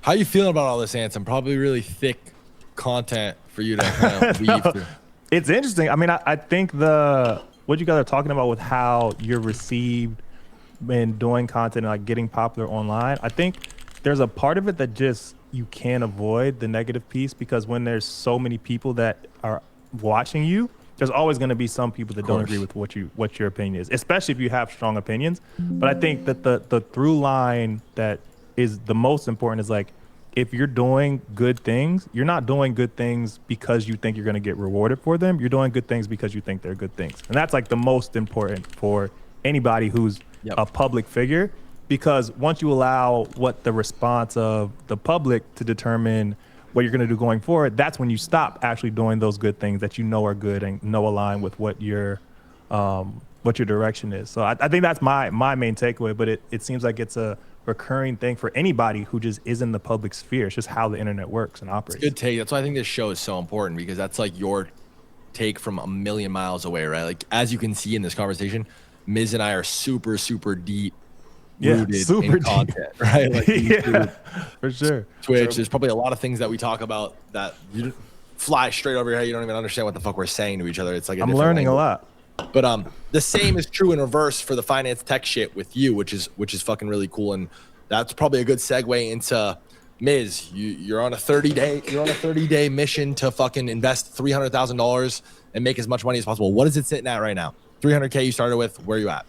How you feeling about all this, Ansem? Probably really thick content for you to kind of weave through. It's interesting. I mean, I think what you guys are talking about with how you're received in doing content and like getting popular online, I think there's a part of it that just you can't avoid the negative piece because when there's so many people that are watching you, there's always going to be some people that don't agree with what your opinion is, especially if you have strong opinions. But I think that the through line that is the most important is like, if you're doing good things, you're not doing good things because you think you're going to get rewarded for them. You're doing good things because you think they're good things. And that's like the most important for anybody who's a public figure, because once you allow what the response of the public to determine what you're going to do going forward, that's when you stop actually doing those good things that you know are good and know align with what your direction is. So I think that's my main takeaway, but it seems like it's a recurring thing for anybody who just is in the public sphere. It's just how the internet works and operates. Good take. That's why I think this show is so important, because that's like your take from a million miles away, right? Like, as you can see in this conversation, Miz and I are super, super deep rooted in content, right? Like, yeah, for sure. Twitch, there's probably a lot of things that we talk about that you fly straight over your head. You don't even understand what the fuck we're saying to each other. It's like I'm learning a lot. But the same is true in reverse for the finance tech shit with you, which is fucking really cool. And that's probably a good segue into Miz. You're on a 30-day mission to fucking invest $300,000 and make as much money as possible. What is it sitting at right now? 300K you started with. Where are you at?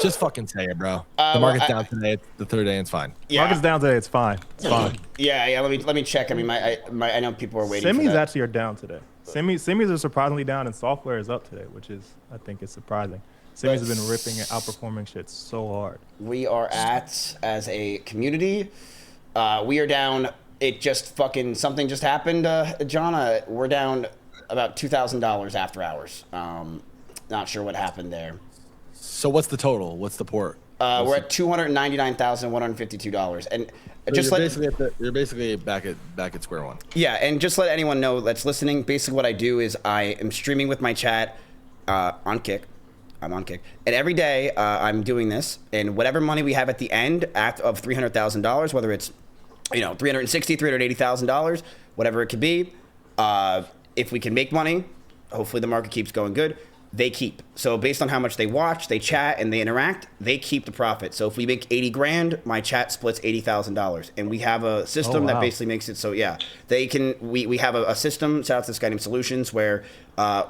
Just fucking say it, bro. The market's down today. It's the third day, and it's fine. Yeah. Market's down today. It's fine. It's fine. Yeah. Let me check. I mean, I know people are waiting. Semis actually are down today. Semis are surprisingly down, and software is up today, which is, I think, is surprising. Semis have been ripping and outperforming shit so hard. We are at, as a community, we are down. It just fucking, something just happened, John. We're down about $2,000 after hours. Not sure what happened there. So what's the total? What's the port? We're at $299,152, and so you're basically back at square one. Yeah, and just let anyone know that's listening. Basically, what I do is I am streaming with my chat on Kick. I'm on Kick, and every day I'm doing this, and whatever money we have at the end of $300,000, whether it's $360,000, $380,000, whatever it could be, if we can make money, hopefully the market keeps going good. They keep. So based on how much they watch, they chat, and they interact, they keep the profit. So if we make 80 grand, my chat splits $80,000. And we have a system that basically makes it so, they can, we have a system, shout out to this guy named Solutions, where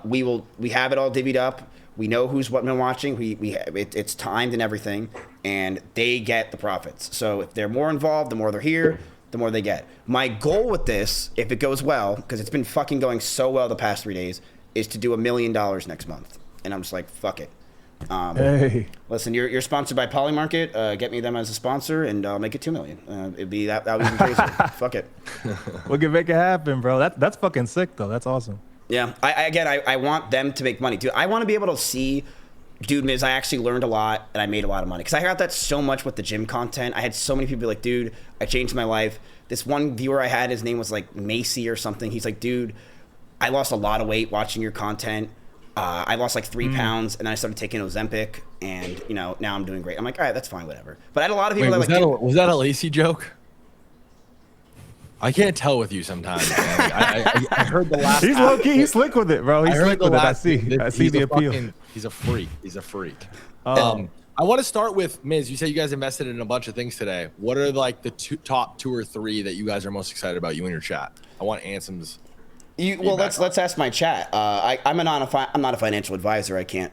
we have it all divvied up. We know who's been watching. It's timed and everything, and they get the profits. So if they're more involved, the more they're here, the more they get. My goal with this, if it goes well, because it's been fucking going so well the past 3 days, is to do $1 million next month. And I'm just like, fuck it. Hey. Listen, you're sponsored by Polymarket. Get me them as a sponsor, and I'll make it $2 million. It'd be that would be crazy. Fuck it. We can make it happen, bro. That's fucking sick, though. That's awesome. Yeah. I want them to make money, dude. I want to be able to see, dude, Miz, I actually learned a lot, and I made a lot of money. Because I got that so much with the gym content. I had so many people be like, dude, I changed my life. This one viewer I had, his name was like Macy or something. He's like, dude, I lost a lot of weight watching your content. I lost like 3 pounds, and then I started taking Ozempic, and now I'm doing great. I'm like, all right, that's fine, whatever. But I had a lot of people was that a Lacey joke? I can't tell with you sometimes, man. I heard the last. He's low key. He's slick with it, bro. He's slick with it. I see the appeal. He's a freak. I want to start with Miz. You said you guys invested in a bunch of things today. What are like the top 2 or 3 that you guys are most excited about? You and your chat. I want Ansem's. Well, let's ask my chat. I'm not a financial advisor. I can't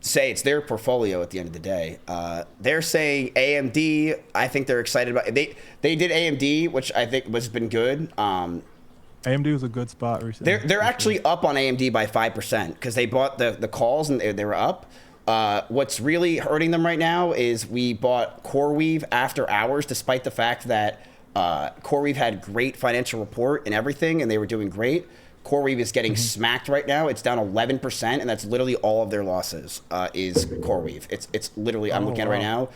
say it's their portfolio at the end of the day. They're saying AMD. I think they're excited about. They did AMD, which I think has been good. AMD was a good spot recently. They're actually up on AMD by 5% because they bought the calls and they were up. What's really hurting them right now is we bought CoreWeave after hours, despite the fact that. CoreWeave had great financial report and everything, and they were doing great. CoreWeave is getting smacked right now. It's down 11%, and that's literally all of their losses is CoreWeave. It's literally, I'm looking at it right now.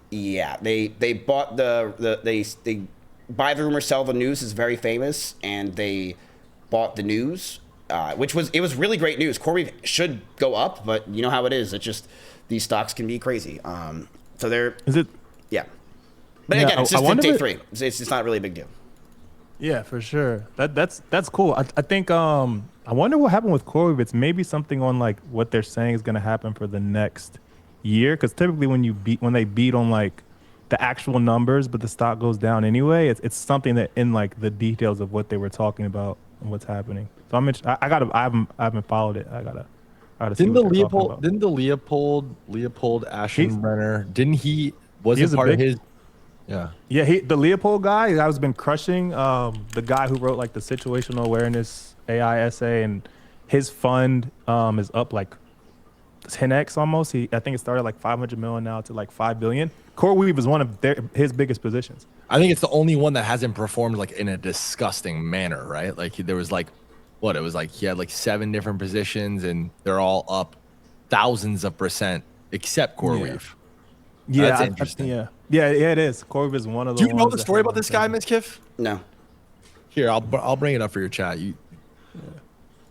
Yeah, they bought they buy the rumor, sell the news is very famous, and they bought the news, which was really great news. CoreWeave should go up, but you know how it is. It's just these stocks can be crazy. So yeah. But again, it's just day 3. It's just not really a big deal. Yeah, for sure. That's cool. I think I wonder what happened with CoreWeave. It's maybe something on like what they're saying is going to happen for the next year. Because typically when they beat on like the actual numbers, but the stock goes down anyway, it's something that in like the details of what they were talking about and what's happening. So I haven't followed it. I gotta see. Didn't the Leopold Aschenbrenner? Didn't he? Was it part of his? Yeah. Yeah, the Leopold guy has been crushing. The guy who wrote like the situational awareness AI essay, and his fund is up like 10x almost. I think it started like 500 million now to like 5 billion. CoreWeave is one of his biggest positions. I think it's the only one that hasn't performed like in a disgusting manner, right? Like there was like, what it was like he had like 7 different positions and they're all up thousands of percent except CoreWeave. Yeah, that's interesting. Yeah, it is. CoreWeave is one of the. Do you know the story about this guy, Mizkif? No. Here, I'll bring it up for your chat.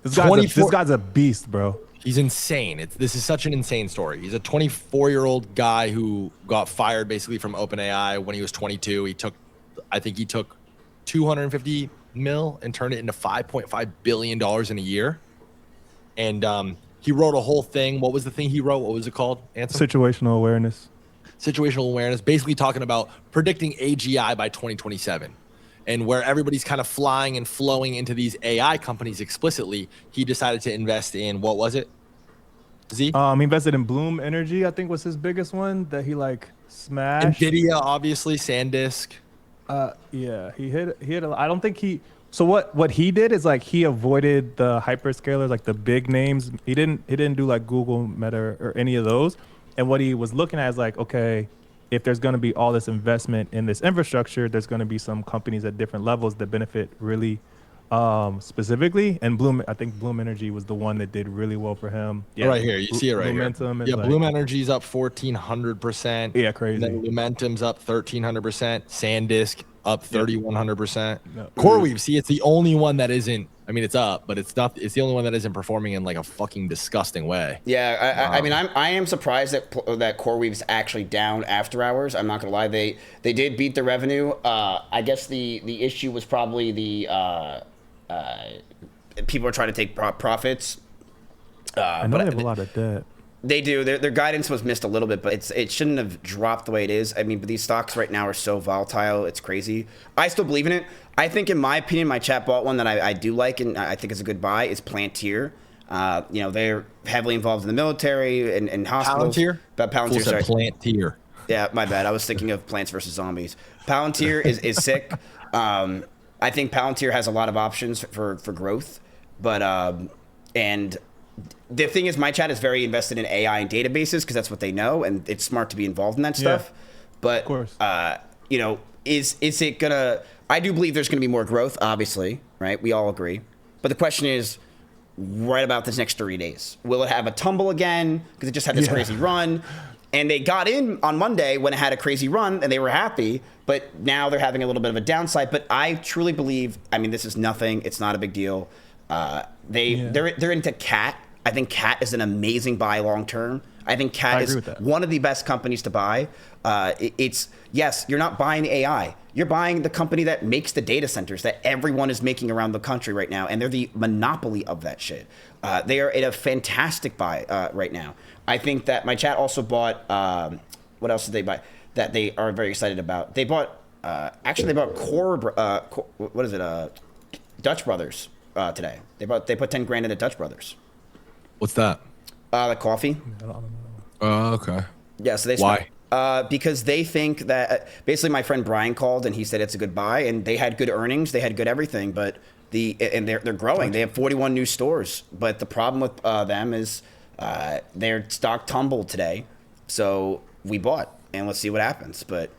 This guy's a beast, bro. He's insane. This is such an insane story. He's a 24-year-old guy who got fired basically from OpenAI when he was 22. I think he took 250 mil and turned it into $5.5 billion in a year. And he wrote a whole thing. What was the thing he wrote? What was it called? Ansem? Situational awareness. Situational awareness, basically talking about predicting AGI by 2027. And where everybody's kind of flying and flowing into these AI companies explicitly, he decided to invest in, what was it? Z? He invested in Bloom Energy, I think was his biggest one that he like smashed. NVIDIA, obviously, SanDisk. Yeah, he hit I don't think he. So what he did is like he avoided the hyperscalers, like the big names. He didn't do like Google, Meta, or any of those. And what he was looking at is like, okay, if there's going to be all this investment in this infrastructure, there's going to be some companies at different levels that benefit really specifically. And I think Bloom Energy was the one that did really well for him. Yeah, right here, you see it right Momentum here. Yeah, Bloom Energy's up 1,400%. Yeah, crazy. Then Momentum's up 1,300%. SanDisk up 3,100%. CoreWeave, see, it's the only one that isn't. I mean, it's up, but it's not. It's the only one that isn't performing in like a fucking disgusting way. Yeah, I mean, I am surprised that CoreWeave's actually down after hours. I'm not gonna lie, they did beat the revenue. I guess the issue was probably the people are trying to take profits. I know they have a lot of debt. They do. Their guidance was missed a little bit, but it shouldn't have dropped the way it is. I mean, but these stocks right now are so volatile. It's crazy. I still believe in it. I think, in my opinion, my chat bought one that I do like and I think is a good buy is Palantir. They're heavily involved in the military and hospitals. Palantir? Palantir, sorry. Palantir. Yeah, my bad. I was thinking of Plants vs. Zombies. Palantir is sick. I think Palantir has a lot of options for growth. But, and the thing is, my chat is very invested in AI and databases because that's what they know. And it's smart to be involved in that stuff. But, of course. Is it going to... I do believe there's going to be more growth, obviously, right? We all agree. But the question is, right about this next 30 days, will it have a tumble again? Because it just had this crazy run. And they got in on Monday when it had a crazy run, and they were happy. But now they're having a little bit of a downside. But I truly believe, I mean, this is nothing. It's not a big deal. They're into Cat. I think Cat is an amazing buy long term. I think Cat is one of the best companies to buy. Yes, you're not buying AI. You're buying the company that makes the data centers that everyone is making around the country right now, and they're the monopoly of that shit. They are at a fantastic buy right now. I think that my chat also bought, what else did they buy that they are very excited about? They bought, they bought Dutch Brothers today. They put 10 grand into Dutch Brothers. What's that? The coffee. Oh, okay. Yeah, so they Why? Because they think that basically my friend Brian called and he said it's a good buy and they had good earnings, they had good everything, but they're growing. They have 41 new stores, but the problem with them is their stock tumbled today, so we bought and let's see what happens. But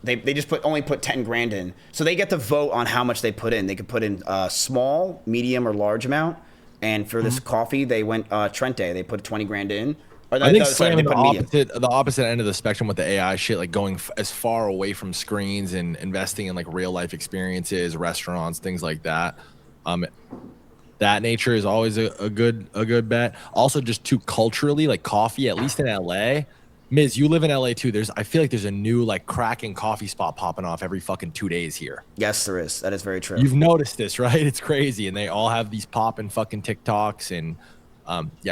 they just only put 10 grand in, so they get to vote on how much they put in. They could put in a small, medium, or large amount. And for this coffee, they went Trente. They put 20 grand in. I think slamming the opposite end of the spectrum with the AI shit, like going as far away from screens and investing in like real life experiences, restaurants, things like that. That nature is always a good bet. Also, just too culturally, like coffee, at least in LA. Miz, you live in LA too. I feel like there's a new like cracking coffee spot popping off every fucking 2 days here. Yes, there is. That is very true. You've noticed this, right? It's crazy, and they all have these popping fucking TikToks and.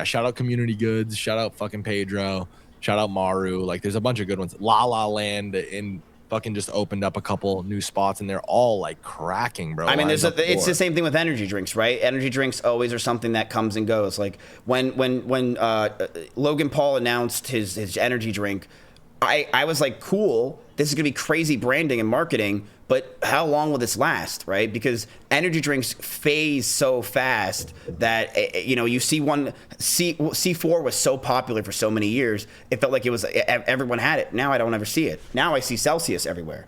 Shout out Community Goods, shout out fucking Pedro, shout out Maru. Like, there's a bunch of good ones. La La Land in fucking just opened up a couple new spots, and they're all like cracking, bro. I mean, it's the same thing with energy drinks, right? Energy drinks always are something that comes and goes. Like when Logan Paul announced his energy drink, I was like, cool, this is gonna be crazy branding and marketing, but how long will this last, right? Because energy drinks phase so fast that, you know, you see C4 was so popular for so many years, it felt like it was, everyone had it. Now I don't ever see it. Now I see Celsius everywhere.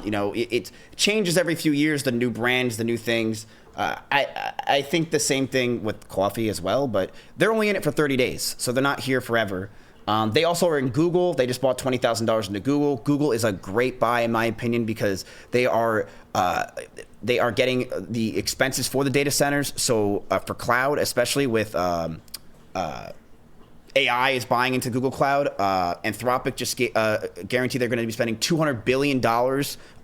You know, it changes every few years, the new brands, the new things. I think the same thing with coffee as well, but they're only in it for 30 days, so they're not here forever. They also are in Google. They just bought $20,000 into Google. Google is a great buy, in my opinion, because they are getting the expenses for the data centers. So for cloud, especially with AI is buying into Google Cloud. Anthropic just guaranteed they're going to be spending $200 billion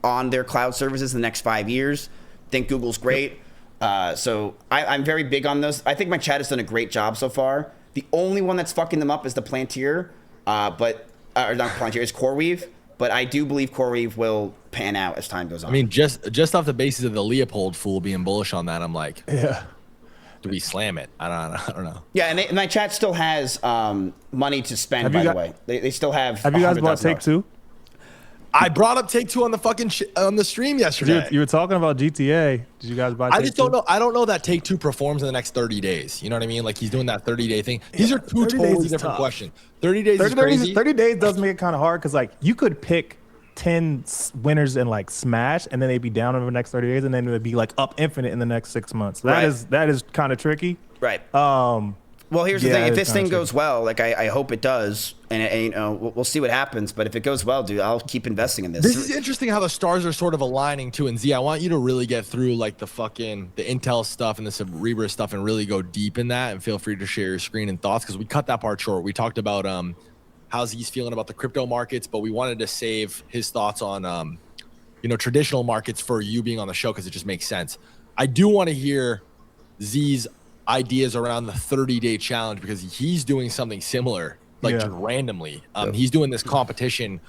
on their cloud services in the next 5 years. Think Google's great. So I'm very big on those. I think my chat has done a great job so far. The only one that's fucking them up is the Plantier, or not Plantier, is CoreWeave. But I do believe CoreWeave will pan out as time goes on. I mean, just off the basis of the Leopold fool being bullish on that, I'm like, yeah, do we slam it? I don't know. Yeah, and my chat still has money to spend. By the way, they still have. Have you guys bought Take-Two? I brought up Take-Two on the fucking on the stream yesterday. You were talking about GTA. Did you guys buy Take-Two? I just don't know. I don't know that Take-Two performs in the next 30 days. You know what I mean? Like he's doing that 30-day thing. These are two totally different questions. 30 days is crazy. 30 days does make it kind of hard because like you could pick 10 winners in like Smash and then they'd be down over the next 30 days and then it would be like up infinite in the next 6 months. That is kind of tricky. Right. Well, here's the thing. If this thing goes well, like I hope it does, and you know, we'll see what happens. But if it goes well, dude, I'll keep investing in this. This is interesting how the stars are sort of aligning too. And Z, I want you to really get through like the Intel stuff and the Cerebra stuff and really go deep in that. And feel free to share your screen and thoughts because we cut that part short. We talked about how Z's feeling about the crypto markets, but we wanted to save his thoughts on traditional markets for you being on the show because it just makes sense. I do want to hear Z's ideas around the 30-day challenge because he's doing something similar, like just randomly. He's doing this competition,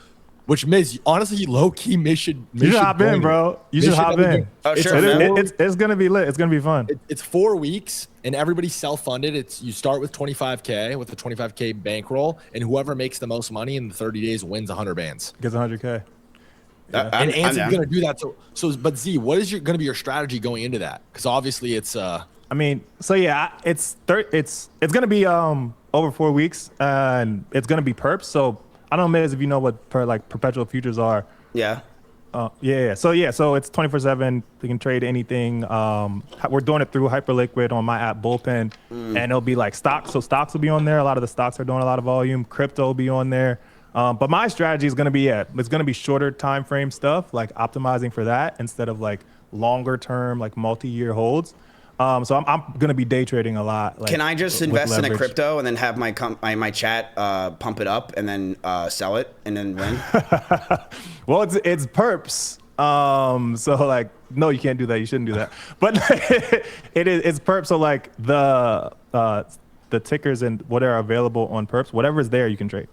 which Miz, honestly, low-key mission. You should hop in, bro. You should hop in. Oh, sure. It's gonna be lit. It's gonna be fun. It's 4 weeks, and everybody's self-funded. You start with 25K with a 25K bankroll, and whoever makes the most money in the 30 days wins 100 bands. Gets 100K. And Anson's gonna do that. But Z, what is gonna be your strategy going into that? Because obviously it's I mean, so yeah, it's gonna be over 4 weeks, and it's gonna be perps. So I don't know, Miz, if you know what perpetual futures are. Yeah. Yeah. So it's 24/7. You can trade anything. We're doing it through Hyperliquid on my app Bullpen, and it'll be like stocks. So stocks will be on there. A lot of the stocks are doing a lot of volume. Crypto will be on there. But my strategy is gonna be it's gonna be shorter time frame stuff, like optimizing for that instead of like longer term, like multi-year holds. So I'm gonna be day trading a lot. Like, can I just invest in a crypto and then have my chat pump it up and then sell it and then win? Well, it's perps. So like, no, you can't do that. You shouldn't do that. But it's perps. So like the tickers and what are available on perps, whatever is there, you can trade.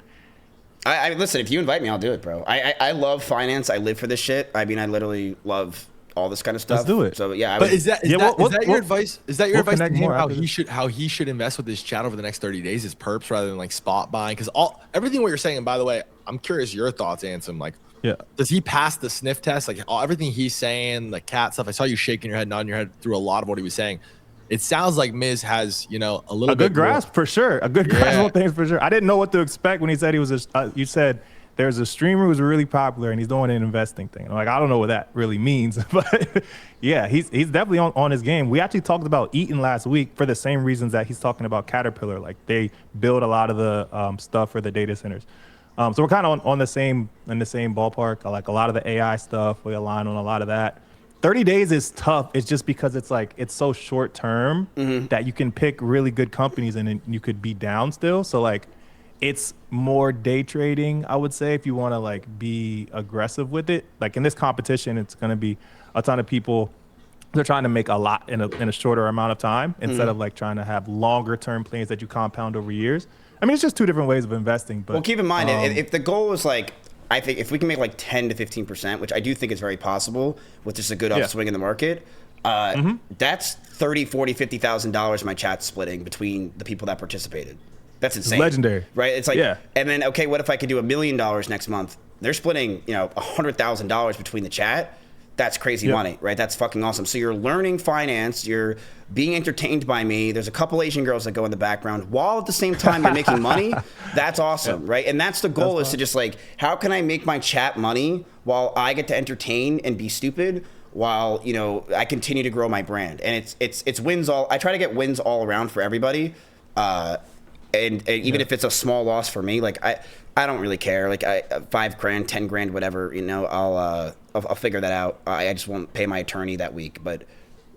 I listen. If you invite me, I'll do it, bro. I love finance. I live for this shit. I mean, I literally love all this kind of stuff. Let's do it. So yeah. Is that your advice? Is that your advice to him how he should invest with his chat over the next 30 days is perps rather than like spot buying? Because everything what you're saying, and by the way, I'm curious your thoughts, Ansem. Like, does he pass the sniff test? Like everything he's saying, the cat stuff. I saw you shaking your head, nodding your head through a lot of what he was saying. It sounds like Miz has a little bit good grasp for sure. A good grasp on things for sure. I didn't know what to expect when he said he was. You said there's a streamer who's really popular and he's doing an investing thing. I'm like, I don't know what that really means, but yeah, he's definitely on his game. We actually talked about Eaton last week for the same reasons that he's talking about Caterpillar. Like they build a lot of the stuff for the data centers. So we're kind of in the same ballpark. I like a lot of the AI stuff. We align on a lot of that. 30 days is tough. It's just because it's so short term that you can pick really good companies and then you could be down still. So like, it's more day trading, I would say, if you want to like be aggressive with it. Like in this competition, it's going to be a ton of people. They're trying to make a lot in a shorter amount of time instead of like trying to have longer term plays that you compound over years. I mean, it's just two different ways of investing. But well, keep in mind, if the goal is like, I think if we can make like 10 to 15%, which I do think is very possible with just a good upswing in the market, that's $30,000, $40,000, $50,000 my chat splitting between the people that participated. That's insane. legendary. Right? It's like, and then, okay, what if I could do $1 million next month? They're splitting, $100,000 between the chat. That's crazy money, right? That's fucking awesome. So you're learning finance. You're being entertained by me. There's a couple Asian girls that go in the background while at the same time you're making money. That's awesome, right? And that's the goal, is to just like, how can I make my chat money while I get to entertain and be stupid while, I continue to grow my brand. And it's wins all. I try to get wins all around for everybody. And even if it's a small loss for me, like I don't really care. Like $5,000, $10,000, whatever, I'll figure that out. I just won't pay my attorney that week. But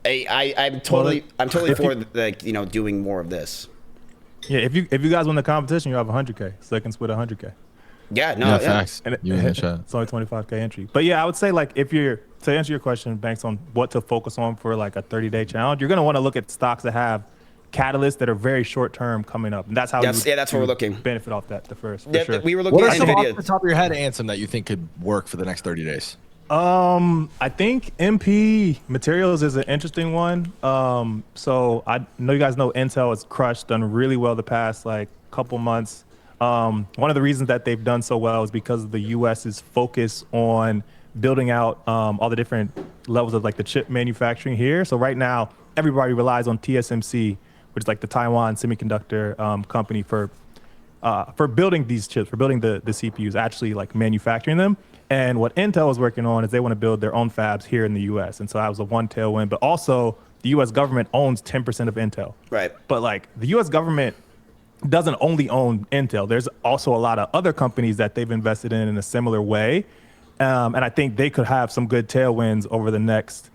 I'm totally for doing more of this. Yeah, if you guys win the competition, you have 100K, so they can split 100K. Yeah, no, facts. And it's only 25K entry. But yeah, I would say like to answer your question, Banks, on what to focus on for like a 30-day challenge, you're gonna want to look at stocks that have catalysts that are very short term coming up, and that's how that's what we're looking. Benefit off that first. Sure. We were looking What at are some NVIDIA. off the top of your head, Ansem, that you think could work for the next 30 days? I think MP Materials is an interesting one. So I know you guys know Intel has crushed, done really well the past like couple months. One of the reasons that they've done so well is because of the U.S.'s focus on building out all the different levels of like the chip manufacturing here. So right now, everybody relies on TSMC, which is like the Taiwan semiconductor company for building these chips, for building the CPUs, actually like manufacturing them. And what Intel is working on is they want to build their own fabs here in the U.S. And so that was a one tailwind. But also, the U.S. government owns 10% of Intel. Right. But like the U.S. government doesn't only own Intel. There's also a lot of other companies that they've invested in a similar way. And I think they could have some good tailwinds over the next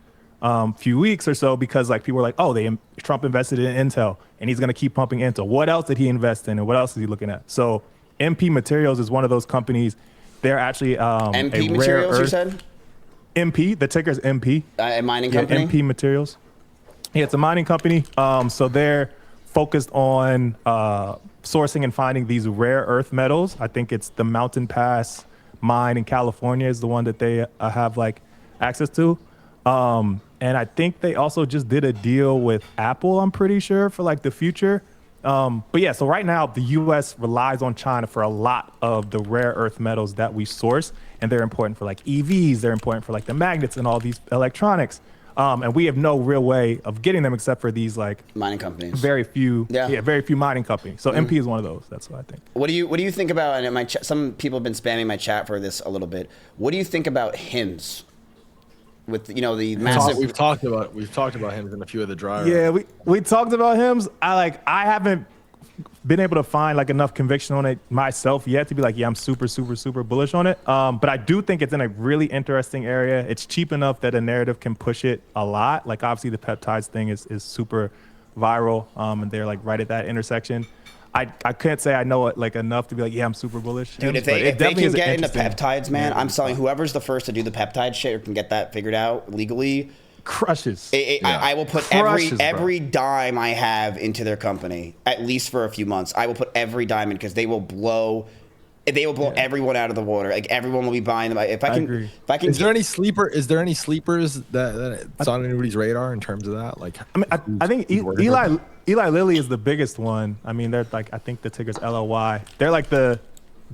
few weeks or so, because like people are like, oh, Trump invested in Intel and he's going to keep pumping Intel. What else did he invest in and what else is he looking at? So MP Materials is one of those companies. They're actually MP a Materials, rare earth, you said? MP, the ticker's MP. A mining company? MP Materials. Yeah, it's a mining company. So they're focused on sourcing and finding these rare earth metals. I think it's the Mountain Pass mine in California is the one that they have like access to. And I think they also just did a deal with Apple, I'm pretty sure, for like the future. But yeah, so right now the U.S. relies on China for a lot of the rare earth metals that we source, and they're important for like EVs, they're important for like the magnets and all these electronics. And we have no real way of getting them except for these like mining companies. Very few mining companies. So MP is one of those. That's what I think. What do you think about? And my some people have been spamming my chat for this a little bit. What do you think about HIMS? With the massive. We've talked about HIMS in a few of the dry. Yeah, we talked about HIMS. I haven't been able to find like enough conviction on it myself yet to be like, yeah, I'm super bullish on it. But I do think it's in a really interesting area. It's cheap enough that a narrative can push it a lot. Like obviously the peptides thing is super viral, and they're like right at that intersection. I can't say I know it like enough to be like, yeah, I'm super bullish. Dude, if they can get into peptides, man, I'm selling whoever's the first to do the peptide shit or can get that figured out legally. Crushes. I will put every dime I have into their company, at least for a few months. I will put every dime in because they will blow everyone out of the water. Like everyone will be buying them. If I can, is there any sleepers that it's on anybody's radar in terms of that? Like, I mean, I think Eli Lilly is the biggest one. I mean, they're like, I think the ticker's LLY. They're like the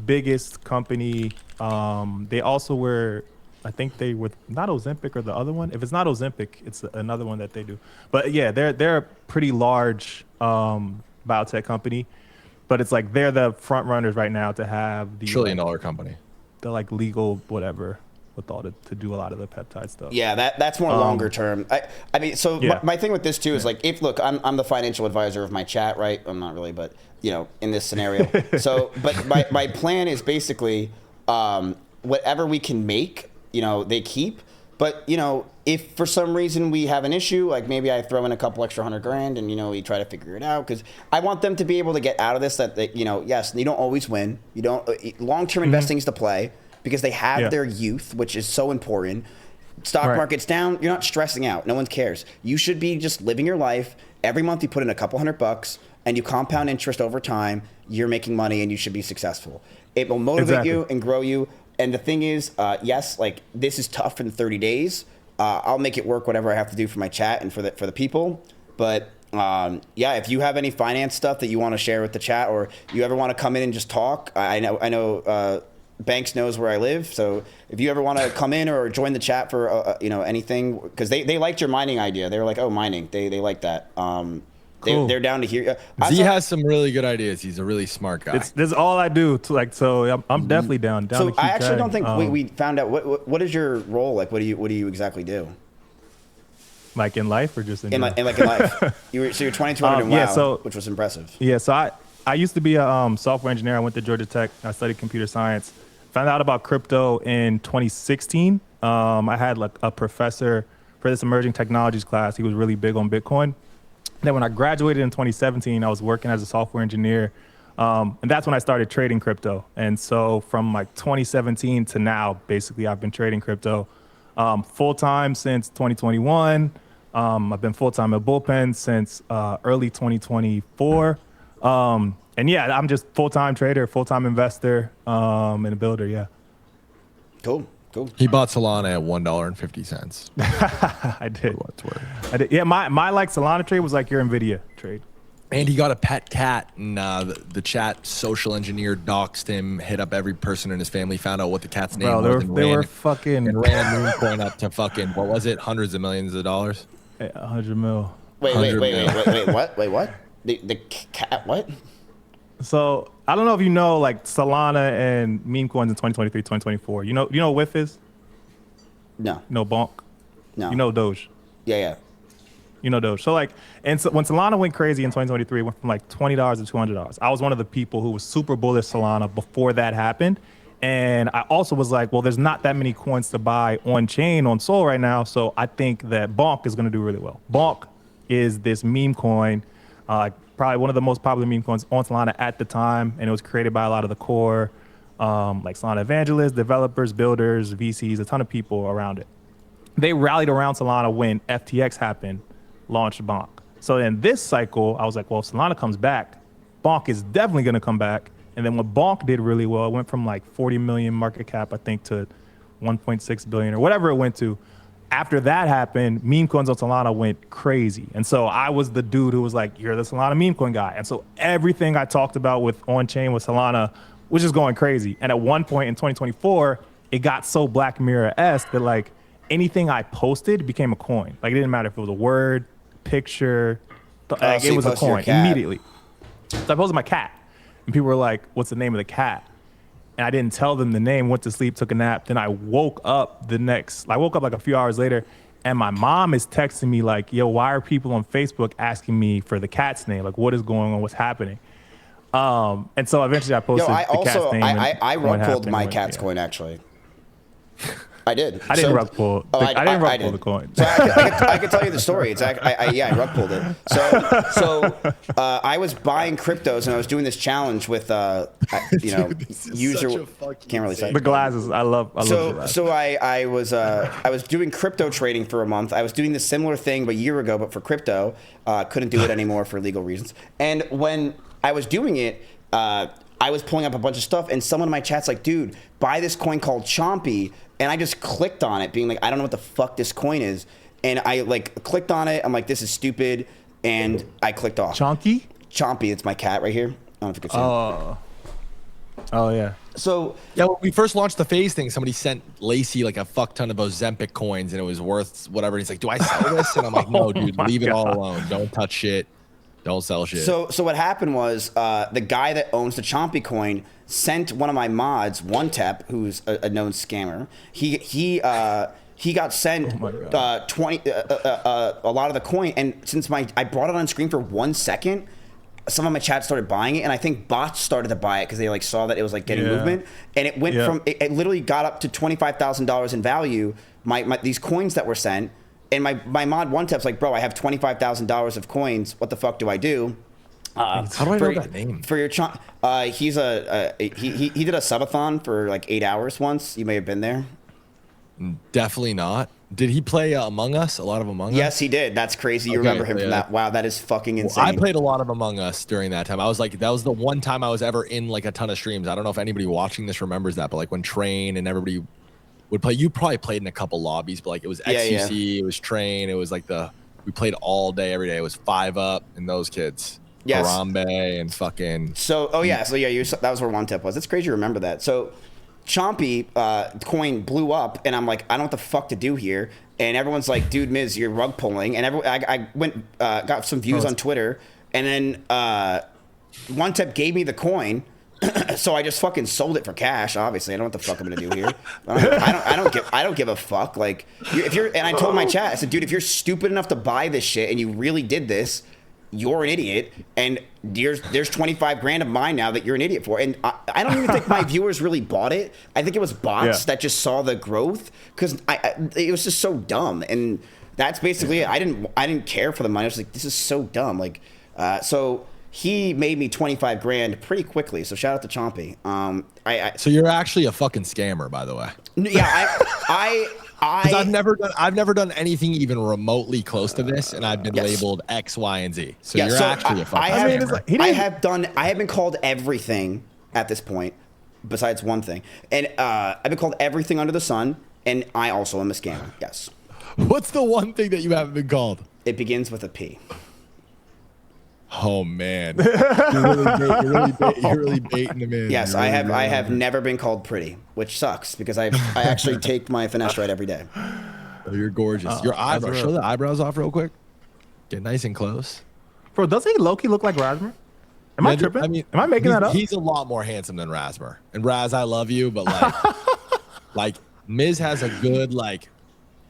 biggest company. They also were, I think they were not Ozempic or the other one. If it's not Ozempic, it's another one that they do. But yeah, they're a pretty large biotech company. But it's like they're the front runners right now to have the $1 trillion company. The like legal whatever with all to do a lot of the peptide stuff. Yeah, that's more longer term. I mean, so my thing with this too is like, if look, I'm the financial advisor of my chat, right? I'm not really, but in this scenario. So, but my plan is basically whatever we can make, they keep. But if for some reason we have an issue, like maybe I throw in a couple extra $100,000 and we try to figure it out, because I want them to be able to get out of this. That yes, you don't always win. You don't long-term investing is the play because they have their youth, which is so important. Stock market's down, you're not stressing out. No one cares. You should be just living your life. Every month you put in a couple $100 and you compound interest over time. You're making money and you should be successful. It will motivate you and grow you. And the thing is, yes, like this is tough in 30 days. I'll make it work, whatever I have to do for my chat and for the people. But Yeah, if you have any finance stuff that you want to share with the chat, or you ever want to come in and just talk, I know Banks knows where I live, so if you ever want to come in or join the chat for anything, because they liked your mining idea. They were like, oh, mining, they like that. Cool. They're down to hear. Z has some really good ideas. He's a really smart guy. This is all I do. So I'm definitely down. So to keep I actually don't chatting. think we found out what is your role like. What do you exactly do? Like in life or just in in life? So you're 2200 in WoW, which was impressive. Yeah, so I used to be a software engineer. I went to Georgia Tech. I studied computer science. Found out about crypto in 2016. I had like a professor for this emerging technologies class. He was really big on Bitcoin. Then when I graduated in 2017, I was working as a software engineer. And that's when I started trading crypto. And so from like 2017 to now, basically, I've been trading crypto full-time since 2021. I've been full-time at Bullpen since early 2024. And yeah, I'm just full-time trader, full-time investor, and a builder, yeah. Cool. He bought Solana at $1.50. I did. I did. Yeah, my like Solana trade was like your Nvidia trade. And he got a pet cat, and the chat social engineer doxed him, hit up every person in his family, found out what the cat's name was, they were fucking and ran a meme coin up to fucking, what was it, hundreds of millions of dollars? 100 mil. Wait, what? Wait, what? The cat, what? So I don't know if you know like Solana and meme coins in 2023, 2024. You know what WIF is? No. No Bonk? No. You know Doge? Yeah. You know Doge. So like, and so when Solana went crazy in 2023, it went from like $20 to $200. I was one of the people who was super bullish Solana before that happened. And I also was like, well, there's not that many coins to buy on chain on Sol right now. So I think that Bonk is going to do really well. Bonk is this meme coin, probably one of the most popular meme coins on Solana at the time. And it was created by a lot of the core, like Solana evangelists, developers, builders, VCs, a ton of people around it. They rallied around Solana when FTX happened, launched Bonk. So in this cycle, I was like, well, if Solana comes back, Bonk is definitely going to come back. And then when Bonk did really well, it went from like 40 million market cap, I think, to 1.6 billion or whatever it went to. After that happened, meme coins on Solana went crazy. And so I was the dude who was like, you're the Solana meme coin guy. And so everything I talked about with on-chain with Solana was just going crazy. And at one point in 2024, it got so Black Mirror-esque that like anything I posted became a coin. Like it didn't matter if it was a word, picture, like it was a coin immediately. So I posted my cat. And people were like, what's the name of the cat? And I didn't tell them the name, went to sleep, took a nap. Then I woke up like a few hours later, and my mom is texting me like, yo, why are people on Facebook asking me for the cat's name? Like, what is going on? What's happening? And so eventually I posted the cat's name. I rug pulled my cat's coin, actually. I did. I didn't rug pull. I didn't rug pull the coin. So I could tell you the story. It's I rug pulled it. So I was buying cryptos and I was doing this challenge with user can't really say the glasses. I love the glasses. So I was doing crypto trading for a month. I was doing the similar thing a year ago, but for crypto. Couldn't do it anymore for legal reasons. And when I was doing it, I was pulling up a bunch of stuff, and someone in my chat's like, dude, buy this coin called Chompy. And I just clicked on it, being like, I don't know what the fuck this coin is. And I like clicked on it. I'm like, this is stupid. And I clicked off. Chonky? Chompy. It's my cat right here. I don't know if you can see him. Oh, yeah. So yeah, when we first launched the Faze thing, somebody sent Lacey like a fuck ton of Ozempic coins, and it was worth whatever. And he's like, do I sell this? And I'm like, no, dude, leave it all alone. Don't touch shit. Don't sell shit. So what happened was the guy that owns the Chompy coin sent one of my mods, OneTap, who's a known scammer. He got sent 20 a lot of the coin, and since I brought it on screen for 1 second, some of my chat started buying it, and I think bots started to buy it because they like saw that it was like getting movement, and it went from it literally got up to $25,000 in value. These coins that were sent. And my mod OneTap's like, bro, I have $25,000 of coins. What the fuck do I do? How do I know that name? For your he did a subathon for like 8 hours once. You may have been there. Definitely not. Did he play Among Us? A lot of Among Us? Yes, he did. That's crazy. You remember him from that? Wow, that is fucking insane. Well, I played a lot of Among Us during that time. I was like, that was the one time I was ever in like a ton of streams. I don't know if anybody watching this remembers that, but like when Train and everybody would play. You probably played in a couple lobbies, but like it was XUC, it was Train, it was like the We played all day, every day. It was 5 Up and those kids. Yes. Harambe and fucking. So, that was where one tip was. It's crazy you remember that. So, Chompy coin blew up, and I'm like, I don't know what the fuck to do here. And everyone's like, dude, Miz, you're rug pulling. And I went, got some views on Twitter, and then one tip gave me the coin. So I just fucking sold it for cash. Obviously, I don't know what the fuck I'm gonna do here. I don't give a fuck. Like, and I told my chat, I said, dude, if you're stupid enough to buy this shit and you really did this, you're an idiot. And there's 25 grand of mine now that you're an idiot for. And I don't even think my viewers really bought it. I think it was bots that just saw the growth because it was just so dumb. And that's basically it. I didn't care for the money. I was like, this is so dumb. Like, so. He made me 25 grand pretty quickly, so shout out to Chompy. So you're actually a fucking scammer, by the way. Yeah, I've never done anything even remotely close to this, and I've been labeled X, Y, and Z. So you're actually a fucking scammer. I have been called everything at this point, besides one thing, and I've been called everything under the sun, and I also am a scammer. Yes. What's the one thing that you haven't been called? It begins with a P. Oh man, you're really baiting them in. Yes, I have never been called pretty, which sucks because I actually take my finesse right every day. Oh, you're gorgeous. Your eyebrows. Show the eyebrows off real quick. Get nice and close. Bro, doesn't he low-key look like Rasmer? Am I tripping? I mean, am I making that up? He's a lot more handsome than Rasmer. And Raz, I love you, but like Miz has a good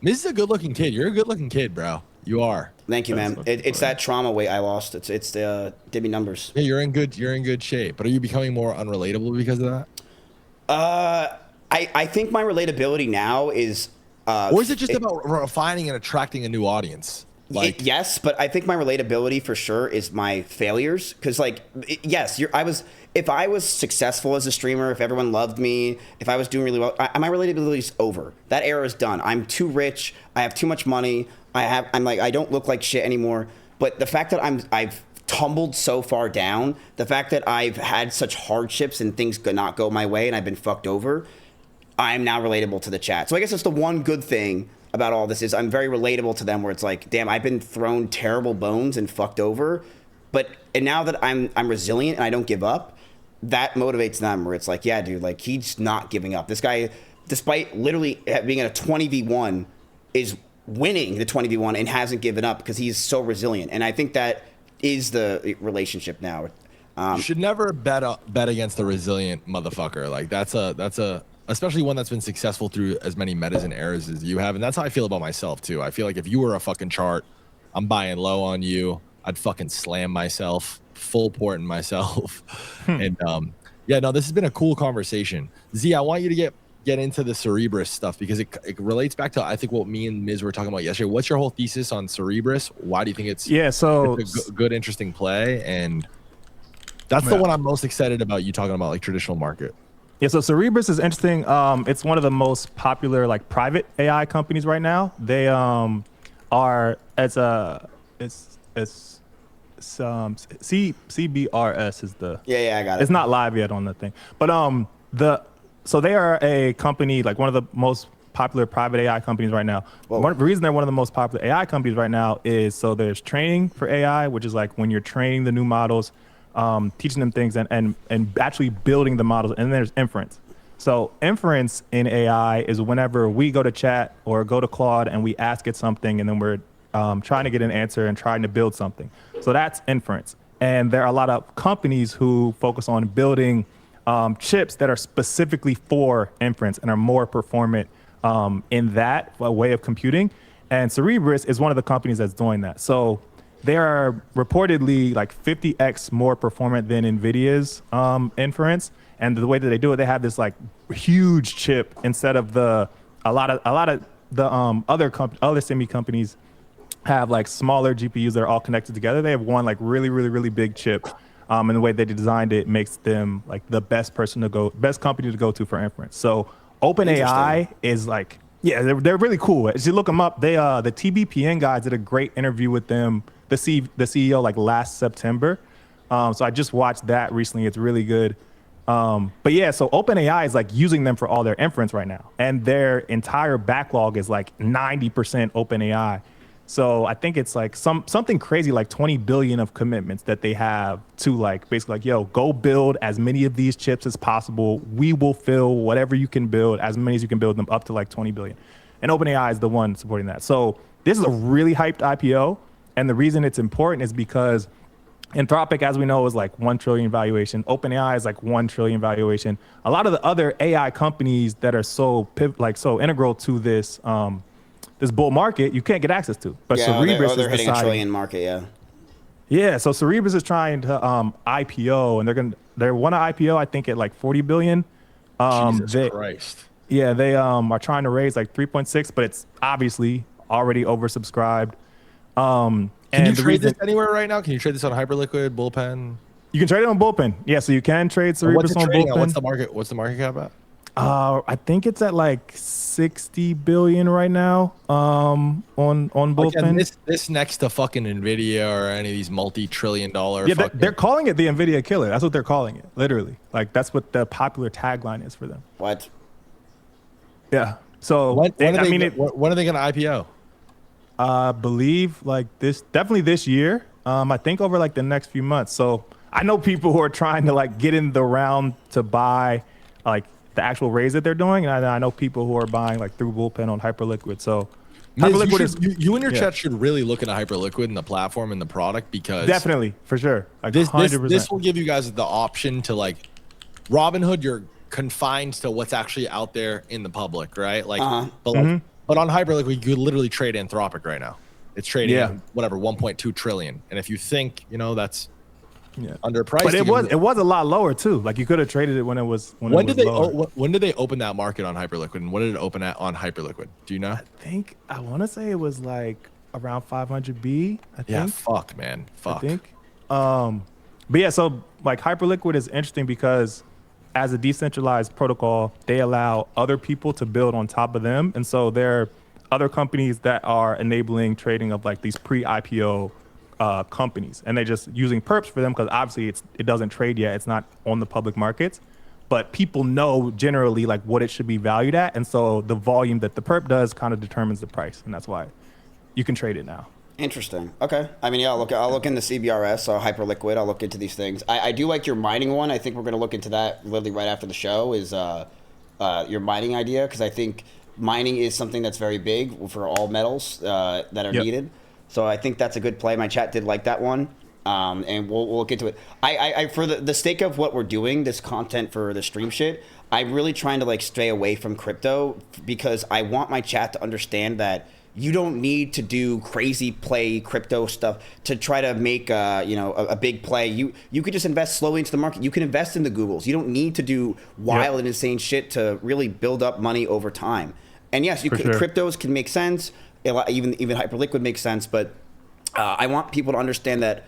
Miz is a good-looking kid. You're a good-looking kid, bro. You are. Thank you, man. It's that trauma weight I lost. It's the Dibby numbers. Yeah, you're in good shape. But are you becoming more unrelatable because of that? I think my relatability now is. Or is it just about refining and attracting a new audience? Yes, but I think my relatability for sure is my failures. Because if I was successful as a streamer, if everyone loved me, if I was doing really well, my relatability is over. That era is done. I'm too rich. I have too much money. I don't look like shit anymore. But the fact that I've tumbled so far down, the fact that I've had such hardships and things could not go my way and I've been fucked over, I'm now relatable to the chat. So I guess that's the one good thing about all this is I'm very relatable to them where it's like, damn, I've been thrown terrible bones and fucked over. And now that I'm resilient and I don't give up, that motivates them where it's like, yeah, dude, like he's not giving up. This guy, despite literally being in a 20v1, is winning the 20v1 and hasn't given up because he's so resilient. And I think that is the relationship now. You should never bet against a resilient motherfucker. Like that's a especially one that's been successful through as many metas and eras as you have. And that's how I feel about myself too. I feel like if you were a fucking chart, I'm buying low on you. I'd fucking slam myself, full porting myself. And this has been a cool conversation. Z, I want you to get into the Cerebrus stuff because it relates back to I think what me and Miz were talking about yesterday. What's your whole thesis on Cerebrus? Why do you think it's it's a good interesting play? And that's the one I'm most excited about you talking about, like traditional market. Yeah, so Cerebrus is interesting. It's one of the most popular like private AI companies right now. They are CBRS is the I got it. It's not live yet on the thing, but so they are a company like one of the most popular private AI companies right now. The reason they're one of the most popular AI companies right now is so there's training for AI, which is like when you're training the new models, teaching them things and actually building the models, and then there's inference. So inference in AI is whenever we go to chat or go to Claude and we ask it something and then we're trying to get an answer and trying to build something. So that's inference. And there are a lot of companies who focus on building chips that are specifically for inference and are more performant in that way of computing. And Cerebrus is one of the companies that's doing that. So they are reportedly like 50x more performant than NVIDIA's inference. And the way that they do it, they have this like huge chip instead of a lot of the other semi companies have like smaller GPUs that are all connected together. They have one like really, really, really big chip. And the way they designed it makes them like the best company to go to for inference. So OpenAI is like, they're really cool. As you look them up, they the TBPN guys did a great interview with them, the CEO like last September. So I just watched that recently. It's really good. But yeah, so OpenAI is like using them for all their inference right now, and their entire backlog is like 90% OpenAI. So I think it's like something crazy like 20 billion of commitments that they have to like basically like, yo, go build as many of these chips as possible. We will fill whatever you can build, as many as you can build them, up to like 20 billion. And OpenAI is the one supporting that. So this is a really hyped IPO. And the reason it's important is because Anthropic, as we know, is like 1 trillion valuation. OpenAI is like 1 trillion valuation. A lot of the other AI companies that are so integral to this this bull market, you can't get access to. But Cerebras they're is hitting a trillion market, yeah. Yeah, so Cerebras is trying to IPO, and they want to IPO, I think, at like 40 billion. Jesus Christ. Yeah, they are trying to raise like 3.6, but it's obviously already oversubscribed. Can you trade this anywhere right now? Can you trade this on Hyperliquid, Bullpen? You can trade it on Bullpen. Yeah, so you can trade Cerebras on Bullpen. What's the market cap at? I think it's at like 60 billion right now on Bullpen. Again, this next to fucking Nvidia or any of these multi-trillion-dollar. Yeah, they're calling it the Nvidia killer. That's what they're calling it, literally. Like that's what the popular tagline is for them. What? Yeah. So when are they going to IPO? I believe like definitely this year. I think over like the next few months. So I know people who are trying to like get in the round to buy like the actual raise that they're doing, and I know people who are buying like through Bullpen on Hyperliquid. So Hyperliquid you and your chat should really look into Hyperliquid and the platform and the product, because definitely for sure, like this will give you guys the option to like Robinhood. You're confined to what's actually out there in the public, right? Like, but on Hyperliquid, you could literally trade Anthropic right now. It's trading at whatever 1.2 trillion, and if you think that's underpriced, but it was a lot lower too. Like you could have traded it when it was when did they open that market on Hyperliquid, and what did it open at on Hyperliquid? Do you know? I want to say it was like around 500B. I think. Yeah, fuck, man, fuck. I think. But yeah, so like Hyperliquid is interesting because as a decentralized protocol, they allow other people to build on top of them, and so there are other companies that are enabling trading of like these pre-IPO companies, and they're just using perps for them because obviously it doesn't trade yet. It's not on the public markets, but people know generally like what it should be valued at, and so the volume that the perp does kind of determines the price, and that's why you can trade it now. Interesting. Okay. I mean, yeah, I'll look into CBRS or Hyperliquid. I'll look into these things. I do like your mining one. I think we're going to look into that literally right after the show. Is your mining idea, because I think mining is something that's very big for all metals that are needed. So I think that's a good play. My chat did like that one, and we'll look into it. I for the sake of what we're doing, this content for the stream shit, I'm really trying to like stay away from crypto because I want my chat to understand that you don't need to do crazy play crypto stuff to try to make a big play. You could just invest slowly into the market. You can invest in the Googles. You don't need to do wild and insane shit to really build up money over time. And yes, cryptos can make sense. Even Hyperliquid makes sense, but I want people to understand that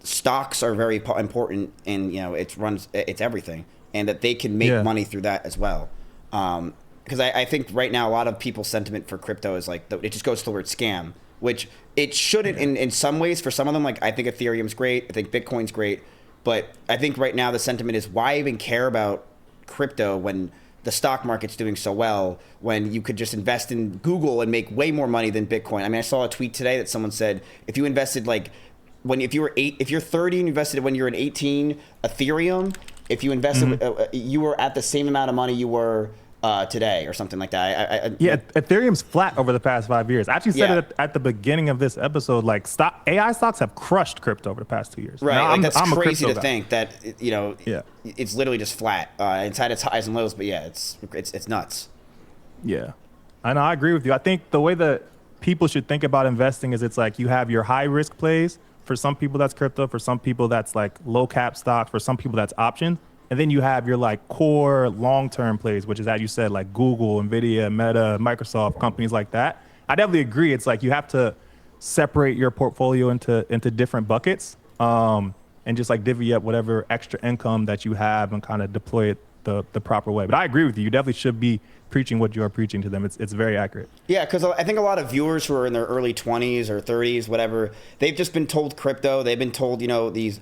stocks are very important, and it's everything, and that they can make money through that as well. Because I think right now a lot of people's sentiment for crypto is like it just goes towards scam, which it shouldn't in some ways. For some of them, like I think Ethereum's great, I think Bitcoin's great, but I think right now the sentiment is why even care about crypto when the stock market's doing so well, when you could just invest in Google and make way more money than Bitcoin. I mean, I saw a tweet today that someone said if you invested if you're 30 and you invested when you're in 18 Ethereum, if you invested you were at the same amount of money you were today or something like that. Ethereum's flat over the past 5 years. I actually said it at the beginning of this episode. Like AI stocks have crushed crypto over the past 2 years. Right, now, that's crazy to think that it's literally just flat. It's had its highs and lows, but it's nuts. Yeah, I know. I agree with you. I think the way that people should think about investing is it's like you have your high risk plays. For some people, that's crypto. For some people, that's like low cap stocks. For some people, that's options. And then you have your like core long-term plays, which is, as you said, like Google, Nvidia, Meta, Microsoft, companies like that. I definitely agree. It's like you have to separate your portfolio into different buckets and just like divvy up whatever extra income that you have and kind of deploy it the proper way. But I agree with you. You definitely should be preaching what you are preaching to them. It's very accurate. Yeah, because I think a lot of viewers who are in their early 20s or 30s, whatever, they've just been told crypto. They've been told, these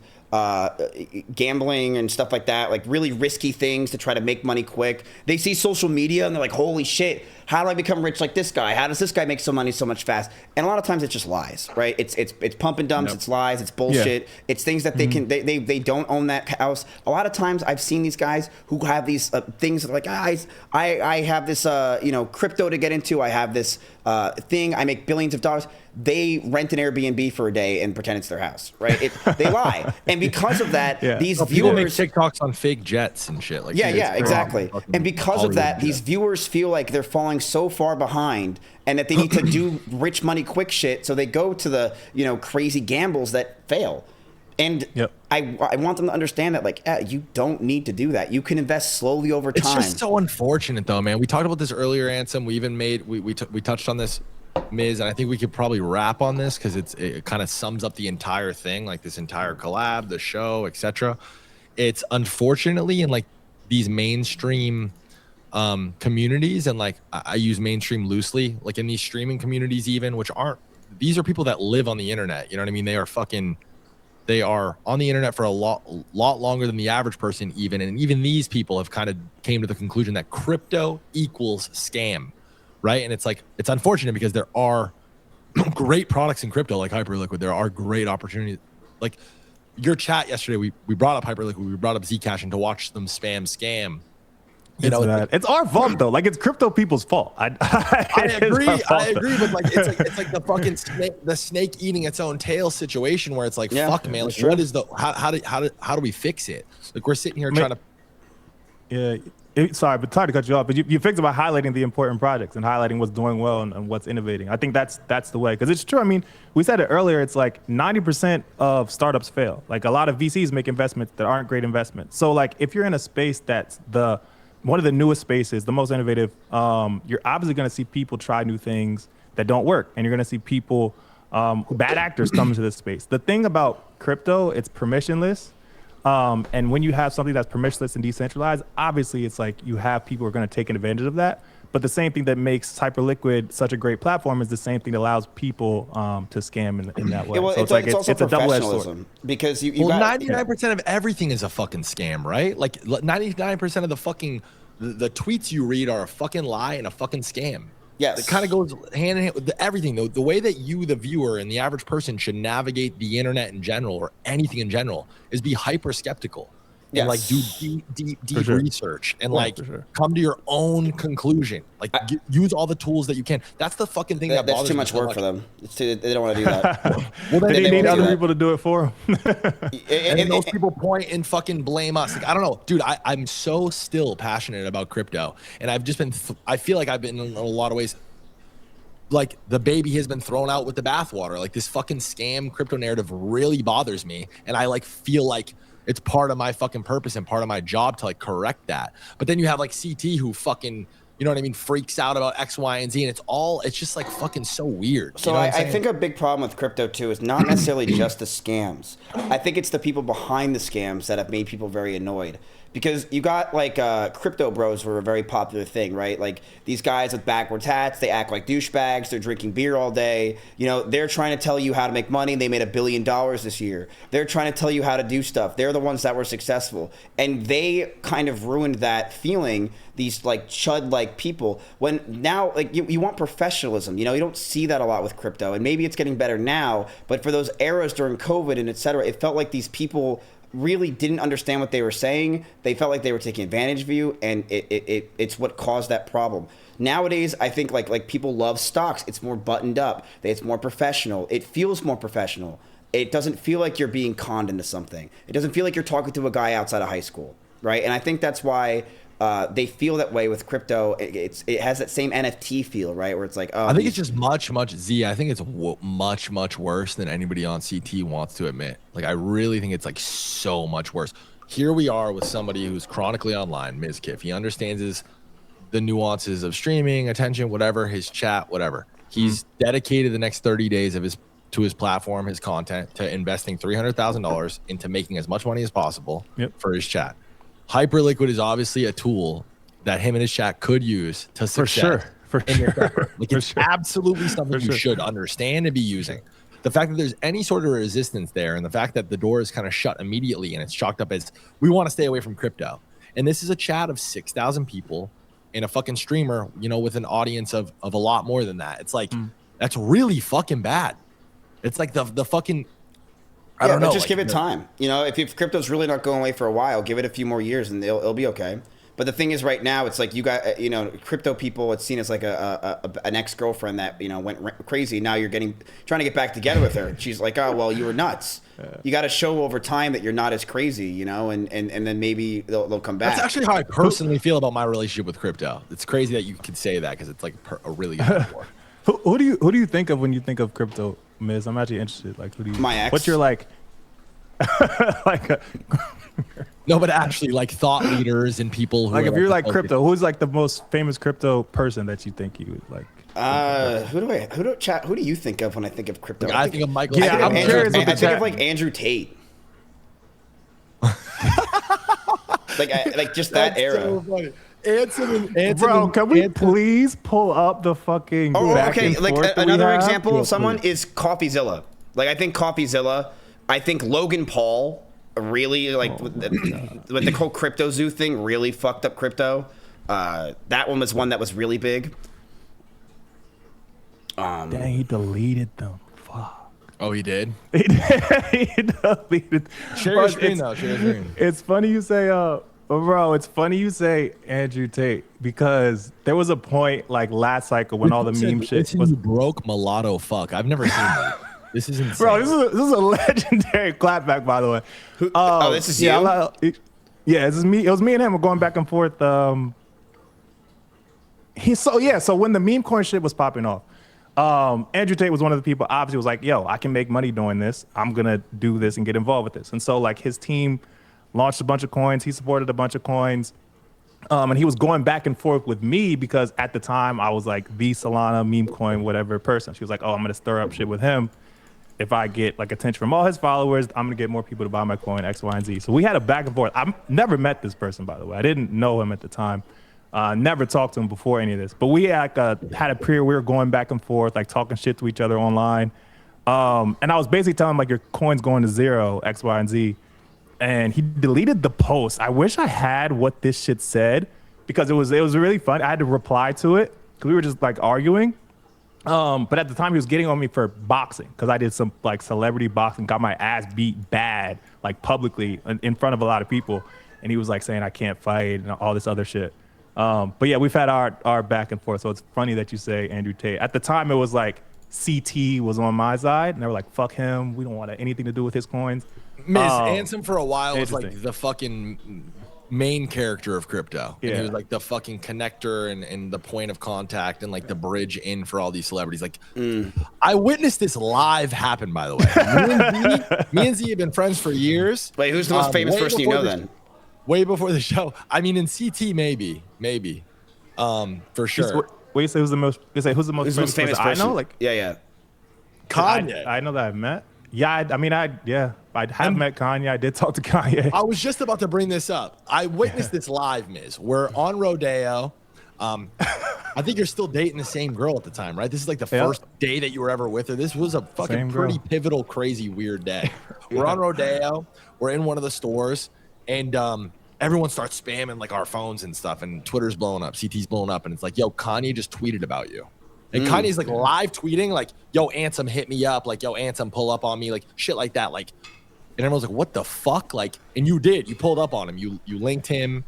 gambling and stuff like that, like really risky things to try to make money quick. They see social media and they're like, holy shit, how do I become rich like this guy? How does this guy make so money so much fast? And a lot of times it's just lies, right? It's pump and dumps, it's lies, it's bullshit. It's things that they can, they don't own that house. A lot of times I've seen these guys who have these things that like, I have this, crypto to get into. I have this thing, I make billions of dollars. They rent an Airbnb for a day and pretend it's their house, right? They lie. And because of that, these people viewers make TikToks on fake jets and shit. Like, exactly. And because of that, these viewers feel like they're falling so far behind and that they need to do rich money quick shit. So they go to the, crazy gambles that fail. And I want them to understand that, like, you don't need to do that. You can invest slowly over time. It's just so unfortunate, though, man. We talked about this earlier, Ansem. We even made we touched on this, Miz, and I think we could probably wrap on this because it kind of sums up the entire thing, like this entire collab, the show, etc. It's unfortunately in like these mainstream communities, and like I use mainstream loosely, like in these streaming communities, even, which aren't, these are people that live on the internet. You know what I mean? They are on the internet for a lot longer than the average person even. And even these people have kind of came to the conclusion that crypto equals scam, right? And it's like, it's unfortunate because there are great products in crypto like Hyperliquid. There are great opportunities. Like your chat yesterday, we brought up Hyperliquid, we brought up Zcash, and to watch them scam. It's our fault though. Like it's crypto people's fault. I agree, but like it's like the fucking snake eating its own tail situation where it's like, fuck, man. Like, what is the how do we fix it? Like we're sitting here trying to. Sorry, but sorry to cut you off. But you fixed it by highlighting the important projects and highlighting what's doing well and what's innovating. I think that's the way, because it's true. I mean, we said it earlier. It's like 90% of startups fail. Like a lot of VCs make investments that aren't great investments. So like if you're in a space that's one of the newest spaces, the most innovative, you're obviously going to see people try new things that don't work. And you're going to see people, bad actors come into this space. The thing about crypto, it's permissionless. And when you have something that's permissionless and decentralized, obviously it's like you have people who are going to take advantage of that. But the same thing that makes Hyperliquid such a great platform is the same thing that allows people to scam in that way. Well, so it's also a double-edged sword. Because you got 99% of everything is a fucking scam, right? Like 99% of the fucking the tweets you read are a fucking lie and a fucking scam. Yes. It kind of goes hand in hand with everything, though. The way that you, the viewer, and the average person should navigate the internet in general, or anything in general, is be hyper skeptical. And like do deep research and come to your own conclusion. Like use all the tools that you can. That's the fucking thing that bothers me. That's too much work for them. They don't want to do that. Well, then they need other people to do it for them. and those people point and fucking blame us. Like, I don't know, dude. I'm so still passionate about crypto, and I've just been. I feel like I've been in a lot of ways. Like the baby has been thrown out with the bathwater. Like this fucking scam crypto narrative really bothers me, and I like feel like it's part of my fucking purpose and part of my job to like correct that. But then you have like CT who fucking, you know what I mean, freaks out about X, Y, and Z, and it's just like fucking so weird. So I think a big problem with crypto too is not necessarily just the scams. I think it's the people behind the scams that have made people very annoyed. Because you got like crypto bros were a very popular thing, right? Like these guys with backwards hats, they act like douchebags. They're drinking beer all day. You know, they're trying to tell you how to make money. They made $1 billion this year. They're trying to tell you how to do stuff. They're the ones that were successful. And they kind of ruined that feeling, these like chud-like people. When now, like you want professionalism. You know, you don't see that a lot with crypto. And maybe it's getting better now. But for those eras during COVID and et cetera, it felt like these people really didn't understand what they were saying. They felt like they were taking advantage of you, and it's what caused that problem. Nowadays, I think like people love stocks. It's more buttoned up. It's more professional. It feels more professional. It doesn't feel like you're being conned into something. It doesn't feel like you're talking to a guy outside of high school, right? And I think that's why they feel that way with crypto. It has that same NFT feel, right? Where it's like, oh, I think it's just much I think it's much worse than anybody on CT wants to admit. Like I really think it's like so much worse. Here we are with somebody who's chronically online, Mizkif. He understands the nuances of streaming, attention, whatever, his chat, whatever. He's dedicated the next 30 days of to his platform, his content, to investing $300,000 into making as much money as possible for his chat. Hyperliquid is obviously a tool that him and his chat could use to success. For sure. Like it's absolutely something you should understand and be using. the fact that there's any sort of resistance there, and the fact that the door is kind of shut immediately and it's chalked up as we want to stay away from crypto. And this is a chat of 6,000 people and a fucking streamer, you know, with an audience of a lot more than that. It's like that's really fucking bad. It's like the fucking I don't know. Just like, give it time. You know, if crypto's really not going away for a while, give it a few more years and it'll be okay. But the thing is, right now, it's like you got, you know, crypto people. It's seen as like an ex-girlfriend that, you know, went crazy. Now you're trying to get back together with her. She's like, oh, well, you were nuts. You got to show over time that you're not as crazy, you know, and then maybe they'll come back. That's actually how I personally feel about my relationship with crypto. It's crazy that you could say that because it's like a really good metaphor. Who do you think of when you think of crypto, Miz? I'm actually interested. Like, who do you? My ex. What's your like? No, but actually, like thought leaders and people who like, are, if you're like crypto, who's like the most famous crypto person that you think you would like? Who do you think of when I think of crypto? I think of Michael. Yeah, I'm curious. I think of like Andrew Tate. like just that era. So funny. Anson, Bro, can we please pull up the fucking? Back Okay. and Like forth another we have? example Yeah, of someone please. is Coffeezilla. Like I think Coffeezilla. I think Logan Paul really with the whole crypto zoo thing really fucked up crypto. That one was one that was really big. Dang, he deleted them. Fuck. Oh, he did? He deleted. Share your But screen, though. Share your screen. It's funny you say, bro, it's funny you say Andrew Tate because there was a point like last cycle when all the meme shit was. You broke mulatto fuck. I've never seen that. This is insane. Bro, this is a legendary clapback, by the way. This is yeah, this is me. It was me and him. We're going back and forth. So when the meme coin shit was popping off, Andrew Tate was one of the people. Obviously, was like, "Yo, I can make money doing this. I'm gonna do this and get involved with this." And so, like, his team launched a bunch of coins. He supported a bunch of coins, and he was going back and forth with me because at the time I was like the Solana meme coin whatever person. She was like, "Oh, I'm gonna stir up shit with him. If I get like attention from all his followers, I'm gonna get more people to buy my coin, X, Y, and Z." So we had a back and forth. I've never met this person, by the way. I didn't know him at the time. Never talked to him before any of this. But we had a period we were going back and forth, like talking shit to each other online. And I was basically telling him like your coin's going to zero, X, Y, and Z. And he deleted the post. I wish I had what this shit said because it was really fun. I had to reply to it because we were just like arguing. But at the time he was getting on me for boxing because I did some like celebrity boxing, got my ass beat bad, like publicly in front of a lot of people. And he was like saying I can't fight and all this other shit. But yeah, we've had our back and forth. So it's funny that you say Andrew Tate. At the time it was like CT was on my side and they were like, fuck him. We don't want anything to do with his coins. Miz Ansem for a while was like interesting. the fucking main character of crypto. And Yeah. he was like the fucking connector and the point of contact and like the bridge in for all these celebrities. Like I witnessed this live happen, by the way. Me and Z have been friends for years. Wait, who's the most famous person you know then? Way before the show. I mean, in CT, maybe. For sure. Wait, you say who's the most? Who's the most famous person I know? Like yeah. Kanye. I know that I've met. Yeah, I have met Kanye. I did talk to Kanye. I was just about to bring this up. I witnessed this live, Miz. We're on Rodeo. I think you're still dating the same girl at the time, right? This is like the first day that you were ever with her. This was a fucking Same pretty girl. pivotal, crazy, weird day. We're on Rodeo. We're in one of the stores, and everyone starts spamming like our phones and stuff, and Twitter's blowing up, CT's blowing up, and it's like, yo, Kanye just tweeted about you. And Kanye's like live tweeting, like, yo, Ansem, hit me up. Like, yo, Ansem, pull up on me. Like, shit like that. Like, and everyone's like, what the fuck? Like, and you did. You pulled up on him. You linked him.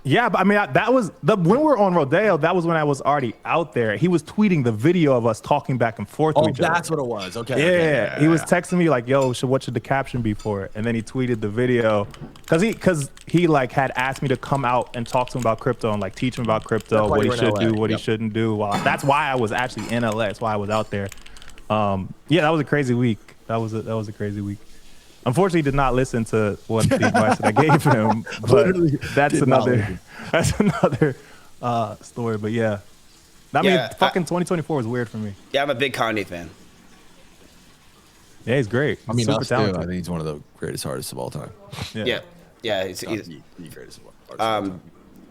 Yeah, but I mean, that was when we were on Rodeo. That was when I was already out there. He was tweeting the video of us talking back and forth to each other. That's what it was. Okay. Yeah, he was texting me like, "Yo, what should the caption be for it?" And then he tweeted the video because he like had asked me to come out and talk to him about crypto and like teach him about crypto, what he should do, what he shouldn't do. Well, that's why I was actually in LA. That's why I was out there. Yeah, that was a crazy week. That was a crazy week. Unfortunately, he did not listen to what the advice that I gave him, but that's another story. But yeah, I mean, fucking 2024 was weird for me. Yeah, I'm a big Kanye fan. Yeah, he's great. I mean, super us too. talented. I think he's one of the greatest artists of all time. Yeah, he's the greatest artist of all time.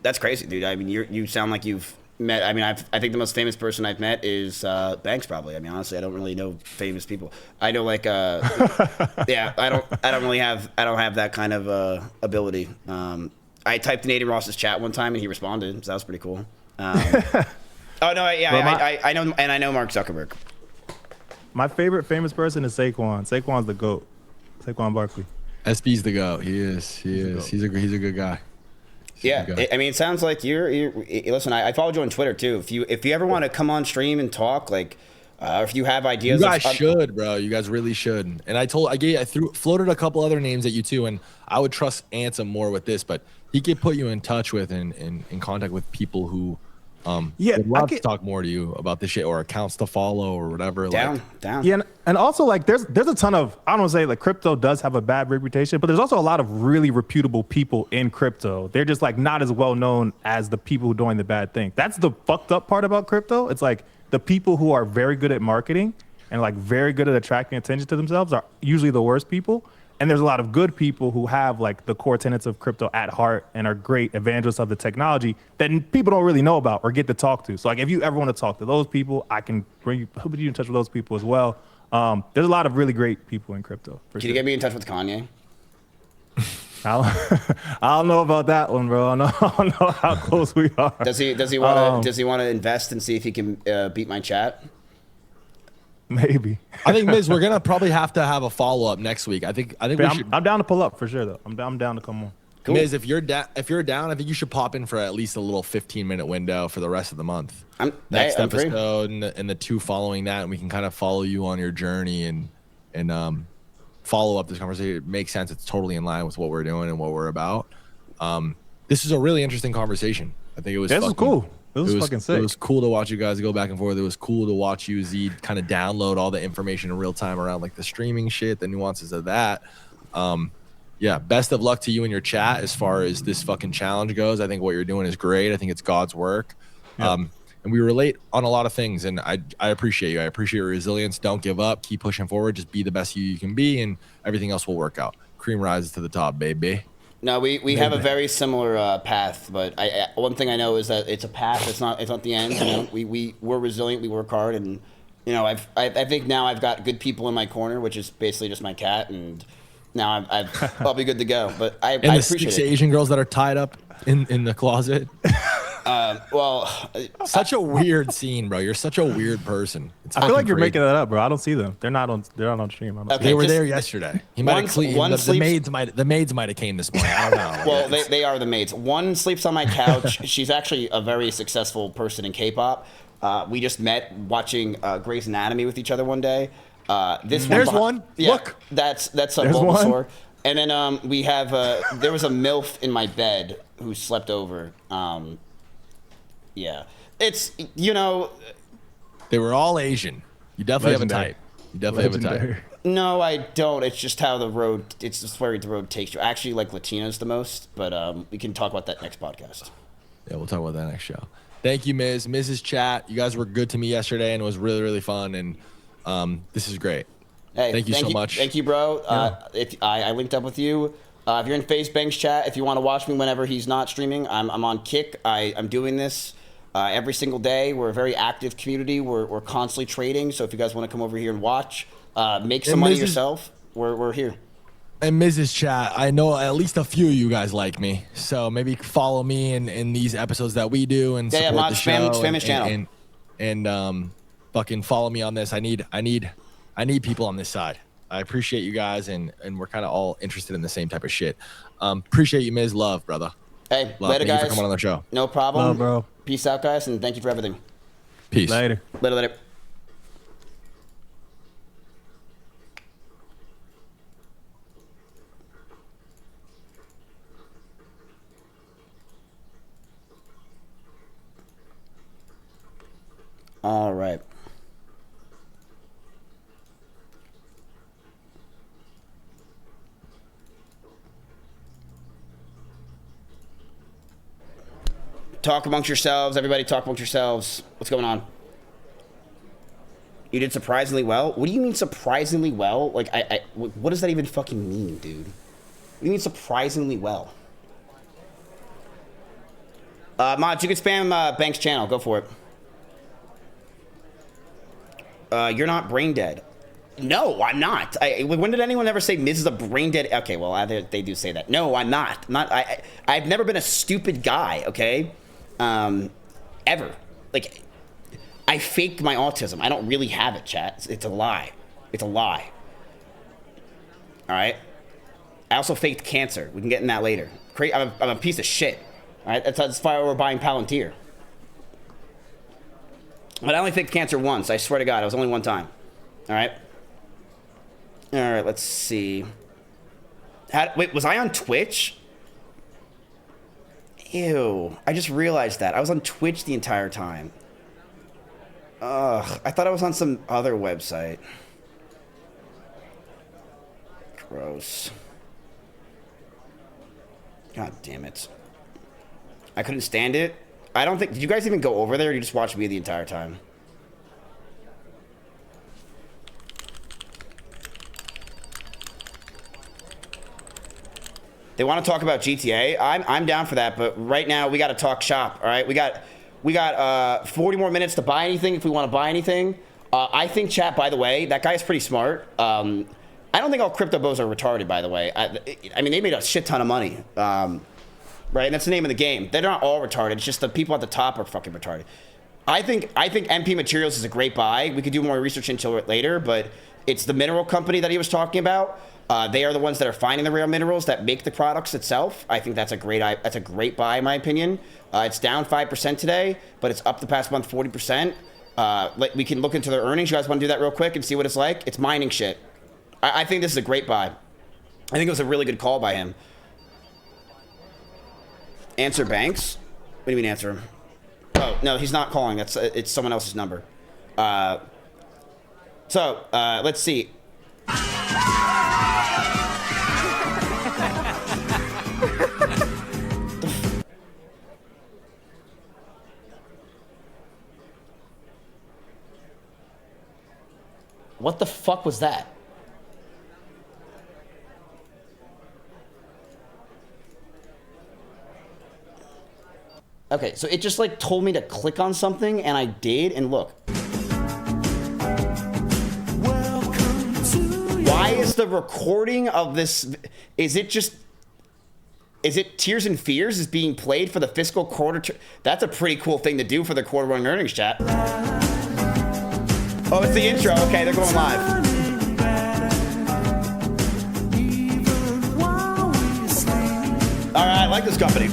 that's crazy, dude. I mean, you sound like you've met. I mean, I think the most famous person I've met is Banks. Probably. I mean, honestly, I don't really know famous people. I know like yeah. I don't have that kind of ability. I typed in Aiden Ross's chat one time and he responded, so that was pretty cool. Oh no, I know, and I know Mark Zuckerberg. My favorite famous person is Saquon. Saquon's the GOAT. Saquon Barkley. SB's the GOAT. He is. He's a good guy. Yeah, I mean, it sounds like you're listen, I followed you on Twitter too. If you ever want to come on stream and talk, like, if you have ideas, you guys should, bro. You guys really should. And I floated a couple other names at you too, and I would trust Ansem more with this, but he could put you in touch with and in contact with people who would love to talk more to you about this shit, or accounts to follow or whatever. Down. Yeah, and also like there's a ton of, I don't want to say like crypto does have a bad reputation, but there's also a lot of really reputable people in crypto. They're just like not as well known as the people who are doing the bad thing. That's the fucked up part about crypto. It's like the people who are very good at marketing and like very good at attracting attention to themselves are usually the worst people. And there's a lot of good people who have like the core tenets of crypto at heart and are great evangelists of the technology that people don't really know about or get to talk to. So like if you ever want to talk to those people, I can put you in touch with those people as well. There's a lot of really great people in crypto. Can you get me in touch with Kanye? I don't know about that one, bro. I don't know how close we are. Does he want to invest and see if he can beat my chat? Maybe. I think Miz, we're gonna probably have to have a follow up next week. I think we should. I'm down to pull up for sure though. I'm down to come on. Cool. Miz, if you're down, I think you should pop in for at least a little 15-minute window for the rest of the month. Next episode and the two following that, and we can kind of follow you on your journey and follow up this conversation. It makes sense. It's totally in line with what we're doing and what we're about. This is a really interesting conversation. I think it was. This was cool. It was fucking sick. It was cool to watch you guys go back and forth. It was cool to watch you, Z, kind of download all the information in real time around like the streaming shit, the nuances of that. Yeah, best of luck to you and your chat as far as this fucking challenge goes. I think what you're doing is great. I think it's God's work. Yep. And we relate on a lot of things, and I appreciate you. I appreciate your resilience. Don't give up. Keep pushing forward. Just be the best you can be, and everything else will work out. Cream rises to the top, baby. No, we have a very similar path, but one thing I know is that it's a path. It's not the end. You know, we're resilient. We work hard, and you know, I think now I've got good people in my corner, which is basically just my cat, and now I'll be good to go. But I the appreciate 6 it. Asian girls that are tied up in the closet. Such a weird scene, bro. You're such a weird person. I feel like you're making that up, bro. I don't see them. They're not on stream. They were there yesterday. He might have the maids might have came this morning. I don't know. Well, they are the maids. One sleeps on my couch. She's actually a very successful person in K-pop. We just met watching Grey's Anatomy with each other one day. There's one. Yeah, Look, that's a There's Bulbasaur. one. And then we have there was a MILF in my bed who slept over. Yeah, it's, you know, they were all Asian. You definitely have a type. You definitely have a type. No, I don't. It's just how it's just where the road takes you. I actually like Latinos the most, but we can talk about that next podcast. Yeah, we'll talk about that next show. Thank you, Mrs. Chat. You guys were good to me yesterday, and it was really, really fun. And this is great. Hey, thank you so much. Thank you, bro. If I linked up with you. If you're in Faze Banks chat, if you want to watch me whenever he's not streaming, I'm on Kick. I'm doing this every single day. We're a very active community. We're constantly trading. So if you guys want to come over here and watch, make some money yourself, we're here. And Mrs. Chat, I know at least a few of you guys like me, so maybe follow me in these episodes that we do and support the show. Spam his channel. And fucking follow me on this. I need people on this side. I appreciate you guys, and we're kind of all interested in the same type of shit. Appreciate you, Miz. Love, brother. Hey, love. later, Thank guys. you for coming on the show. No problem. Love, bro. Peace out, guys, and thank you for everything. Peace. Later. Later. All right. Talk amongst yourselves. Everybody talk amongst yourselves. What's going on? You did surprisingly well? What do you mean surprisingly well? Like, what does that even fucking mean, dude? What do you mean surprisingly well? Mods, you can spam Bank's channel. Go for it. You're not brain dead. No, I'm not. When did anyone ever say Miz is a brain dead? Okay, well, they do say that. No, I'm not. I've never been a stupid guy, okay? Ever. Like, I faked my autism. I don't really have it, chat. It's a lie. It's a lie. All right? I also faked cancer. We can get in that later. I'm a piece of shit. All right? That's why we're buying Palantir. But I only faked cancer once. I swear to God, it was only one time. All right? All right, let's see. Wait, was I on Twitch? Ew. I just realized that. I was on Twitch the entire time. Ugh. I thought I was on some other website. Gross. God damn it. I couldn't stand it. I don't think... Did you guys even go over there, or you just watched me the entire time? They want to talk about GTA. I'm down for that, but right now we got to talk shop. All right, we got 40 more minutes to buy anything if we want to buy anything. I think, chat. By the way, that guy's pretty smart. I don't think all crypto bros are retarded. By the way, I mean they made a shit ton of money. Right, and that's the name of the game. They're not all retarded. It's just the people at the top are fucking retarded. I think MP Materials is a great buy. We could do more research into it later, but it's the mineral company that he was talking about. They are the ones that are finding the rare minerals that make the products itself. I think that's a great buy in my opinion. It's down 5% today, but it's up the past month 40%. We can look into their earnings. You guys want to do that real quick and see what it's like? It's mining shit. I think this is a great buy. I think it was a really good call by him. Answer Banks? What do you mean answer him? Oh, no, he's not calling. It's someone else's number. Let's see. What the fuck was that? Okay, so it just like told me to click on something and I did, and look. Why is the recording of this, is it Tears and Fears is being played for the fiscal quarter? That's a pretty cool thing to do for the quarter one earnings, chat. Oh, it's the intro. Okay, they're going live. All right, I like this company.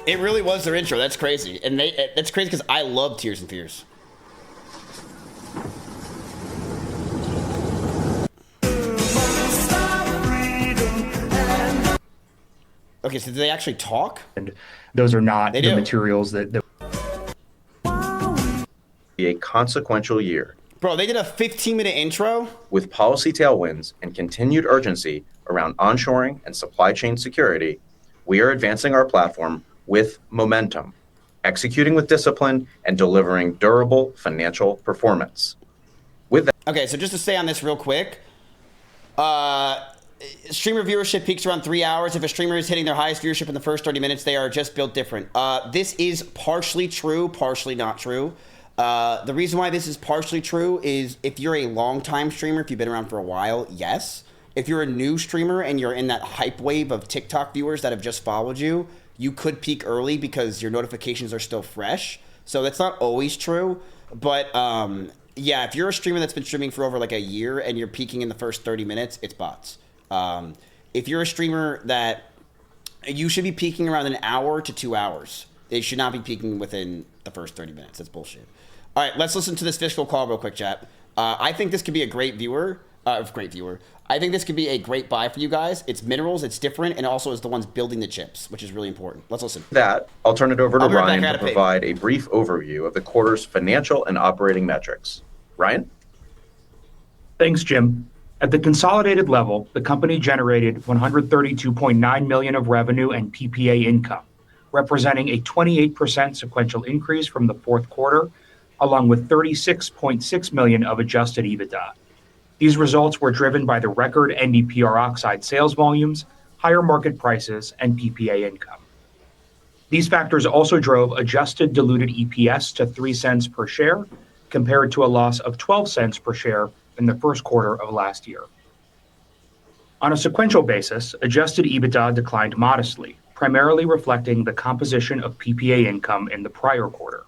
It really was their intro. That's crazy. And that's crazy because I love Tears and Fears. Okay, so did they actually talk? And those are not They the do. materials that Be a consequential year. Bro, they did a 15-minute intro? With policy tailwinds and continued urgency around onshoring and supply chain security, we are advancing our platform with momentum, executing with discipline, and delivering durable financial performance. With that, Okay, so just to stay on this real quick, streamer viewership peaks around 3 hours. If a streamer is hitting their highest viewership in the first 30 minutes, they are just built different. This is partially true, partially not true. The reason why this is partially true is if you're a long-time streamer, if you've been around for a while, yes. If you're a new streamer and you're in that hype wave of TikTok viewers that have just followed you, you could peak early because your notifications are still fresh. So that's not always true. But yeah, if you're a streamer that's been streaming for over like a year and you're peaking in the first 30 minutes, it's bots. if you're a streamer that you should be peaking around an hour to 2 hours. They should not be peaking within the first 30 minutes. That's bullshit. All right, let's listen to this fiscal call real quick, chat. I think this could be a great viewer. I think this could be a great buy for you guys. It's minerals, it's different, and also is the ones building the chips, which is really important. Let's listen. That, I'll turn it over to I'll be right Ryan back. I to gotta pee. provide a brief overview of the quarter's financial and operating metrics. Ryan? Thanks, Jim. At the consolidated level, the company generated $132.9 million of revenue and PPA income, representing a 28% sequential increase from the fourth quarter, along with $36.6 million of adjusted EBITDA. These results were driven by the record NdPr oxide sales volumes, higher market prices, and PPA income. These factors also drove adjusted diluted EPS to 3 cents per share, compared to a loss of 12 cents per share in the first quarter of last year. On a sequential basis, adjusted EBITDA declined modestly, primarily reflecting the composition of PPA income in the prior quarter.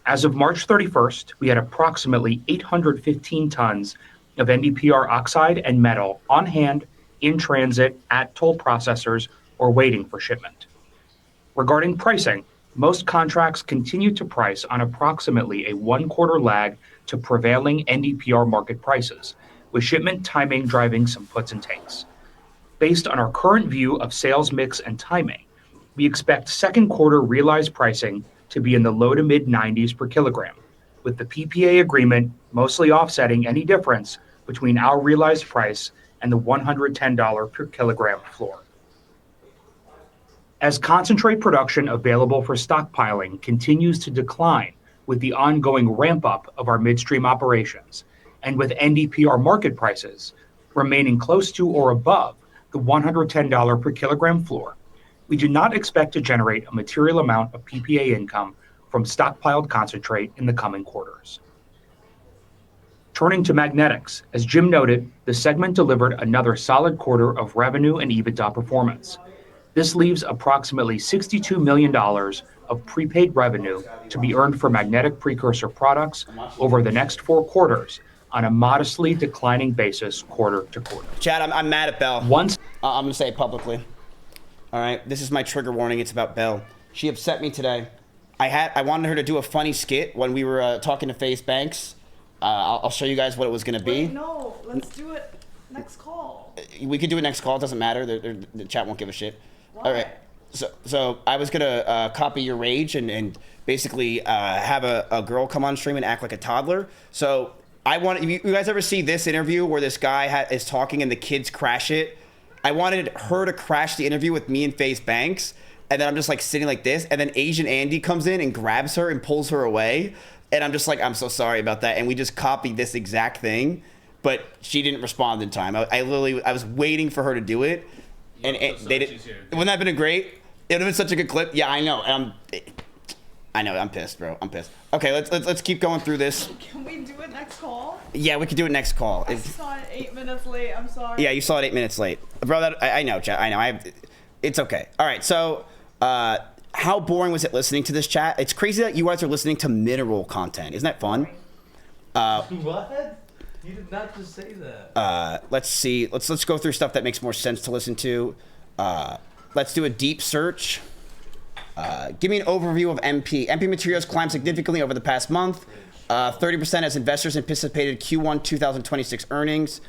As of March 31st, we had approximately 815 tons of NdPr oxide and metal on hand, in transit, at toll processors, or waiting for shipment. Regarding pricing, most contracts continue to price on approximately a 1-quarter lag to prevailing NdPr market prices, with shipment timing driving some puts and takes. Based on our current view of sales mix and timing, we expect second quarter realized pricing to be in the low to mid 90s per kilogram, with the PPA agreement mostly offsetting any difference between our realized price and the $110 per kilogram floor. As concentrate production available for stockpiling continues to decline with the ongoing ramp-up of our midstream operations, and with NdPr market prices remaining close to or above the $110 per kilogram floor, we do not expect to generate a material amount of PPA income from stockpiled concentrate in the coming quarters. Turning to magnetics, as Jim noted, the segment delivered another solid quarter of revenue and EBITDA performance. This leaves approximately $62 million of prepaid revenue to be earned for magnetic precursor products over the next 4 quarters on a modestly declining basis quarter to quarter. Chad, I'm mad at Belle. I'm going to say it publicly. All right, this is my trigger warning. It's about Belle. She upset me today. I wanted her to do a funny skit when we were talking to Faze Banks. I'll show you guys what it was going to be. Wait, no, let's do it next call. We could do it next call. It doesn't matter. The chat won't give a shit. Why? All right. So I was gonna copy your rage and basically have a girl come on stream and act like a toddler. So I want you guys ever see this interview where this guy is talking and the kids crash it? I wanted her to crash the interview with me and Faze Banks, and then I'm just like sitting like this, and then Asian Andy comes in and grabs her and pulls her away, and I'm just like, I'm so sorry about that, and we just copied this exact thing, but she didn't respond in time. I was waiting for her to do it. And they did. Wouldn't that have been great? It would have been such a good clip. Yeah, I know. I know. I'm pissed, bro. I'm pissed. Okay, let's keep going through this. Can we do it next call? Yeah, we could do it next call. I saw it 8 minutes late. I'm sorry. Yeah, you saw it 8 minutes late, bro. I know, chat. I know. It's okay. All right. So, how boring was it listening to this chat? It's crazy that you guys are listening to mineral content. Isn't that fun? What? You did not just say that. Let's see. Let's go through stuff that makes more sense to listen to. Let's do a deep search. Give me an overview of MP. MP materials climbed significantly over the past month. 30% as investors anticipated Q1 2026 earnings.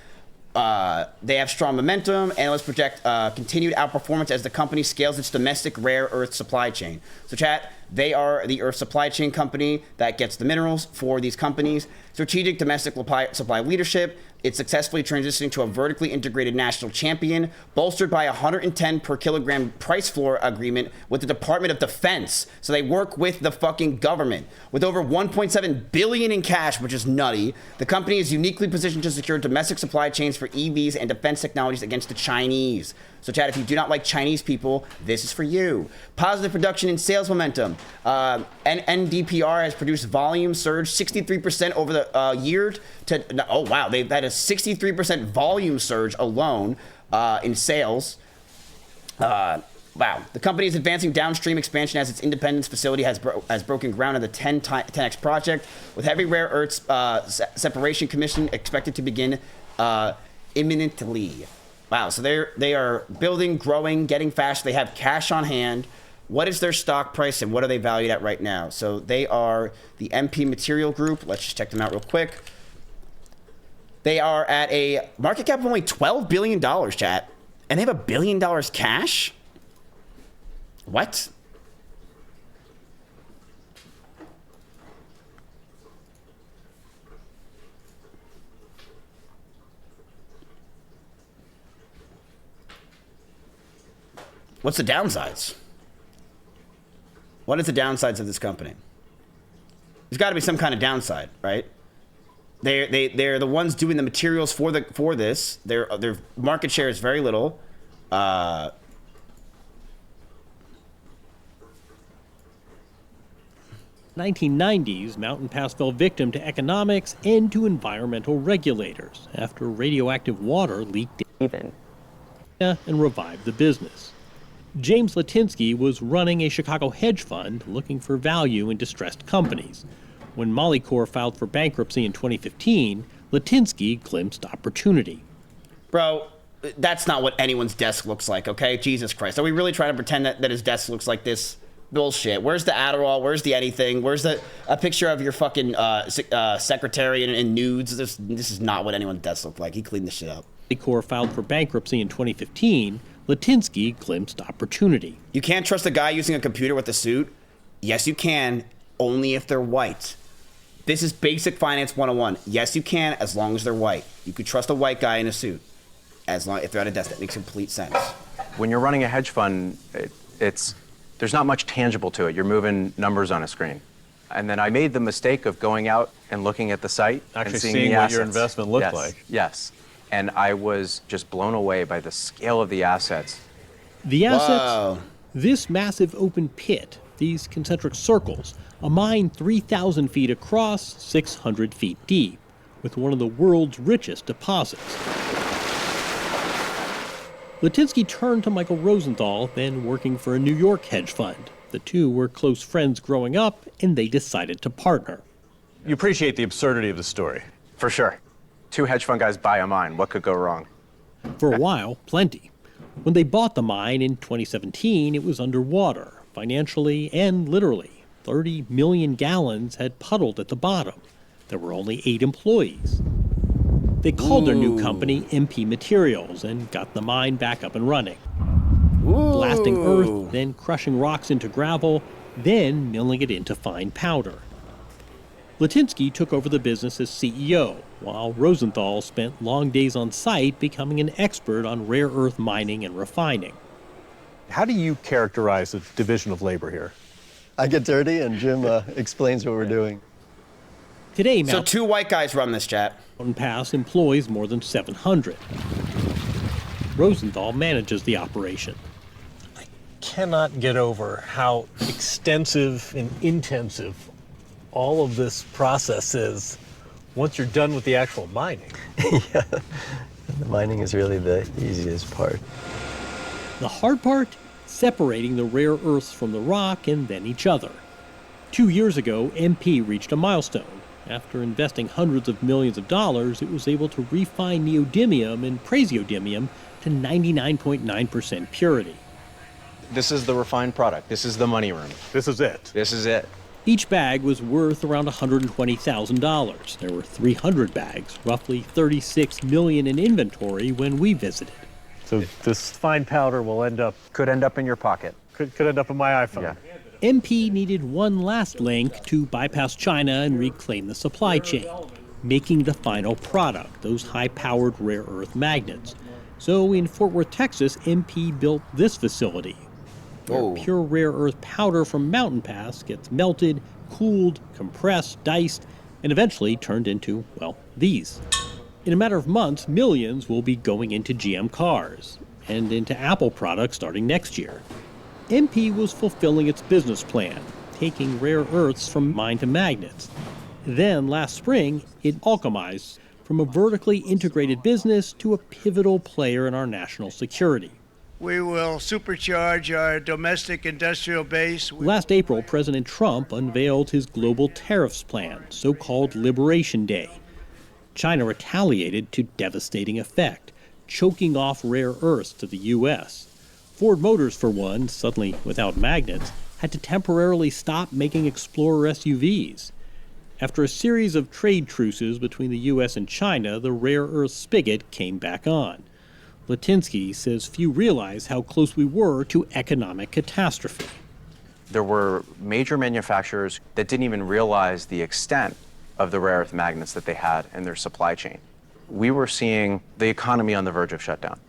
They have strong momentum. Analysts project continued outperformance as the company scales its domestic rare earth supply chain. So chat, they are the earth supply chain company that gets the minerals for these companies. Strategic domestic supply leadership. It's successfully transitioning to a vertically integrated national champion, bolstered by a $110 per kilogram price floor agreement with the Department of Defense. So they work with the fucking government. With over $1.7 billion in cash, which is nutty, the company is uniquely positioned to secure domestic supply chains for EVs and defense technologies against the Chinese. So Chad, if you do not like Chinese people, this is for you. Positive production and sales momentum. NdPr has produced volume surge 63% over the year to, oh wow, they've had a 63% volume surge alone in sales. Wow. The company is advancing downstream expansion as its Independence facility has broken ground on the 10X project, with heavy rare earths separation commission expected to begin imminently. Wow, so they are building, growing, getting faster. They have cash on hand. What is their stock price and what are they valued at right now? So they are the MP Material Group. Let's just check them out real quick. They are at a market cap of only $12 billion, chat. And they have $1 billion cash? What? What's the downsides? What is the downsides of this company? There's got to be some kind of downside, right? They're the ones doing the materials for this. Their market share is very little. 1990s, Mountain Pass fell victim to economics and to environmental regulators after radioactive water leaked in and revived the business. James Litinsky was running a Chicago hedge fund looking for value in distressed companies. When Molycorp filed for bankruptcy in 2015, Litinsky glimpsed opportunity. Bro, that's not what anyone's desk looks like, okay? Jesus Christ. Are we really trying to pretend that his desk looks like this? Bullshit. Where's the Adderall? Where's the anything? Where's a picture of your fucking secretary in nudes? This is not what anyone's desk looked like. He cleaned this shit up. Molycorp filed for bankruptcy in 2015. Litinsky glimpsed opportunity. You can't trust a guy using a computer with a suit? Yes, you can, only if they're white. This is basic finance 101. Yes, you can, as long as they're white. You could trust a white guy in a suit, as long if they're at a desk. That makes complete sense. When you're running a hedge fund, there's not much tangible to it. You're moving numbers on a screen. And then I made the mistake of going out and looking at the site actually and seeing the what assets. your investment looked like. Yes. And I was just blown away by the scale of the assets. The assets? Whoa. This massive open pit, these concentric circles, a mine 3,000 feet across, 600 feet deep, with one of the world's richest deposits. Litinsky turned to Michael Rosenthal, then working for a New York hedge fund. The two were close friends growing up, and they decided to partner. You appreciate the absurdity of the story. For sure. Two hedge fund guys buy a mine. What could go wrong? For a while, plenty. When they bought the mine in 2017, it was underwater, financially and literally. 30 million gallons had puddled at the bottom. There were only 8 employees. They called their new company MP Materials and got the mine back up and running. Blasting earth, then crushing rocks into gravel, then milling it into fine powder. Litinsky took over the business as CEO, while Rosenthal spent long days on site becoming an expert on rare earth mining and refining. How do you characterize the division of labor here? I get dirty and Jim explains what we're doing. Today, so 2 white guys run this, chat. Mountain Pass employs more than 700. Rosenthal manages the operation. I cannot get over how extensive and intensive all of this process is once you're done with the actual mining. Yeah, the mining is really the easiest part. The hard part? Separating the rare earths from the rock and then each other. 2 years ago, MP reached a milestone. After investing hundreds of millions of dollars, it was able to refine neodymium and praseodymium to 99.9% purity. This is the refined product. This is the money room. This is it. This is it. Each bag was worth around $120,000. There were 300 bags, roughly $36 million in inventory when we visited. So this fine powder could end up in your pocket. Could end up in my iPhone. Yeah. MP needed one last link to bypass China and reclaim the supply chain, making the final product, those high-powered rare earth magnets. So in Fort Worth, Texas, MP built this facility, where pure rare earth powder from Mountain Pass gets melted, cooled, compressed, diced, and eventually turned into, well, these. In a matter of months, millions will be going into GM cars and into Apple products starting next year. MP was fulfilling its business plan, taking rare earths from mine to magnets. Then, last spring, it alchemized from a vertically integrated business to a pivotal player in our national security. We will supercharge our domestic industrial base. Last April, President Trump unveiled his global tariffs plan, so-called Liberation Day. China retaliated to devastating effect, choking off rare earths to the U.S. Ford Motors, for one, suddenly without magnets, had to temporarily stop making Explorer SUVs. After a series of trade truces between the U.S. and China, the rare earth spigot came back on. Litinsky says few realize how close we were to economic catastrophe. There were major manufacturers that didn't even realize the extent of the rare earth magnets that they had in their supply chain. We were seeing the economy on the verge of shutdown.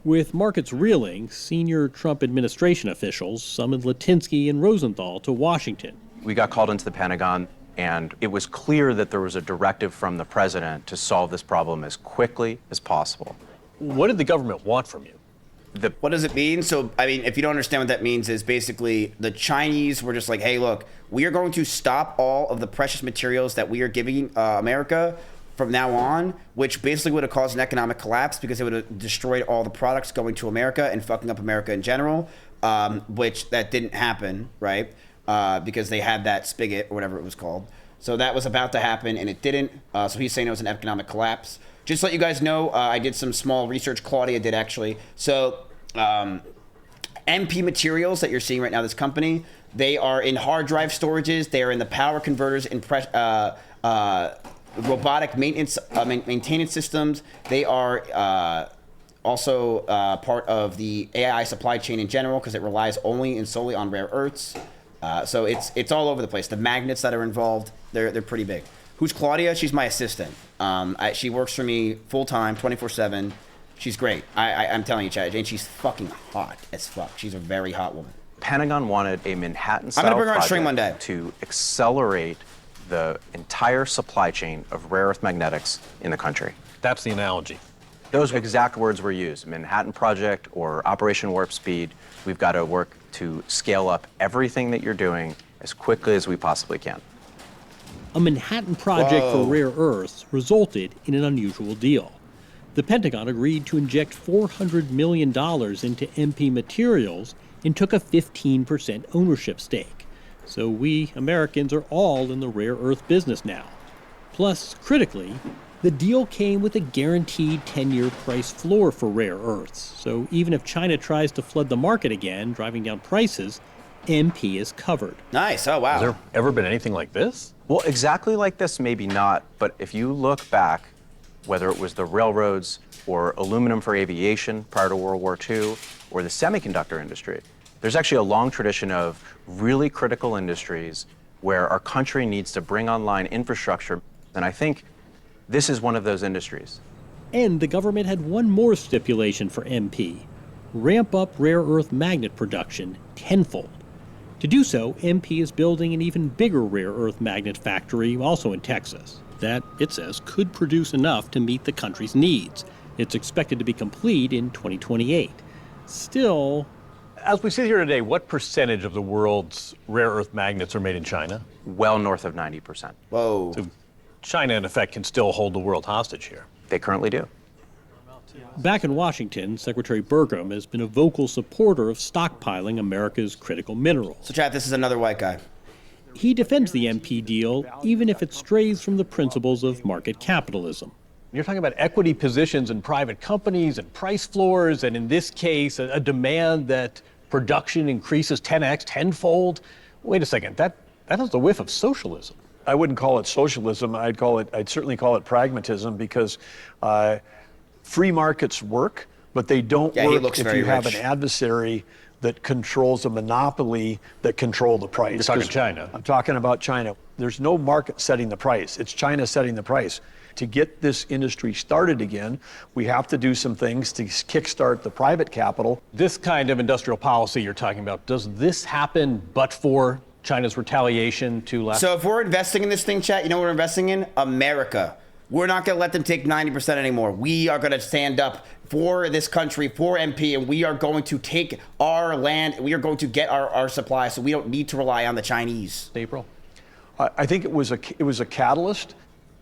With markets reeling, senior Trump administration officials summoned Litinsky and Rosenthal to Washington. We got called into the Pentagon, and it was clear that there was a directive from the president to solve this problem as quickly as possible. What did the government want from you? What does it mean? So, I mean, if you don't understand what that means, is basically the Chinese were just like, hey, look, we are going to stop all of the precious materials that we are giving America from now on, which basically would have caused an economic collapse because it would have destroyed all the products going to America and fucking up America in general, which that didn't happen, right? Because they had that spigot or whatever it was called. So that was about to happen and it didn't. So he's saying it was an economic collapse. Just to let you guys know, I did some small research. Claudia did actually. So MP Materials that you're seeing right now, this company, they are in hard drive storages. They are in the power converters in robotic maintenance systems. They are also part of the AI supply chain in general because it relies only and solely on rare earths. So it's all over the place. The magnets that are involved, they're pretty big. Who's Claudia? She's my assistant. She works for me full-time, 24/7. She's great. I'm telling you, Chad, and she's fucking hot as fuck. She's a very hot woman. Pentagon wanted a Manhattan-style I'm gonna bring her on stream one day to accelerate the entire supply chain of rare earth magnetics in the country. That's the analogy. Those exact words were used, Manhattan Project or Operation Warp Speed. We've got to work to scale up everything that you're doing as quickly as we possibly can. A Manhattan Project for rare earths resulted in an unusual deal. The Pentagon agreed to inject $400 million into MP Materials and took a 15% ownership stake. So we Americans are all in the rare earth business now. Plus, critically, the deal came with a guaranteed 10-year price floor for rare earths. So even if China tries to flood the market again, driving down prices, MP is covered. Nice. Oh, wow. Has there ever been anything like this? Well, exactly like this, maybe not. But if you look back, whether it was the railroads or aluminum for aviation prior to World War II or the semiconductor industry, there's actually a long tradition of really critical industries where our country needs to bring online infrastructure. And I think this is one of those industries. And the government had one more stipulation for MP: ramp up rare earth magnet production tenfold. To do so, MP is building an even bigger rare earth magnet factory also in Texas that, it says, could produce enough to meet the country's needs. It's expected to be complete in 2028. Still, as we sit here today, what percentage of the world's rare earth magnets are made in China? Well north of 90%. Whoa. So China, in effect, can still hold the world hostage here. They currently do. Back in Washington, Secretary Burgum has been a vocal supporter of stockpiling America's critical minerals. So, Chad, this is another white guy. He defends the MP deal, even if it strays from the principles of market capitalism. You're talking about equity positions in private companies and price floors, and in this case, a demand that production increases 10x, tenfold. Wait a second, that has the whiff of socialism. I wouldn't call it socialism. I'd certainly call it pragmatism because free markets work, but they don't work if you have an adversary that controls a monopoly that control the price. You're talking China. I'm talking about China. There's no market setting the price. It's China setting the price. To get this industry started again, we have to do some things to kickstart the private capital. This kind of industrial policy you're talking about, does this happen but for China's retaliation to last? So if we're investing in this thing, chat, you know what we're investing in? America. We're not going to let them take 90% anymore. We are going to stand up for this country, for MP, and we are going to take our land. We are going to get our supply, so we don't need to rely on the Chinese. April? I think it was a catalyst.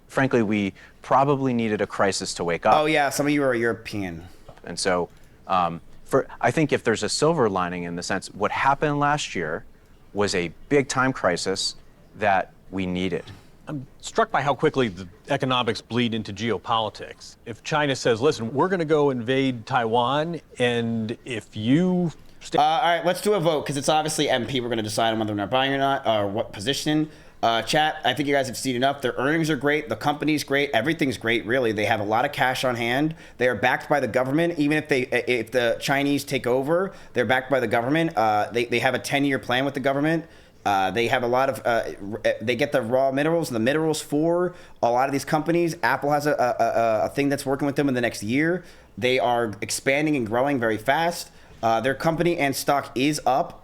Frankly, we probably needed a crisis to wake up. Oh, yeah, some of you are European. And so I think if there's a silver lining in the sense, what happened last year was a big time crisis that we needed. I'm struck by how quickly the economics bleed into geopolitics. If China says, listen, we're going to go invade Taiwan, and if you... all right, let's do a vote, because it's obviously MP. We're going to decide on whether we're not buying or not, or what position. Chat, I think you guys have seen enough. Their earnings are great. The company's great. Everything's great, really. They have a lot of cash on hand. They are backed by the government. Even if the Chinese take over, they're backed by the government. They have a 10-year plan with the government. They have a lot of, they get the raw minerals and the minerals for a lot of these companies. Apple has a thing that's working with them in the next year. They are expanding and growing very fast. Their company and stock is up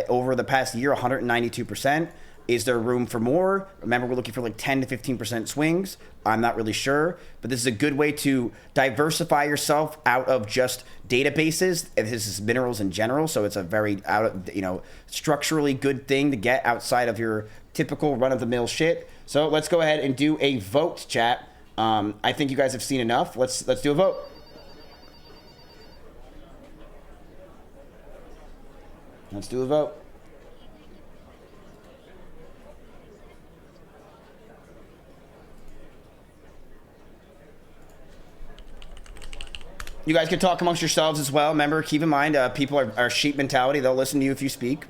over the past year, 192%. Is there room for more? Remember, we're looking for like 10 to 15% swings. I'm not really sure, but this is a good way to diversify yourself out of just databases. And this is minerals in general, so it's a very structurally good thing to get outside of your typical run-of-the-mill shit. So let's go ahead and do a vote, chat. I think you guys have seen enough. Let's do a vote. Let's do a vote. You guys can talk amongst yourselves as well. Remember, keep in mind, people are sheep mentality. They'll listen to you if you speak.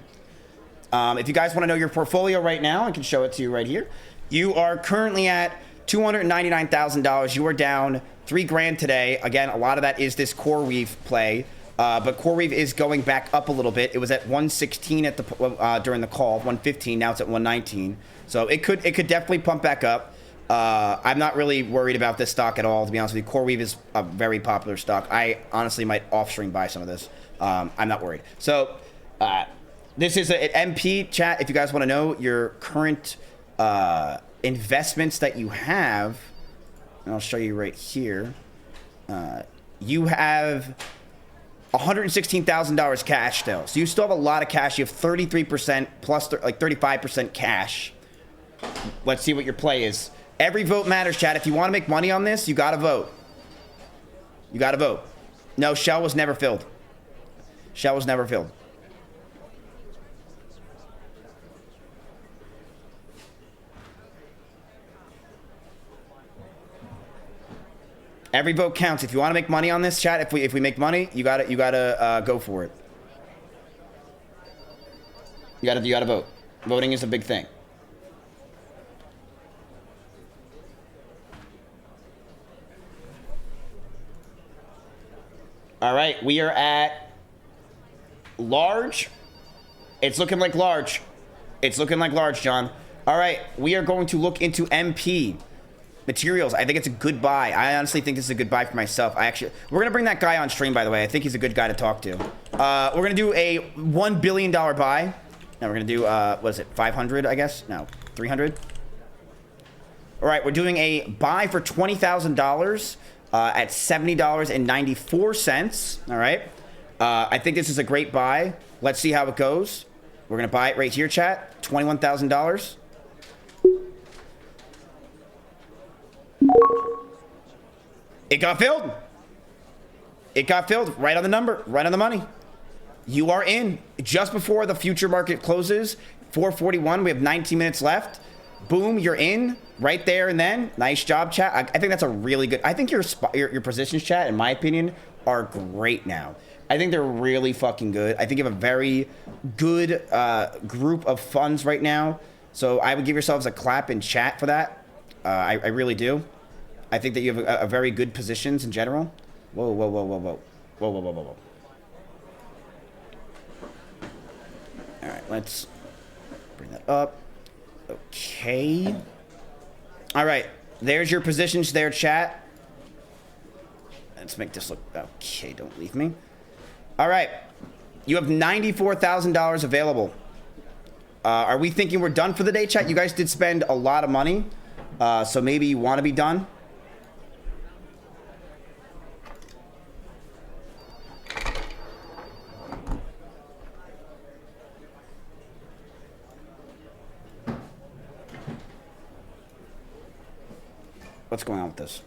If you guys want to know your portfolio right now, I can show it to you right here. You are currently at $299,000. You are down $3,000 today. Again, a lot of that is this CoreWeave play. But CoreWeave is going back up a little bit. It was at 116 at the during the call, 115. Now it's at 119. So it could definitely pump back up. I'm not really worried about this stock at all, to be honest with you. CoreWeave is a very popular stock. I honestly might off-stream buy some of this. I'm not worried. So this is an MP chat. If you guys want to know your current investments that you have, and I'll show you right here. You have $116,000 cash still. So you still have a lot of cash. You have 33% plus like 35% cash. Let's see what your play is. Every vote matters, chat. If you want to make money on this, you got to vote. You got to vote. No, Shell was never filled. Shell was never filled. Every vote counts. If you want to make money on this, chat, if we make money, you gotta go for it. You gotta vote. Voting is a big thing. All right, we are at large. It's looking like large. It's looking like large, John. All right, we are going to look into MP materials. I think it's a good buy. I honestly think this is a good buy for myself. We're gonna bring that guy on stream, by the way. I think he's a good guy to talk to. We're gonna do a $1 billion buy. Now we're gonna do what is it, 500? I guess no, 300. All right, we're doing a buy for $20,000 at $70.94. All right, I think this is a great buy. Let's see how it goes. We're gonna buy it right here, chat. $21,000. It got filled. It got filled right on the number, right on the money. You are in just before the future market closes. 4:41. We have 19 minutes left. Boom, you're in right there and then. Nice job, chat. I think that's a really good. I think your positions, chat, in my opinion, are great now. I think they're really fucking good. I think you have a very good group of funds right now. So I would give yourselves a clap in chat for that. I really do. I think that you have a very good positions in general. Whoa, whoa, whoa, whoa, whoa. Whoa, whoa, whoa, whoa, whoa. All right, let's bring that up. Okay. All right, there's your positions there, chat. Let's make this look, okay, don't leave me. All right, you have $94,000 available. Are we thinking we're done for the day, chat? You guys did spend a lot of money, so maybe you want to be done. What's going on with this?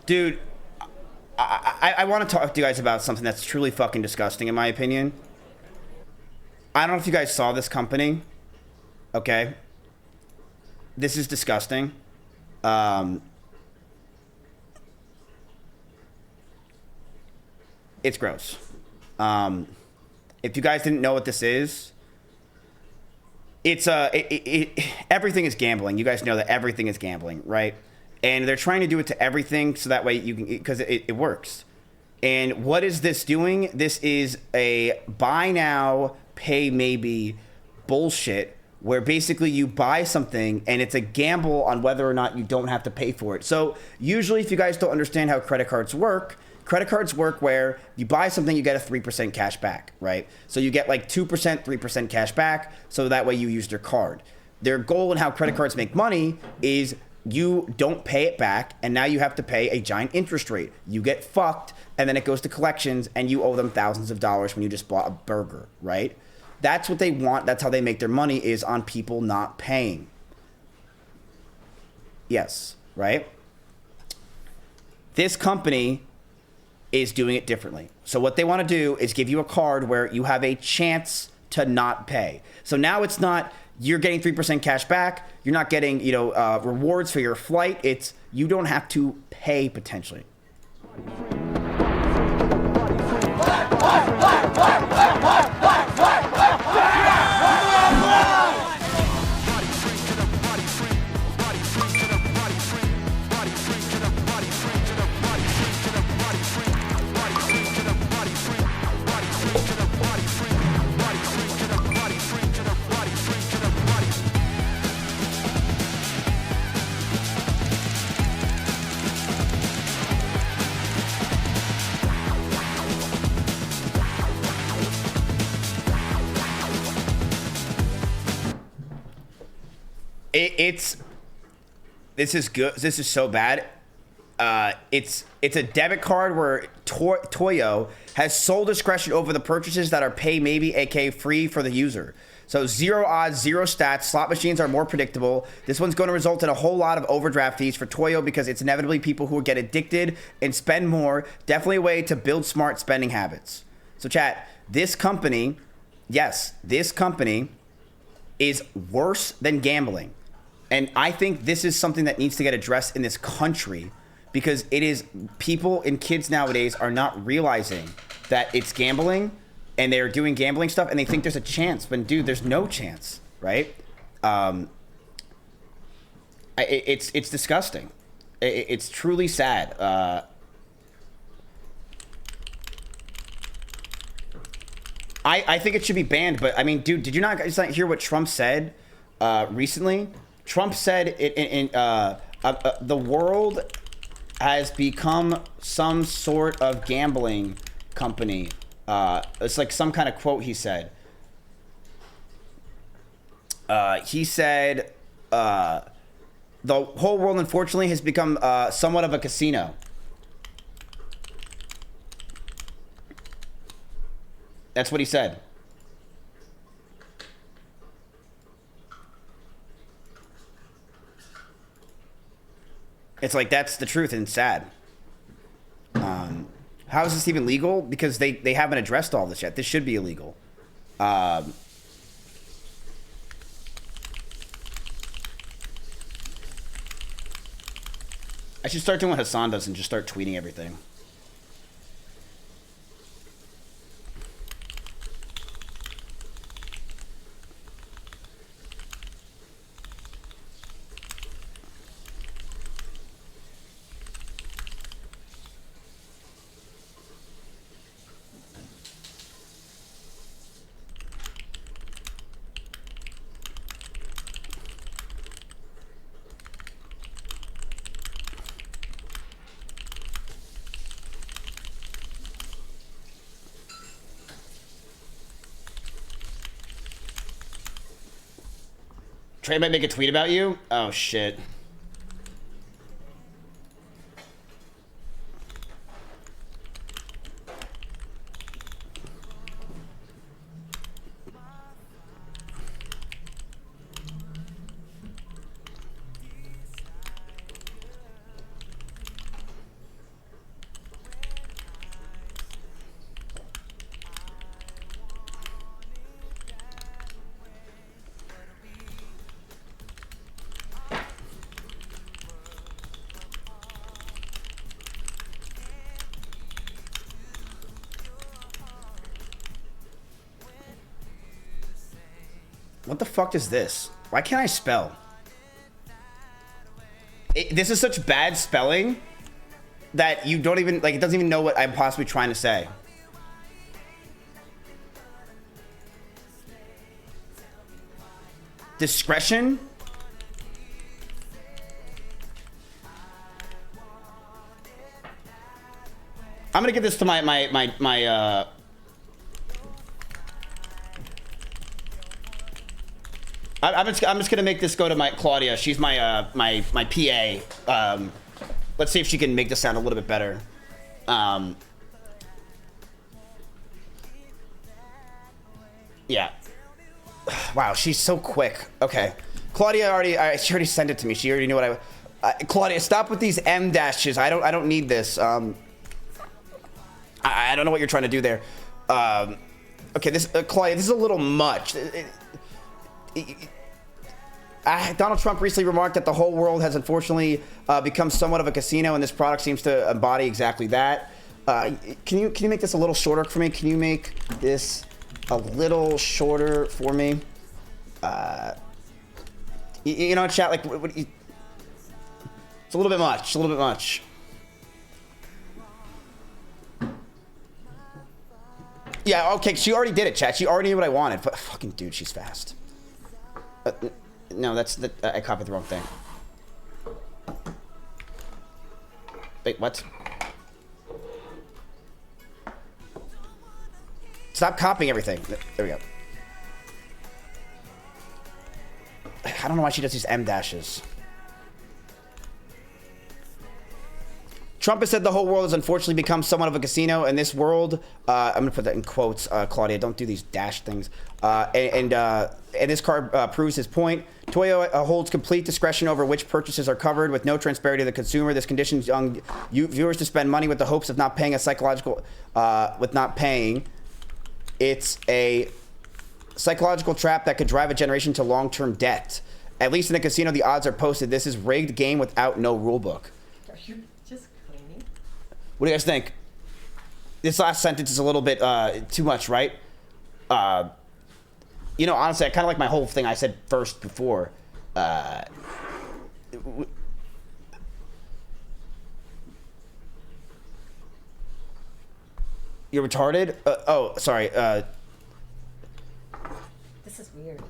Dude, I want to talk to you guys about something that's truly fucking disgusting, in my opinion. I don't know if you guys saw this company. Okay. This is disgusting. It's gross. If you guys didn't know what this is, it's everything is gambling. You guys know that everything is gambling, right? And they're trying to do it to everything so that way you can, because it works. And what is this doing? This is a buy now, pay maybe bullshit, where basically you buy something and it's a gamble on whether or not you don't have to pay for it. So usually, if you guys don't understand how credit cards work where you buy something, you get a 3% cash back, right? So you get like 2%, 3% cash back, so that way you use their card. Their goal and how credit cards make money is you don't pay it back, and now you have to pay a giant interest rate. You get fucked, and then it goes to collections, and you owe them thousands of dollars when you just bought a burger, right? That's what they want. That's how they make their money, is on people not paying. Yes, right? This company is doing it differently. So what they want to do is give you a card where you have a chance to not pay. So now it's not you're getting 3% cash back. You're not getting, rewards for your flight. It's you don't have to pay potentially. This is good. This is so bad. It's a debit card where Toyo has sole discretion over the purchases that are pay maybe, aka free for the user. So 0 odds, 0 stats. Slot machines are more predictable. This one's going to result in a whole lot of overdraft fees for Toyo because it's inevitably people who will get addicted and spend more. Definitely a way to build smart spending habits. So chat, this company, yes, this company is worse than gambling. And I think this is something that needs to get addressed in this country, because it is people and kids nowadays are not realizing that it's gambling, and they're doing gambling stuff and they think there's a chance, but dude, there's no chance, right? It's disgusting. It's truly sad. I think it should be banned, but I mean, dude, did you not guys not hear what Trump said recently? Trump said the world has become some sort of gambling company. It's like some kind of quote he said. He said, the whole world, unfortunately, has become somewhat of a casino. That's what he said. It's like, that's the truth, and it's sad. How is this even legal? Because they haven't addressed all this yet. This should be illegal. I should start doing what Hassan does and just start tweeting everything. Trey might make a tweet about you? Oh, shit. What the fuck is this? Why can't I spell? This is such bad spelling that you don't even, like, it doesn't even know what I'm possibly trying to say. Discretion? I'm gonna give this to my I'm just gonna make this go to my Claudia. She's my my PA. Let's see if she can make this sound a little bit better. Yeah. Wow, she's so quick. Okay, Claudia she already sent it to me. She already knew what Claudia, stop with these M dashes. I don't need this. I don't know what you're trying to do there. Okay, this Claudia, this is a little much. Donald Trump recently remarked that the whole world has unfortunately become somewhat of a casino, and this product seems to embody exactly that. Can you make this a little shorter for me? Can you make this a little shorter for me? You know, chat, like, it's a little bit much. A little bit much. Yeah, okay, she already did it, chat. She already knew what I wanted. But fucking dude, she's fast. No, I copied the wrong thing. Wait, what? Stop copying everything. There we go. I don't know why she does these M dashes. Trump has said the whole world has unfortunately become somewhat of a casino. In this world, I'm going to put that in quotes, Claudia. Don't do these dash things. And this card proves his point. Toyo holds complete discretion over which purchases are covered with no transparency to the consumer. This conditions young viewers to spend money with the hopes of not paying a psychological, It's a psychological trap that could drive a generation to long-term debt. At least in a casino, the odds are posted. This is rigged game without no rule book. What do you guys think? This last sentence is a little bit too much, right? You know, honestly, I kind of like my whole thing I said first before. You're retarded? Oh, sorry. This is weird.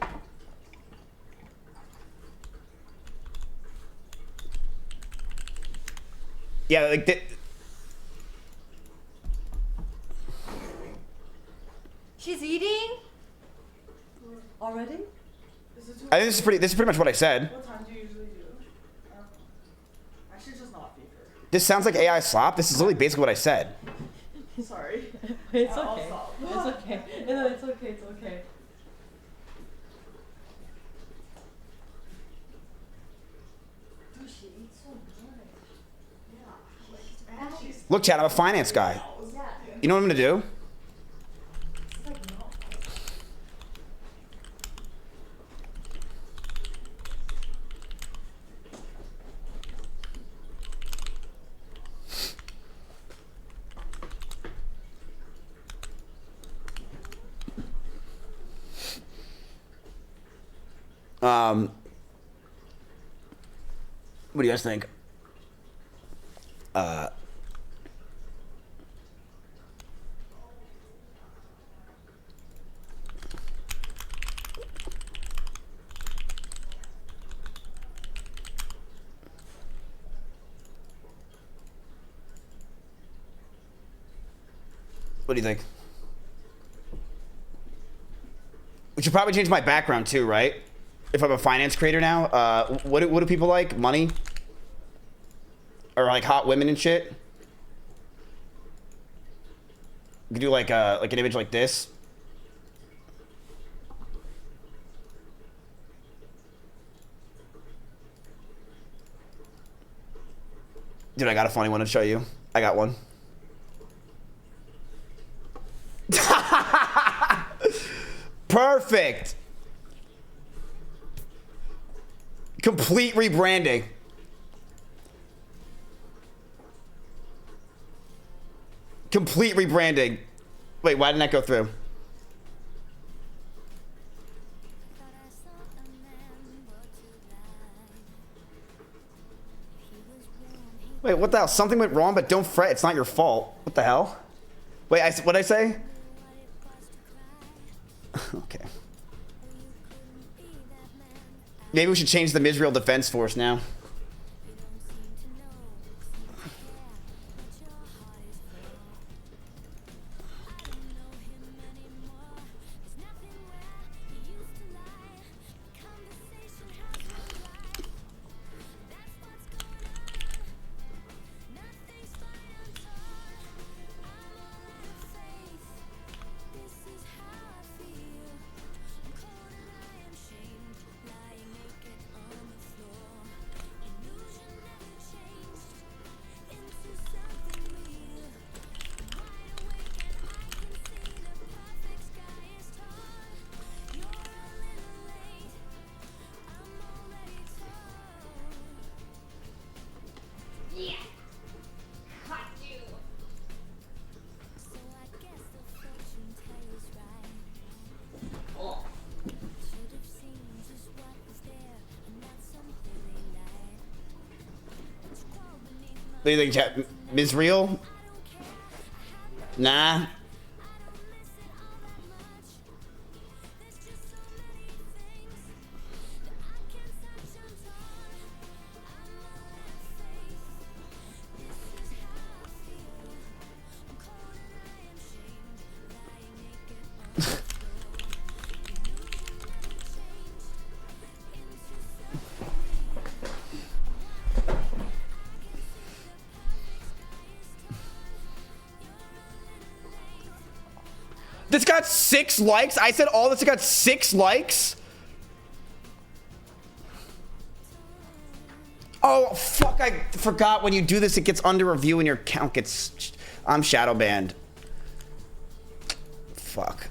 Yeah, like... She's eating? Already? I think this is pretty much what I said. What time do you usually do? I should just not feed her. This sounds like AI slop. This is literally basically what I said. Sorry. It's I'll okay. stop. It's okay. No, it's okay. It's okay. Dude, she eats so good. Yeah. Look, Chad, I'm a finance guy. You know what I'm gonna do? What do you guys think? What do you think? We should probably change my background too, right? If I'm a finance creator now, what do people like? Money? Or like hot women and shit? We could do like an image like this. Dude, I got a funny one to show you. I got one. Perfect. Complete rebranding. Complete rebranding. Wait, why didn't that go through? what the hell? Something went wrong, but don't fret. It's not your fault. What the hell? Wait, what'd I say? Okay. Maybe we should change the Mizrael Defense Force now. What do you think, chat? Mizrael? Nah. This got 6 likes. I said all this got 6 likes. Oh, fuck. I forgot when you do this, it gets under review and your account gets... I'm shadow banned. Fuck.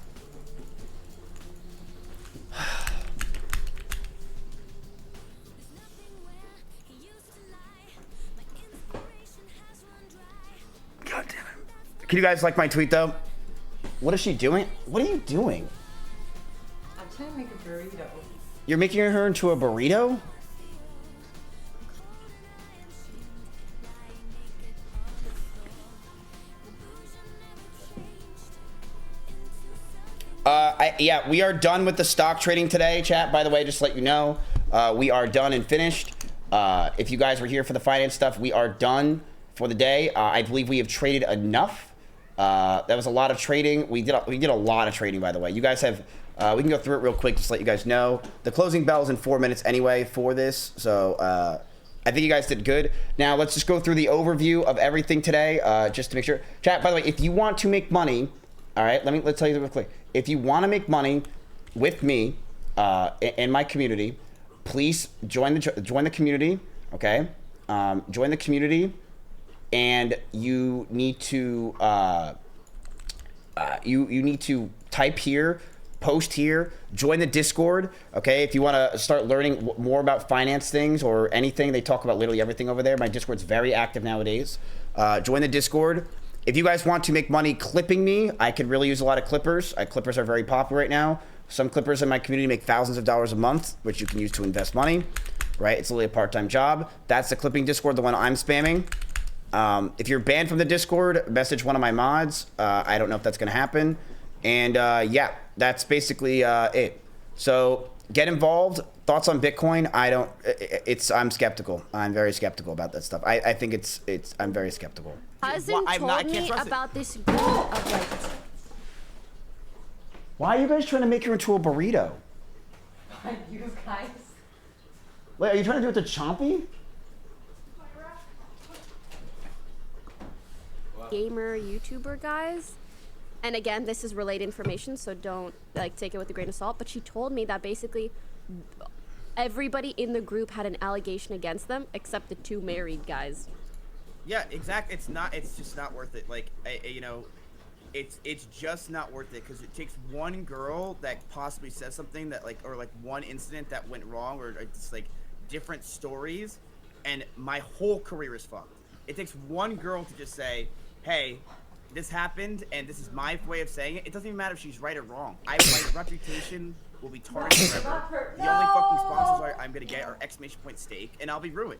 God damn it. Can you guys like my tweet, though? What is she doing? What are you doing? I'm trying to make a burrito. You're making her into a burrito? Yeah, we are done with the stock trading today, chat. By the way, just to let you know, we are done and finished. If you guys were here for the finance stuff, we are done for the day. I believe we have traded enough. That was a lot of trading. We did a lot of trading, by the way. You guys have, we can go through it real quick just to let you guys know. The closing bell is in 4 minutes anyway for this, so I think you guys did good. Now let's just go through the overview of everything today, just to make sure. Chat, by the way, if you want to make money, all right, let's tell you real quick. If you want to make money with me in my community, please join the community. Okay, join the community, and you need to you need to type here, post here, join the Discord. Okay, if you want to start learning more about finance things or anything, they talk about literally everything over there. My Discord's very active nowadays. Join the Discord. If you guys want to make money clipping me, I could really use a lot of clippers. Clippers are very popular right now. Some clippers in my community make thousands of dollars a month, which you can use to invest money, right? It's literally a part-time job. That's the clipping Discord, the one I'm spamming. If you're banned from the Discord, message one of my mods. I don't know if that's going to happen. And yeah, that's basically it. So get involved. Thoughts on Bitcoin? I'm skeptical. I'm very skeptical about that stuff. I think I'm very skeptical. Cousin told me about this group of like. Why are you guys trying to make her into a burrito? You guys. Wait, are you trying to do it to Chompy? Gamer YouTuber guys, and again, this is relayed information, so don't like take it with a grain of salt. But she told me that basically everybody in the group had an allegation against them except the 2 married guys. Yeah, exactly. It's just not worth it. Like, you know, it's just not worth it because it takes one girl that possibly says something that like, or like one incident that went wrong, or just like different stories, and my whole career is fucked. It takes one girl to just say, hey, this happened, and this is my way of saying it. It doesn't even matter if she's right or wrong. My reputation will be tarnished forever. The only fucking sponsors I'm gonna get are exclamation point steak, and I'll be ruined.